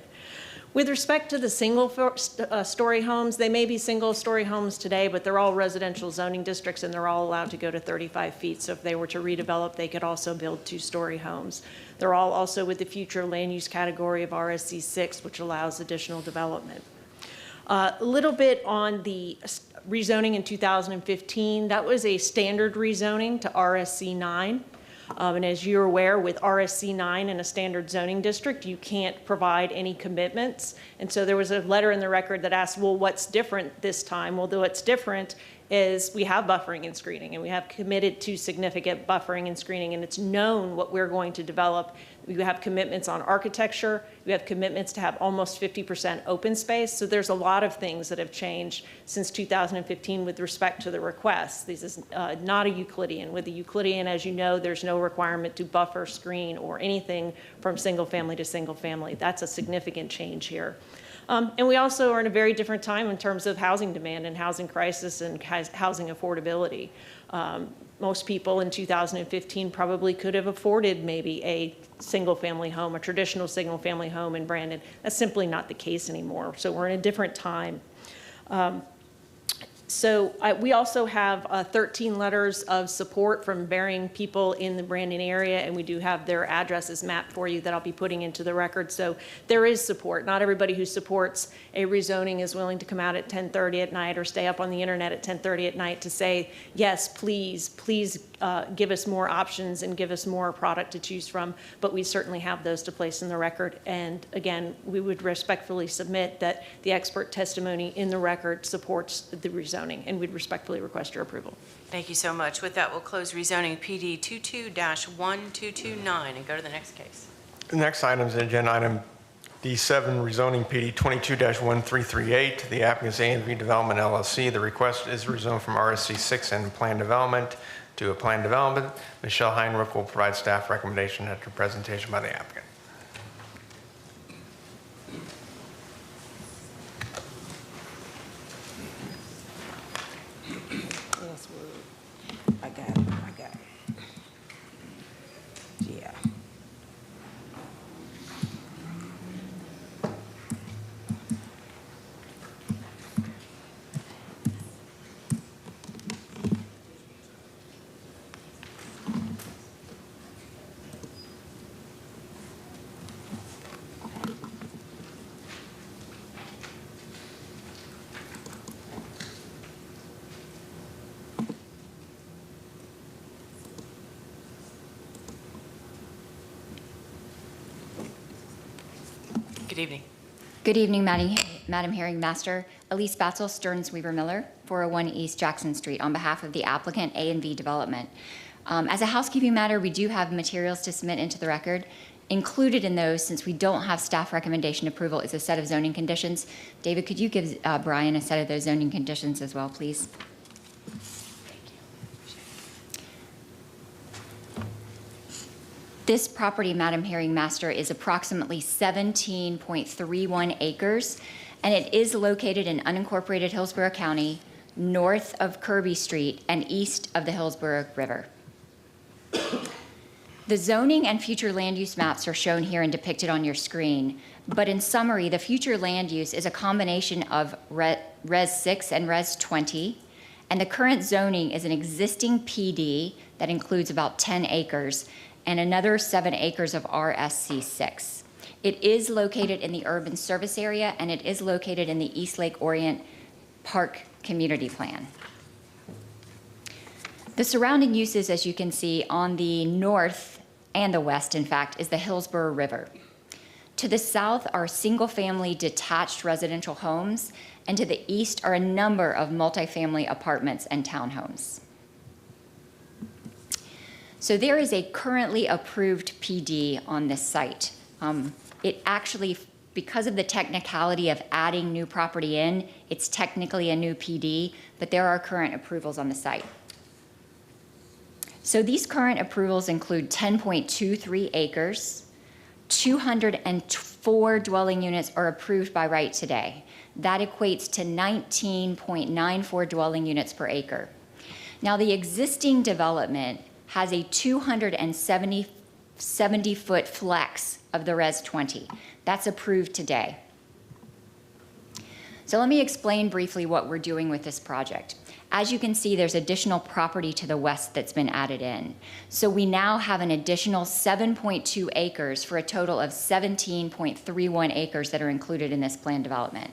With respect to the single-story homes, they may be single-story homes today, but they're all residential zoning districts and they're all allowed to go to 35 feet. So if they were to redevelop, they could also build two-story homes. They're all also with the future land use category of RSC 6, which allows additional development. A little bit on the rezoning in 2015, that was a standard rezoning to RSC 9. And as you're aware, with RSC 9 in a standard zoning district, you can't provide any commitments. And so there was a letter in the record that asked, well, what's different this time? Well, what's different is we have buffering and screening, and we have committed to significant buffering and screening, and it's known what we're going to develop. We have commitments on architecture. We have commitments to have almost 50% open space. So there's a lot of things that have changed since 2015 with respect to the requests. This is not a Euclidean. With the Euclidean, as you know, there's no requirement to buffer, screen, or anything from single family to single family. That's a significant change here. And we also are in a very different time in terms of housing demand and housing crisis and housing affordability. Most people in 2015 probably could have afforded maybe a single-family home, a traditional single-family home in Brandon. That's simply not the case anymore. So we're in a different time. We also have 13 letters of support from varying people in the Brandon area, and we do have their addresses mapped for you that I'll be putting into the record. So there is support. Not everybody who supports a rezoning is willing to come out at 10:30 at night or stay up on the internet at 10:30 at night to say, yes, please give us more options and give us more product to choose from. But we certainly have those to place in the record. And again, we would respectfully submit that the expert testimony in the record supports the rezoning, and we'd respectfully request your approval. Thank you so much. With that, we'll close rezoning PD 22-1229 and go to the next case. The next item is agenda item D7, rezoning PD 22-1338. The applicant is A&V Development LLC. The request is rezoned from RSC 6 and planned development to a planned development. Michelle Heinrich will provide staff recommendation after presentation by the applicant. Yes, I got it. Yeah. Good evening. Good evening, Madam Hearing Master. Elise Batzel, Stearns Weaver Miller, 401 East Jackson Street, on behalf of the applicant A&V Development. As a housekeeping matter, we do have materials to submit into the record. Included in those, since we don't have staff recommendation approval, is a set of zoning conditions. David, could you give Brian a set of those zoning conditions as well, please? This property, Madam Hearing Master, is approximately 17.31 acres, and it is located in unincorporated Hillsborough County, north of Kirby Street and east of the Hillsborough River. The zoning and future land use maps are shown here and depicted on your screen, but in summary, the future land use is a combination of Res 6 and Res 20, and the current zoning is an existing PD that includes about 10 acres, and another 7 acres of RSC 6. It is located in the urban service area, and it is located in the East Lake Orient Park Community Plan. The surrounding uses, as you can see, on the north and the west, in fact, is the Hillsborough River. To the south are single-family detached residential homes, and to the east are a number of multifamily apartments and townhomes. So there is a currently approved PD on this site. It actually, because of the technicality of adding new property in, it's technically a new PD, but there are current approvals on the site. So these current approvals include 10.23 acres, 204 dwelling units are approved by right today. That equates to 19.94 dwelling units per acre. Now, the existing development has a 270-foot flex of the Res 20. That's approved today. So let me explain briefly what we're doing with this project. As you can see, there's additional property to the west that's been added in. So we now have an additional 7.2 acres for a total of 17.31 acres that are included in this planned development.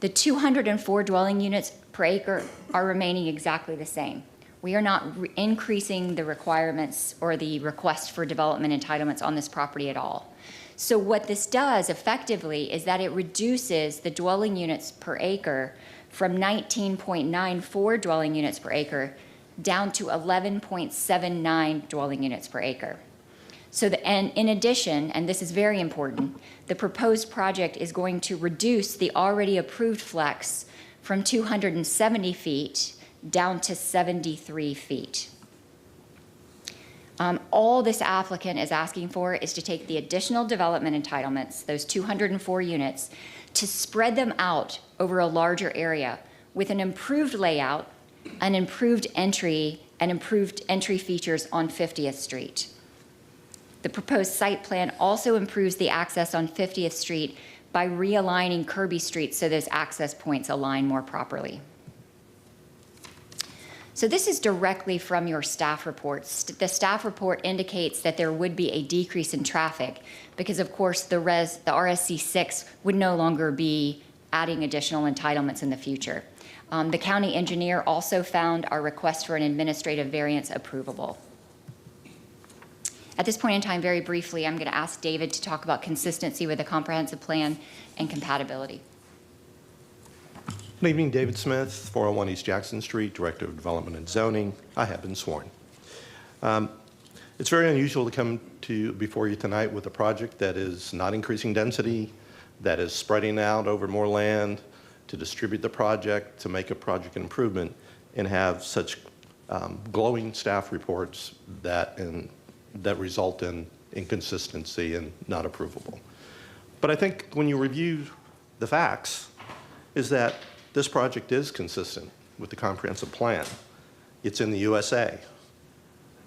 The 204 dwelling units per acre are remaining exactly the same. We are not increasing the requirements or the request for development entitlements on this property at all. So what this does effectively is that it reduces the dwelling units per acre from 19.94 dwelling units per acre down to 11.79 dwelling units per acre. So and in addition, and this is very important, the proposed project is going to reduce the already approved flex from 270 feet down to 73 feet. All this applicant is asking for is to take the additional development entitlements, those 204 units, to spread them out over a larger area with an improved layout, an improved entry, and improved entry features on 50th Street. The proposed site plan also improves the access on 50th Street by realigning Kirby Street so those access points align more properly. So this is directly from your staff reports. The staff report indicates that there would be a decrease in traffic because, of course, the RSC 6 would no longer be adding additional entitlements in the future. The county engineer also found our request for an administrative variance approvable. At this point in time, very briefly, I'm going to ask David to talk about consistency with the comprehensive plan and compatibility. Good evening, David Smith, 401 East Jackson Street, Director of Development and Zoning. I have been sworn. It's very unusual to come before you tonight with a project that is not increasing density, that is spreading out over more land, to distribute the project, to make a project improvement, and have such glowing staff reports that result in inconsistency and not approvable. But I think when you review the facts, is that this project is consistent with the comprehensive plan. It's in the USA.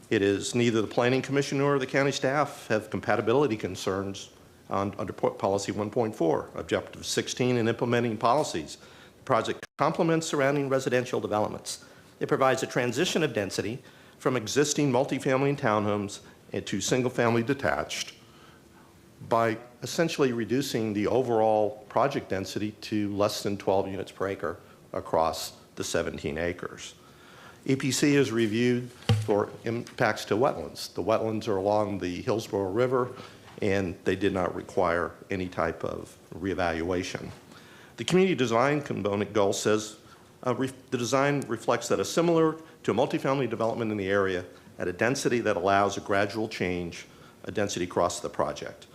It is neither the Planning Commission nor the county staff have compatibility concerns under Policy 1.4, Objective 16 in implementing policies. The project complements surrounding residential developments. It provides a transition of density from existing multifamily and townhomes to single-family detached by essentially reducing the overall project density to less than 12 units per acre across the 17 acres. EPC is reviewed for impacts to wetlands. The wetlands are along the Hillsborough River, and they did not require any type of reevaluation. The community design component goal says the design reflects that similar to a multifamily development in the area at a density that allows a gradual change, a density across the project.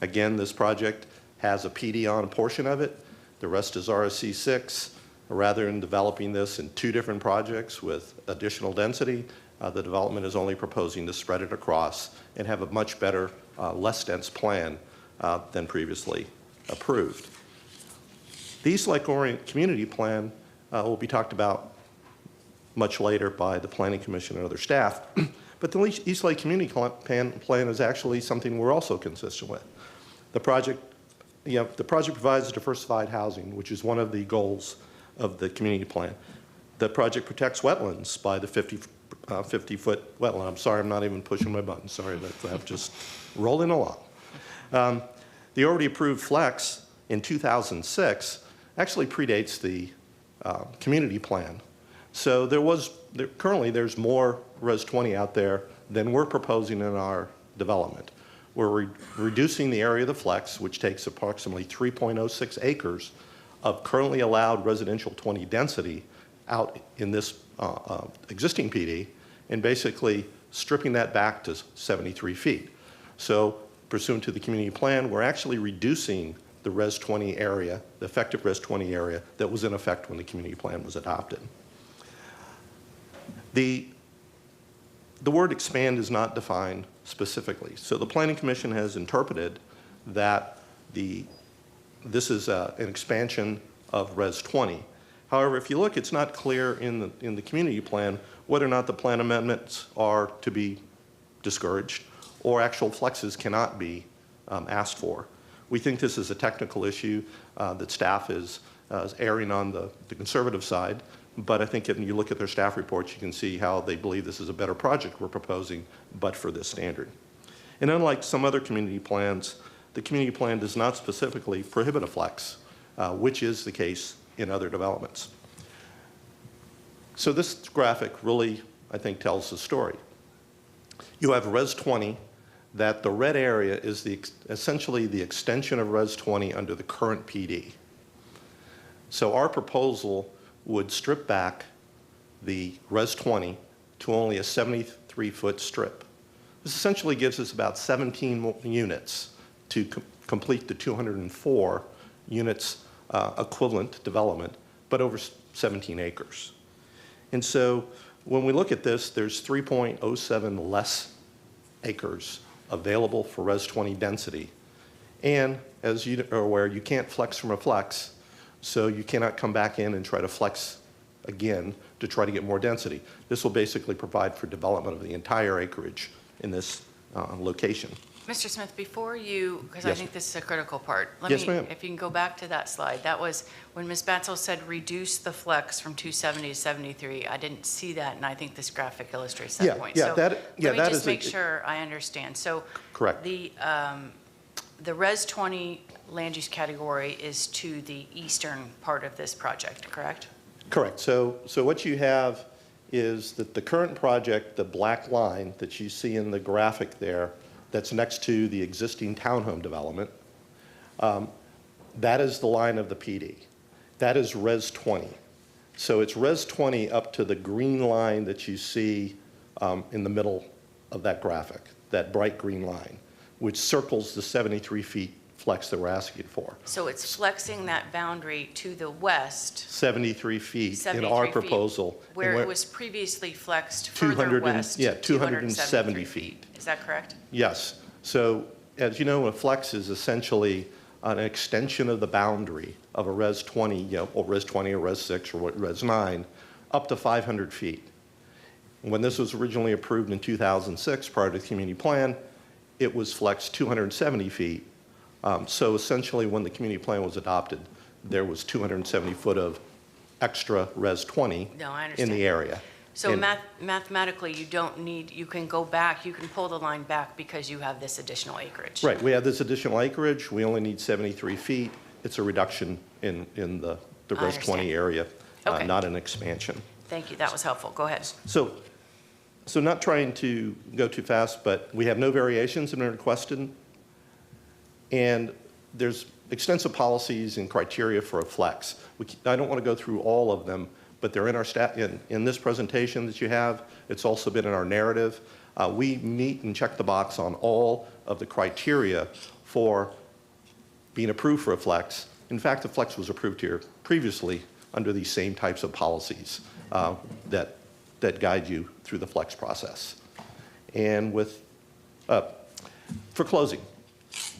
Again, this project has a PD on a portion of it. The rest is RSC 6. Rather than developing this in two different projects with additional density, the development is only proposing to spread it across and have a much better, less dense plan than previously approved. The East Lake Orient Community Plan will be talked about much later by the Planning Commission and other staff, but the East Lake Community Plan is actually something we're also consistent with. The project provides diversified housing, which is one of the goals of the community plan. The project protects wetlands by the 50-foot wetland. I'm sorry, I'm not even pushing my button. Sorry, I'm just rolling along. The already approved flex in 2006 actually predates the community plan. So currently there's more Res 20 out there than we're proposing in our development. We're reducing the area of the flex, which takes approximately 3.06 acres of currently allowed residential 20 density out in this existing PD, and basically stripping that back to 73 feet. So pursuant to the community plan, we're actually reducing the Res 20 area, the effective Res 20 area that was in effect when the community plan was adopted. The word expand is not defined specifically. So the Planning Commission has interpreted that this is an expansion of Res 20. However, if you look, it's not clear in the community plan whether or not the plan amendments are to be discouraged or actual flexes cannot be asked for. We think this is a technical issue that staff is erring on the conservative side, but I think if you look at their staff reports, you can see how they believe this is a better project we're proposing, but for this standard. And unlike some other community plans, the community plan does not specifically prohibit a flex, which is the case in other developments. So this graphic really, I think, tells the story. You have Res 20, that the red area is essentially the extension of Res 20 under the current PD. So our proposal would strip back the Res 20 to only a 73-foot strip. This essentially gives us about 17 units to complete the 204 units equivalent development, but over 17 acres. And so when we look at this, there's 3.07 less acres available for Res 20 density. And as you are aware, you can't flex from a flex, so you cannot come back in and try to flex again to try to get more density. This will basically provide for development of the entire acreage in this location. Mr. Smith, before you, because I Yes. think this is a critical part. Yes, ma'am. If you can go back to that slide. That was when Ms. Batzel said reduce the flex from 270 to 73. I didn't see that, and I think this graphic illustrates that point. So let me just make sure I understand. So correct. The Res 20 land use category is to the eastern part of this project, correct? Correct. So what you have is that the current project, the black line that you see in the graphic there, that's next to the existing townhome development, that is the line of the PD. That is Res 20. So it's Res 20 up to the green line that you see in the middle of that graphic, that bright green line, which circles the 73 feet flex that we're asking for. So it's flexing that boundary to the west. 73 feet 73 in our feet, proposal. Where it was previously flexed further west. Yeah, to 270 feet. Is that correct? Yes. So as you know, a flex is essentially an extension of the boundary of a Res 20, or Res 20 or Res 6 or Res 9, up to 500 feet. When this was originally approved in 2006, prior to the community plan, it was flexed 270 feet. So essentially, when the community plan was adopted, there was 270 foot of extra Res 20 in the area. So mathematically, you don't need, you can go back, you can pull the line back because you have this additional acreage. Right. We have this additional acreage. We only need 73 feet. It's a reduction in the Res 20 area, Okay. not an expansion. Thank you. That was helpful. Go ahead. So not trying to go too fast, but we have no variations that have been requested. And there's extensive policies and criteria for a flex. I don't want to go through all of them, but they're in our in this presentation that you have. It's also been in our narrative. We meet and check the box on all of the criteria for being approved for a flex. In fact, the flex was approved here previously under these same types of policies that guide you through the flex process. And for closing,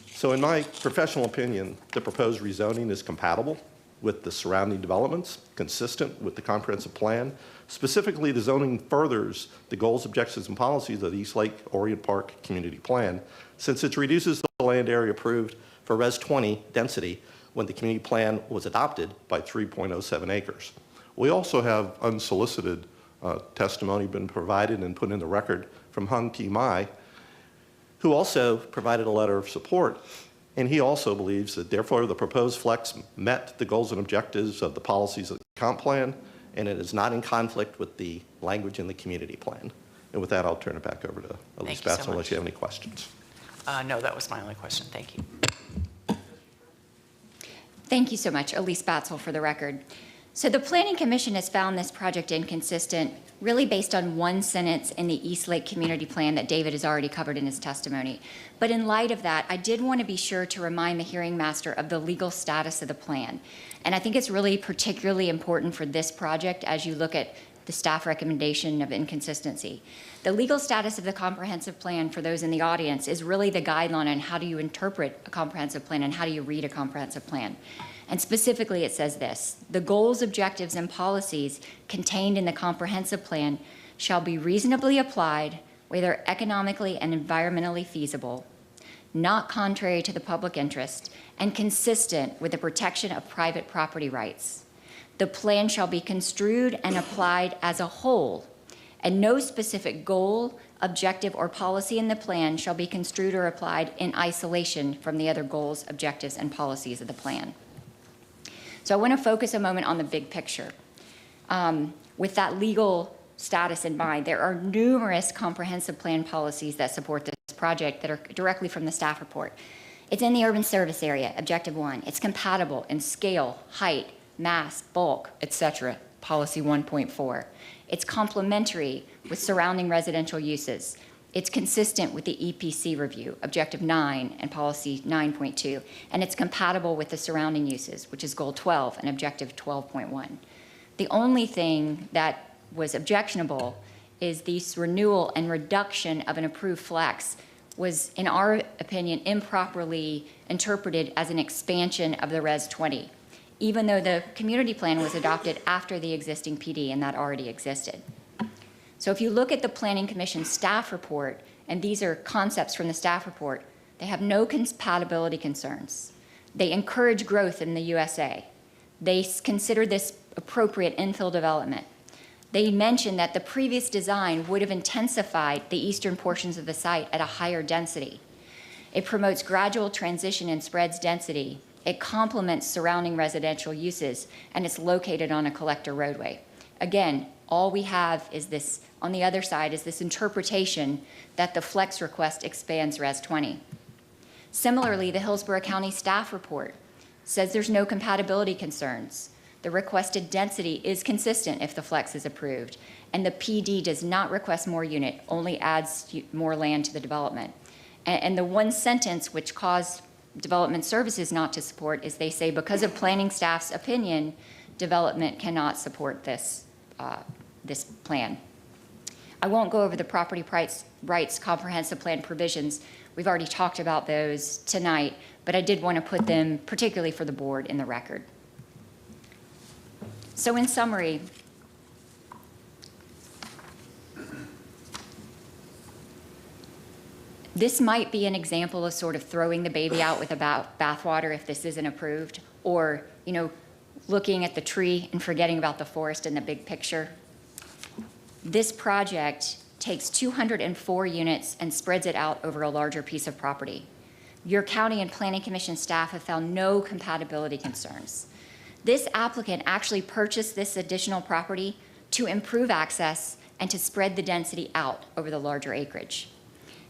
so in my professional opinion, the proposed rezoning is compatible with the surrounding developments, consistent with the comprehensive plan. Specifically, the zoning furthers the goals, objectives, and policies of the East Lake Orient Park Community Plan, since it reduces the land area approved for Res 20 density when the community plan was adopted by 3.07 acres. We also have unsolicited testimony been provided and put in the record from Hung T. Mai, who also provided a letter of support. And he also believes that therefore the proposed flex met the goals and objectives of the policies of the comp plan, and it is not in conflict with the language in the community plan. And with that, I'll turn it back over to Elise Batzel unless you have any questions. No, that was my only question. Thank you. Thank you so much, Elise Batzel, for the record. So the Planning Commission has found this project inconsistent, really based on one sentence in the East Lake Community Plan that David has already covered in his testimony. But in light of that, I did want to be sure to remind the hearing master of the legal status of the plan. And I think it's really particularly important for this project as you look at the staff recommendation of inconsistency. The legal status of the comprehensive plan, for those in the audience, is really the guideline on how do you interpret a comprehensive plan and how do you read a comprehensive plan. And specifically, it says this: the goals, objectives, and policies contained in the comprehensive plan shall be reasonably applied, whether economically and environmentally feasible, not contrary to the public interest, and consistent with the protection of private property rights. The plan shall be construed and applied as a whole, and no specific goal, objective, or policy in the plan shall be construed or applied in isolation from the other goals, objectives, and policies of the plan. So I want to focus a moment on the big picture. With that legal status in mind, there are numerous comprehensive plan policies that support this project that are directly from the staff report. It's in the urban service area, objective 1. It's compatible in scale, height, mass, bulk, etc., policy 1.4. It's complementary with surrounding residential uses. It's consistent with the EPC review, objective 9 and policy 9.2, and it's compatible with the surrounding uses, which is goal 12 and objective 12.1. The only thing that was objectionable is this renewal and reduction of an approved flex was, in our opinion, improperly interpreted as an expansion of the Res 20, even though the community plan was adopted after the existing PD and that already existed. So if you look at the Planning Commission staff report, and these are concepts from the staff report, they have no compatibility concerns. They encourage growth in the USA. They consider this appropriate infill development. They mentioned that the previous design would have intensified the eastern portions of the site at a higher density. It promotes gradual transition and spreads density. It complements surrounding residential uses, and it's located on a collector roadway. Again, all we have is this, on the other side, is this interpretation that the flex request expands Res 20. Similarly, the Hillsborough County staff report says there's no compatibility concerns. The requested density is consistent if the flex is approved, and the PD does not request more unit, only adds more land to the development. And the one sentence which caused Development Services not to support is they say, because of planning staff's opinion, development cannot support this, this plan. I won't go over the property rights comprehensive plan provisions. We've already talked about those tonight, but I did want to put them, particularly for the board, in the record. So in summary, this might be an example of sort of throwing the baby out with the bathwater if this isn't approved, or, you know, looking at the tree and forgetting about the forest in the big picture. This project takes 204 units and spreads it out over a larger piece of property. Your county and planning commission staff have found no compatibility concerns. This applicant actually purchased this additional property to improve access and to spread the density out over the larger acreage.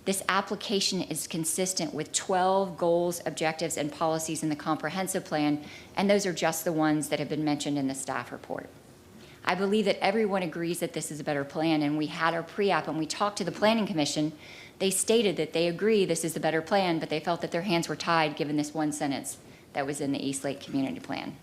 This application is consistent with 12 goals, objectives, and policies in the comprehensive plan, and those are just the ones that have been mentioned in the staff report. I believe that everyone agrees that this is a better plan, and we had our pre-app and we talked to the Planning Commission. They stated that they agree this is a better plan, but they felt that their hands were tied given this one sentence that was in the East Lake Community Plan.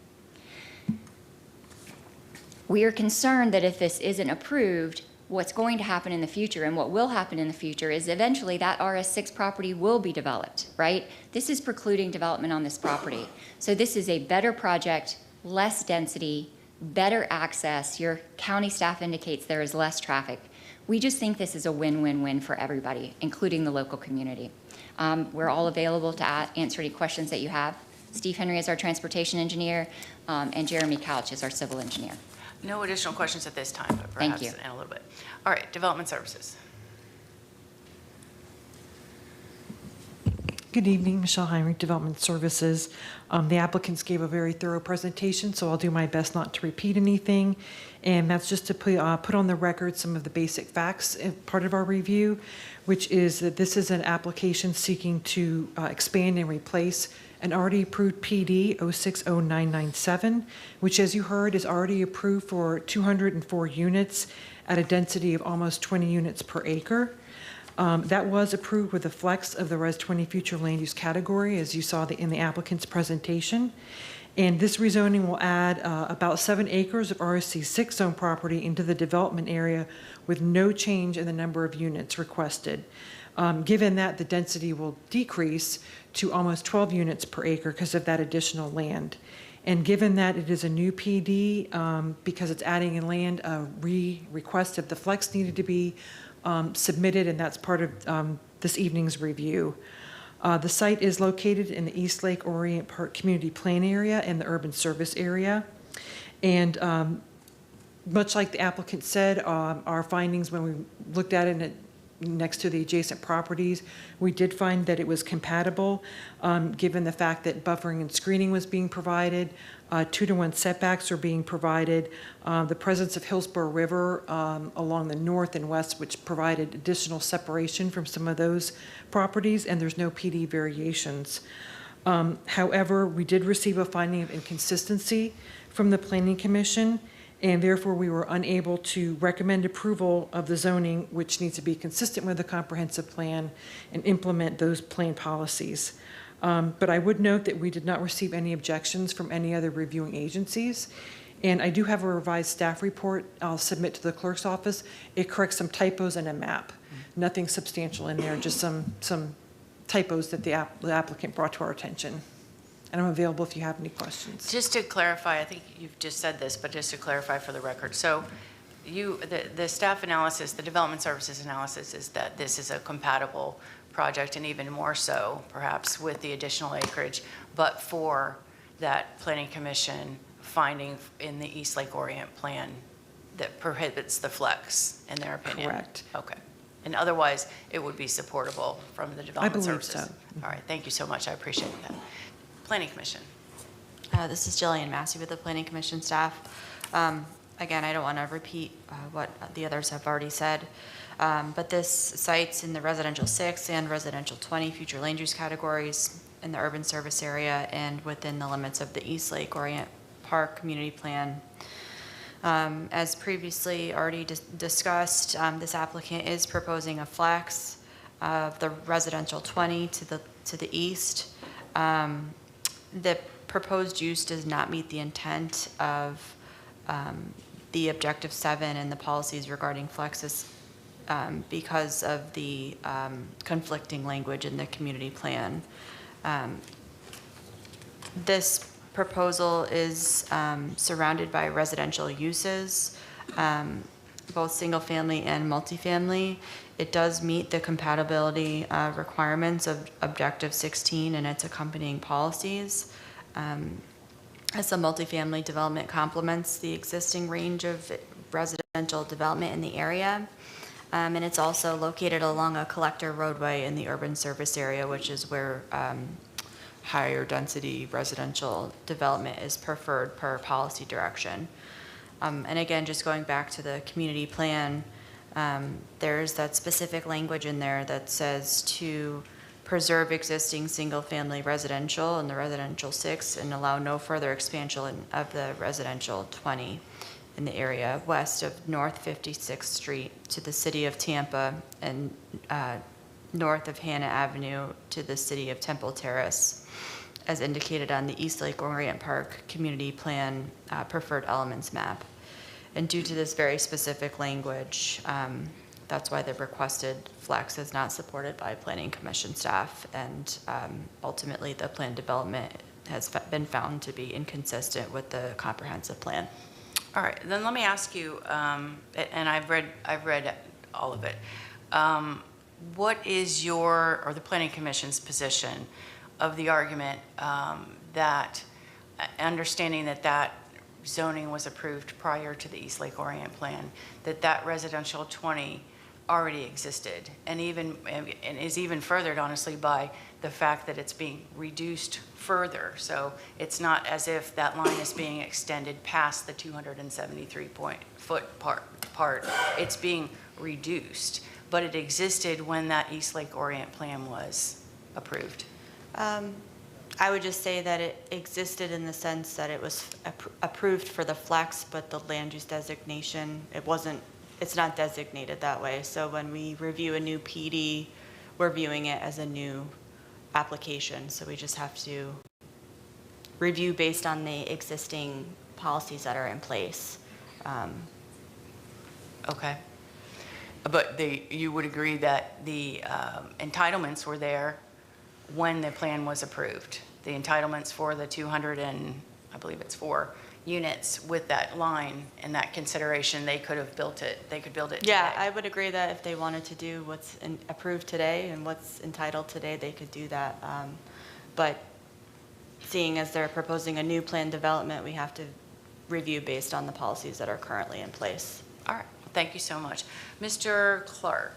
We are concerned that if this isn't approved, what's going to happen in the future and what will happen in the future is eventually that RS6 property will be developed, right? This is precluding development on this property. So this is a better project, less density, better access. Your county staff indicates there is less traffic. We just think this is a win-win-win for everybody, including the local community. We're all available to answer any questions that you have. Steve Henry is our transportation engineer, and Jeremy Couch is our civil engineer. No additional questions at this time, but perhaps in a little bit. All right, Development Services. Good evening, Michelle Heinrich, Development Services. The applicants gave a very thorough presentation, so I'll do my best not to repeat anything. And that's just to put on the record some of the basic facts as part of our review, which is that this is an application seeking to expand and replace an already approved PD 060997, which, as you heard, is already approved for 204 units at a density of almost 20 units per acre. That was approved with a flex of the Res 20 future land use category, as you saw in the applicant's presentation. And this rezoning will add about 7 acres of RSC 6 zone property into the development area with no change in the number of units requested. Given that, the density will decrease to almost 12 units per acre because of that additional land. And given that it is a new PD, because it's adding in land, a request of the flex needed to be submitted, and that's part of this evening's review. The site is located in the East Lake Orient Park Community Plan area and the urban service area. And much like the applicant said, our findings when we looked at it next to the adjacent properties, we did find that it was compatible, given the fact that buffering and screening was being provided, 2-to-1 setbacks are being provided, the presence of Hillsborough River along the north and west, which provided additional separation from some of those properties, and there's no PD variations. However, we did receive a finding of inconsistency from the Planning Commission, and therefore we were unable to recommend approval of the zoning, which needs to be consistent with the comprehensive plan and implement those plan policies. But I would note that we did not receive any objections from any other reviewing agencies. And I do have a revised staff report I'll submit to the clerk's office. It corrects some typos in a map. Nothing substantial in there, just some typos that the applicant brought to our attention. And I'm available if you have any questions. Just to clarify, I think you've just said this, but just to clarify for the record. So the staff analysis, the development services analysis is that this is a compatible project, and even more so perhaps with the additional acreage, but for that Planning Commission finding in the East Lake Orient plan that prohibits the flex, in their opinion. Correct. Okay. And otherwise, it would be supportable from the development services. I believe so. All right, thank you so much, I appreciate that. Planning Commission. This is Jillian Massey with the Planning Commission staff. Again, I don't want to repeat what the others have already said, but this site's in the residential 6 and residential 20 future land use categories in the urban service area and within the limits of the East Lake Orient Park Community Plan. As previously already discussed, this applicant is proposing a flex of the residential 20 to the east. The proposed use does not meet the intent of the Objective 7 and the policies regarding flexes because of the conflicting language in the community plan. This proposal is surrounded by residential uses, both single family and multifamily. It does meet the compatibility requirements of Objective 16 and its accompanying policies. As the multifamily development complements the existing range of residential development in the area. And it's also located along a collector roadway in the urban service area, which is where higher density residential development is preferred per policy direction. And again, just going back to the community plan, there's that specific language in there that says to preserve existing single-family residential in the residential 6 and allow no further expansion of the residential 20 in the area west of North 56th Street to the city of Tampa and north of Hannah Avenue to the city of Temple Terrace, as indicated on the East Lake Orient Park Community Plan Preferred Elements Map. And due to this very specific language, that's why the requested flex is not supported by Planning Commission staff, and ultimately the plan development has been found to be inconsistent with the comprehensive plan. All right, then let me ask you, and I've read all of it. What is your, or the Planning Commission's position of the argument that, understanding that that zoning was approved prior to the East Lake Orient plan, that residential 20 already existed, and is even furthered, honestly, by the fact that it's being reduced further. So it's not as if that line is being extended past the 273-foot part. It's being reduced, but it existed when that East Lake Orient plan was approved. I would just say that it existed in the sense that it was approved for the flex, but the land use designation, it's not designated that way. So when we review a new PD, we're viewing it as a new application. So we just have to review based on the existing policies that are in place. Okay. But you would agree that the entitlements were there when the plan was approved? The entitlements for the 200 and, I believe it's 4 units with that line and that consideration, they could have built it, they could build it today. Yeah, I would agree that if they wanted to do what's approved today and what's entitled today, they could do that. But seeing as they're proposing a new plan development, we have to review based on the policies that are currently in place. All right, thank you so much. Mr. Clark,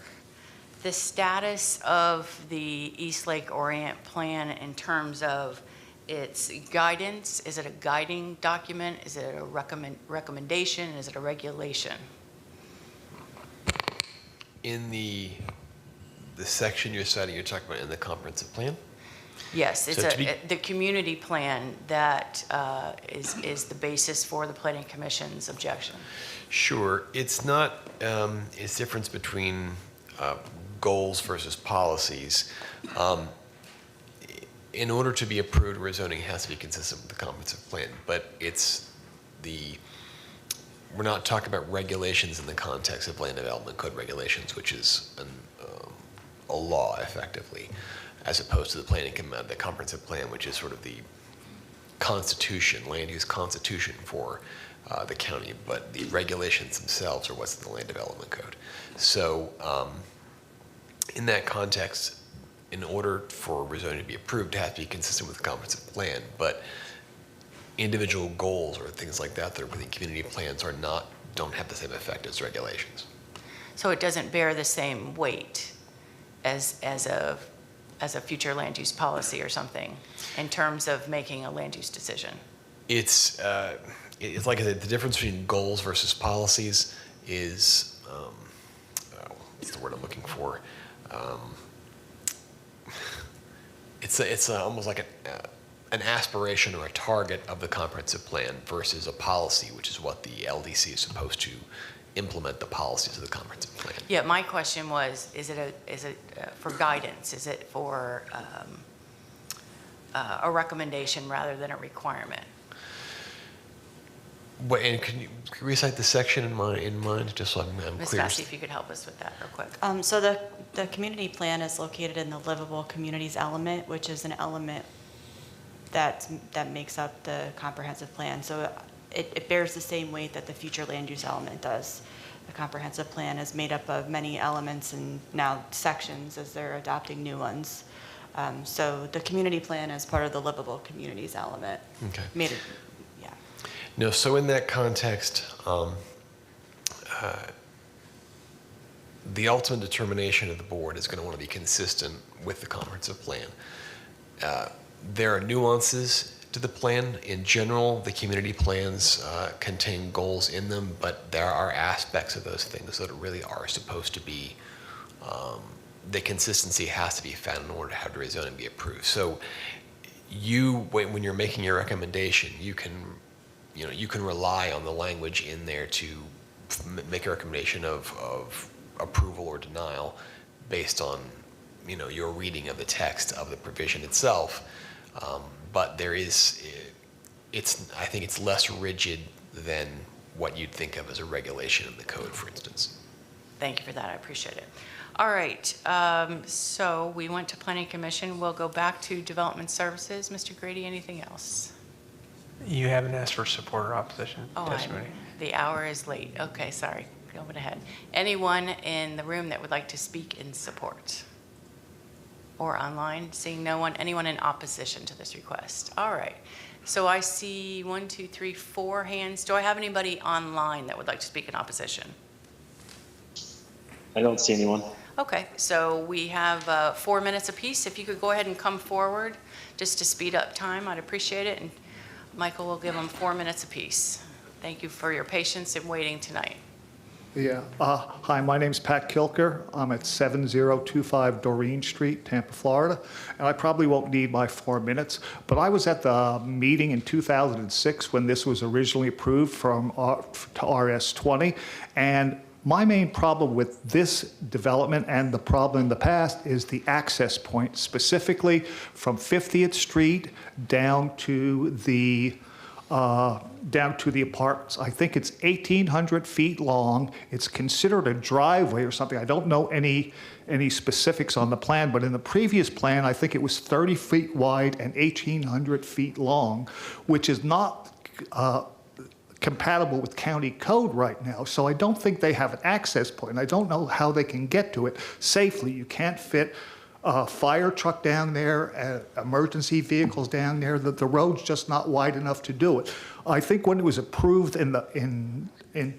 the status of the East Lake Orient plan in terms of its guidance, is it a guiding document? Is it a recommendation? Is it a regulation? In the section you're citing, you're talking about in the comprehensive plan? Yes, it's So the community plan that is the basis for the Planning Commission's objection. Sure. It's not, it's difference between goals versus policies. In order to be approved, rezoning has to be consistent with the comprehensive plan, but we're not talking about regulations in the context of land development code regulations, which is a law effectively, as opposed to the the comprehensive plan, which is sort of the constitution, land use constitution for the county, but the regulations themselves are what's in the land development code. So in that context, in order for rezoning to be approved, it has to be consistent with the comprehensive plan, but individual goals or things like that that are within community plans don't have the same effect as regulations. So it doesn't bear the same weight as a future land use policy or something in terms of making a land use decision? It's like I said, the difference between goals versus policies is, what's the word I'm looking for? It's almost like an aspiration or a target of the comprehensive plan versus a policy, which is what the LDC is supposed to implement the policies of the comprehensive plan. Yeah, my question was, is it for guidance? Is it for a recommendation rather than a requirement? And can you recite the section in mind, just so I'm Ms. clear? Vassy, if you could help us with that real quick. So the community plan is located in the livable communities element, which is an element that makes up the comprehensive plan. So it bears the same weight that the future land use element does. The comprehensive plan is made up of many elements and now sections as they're adopting new ones. So the community plan is part of the livable communities element. Okay. Yeah. No, so in that context, the ultimate determination of the board is going to want to be consistent with the comprehensive plan. There are nuances to the plan. In general, the community plans contain goals in them, but there are aspects of those things that really are supposed to be, the consistency has to be found in order to have the rezoning be approved. So when you're making your recommendation, you can rely on the language in there to make a recommendation of approval or denial based on, your reading of the text of the provision itself. But I think it's less rigid than what you'd think of as a regulation in the code, for instance. Thank you for that. I appreciate it. All right. So we went to Planning Commission. We'll go back to Development Services. Mr. Grady, anything else? You haven't asked for support or opposition testimony. The hour is late. Okay, sorry. Going ahead. Anyone in the room that would like to speak in support? Or online? Seeing no one. Anyone in opposition to this request? All right. So I see 1, 2, 3, 4 hands. Do I have anybody online that would like to speak in opposition? I don't see anyone. Okay, so we have 4 minutes apiece. If you could go ahead and come forward just to speed up time, I'd appreciate it. And Michael will give them 4 minutes apiece. Thank you for your patience in waiting tonight. Yeah. Hi, my name's Pat Kilker. I'm at 7025 Doreen Street, Tampa, Florida. And I probably won't need my 4 minutes, but I was at the meeting in 2006 when this was originally approved to RS20. And My main problem with this development and the problem in the past is the access point, specifically from 50th Street down to the apartments. I think it's 1,800 feet long. It's considered a driveway or something. I don't know any specifics on the plan, but in the previous plan, I think it was 30 feet wide and 1,800 feet long, which is not compatible with county code right now. So I don't think they have an access point. I don't know how they can get to it safely. You can't fit a fire truck down there, emergency vehicles down there. The road's just not wide enough to do it. I think when it was approved in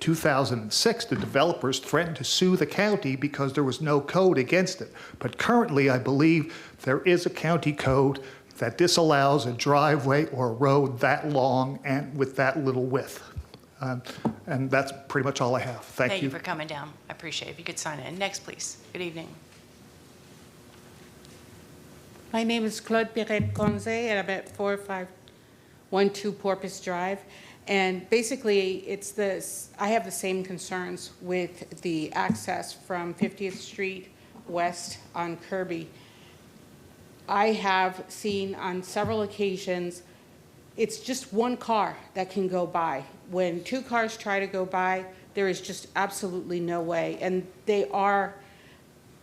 2006, the developers threatened to sue the county because there was no code against it. But currently, I believe there is a county code that disallows a driveway or a road that long and with that little width. And that's pretty much all I have. Thank you. Thank you for coming down. I appreciate it. If you could sign in. Next, please. Good evening. My name is Claude Piret Conze, and I'm at 4512 Porpoise Drive. And basically, it's this, I have the same concerns with the access from 50th Street West on Kirby. I have seen on several occasions, it's just one car that can go by. When two cars try to go by, there is just absolutely no way. And they are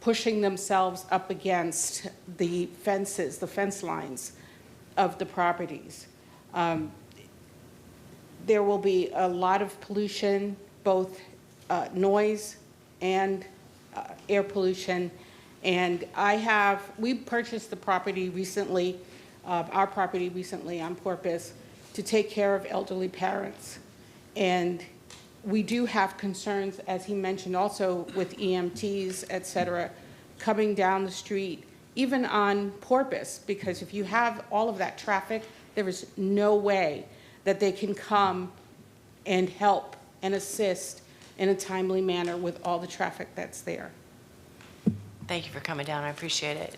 pushing themselves up against the fences, the fence lines of the properties. There will be a lot of pollution, both noise and air pollution. And we purchased the property recently, our property recently on Porpoise, to take care of elderly parents. And we do have concerns, as he mentioned, also with EMTs, et cetera, coming down the street, even on Porpoise, because if you have all of that traffic, there is no way that they can come and help and assist in a timely manner with all the traffic that's there. Thank you for coming down. I appreciate it.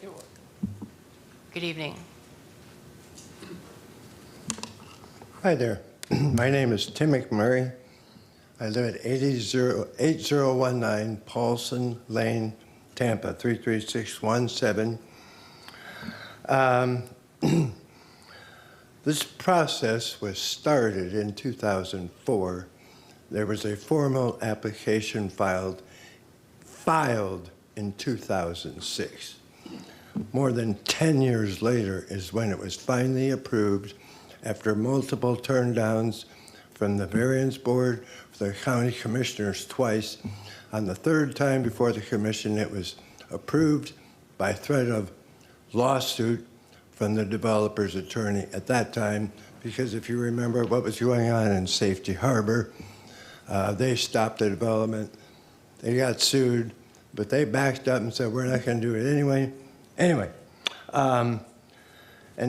Good evening. Hi there. My name is Tim McMurray. I live at 8019 Paulson Lane, Tampa, 33617. This process was started in 2004. There was a formal application filed in 2006. More than 10 years later is when it was finally approved after multiple turndowns from the variance board, the county commissioners twice. On the third time before the commission, it was approved by threat of lawsuit from the developer's attorney at that time, because if you remember what was going on in Safety Harbor, they stopped the development. They got sued, but they backed up and said, we're not going to do it anyway. Anyway, and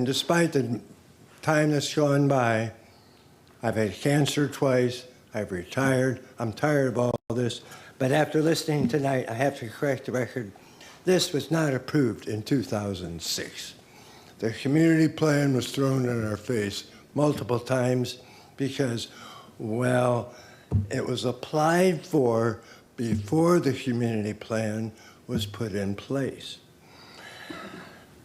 despite the time that's gone by, I've had cancer twice, I've retired, I'm tired of all this, but after listening tonight, I have to correct the record. This was not approved in 2006. The community plan was thrown in our face multiple times because, well, it was applied for before the community plan was put in place.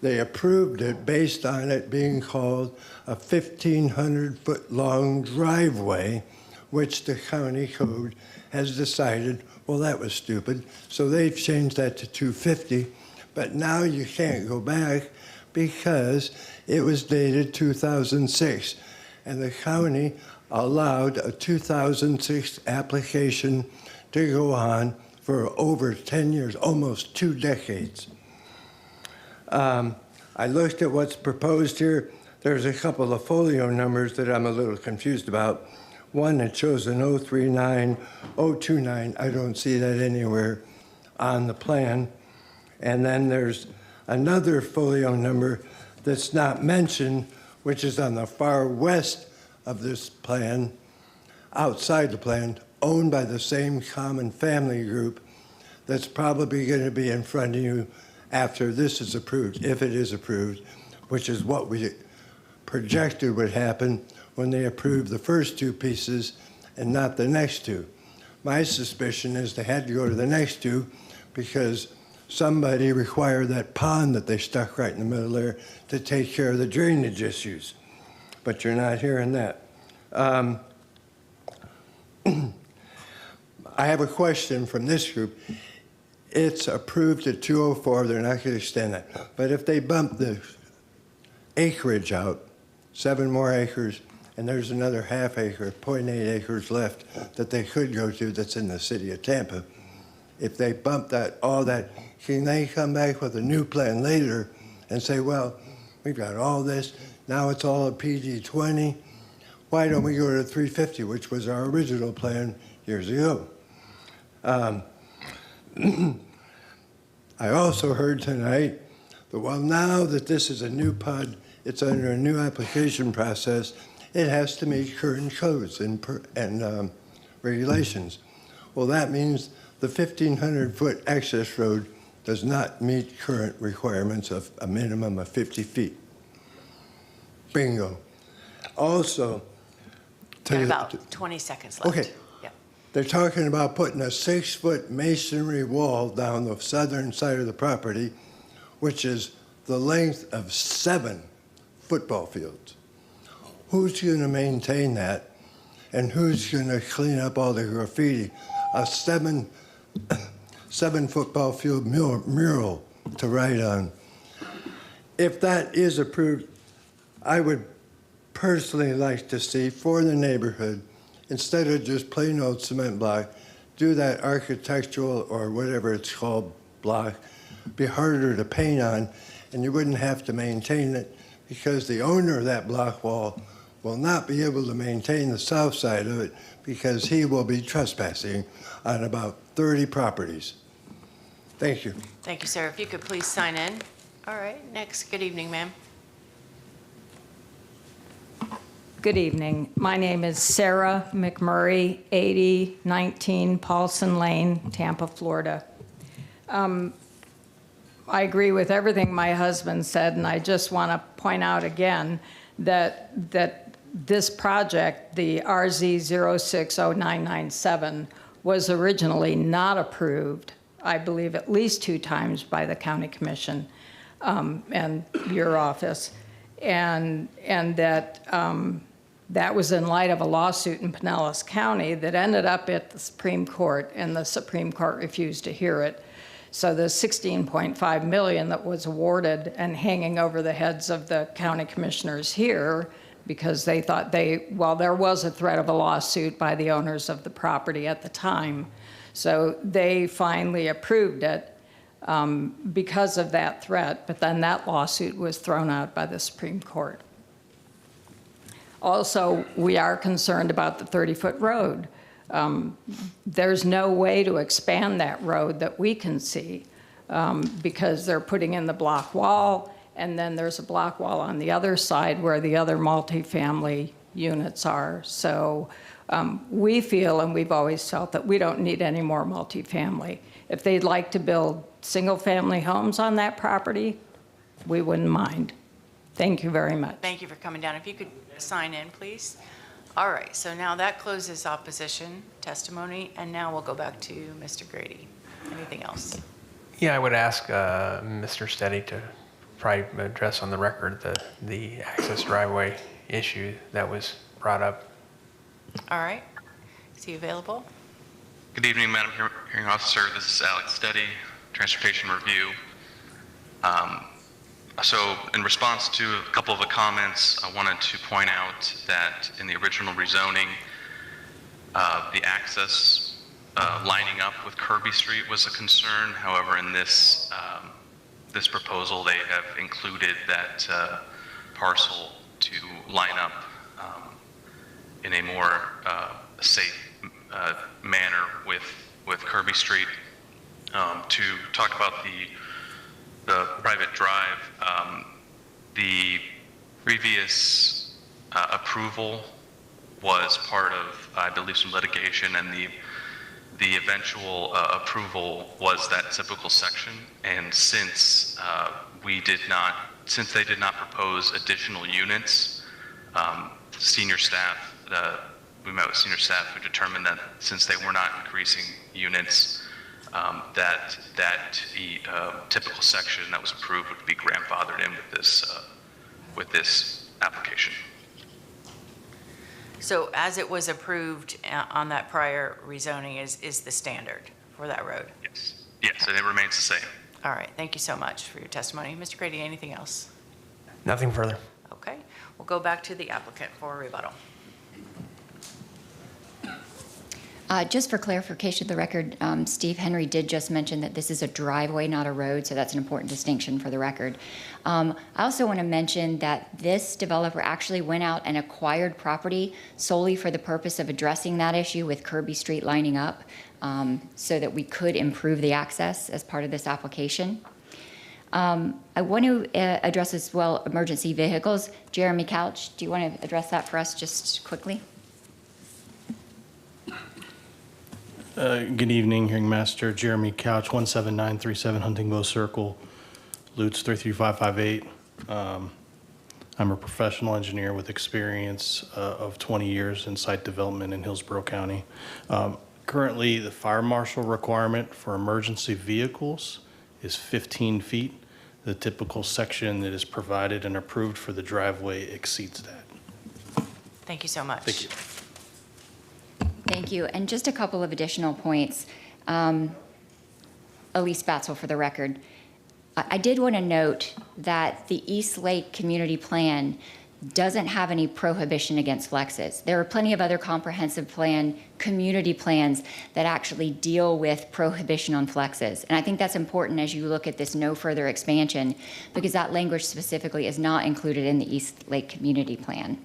They approved it based on it being called a 1,500-foot-long driveway, which the county code has decided, well, that was stupid, so they've changed that to 250, but now you can't go back because it was dated 2006, and the county allowed a 2006 application to go on for over 10 years, almost 2 decades. I looked at what's proposed here. There's a couple of folio numbers that I'm a little confused about. One that shows an 039-029. I don't see that anywhere on the plan. And then there's another folio number that's not mentioned, which is on the far west of this plan, outside the plan, owned by the same common family group that's probably going to be in front of you after this is approved, if it is approved, which is what we projected would happen when they approved the first 2 pieces and not the next 2. My suspicion is they had to go to the next two because somebody required that pond that they stuck right in the middle there to take care of the drainage issues. But you're not hearing that. I have a question from this group. It's approved at 204, they're not going to extend that. But if they bump the acreage out, 7 more acres, and there's another half acre, 0.8 acres left that they could go to that's in the city of Tampa, if they bump that, all that, can they come back with a new plan later and say, well, we've got all this, now it's all a PD 20, why don't we go to 350, which was our original plan years ago? I also heard tonight that, well, now that this is a new PUD, it's under a new application process, it has to meet current codes and regulations. Well, that means the 1,500-foot access road does not meet current requirements of a minimum of 50 feet. Bingo. Also, Got about 20 seconds left. okay. They're talking about putting a 6-foot masonry wall down the southern side of the property, which is the length of 7 football fields. Who's going to maintain that? And who's going to clean up all the graffiti? A 7 football field mural to write on. If that is approved, I would personally like to see for the neighborhood, instead of just plain old cement block, do that architectural or whatever it's called block, be harder to paint on, and you wouldn't have to maintain it because the owner of that block wall will not be able to maintain the south side of it because he will be trespassing on about 30 properties. Thank you. Thank you, sir. If you could please sign in. All right, next. Good evening, ma'am. Good evening. My name is Sarah McMurray, 8019 Paulson Lane, Tampa, Florida. I agree with everything my husband said, and I just want to point out again that this project, the RZ060997, was originally not approved, I believe at least 2 times by the County Commission and your office, and that that was in light of a lawsuit in Pinellas County that ended up at the Supreme Court, and the Supreme Court refused to hear it. So the $16.5 million that was awarded and hanging over the heads of the county commissioners here, because they thought well, there was a threat of a lawsuit by the owners of the property at the time. So they finally approved it because of that threat, but then that lawsuit was thrown out by the Supreme Court. Also, we are concerned about the 30-foot road. There's no way to expand that road that we can see because they're putting in the block wall, and then there's a block wall on the other side where the other multifamily units are. So we feel, and we've always felt, that we don't need any more multifamily. If they'd like to build single-family homes on that property, we wouldn't mind. Thank you very much. Thank you for coming down. If you could sign in, please. All right, so now that closes opposition testimony, and now we'll go back to Mr. Grady. Anything else? Yeah, I would ask Mr. Steady to probably address on the record the access driveway issue that was brought up. All right. Is he available? Good evening, Madam Hearing Officer. This is Alex Steady, Transportation Review. So in response to a couple of the comments, I wanted to point out that in the original rezoning, the access lining up with Kirby Street was a concern. However, in this this proposal, they have included that parcel to line up in a more safe manner with Kirby Street. To talk about the private drive, the previous approval was part of, I believe, some litigation, and the eventual approval was that typical section. And since they did not propose additional units, senior staff we met with senior staff who determined that since they were not increasing units, that typical section that was approved would be grandfathered in with this application. So as it was approved on that prior rezoning is the standard for that road? Yes. Yes, and it remains the same. All right, thank you so much for your testimony. Mr. Grady, anything else? Nothing further. Okay, we'll go back to the applicant for a rebuttal. Just for clarification of the record, Steve Henry did just mention that this is a driveway, not a road, so that's an important distinction for the record. I also want to mention that this developer actually went out and acquired property solely for the purpose of addressing that issue with Kirby Street lining up, so that we could improve the access as part of this application. I want to address as well emergency vehicles. Jeremy Couch, do you want to address that for us just quickly? Good evening, Hearing Master. Jeremy Couch, 17937 Huntingbow Circle, Lutz 33558. I'm a professional engineer with experience of 20 years in site development in Hillsborough County. Currently, the fire marshal requirement for emergency vehicles is 15 feet. The typical section that is provided and approved for the driveway exceeds that. Thank you so much. Thank you. Thank you. And just a couple of additional points. Elise Batzel for the record. I did want to note that the East Lake Community Plan doesn't have any prohibition against flexes. There are plenty of other comprehensive plan, community plans that actually deal with prohibition on flexes. And I think that's important as you look at this no further expansion, because that language specifically is not included in the East Lake Community Plan.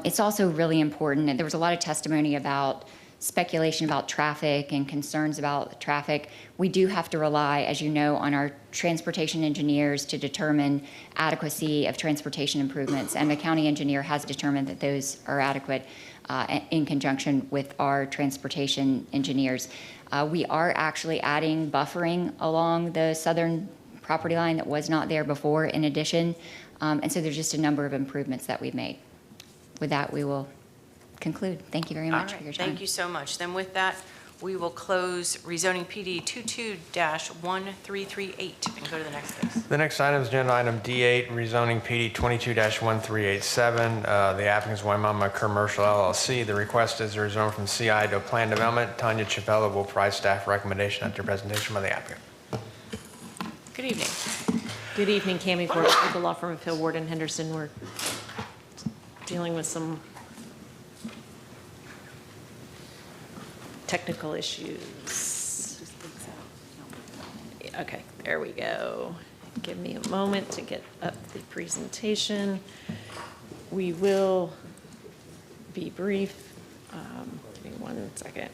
It's also really important, and there was a lot of testimony about speculation about traffic and concerns about traffic. We do have to rely, as you know, on our transportation engineers to determine adequacy of transportation improvements, and the county engineer has determined that those are adequate in conjunction with our transportation engineers. We are actually adding buffering along the southern property line that was not there before in addition, and so there's just a number of improvements that we've made. With that, we will conclude. Thank you very much for your time. Thank you so much. Then with that, we will close rezoning PD 22-1338 and go to the next case. The next item is agenda item D8, rezoning PD 22-1387. The applicant is Waimama Commercial LLC. The request is a rezone from CI to Plan Development. Tanya Chappella will provide staff recommendation after presentation by the applicant. Good evening. Good evening, Cami Ford with the law firm of Hill, Ward, and Henderson. We're dealing with some technical issues. Okay, there we go. Give me a moment to get up the presentation. We will be brief. Give me 1 second.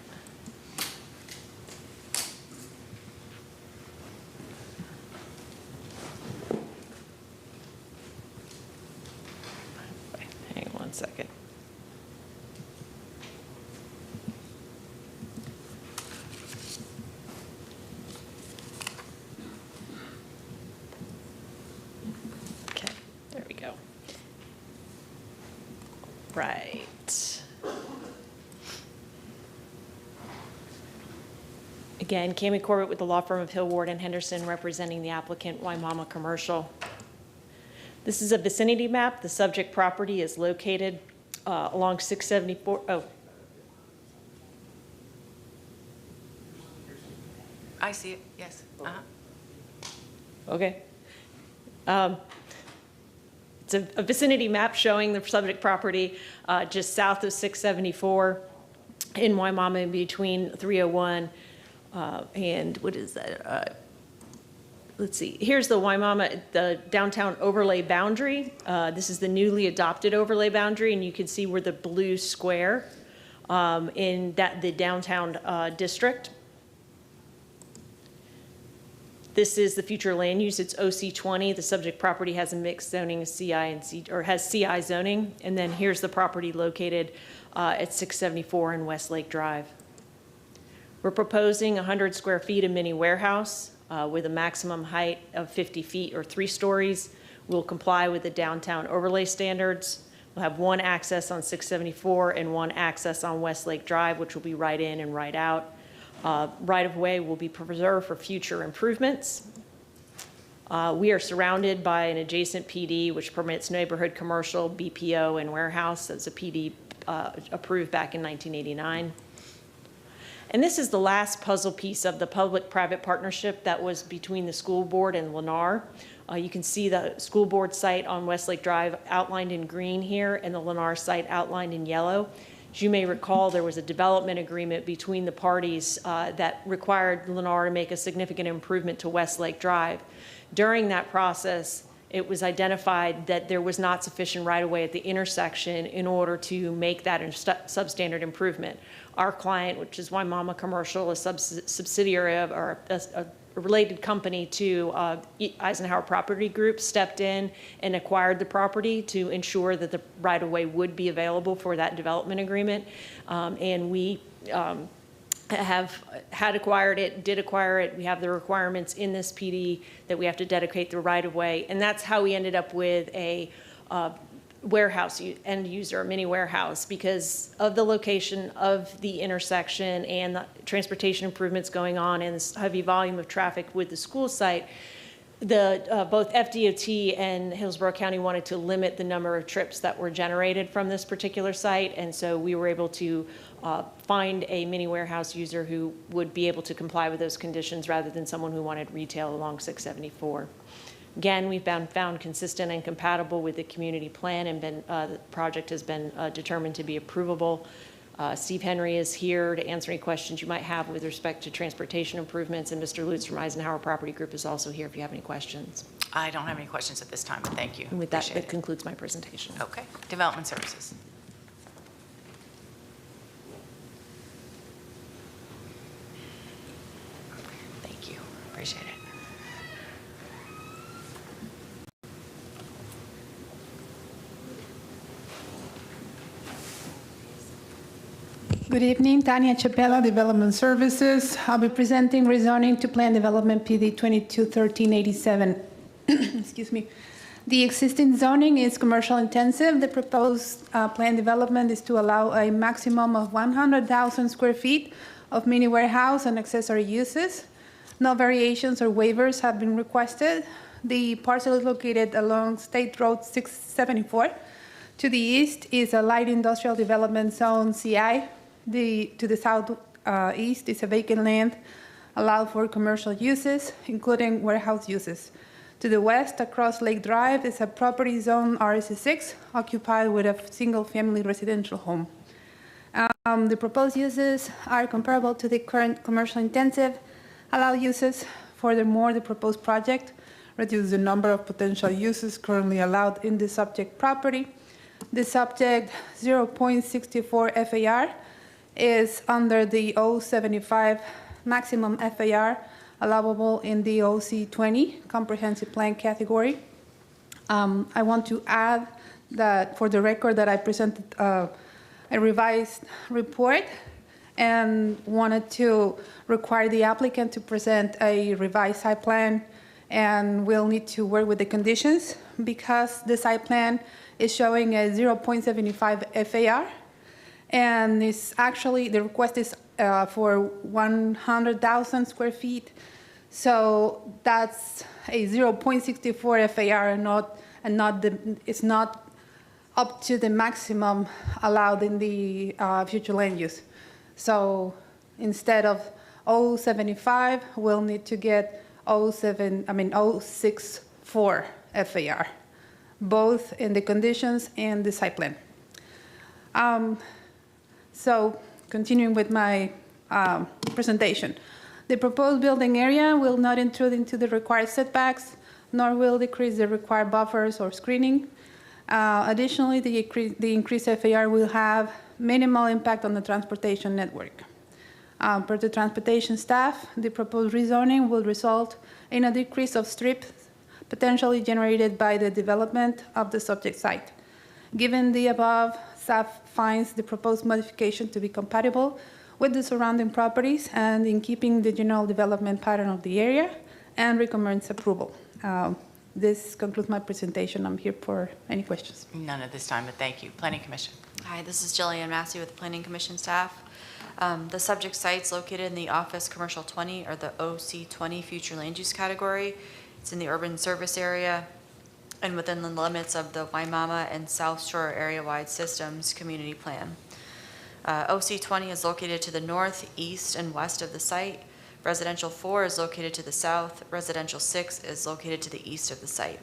Hang on 1 second. Okay, there we go. Right. Again, Cami Corbett with the law firm of Hill, Ward, and Henderson, representing the applicant Waimama Commercial. This is a vicinity map. The subject property is located along 674. Oh. I see it, yes. Okay. It's a vicinity map showing the subject property just south of 674 in Waimama, in between 301 and what is that? Let's see, here's the Waimama, the downtown overlay boundary. This is the newly adopted overlay boundary, and you can see where the blue square in the downtown district. This is the future land use. It's OC20. The subject property has a mixed zoning, CI and C, or has CI zoning. And then here's the property located at 674 in Westlake Drive. We're proposing 100 square feet of mini warehouse with a maximum height of 50 feet or 3 stories We'll comply with the downtown overlay standards. We'll have one access on 674 and one access on Westlake Drive, which will be right in and right out. Right-of-way will be preserved for future improvements. We are surrounded by an adjacent PD, which permits neighborhood commercial, BPO, and warehouse. That's a PD approved back in 1989. And this is the last puzzle piece of the public-private partnership that was between the school board and Lennar. You can see the school board site on Westlake Drive outlined in green here and the Lennar site outlined in yellow. As you may recall, there was a development agreement between the parties that required Lennar to make a significant improvement to Westlake Drive. During that process, it was identified that there was not sufficient right-of-way at the intersection in order to make that substandard improvement. Our client, which is Waimama Commercial, a subsidiary of, or a related company to Eisenhower Property Group, stepped in and acquired the property to ensure that the right-of-way would be available for that development agreement. And we had acquired it, did acquire it. We have the requirements in this PD that we have to dedicate the right-of-way. And that's how we ended up with a warehouse end user, mini warehouse, because of the location of the intersection and the transportation improvements going on and this heavy volume of traffic with the school site. Both FDOT and Hillsborough County wanted to limit the number of trips that were generated from this particular site, and so we were able to find a mini warehouse user who would be able to comply with those conditions rather than someone who wanted retail along 674. Again, we've been found consistent and compatible with the community plan, and the project has been determined to be approvable. Steve Henry is here to answer any questions you might have with respect to transportation improvements, and Mr. Lutz from Eisenhower Property Group is also here if you have any questions. I don't have any questions at this time, but thank you. And with that, that concludes my presentation. Okay. Development Services. Thank you. Appreciate it. Good evening, Tanya Chapela, Development Services. I'll be presenting rezoning to Plan Development PD 221387. Excuse me. The existing zoning is commercial intensive. The proposed plan development is to allow a maximum of 100,000 square feet of mini warehouse and accessory uses. No variations or waivers have been requested. The parcel is located along State Road 674. To the east is a light industrial development zone, CI. To the southeast is a vacant land allowed for commercial uses, including warehouse uses. To the west, across Lake Drive, is a property zone RC6, occupied with a single-family residential home. The proposed uses are comparable to the current commercial intensive allowed uses. Furthermore, the proposed project reduces the number of potential uses currently allowed in the subject property. The subject 0.64 FAR is under the 075 maximum FAR allowable in the OC20 comprehensive plan category. I want to add that for the record that I presented a revised report and wanted to require the applicant to present a revised site plan, and we'll need to work with the conditions because the site plan is showing a 0.75 FAR. And it's actually, the request is for 100,000 square feet. So that's a 0.64 FAR and it's not up to the maximum allowed in the future land use. So instead of 0.75, we'll need to get 0.64 FAR, both in the conditions and the site plan. So continuing with my presentation. The proposed building area will not intrude into the required setbacks, nor will decrease the required buffers or screening. Additionally, the increased FAR will have minimal impact on the transportation network. Per the transportation staff, the proposed rezoning will result in a decrease of strips potentially generated by the development of the subject site. Given the above, staff finds the proposed modification to be compatible with the surrounding properties and in keeping the general development pattern of the area, and recommends approval. This concludes my presentation. I'm here for any questions. None at this time, but thank you. Planning Commission. Hi, this is Jillian Massey with the Planning Commission staff. The subject site's located in the Office Commercial 20, or the OC20 Future Land Use category. It's in the urban service area and within the limits of the Waimama and South Shore Area-Wide Systems Community Plan. OC20 is located to the north, east, and west of the site. Residential 4 is located to the south. Residential 6 is located to the east of the site.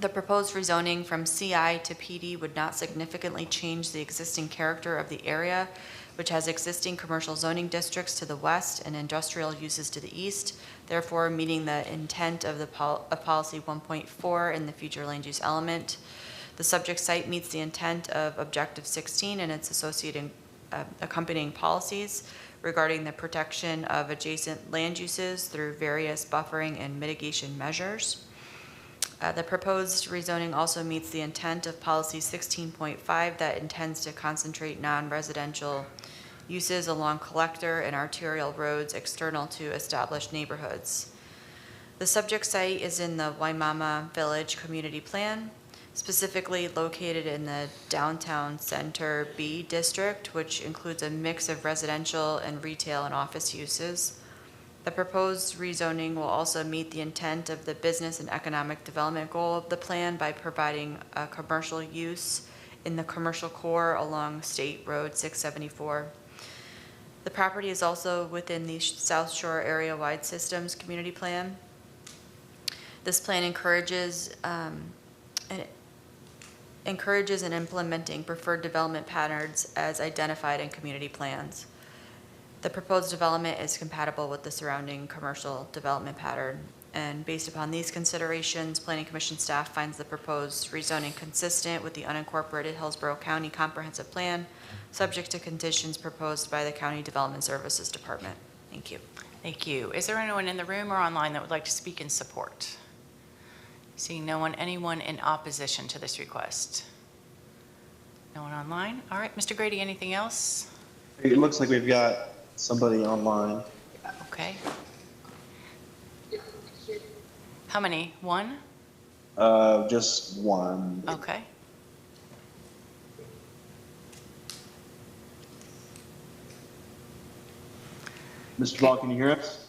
The proposed rezoning from CI to PD would not significantly change the existing character of the area, which has existing commercial zoning districts to the west and industrial uses to the east, therefore meeting the intent of policy 1.4 in the future land use element. The subject site meets the intent of objective 16 and its associated accompanying policies regarding the protection of adjacent land uses through various buffering and mitigation measures. The proposed rezoning also meets the intent of policy 16.5 that intends to concentrate non-residential uses along collector and arterial roads external to established neighborhoods. The subject site is in the Waimama Village Community Plan, specifically located in the Downtown Center B district, which includes a mix of residential and retail and office uses. The proposed rezoning will also meet the intent of the business and economic development goal of the plan by providing a commercial use in the commercial core along State Road 674. The property is also within the South Shore Area-Wide Systems Community Plan. This plan encourages and implementing preferred development patterns as identified in community plans. The proposed development is compatible with the surrounding commercial development pattern, and based upon these considerations, Planning Commission staff finds the proposed rezoning consistent with the unincorporated Hillsborough County Comprehensive Plan, subject to conditions proposed by the County Development Services Department. Thank you. Thank you. Is there anyone in the room or online that would like to speak in support? Seeing no one, anyone in opposition to this request? No one online? All right, Mr. Grady, anything else? It looks like we've got somebody online. Okay. How many? One? Just one. Okay. Mr. Ball, can you hear us?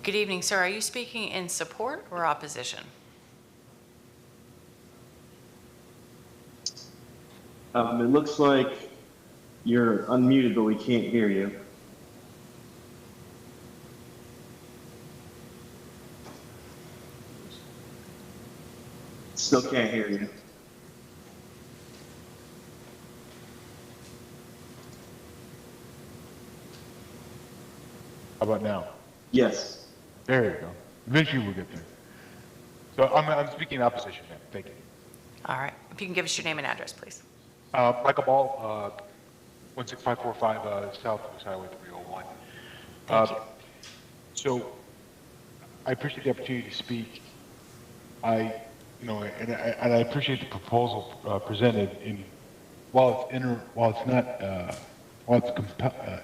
Good evening, sir. Are you speaking in support or opposition? It looks like you're unmuted, but we can't hear you. Still can't hear you. How about now? Yes. There you go. Eventually we'll get there. So I'm speaking in opposition now. Thank you. All right. If you can give us your name and address, please. Michael Ball, 16545 Southwest Highway 301. Thank you. So I appreciate the opportunity to speak. I appreciate the proposal presented. While it's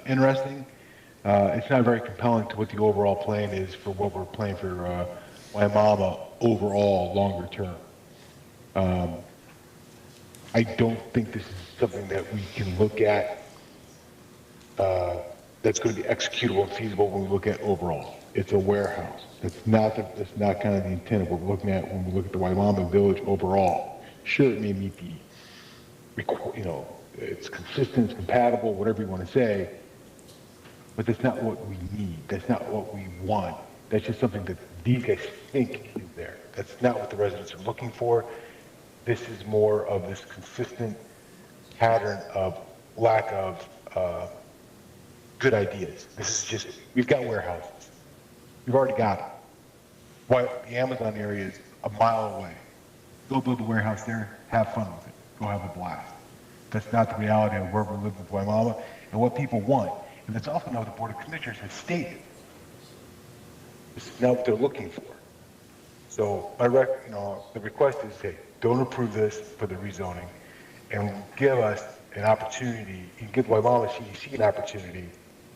interesting, it's not very compelling to what the overall plan is for what we're planning for Waimama overall longer term. I don't think this is something that we can look at that's going to be executable and feasible when we look at overall. It's a warehouse. That's not kind of the intent of what we're looking at when we look at the Waimama Village overall. Sure, it may meet it's consistent, it's compatible, whatever you want to say, but that's not what we need. That's not what we want. That's just something that these guys think is there. That's not what the residents are looking for. This is more of this consistent pattern of lack of good ideas. This is just, we've got warehouses. We've already got them. Why, the Amazon area is a mile away. Go build a warehouse there, have fun with it. Go have a blast. That's not the reality of where we live with Waimama and what people want. And that's also not what the Board of Commissioners has stated. This is not what they're looking for. So the request is, hey, don't approve this for the rezoning and give us an opportunity, and give Waimama CDC an opportunity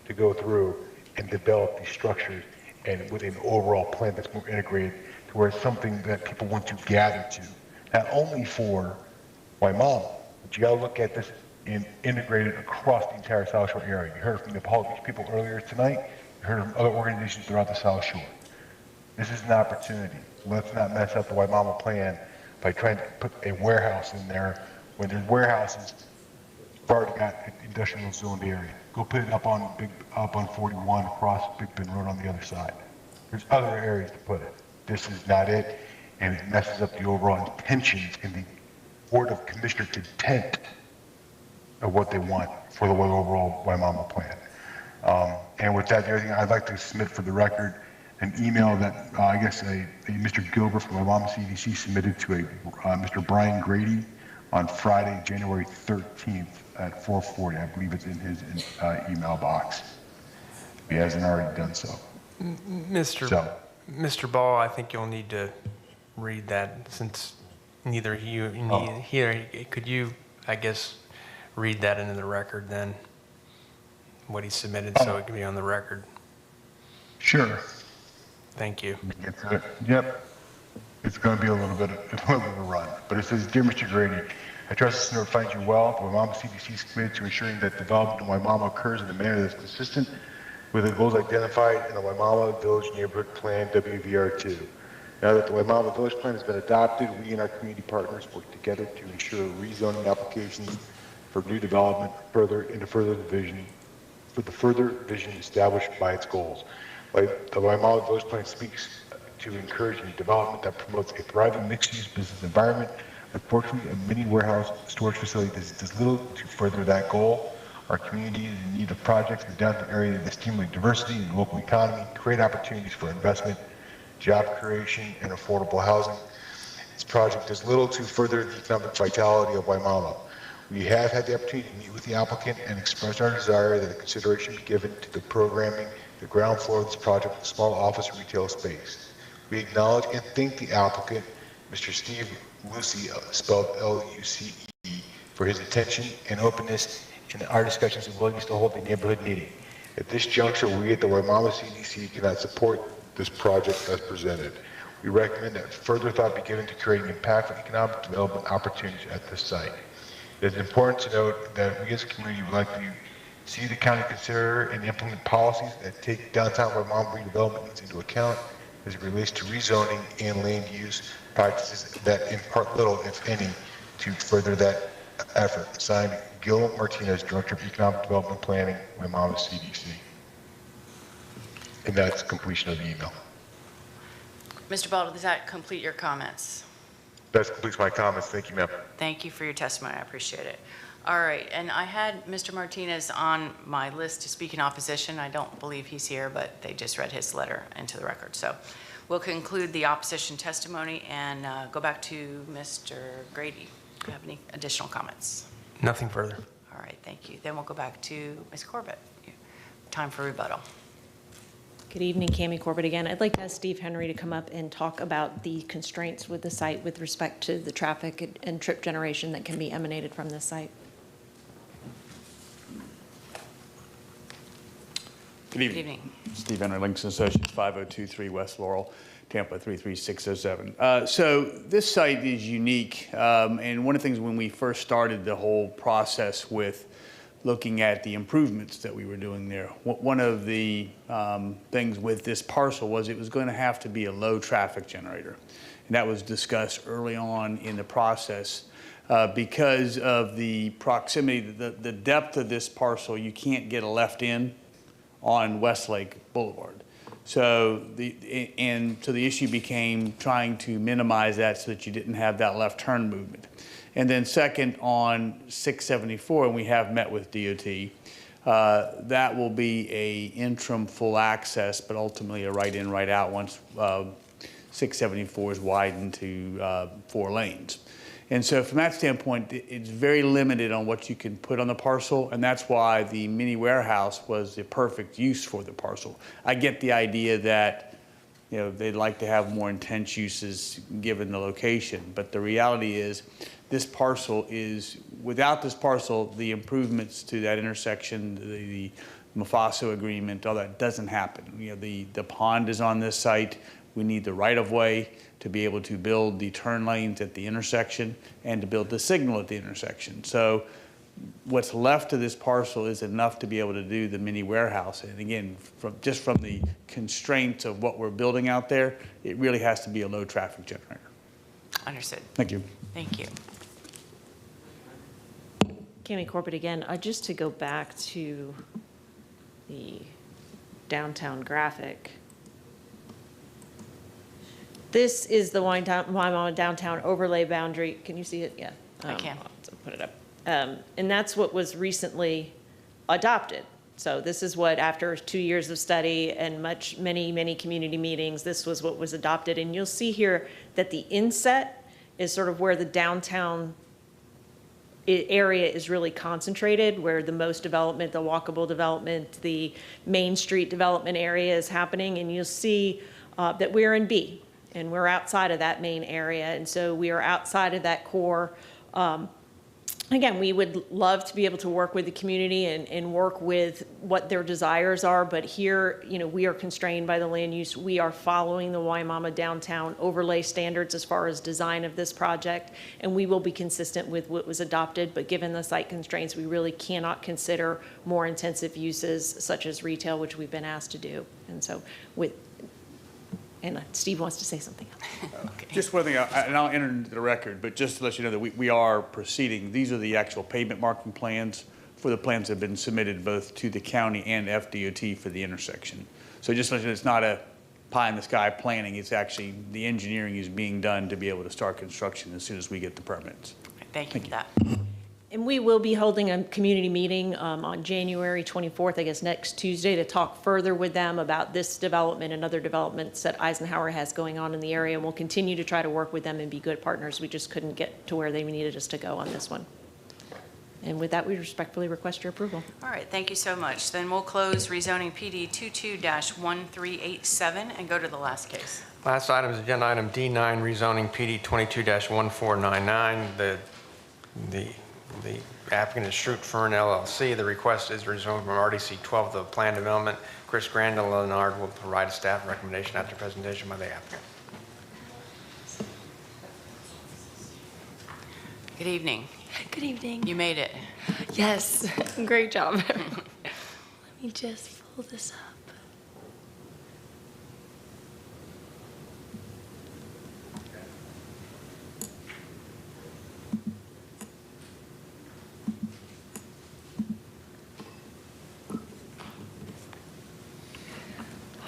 to go through and develop these structures and with an overall plan that's more integrated to where it's something that people want to gather to, not only for Waimama, but you got to look at this integrated across the entire South Shore area. You heard from the Palm Beach people earlier tonight. You heard from other organizations throughout the South Shore. This is an opportunity. Let's not mess up the Waimama plan by trying to put a warehouse in there when there's warehouses. We've already got an industrial zoned area. Go put it up on 41 across Big Bend Road on the other side. There's other areas to put it. This is not it, and it messes up the overall intentions and the Board of Commissioners' intent of what they want for the overall Waimama plan. And with that, the other thing I'd like to submit for the record, an email that I guess Mr. Gilbert from Waimama CDC submitted to Mr. Brian Grady on Friday, January 13th at 4:40. I believe it's in his email box. If he hasn't already done so. Mr. Ball, I think you'll need to read that since neither you here. Could you, I guess, read that into the record then? What he submitted, so it can be on the record. Sure. Thank you. Yep. It's going to be a little bit of a run. But it says, Dear Mr. Grady, I trust this note finds you well. The Waimama CDC is committed to ensuring that development in Waimama occurs in a manner that's consistent with the goals identified in the Waimama Village Neighborhood Plan, WVR2. Now that the Waimama Village Plan has been adopted, we and our community partners work together to ensure rezoning applications for new development for the further vision established by its goals. Like the Waimama Village Plan speaks to encouraging development that promotes a thriving mixed-use business environment. Unfortunately, a mini warehouse storage facility does little to further that goal. Our community is in need of projects in the downtown area that stimulate diversity in the local economy, create opportunities for investment, job creation, and affordable housing. This project does little to further the economic vitality of Waimama. We have had the opportunity to meet with the applicant and express our desire that a consideration be given to the programming the ground floor of this project with a small office and retail space. We acknowledge and thank the applicant, Mr. Steve Lucy, spelled L-U-C-E, for his attention and openness in our discussions and willingness to hold the neighborhood meeting. At this juncture, we at the Waimama CDC cannot support this project as presented. We recommend that further thought be given to creating impactful economic development opportunities at this site. It is important to note that we as a community would like to see the county consider and implement policies that take downtown Waimama redevelopment needs into account as it relates to rezoning and land use practices that impart little, if any, to further that effort. Signed, Gil Martinez, Director of Economic Development Planning, Waimama CDC. And that's completion of the email. Mr. Ball, does that complete your comments? That completes my comments. Thank you, ma'am. Thank you for your testimony. I appreciate it. All right, and I had Mr. Martinez on my list to speak in opposition. I don't believe he's here, but they just read his letter into the record. So we'll conclude the opposition testimony and go back to Mr. Grady. Do you have any additional comments? Nothing further. All right, thank you. Then we'll go back to Ms. Corbett. Time for rebuttal. Good evening, Cammie Corbett again. I'd like to ask Steve Henry to come up and talk about the constraints with the site with respect to the traffic and trip generation that can be emanated from this site. Good evening. Steve Henry, Links & Associates, 5023 West Laurel, Tampa 33607. So this site is unique, and one of the things when we first started the whole process with looking at the improvements that we were doing there, one of the things with this parcel was it was going to have to be a low traffic generator. And that was discussed early on in the process. Because of the proximity, the depth of this parcel, you can't get a left in on Westlake Boulevard. So the issue became trying to minimize that so that you didn't have that left turn movement. And then second, on 674, and we have met with DOT, that will be a interim full access, but ultimately a right in, right out once 674 is widened to 4 lanes. And so from that standpoint, it's very limited on what you can put on the parcel, and that's why the mini warehouse was the perfect use for the parcel. I get the idea that, you know, they'd like to have more intense uses given the location, but the reality is this parcel is, without this parcel, the improvements to that intersection, Mufasa agreement, all that doesn't happen. You know, the pond is on this site. We need the right-of-way to be able to build the turn lanes at the intersection and to build the signal at the intersection. So what's left of this parcel is enough to be able to do the mini warehouse. And again, just from the constraints of what we're building out there, it really has to be a low traffic generator. Understood. Thank you. Thank you. Cami Corbett again, just to go back to the downtown graphic. This is the Waimama downtown overlay boundary. Can you see it? Yeah. I can. So put it up. And that's what was recently adopted. So this is what, after 2 years of study and many community meetings, this was what was adopted. And you'll see here that the inset is sort of where the downtown area is really concentrated, where the most development, the walkable development, the Main Street development area is happening. And you'll see that we're in B, and we're outside of that main area. And so we are outside of that core. Again, we would love to be able to work with the community and work with what their desires are, but here, you know, we are constrained by the land use. We are following the Waimama downtown overlay standards as far as design of this project, and we will be consistent with what was adopted, but given the site constraints, we really cannot consider more intensive uses such as retail, which we've been asked to do. And so and Steve wants to say something else. Okay. Just one thing, and I'll enter into the record, but just to let you know that we are proceeding. These are the actual pavement marking plans for the plans that have been submitted both to the county and FDOT for the intersection. So just to let you know, it's not a pie in the sky planning. It's actually, the engineering is being done to be able to start construction as soon as we get the permits. Thank you for that. And we will be holding a community meeting on January 24th, I guess next Tuesday, to talk further with them about this development and other developments that Eisenhower has going on in the area. And we'll continue to try to work with them and be good partners. We just couldn't get to where they needed us to go on this one. And with that, we respectfully request your approval. All right, thank you so much. Then we'll close rezoning PD 22-1387 and go to the last case. Last item is agenda item D9, rezoning PD 22-1499. The applicant is Schrute Fern LLC. The request is rezoned from RDC 12 to Plan Development. Chris Grandin-Leonard will provide a staff recommendation after presentation by the applicant. Good evening. Good evening. You made it. Yes, great job. Let me just pull this up.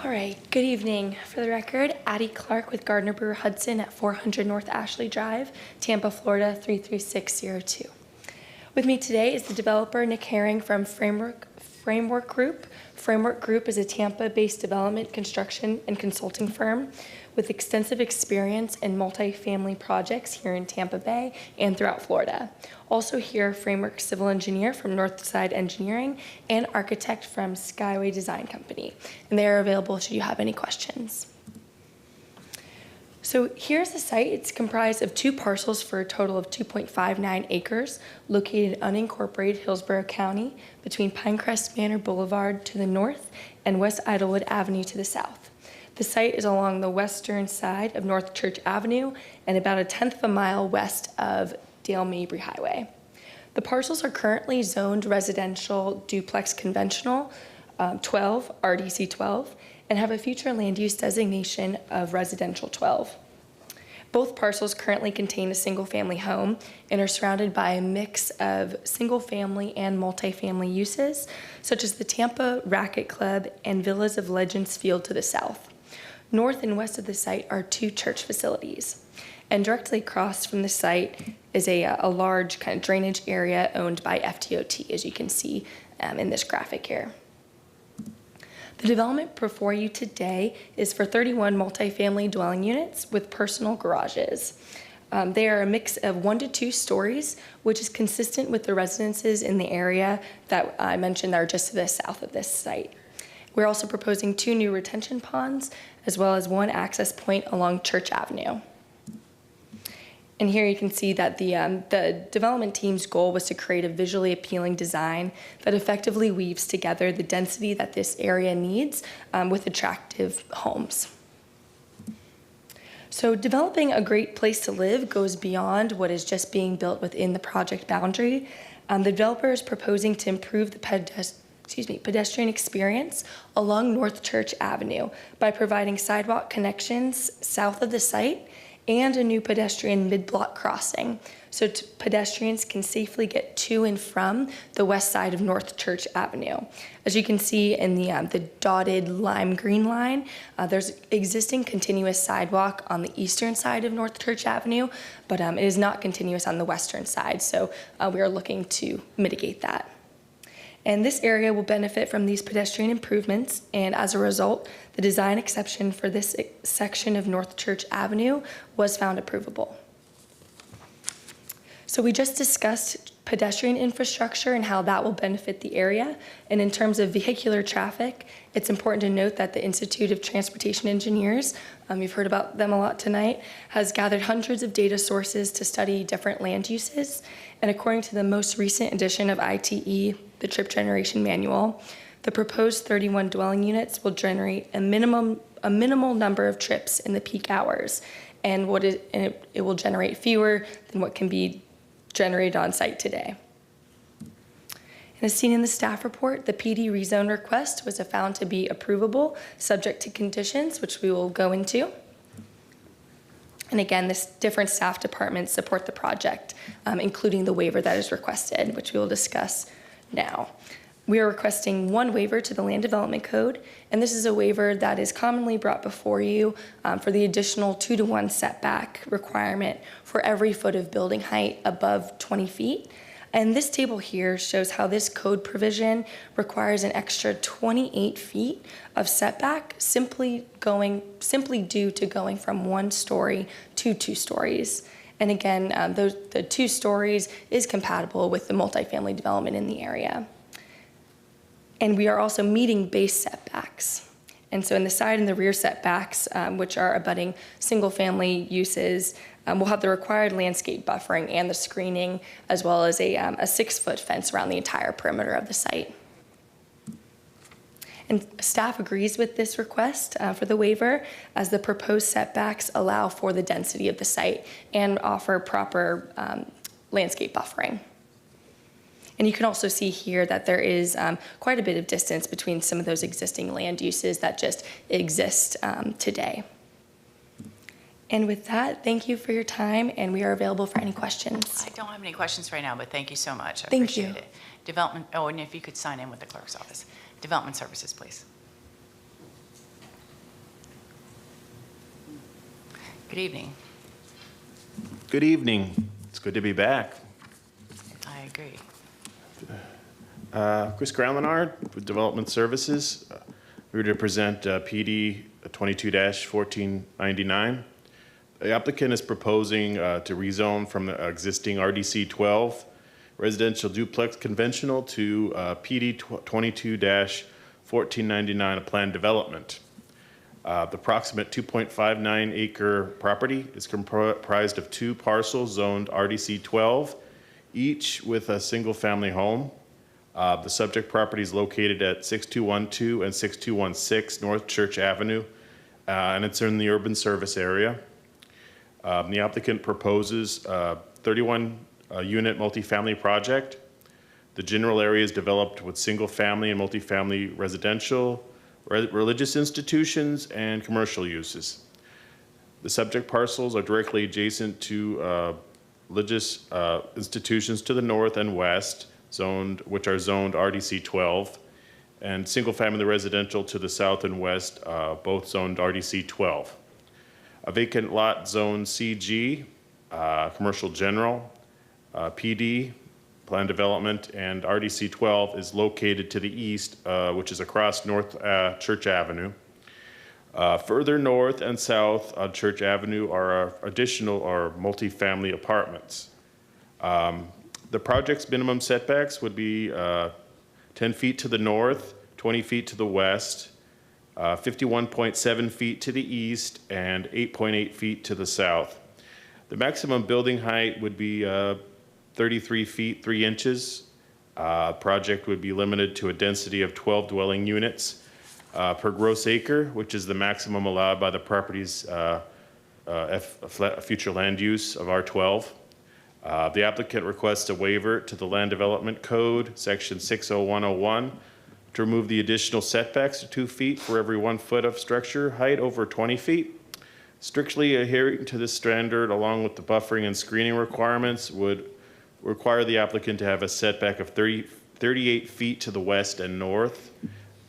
All right, good evening. For the record, Addie Clark with Gardner Brewer Hudson at 400 North Ashley Drive, Tampa, Florida 33602. With me today is the developer Nick Herring from Framework Group. Framework Group is a Tampa-based development, construction, and consulting firm with extensive experience in multifamily projects here in Tampa Bay and throughout Florida. Also here, Framework civil engineer from Northside Engineering and architect from Skyway Design Company. And they are available should you have any questions. So here's the site. It's comprised of 2 parcels for a total of 2.59 acres, located in unincorporated Hillsborough County between Pinecrest Manor Boulevard to the north and West Idlewood Avenue to the south. The site is along the western side of North Church Avenue and about 1/10 of a mile west of Dale Mabry Highway. The parcels are currently zoned residential duplex conventional 12, RDC 12, and have a future land use designation of residential 12. Both parcels currently contain a single-family home and are surrounded by a mix of single-family and multifamily uses, such as the Tampa Racquet Club and Villas of Legends Field to the south. North and west of the site are 2 church facilities. And directly across from the site is a large kind of drainage area owned by FDOT, as you can see in this graphic here. The development before you today is for 31 multifamily dwelling units with personal garages. They are a mix of 1 to 2 stories, which is consistent with the residences in the area that I mentioned that are just to the south of this site. We're also proposing 2 new retention ponds, as well as 1 access point along Church Avenue. And here you can see that the development team's goal was to create a visually appealing design that effectively weaves together the density that this area needs with attractive homes. So developing a great place to live goes beyond what is just being built within the project boundary. The developer is proposing to improve the pedestrian experience along North Church Avenue by providing sidewalk connections south of the site and a new pedestrian mid-block crossing, so pedestrians can safely get to and from the west side of North Church Avenue. As you can see in the dotted lime green line, there's existing continuous sidewalk on the eastern side of North Church Avenue, but it is not continuous on the western side, so we are looking to mitigate that. And this area will benefit from these pedestrian improvements, and as a result, the design exception for this section of North Church Avenue was found approvable. So we just discussed pedestrian infrastructure and how that will benefit the area. And in terms of vehicular traffic, it's important to note that the Institute of Transportation Engineers, you've heard about them a lot tonight, has gathered hundreds of data sources to study different land uses. And according to the most recent edition of ITE, the Trip Generation Manual, the proposed 31 dwelling units will generate a minimal number of trips in the peak hours, and it will generate fewer than what can be generated on site today. And as seen in the staff report, the PD rezone request was found to be approvable, subject to conditions, which we will go into. And again, different staff departments support the project, including the waiver that is requested, which we will discuss now. We are requesting one waiver to the Land Development Code, and this is a waiver that is commonly brought before you for the additional 2-to-1 setback requirement for every foot of building height above 20 feet. And this table here shows how this code provision requires an extra 28 feet of setback simply due to going from 1 story to 2 stories. And again, the 2 stories is compatible with the multifamily development in the area. And we are also meeting base setbacks. And so in the side and the rear setbacks, which are abutting single-family uses, we'll have the required landscape buffering and the screening, as well as a 6-foot fence around the entire perimeter of the site. And staff agrees with this request for the waiver, as the proposed setbacks allow for the density of the site and offer proper landscape buffering. And you can also see here that there is quite a bit of distance between some of those existing land uses that just exist today. And with that, thank you for your time, and we are available for any questions. I don't have any questions right now, but thank you so much. I Thank you. appreciate it. Development, oh, and if you could sign in with the clerk's office. Development Services, please. Good evening. Good evening. It's good to be back. I agree. Chris Graumenard with Development Services. We're to present PD 22-1499. The applicant is proposing to rezone from the existing RDC 12 residential duplex conventional to PD 22-1499, a planned development. The approximate 2.59 acre property is comprised of 2 parcels zoned RDC 12, each with a single family home. The subject property is located at 6212 and 6216 North Church Avenue, and it's in the urban service area. The applicant proposes a 31-unit multifamily project. The general area is developed with single-family and multifamily residential, religious institutions, and commercial uses. The subject parcels are directly adjacent to religious institutions to the north and west, which are zoned RDC 12, and single-family residential to the south and west, both zoned RDC 12. A vacant lot zone CG, commercial general, PD, planned development, and RDC 12 is located to the east, which is across North Church Avenue. Further north and south on Church Avenue are additional or multifamily apartments. The project's minimum setbacks would be 10 feet to the north, 20 feet to the west, 51.7 feet to the east, and 8.8 feet to the south. The maximum building height would be 33 feet 3 inches. Project would be limited to a density of 12 dwelling units per gross acre, which is the maximum allowed by the property's future land use of R12. The applicant requests a waiver to the Land Development Code, Section 60101, to remove the additional setbacks of 2 feet for every 1 foot of structure height over 20 feet. Strictly adhering to this standard, along with the buffering and screening requirements, would require the applicant to have a setback of 38 feet to the west and north,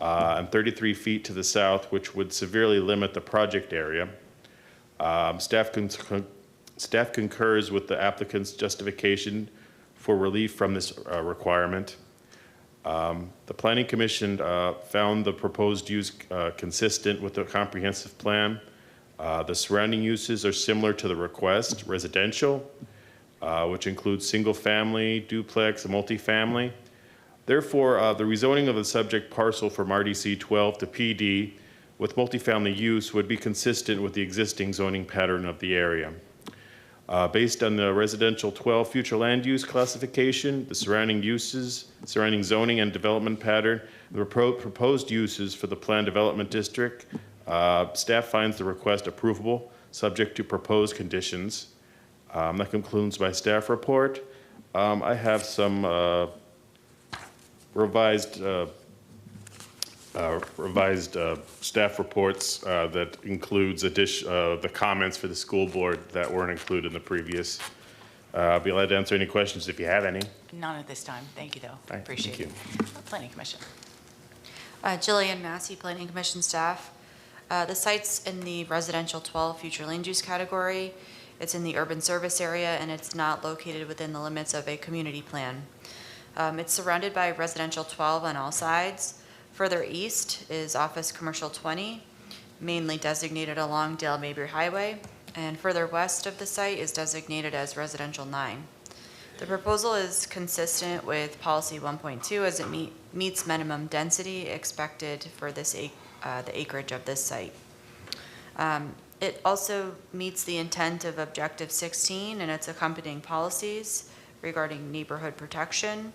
and 33 feet to the south, which would severely limit the project area. Staff concurs with the applicant's justification for relief from this requirement. The Planning Commission found the proposed use consistent with the comprehensive plan. The surrounding uses are similar to the request: residential, which includes single-family, duplex, and multifamily. Therefore, the rezoning of the subject parcel from RDC 12 to PD with multifamily use would be consistent with the existing zoning pattern of the area. Based on the residential 12 future land use classification, the surrounding uses, surrounding zoning and development pattern, the proposed uses for the planned development district, staff finds the request approvable, subject to proposed conditions. That concludes my staff report. I have some revised staff reports that includes the comments for the school board that weren't included in the previous. I'll be glad to answer any questions if you have any. None at this time. Thank you, though. All right, Appreciate thank it. Planning Commission. Jillian Massey, Planning Commission staff. The site's in the residential 12 future land use category. It's in the urban service area, and it's not located within the limits of a community plan. It's surrounded by residential 12 on all sides. Further east is Office Commercial 20, mainly designated along Dale Mabry Highway, and further west of the site is designated as Residential 9. The proposal is consistent with Policy 1.2 as it meets minimum density expected for this the acreage of this site. It also meets the intent of Objective 16 and its accompanying policies regarding neighborhood protection.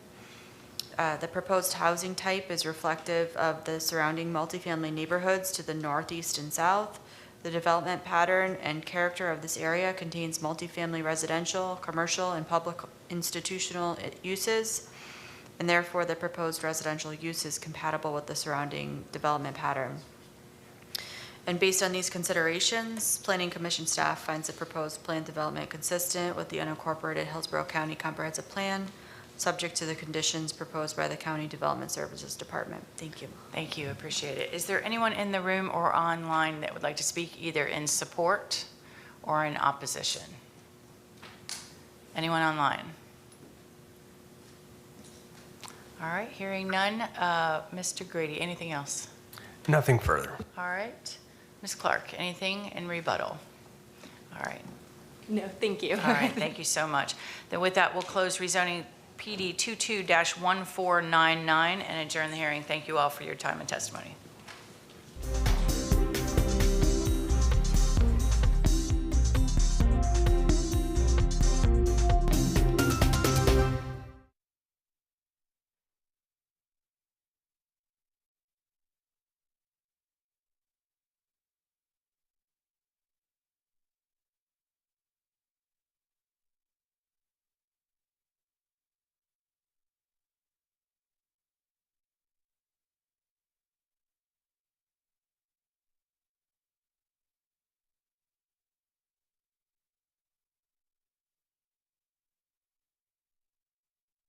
The proposed housing type is reflective of the surrounding multifamily neighborhoods to the northeast and south. The development pattern and character of this area contains multifamily residential, commercial, and public institutional uses, and therefore the proposed residential use is compatible with the surrounding development pattern. And based on these considerations, Planning Commission staff finds the proposed plan development consistent with the unincorporated Hillsborough County Comprehensive Plan, subject to the conditions proposed by the County Development Services Department. Thank you. Thank you. Appreciate it. Is there anyone in the room or online that would like to speak either in support or in opposition? Anyone online? All right, hearing none. Mr. Grady, anything else? Nothing further. All right. Ms. Clark, anything in rebuttal? All right. No, thank you. All right, thank you so much. Then with that, we'll close rezoning PD 22-1499 and adjourn the hearing. Thank you all for your time and testimony.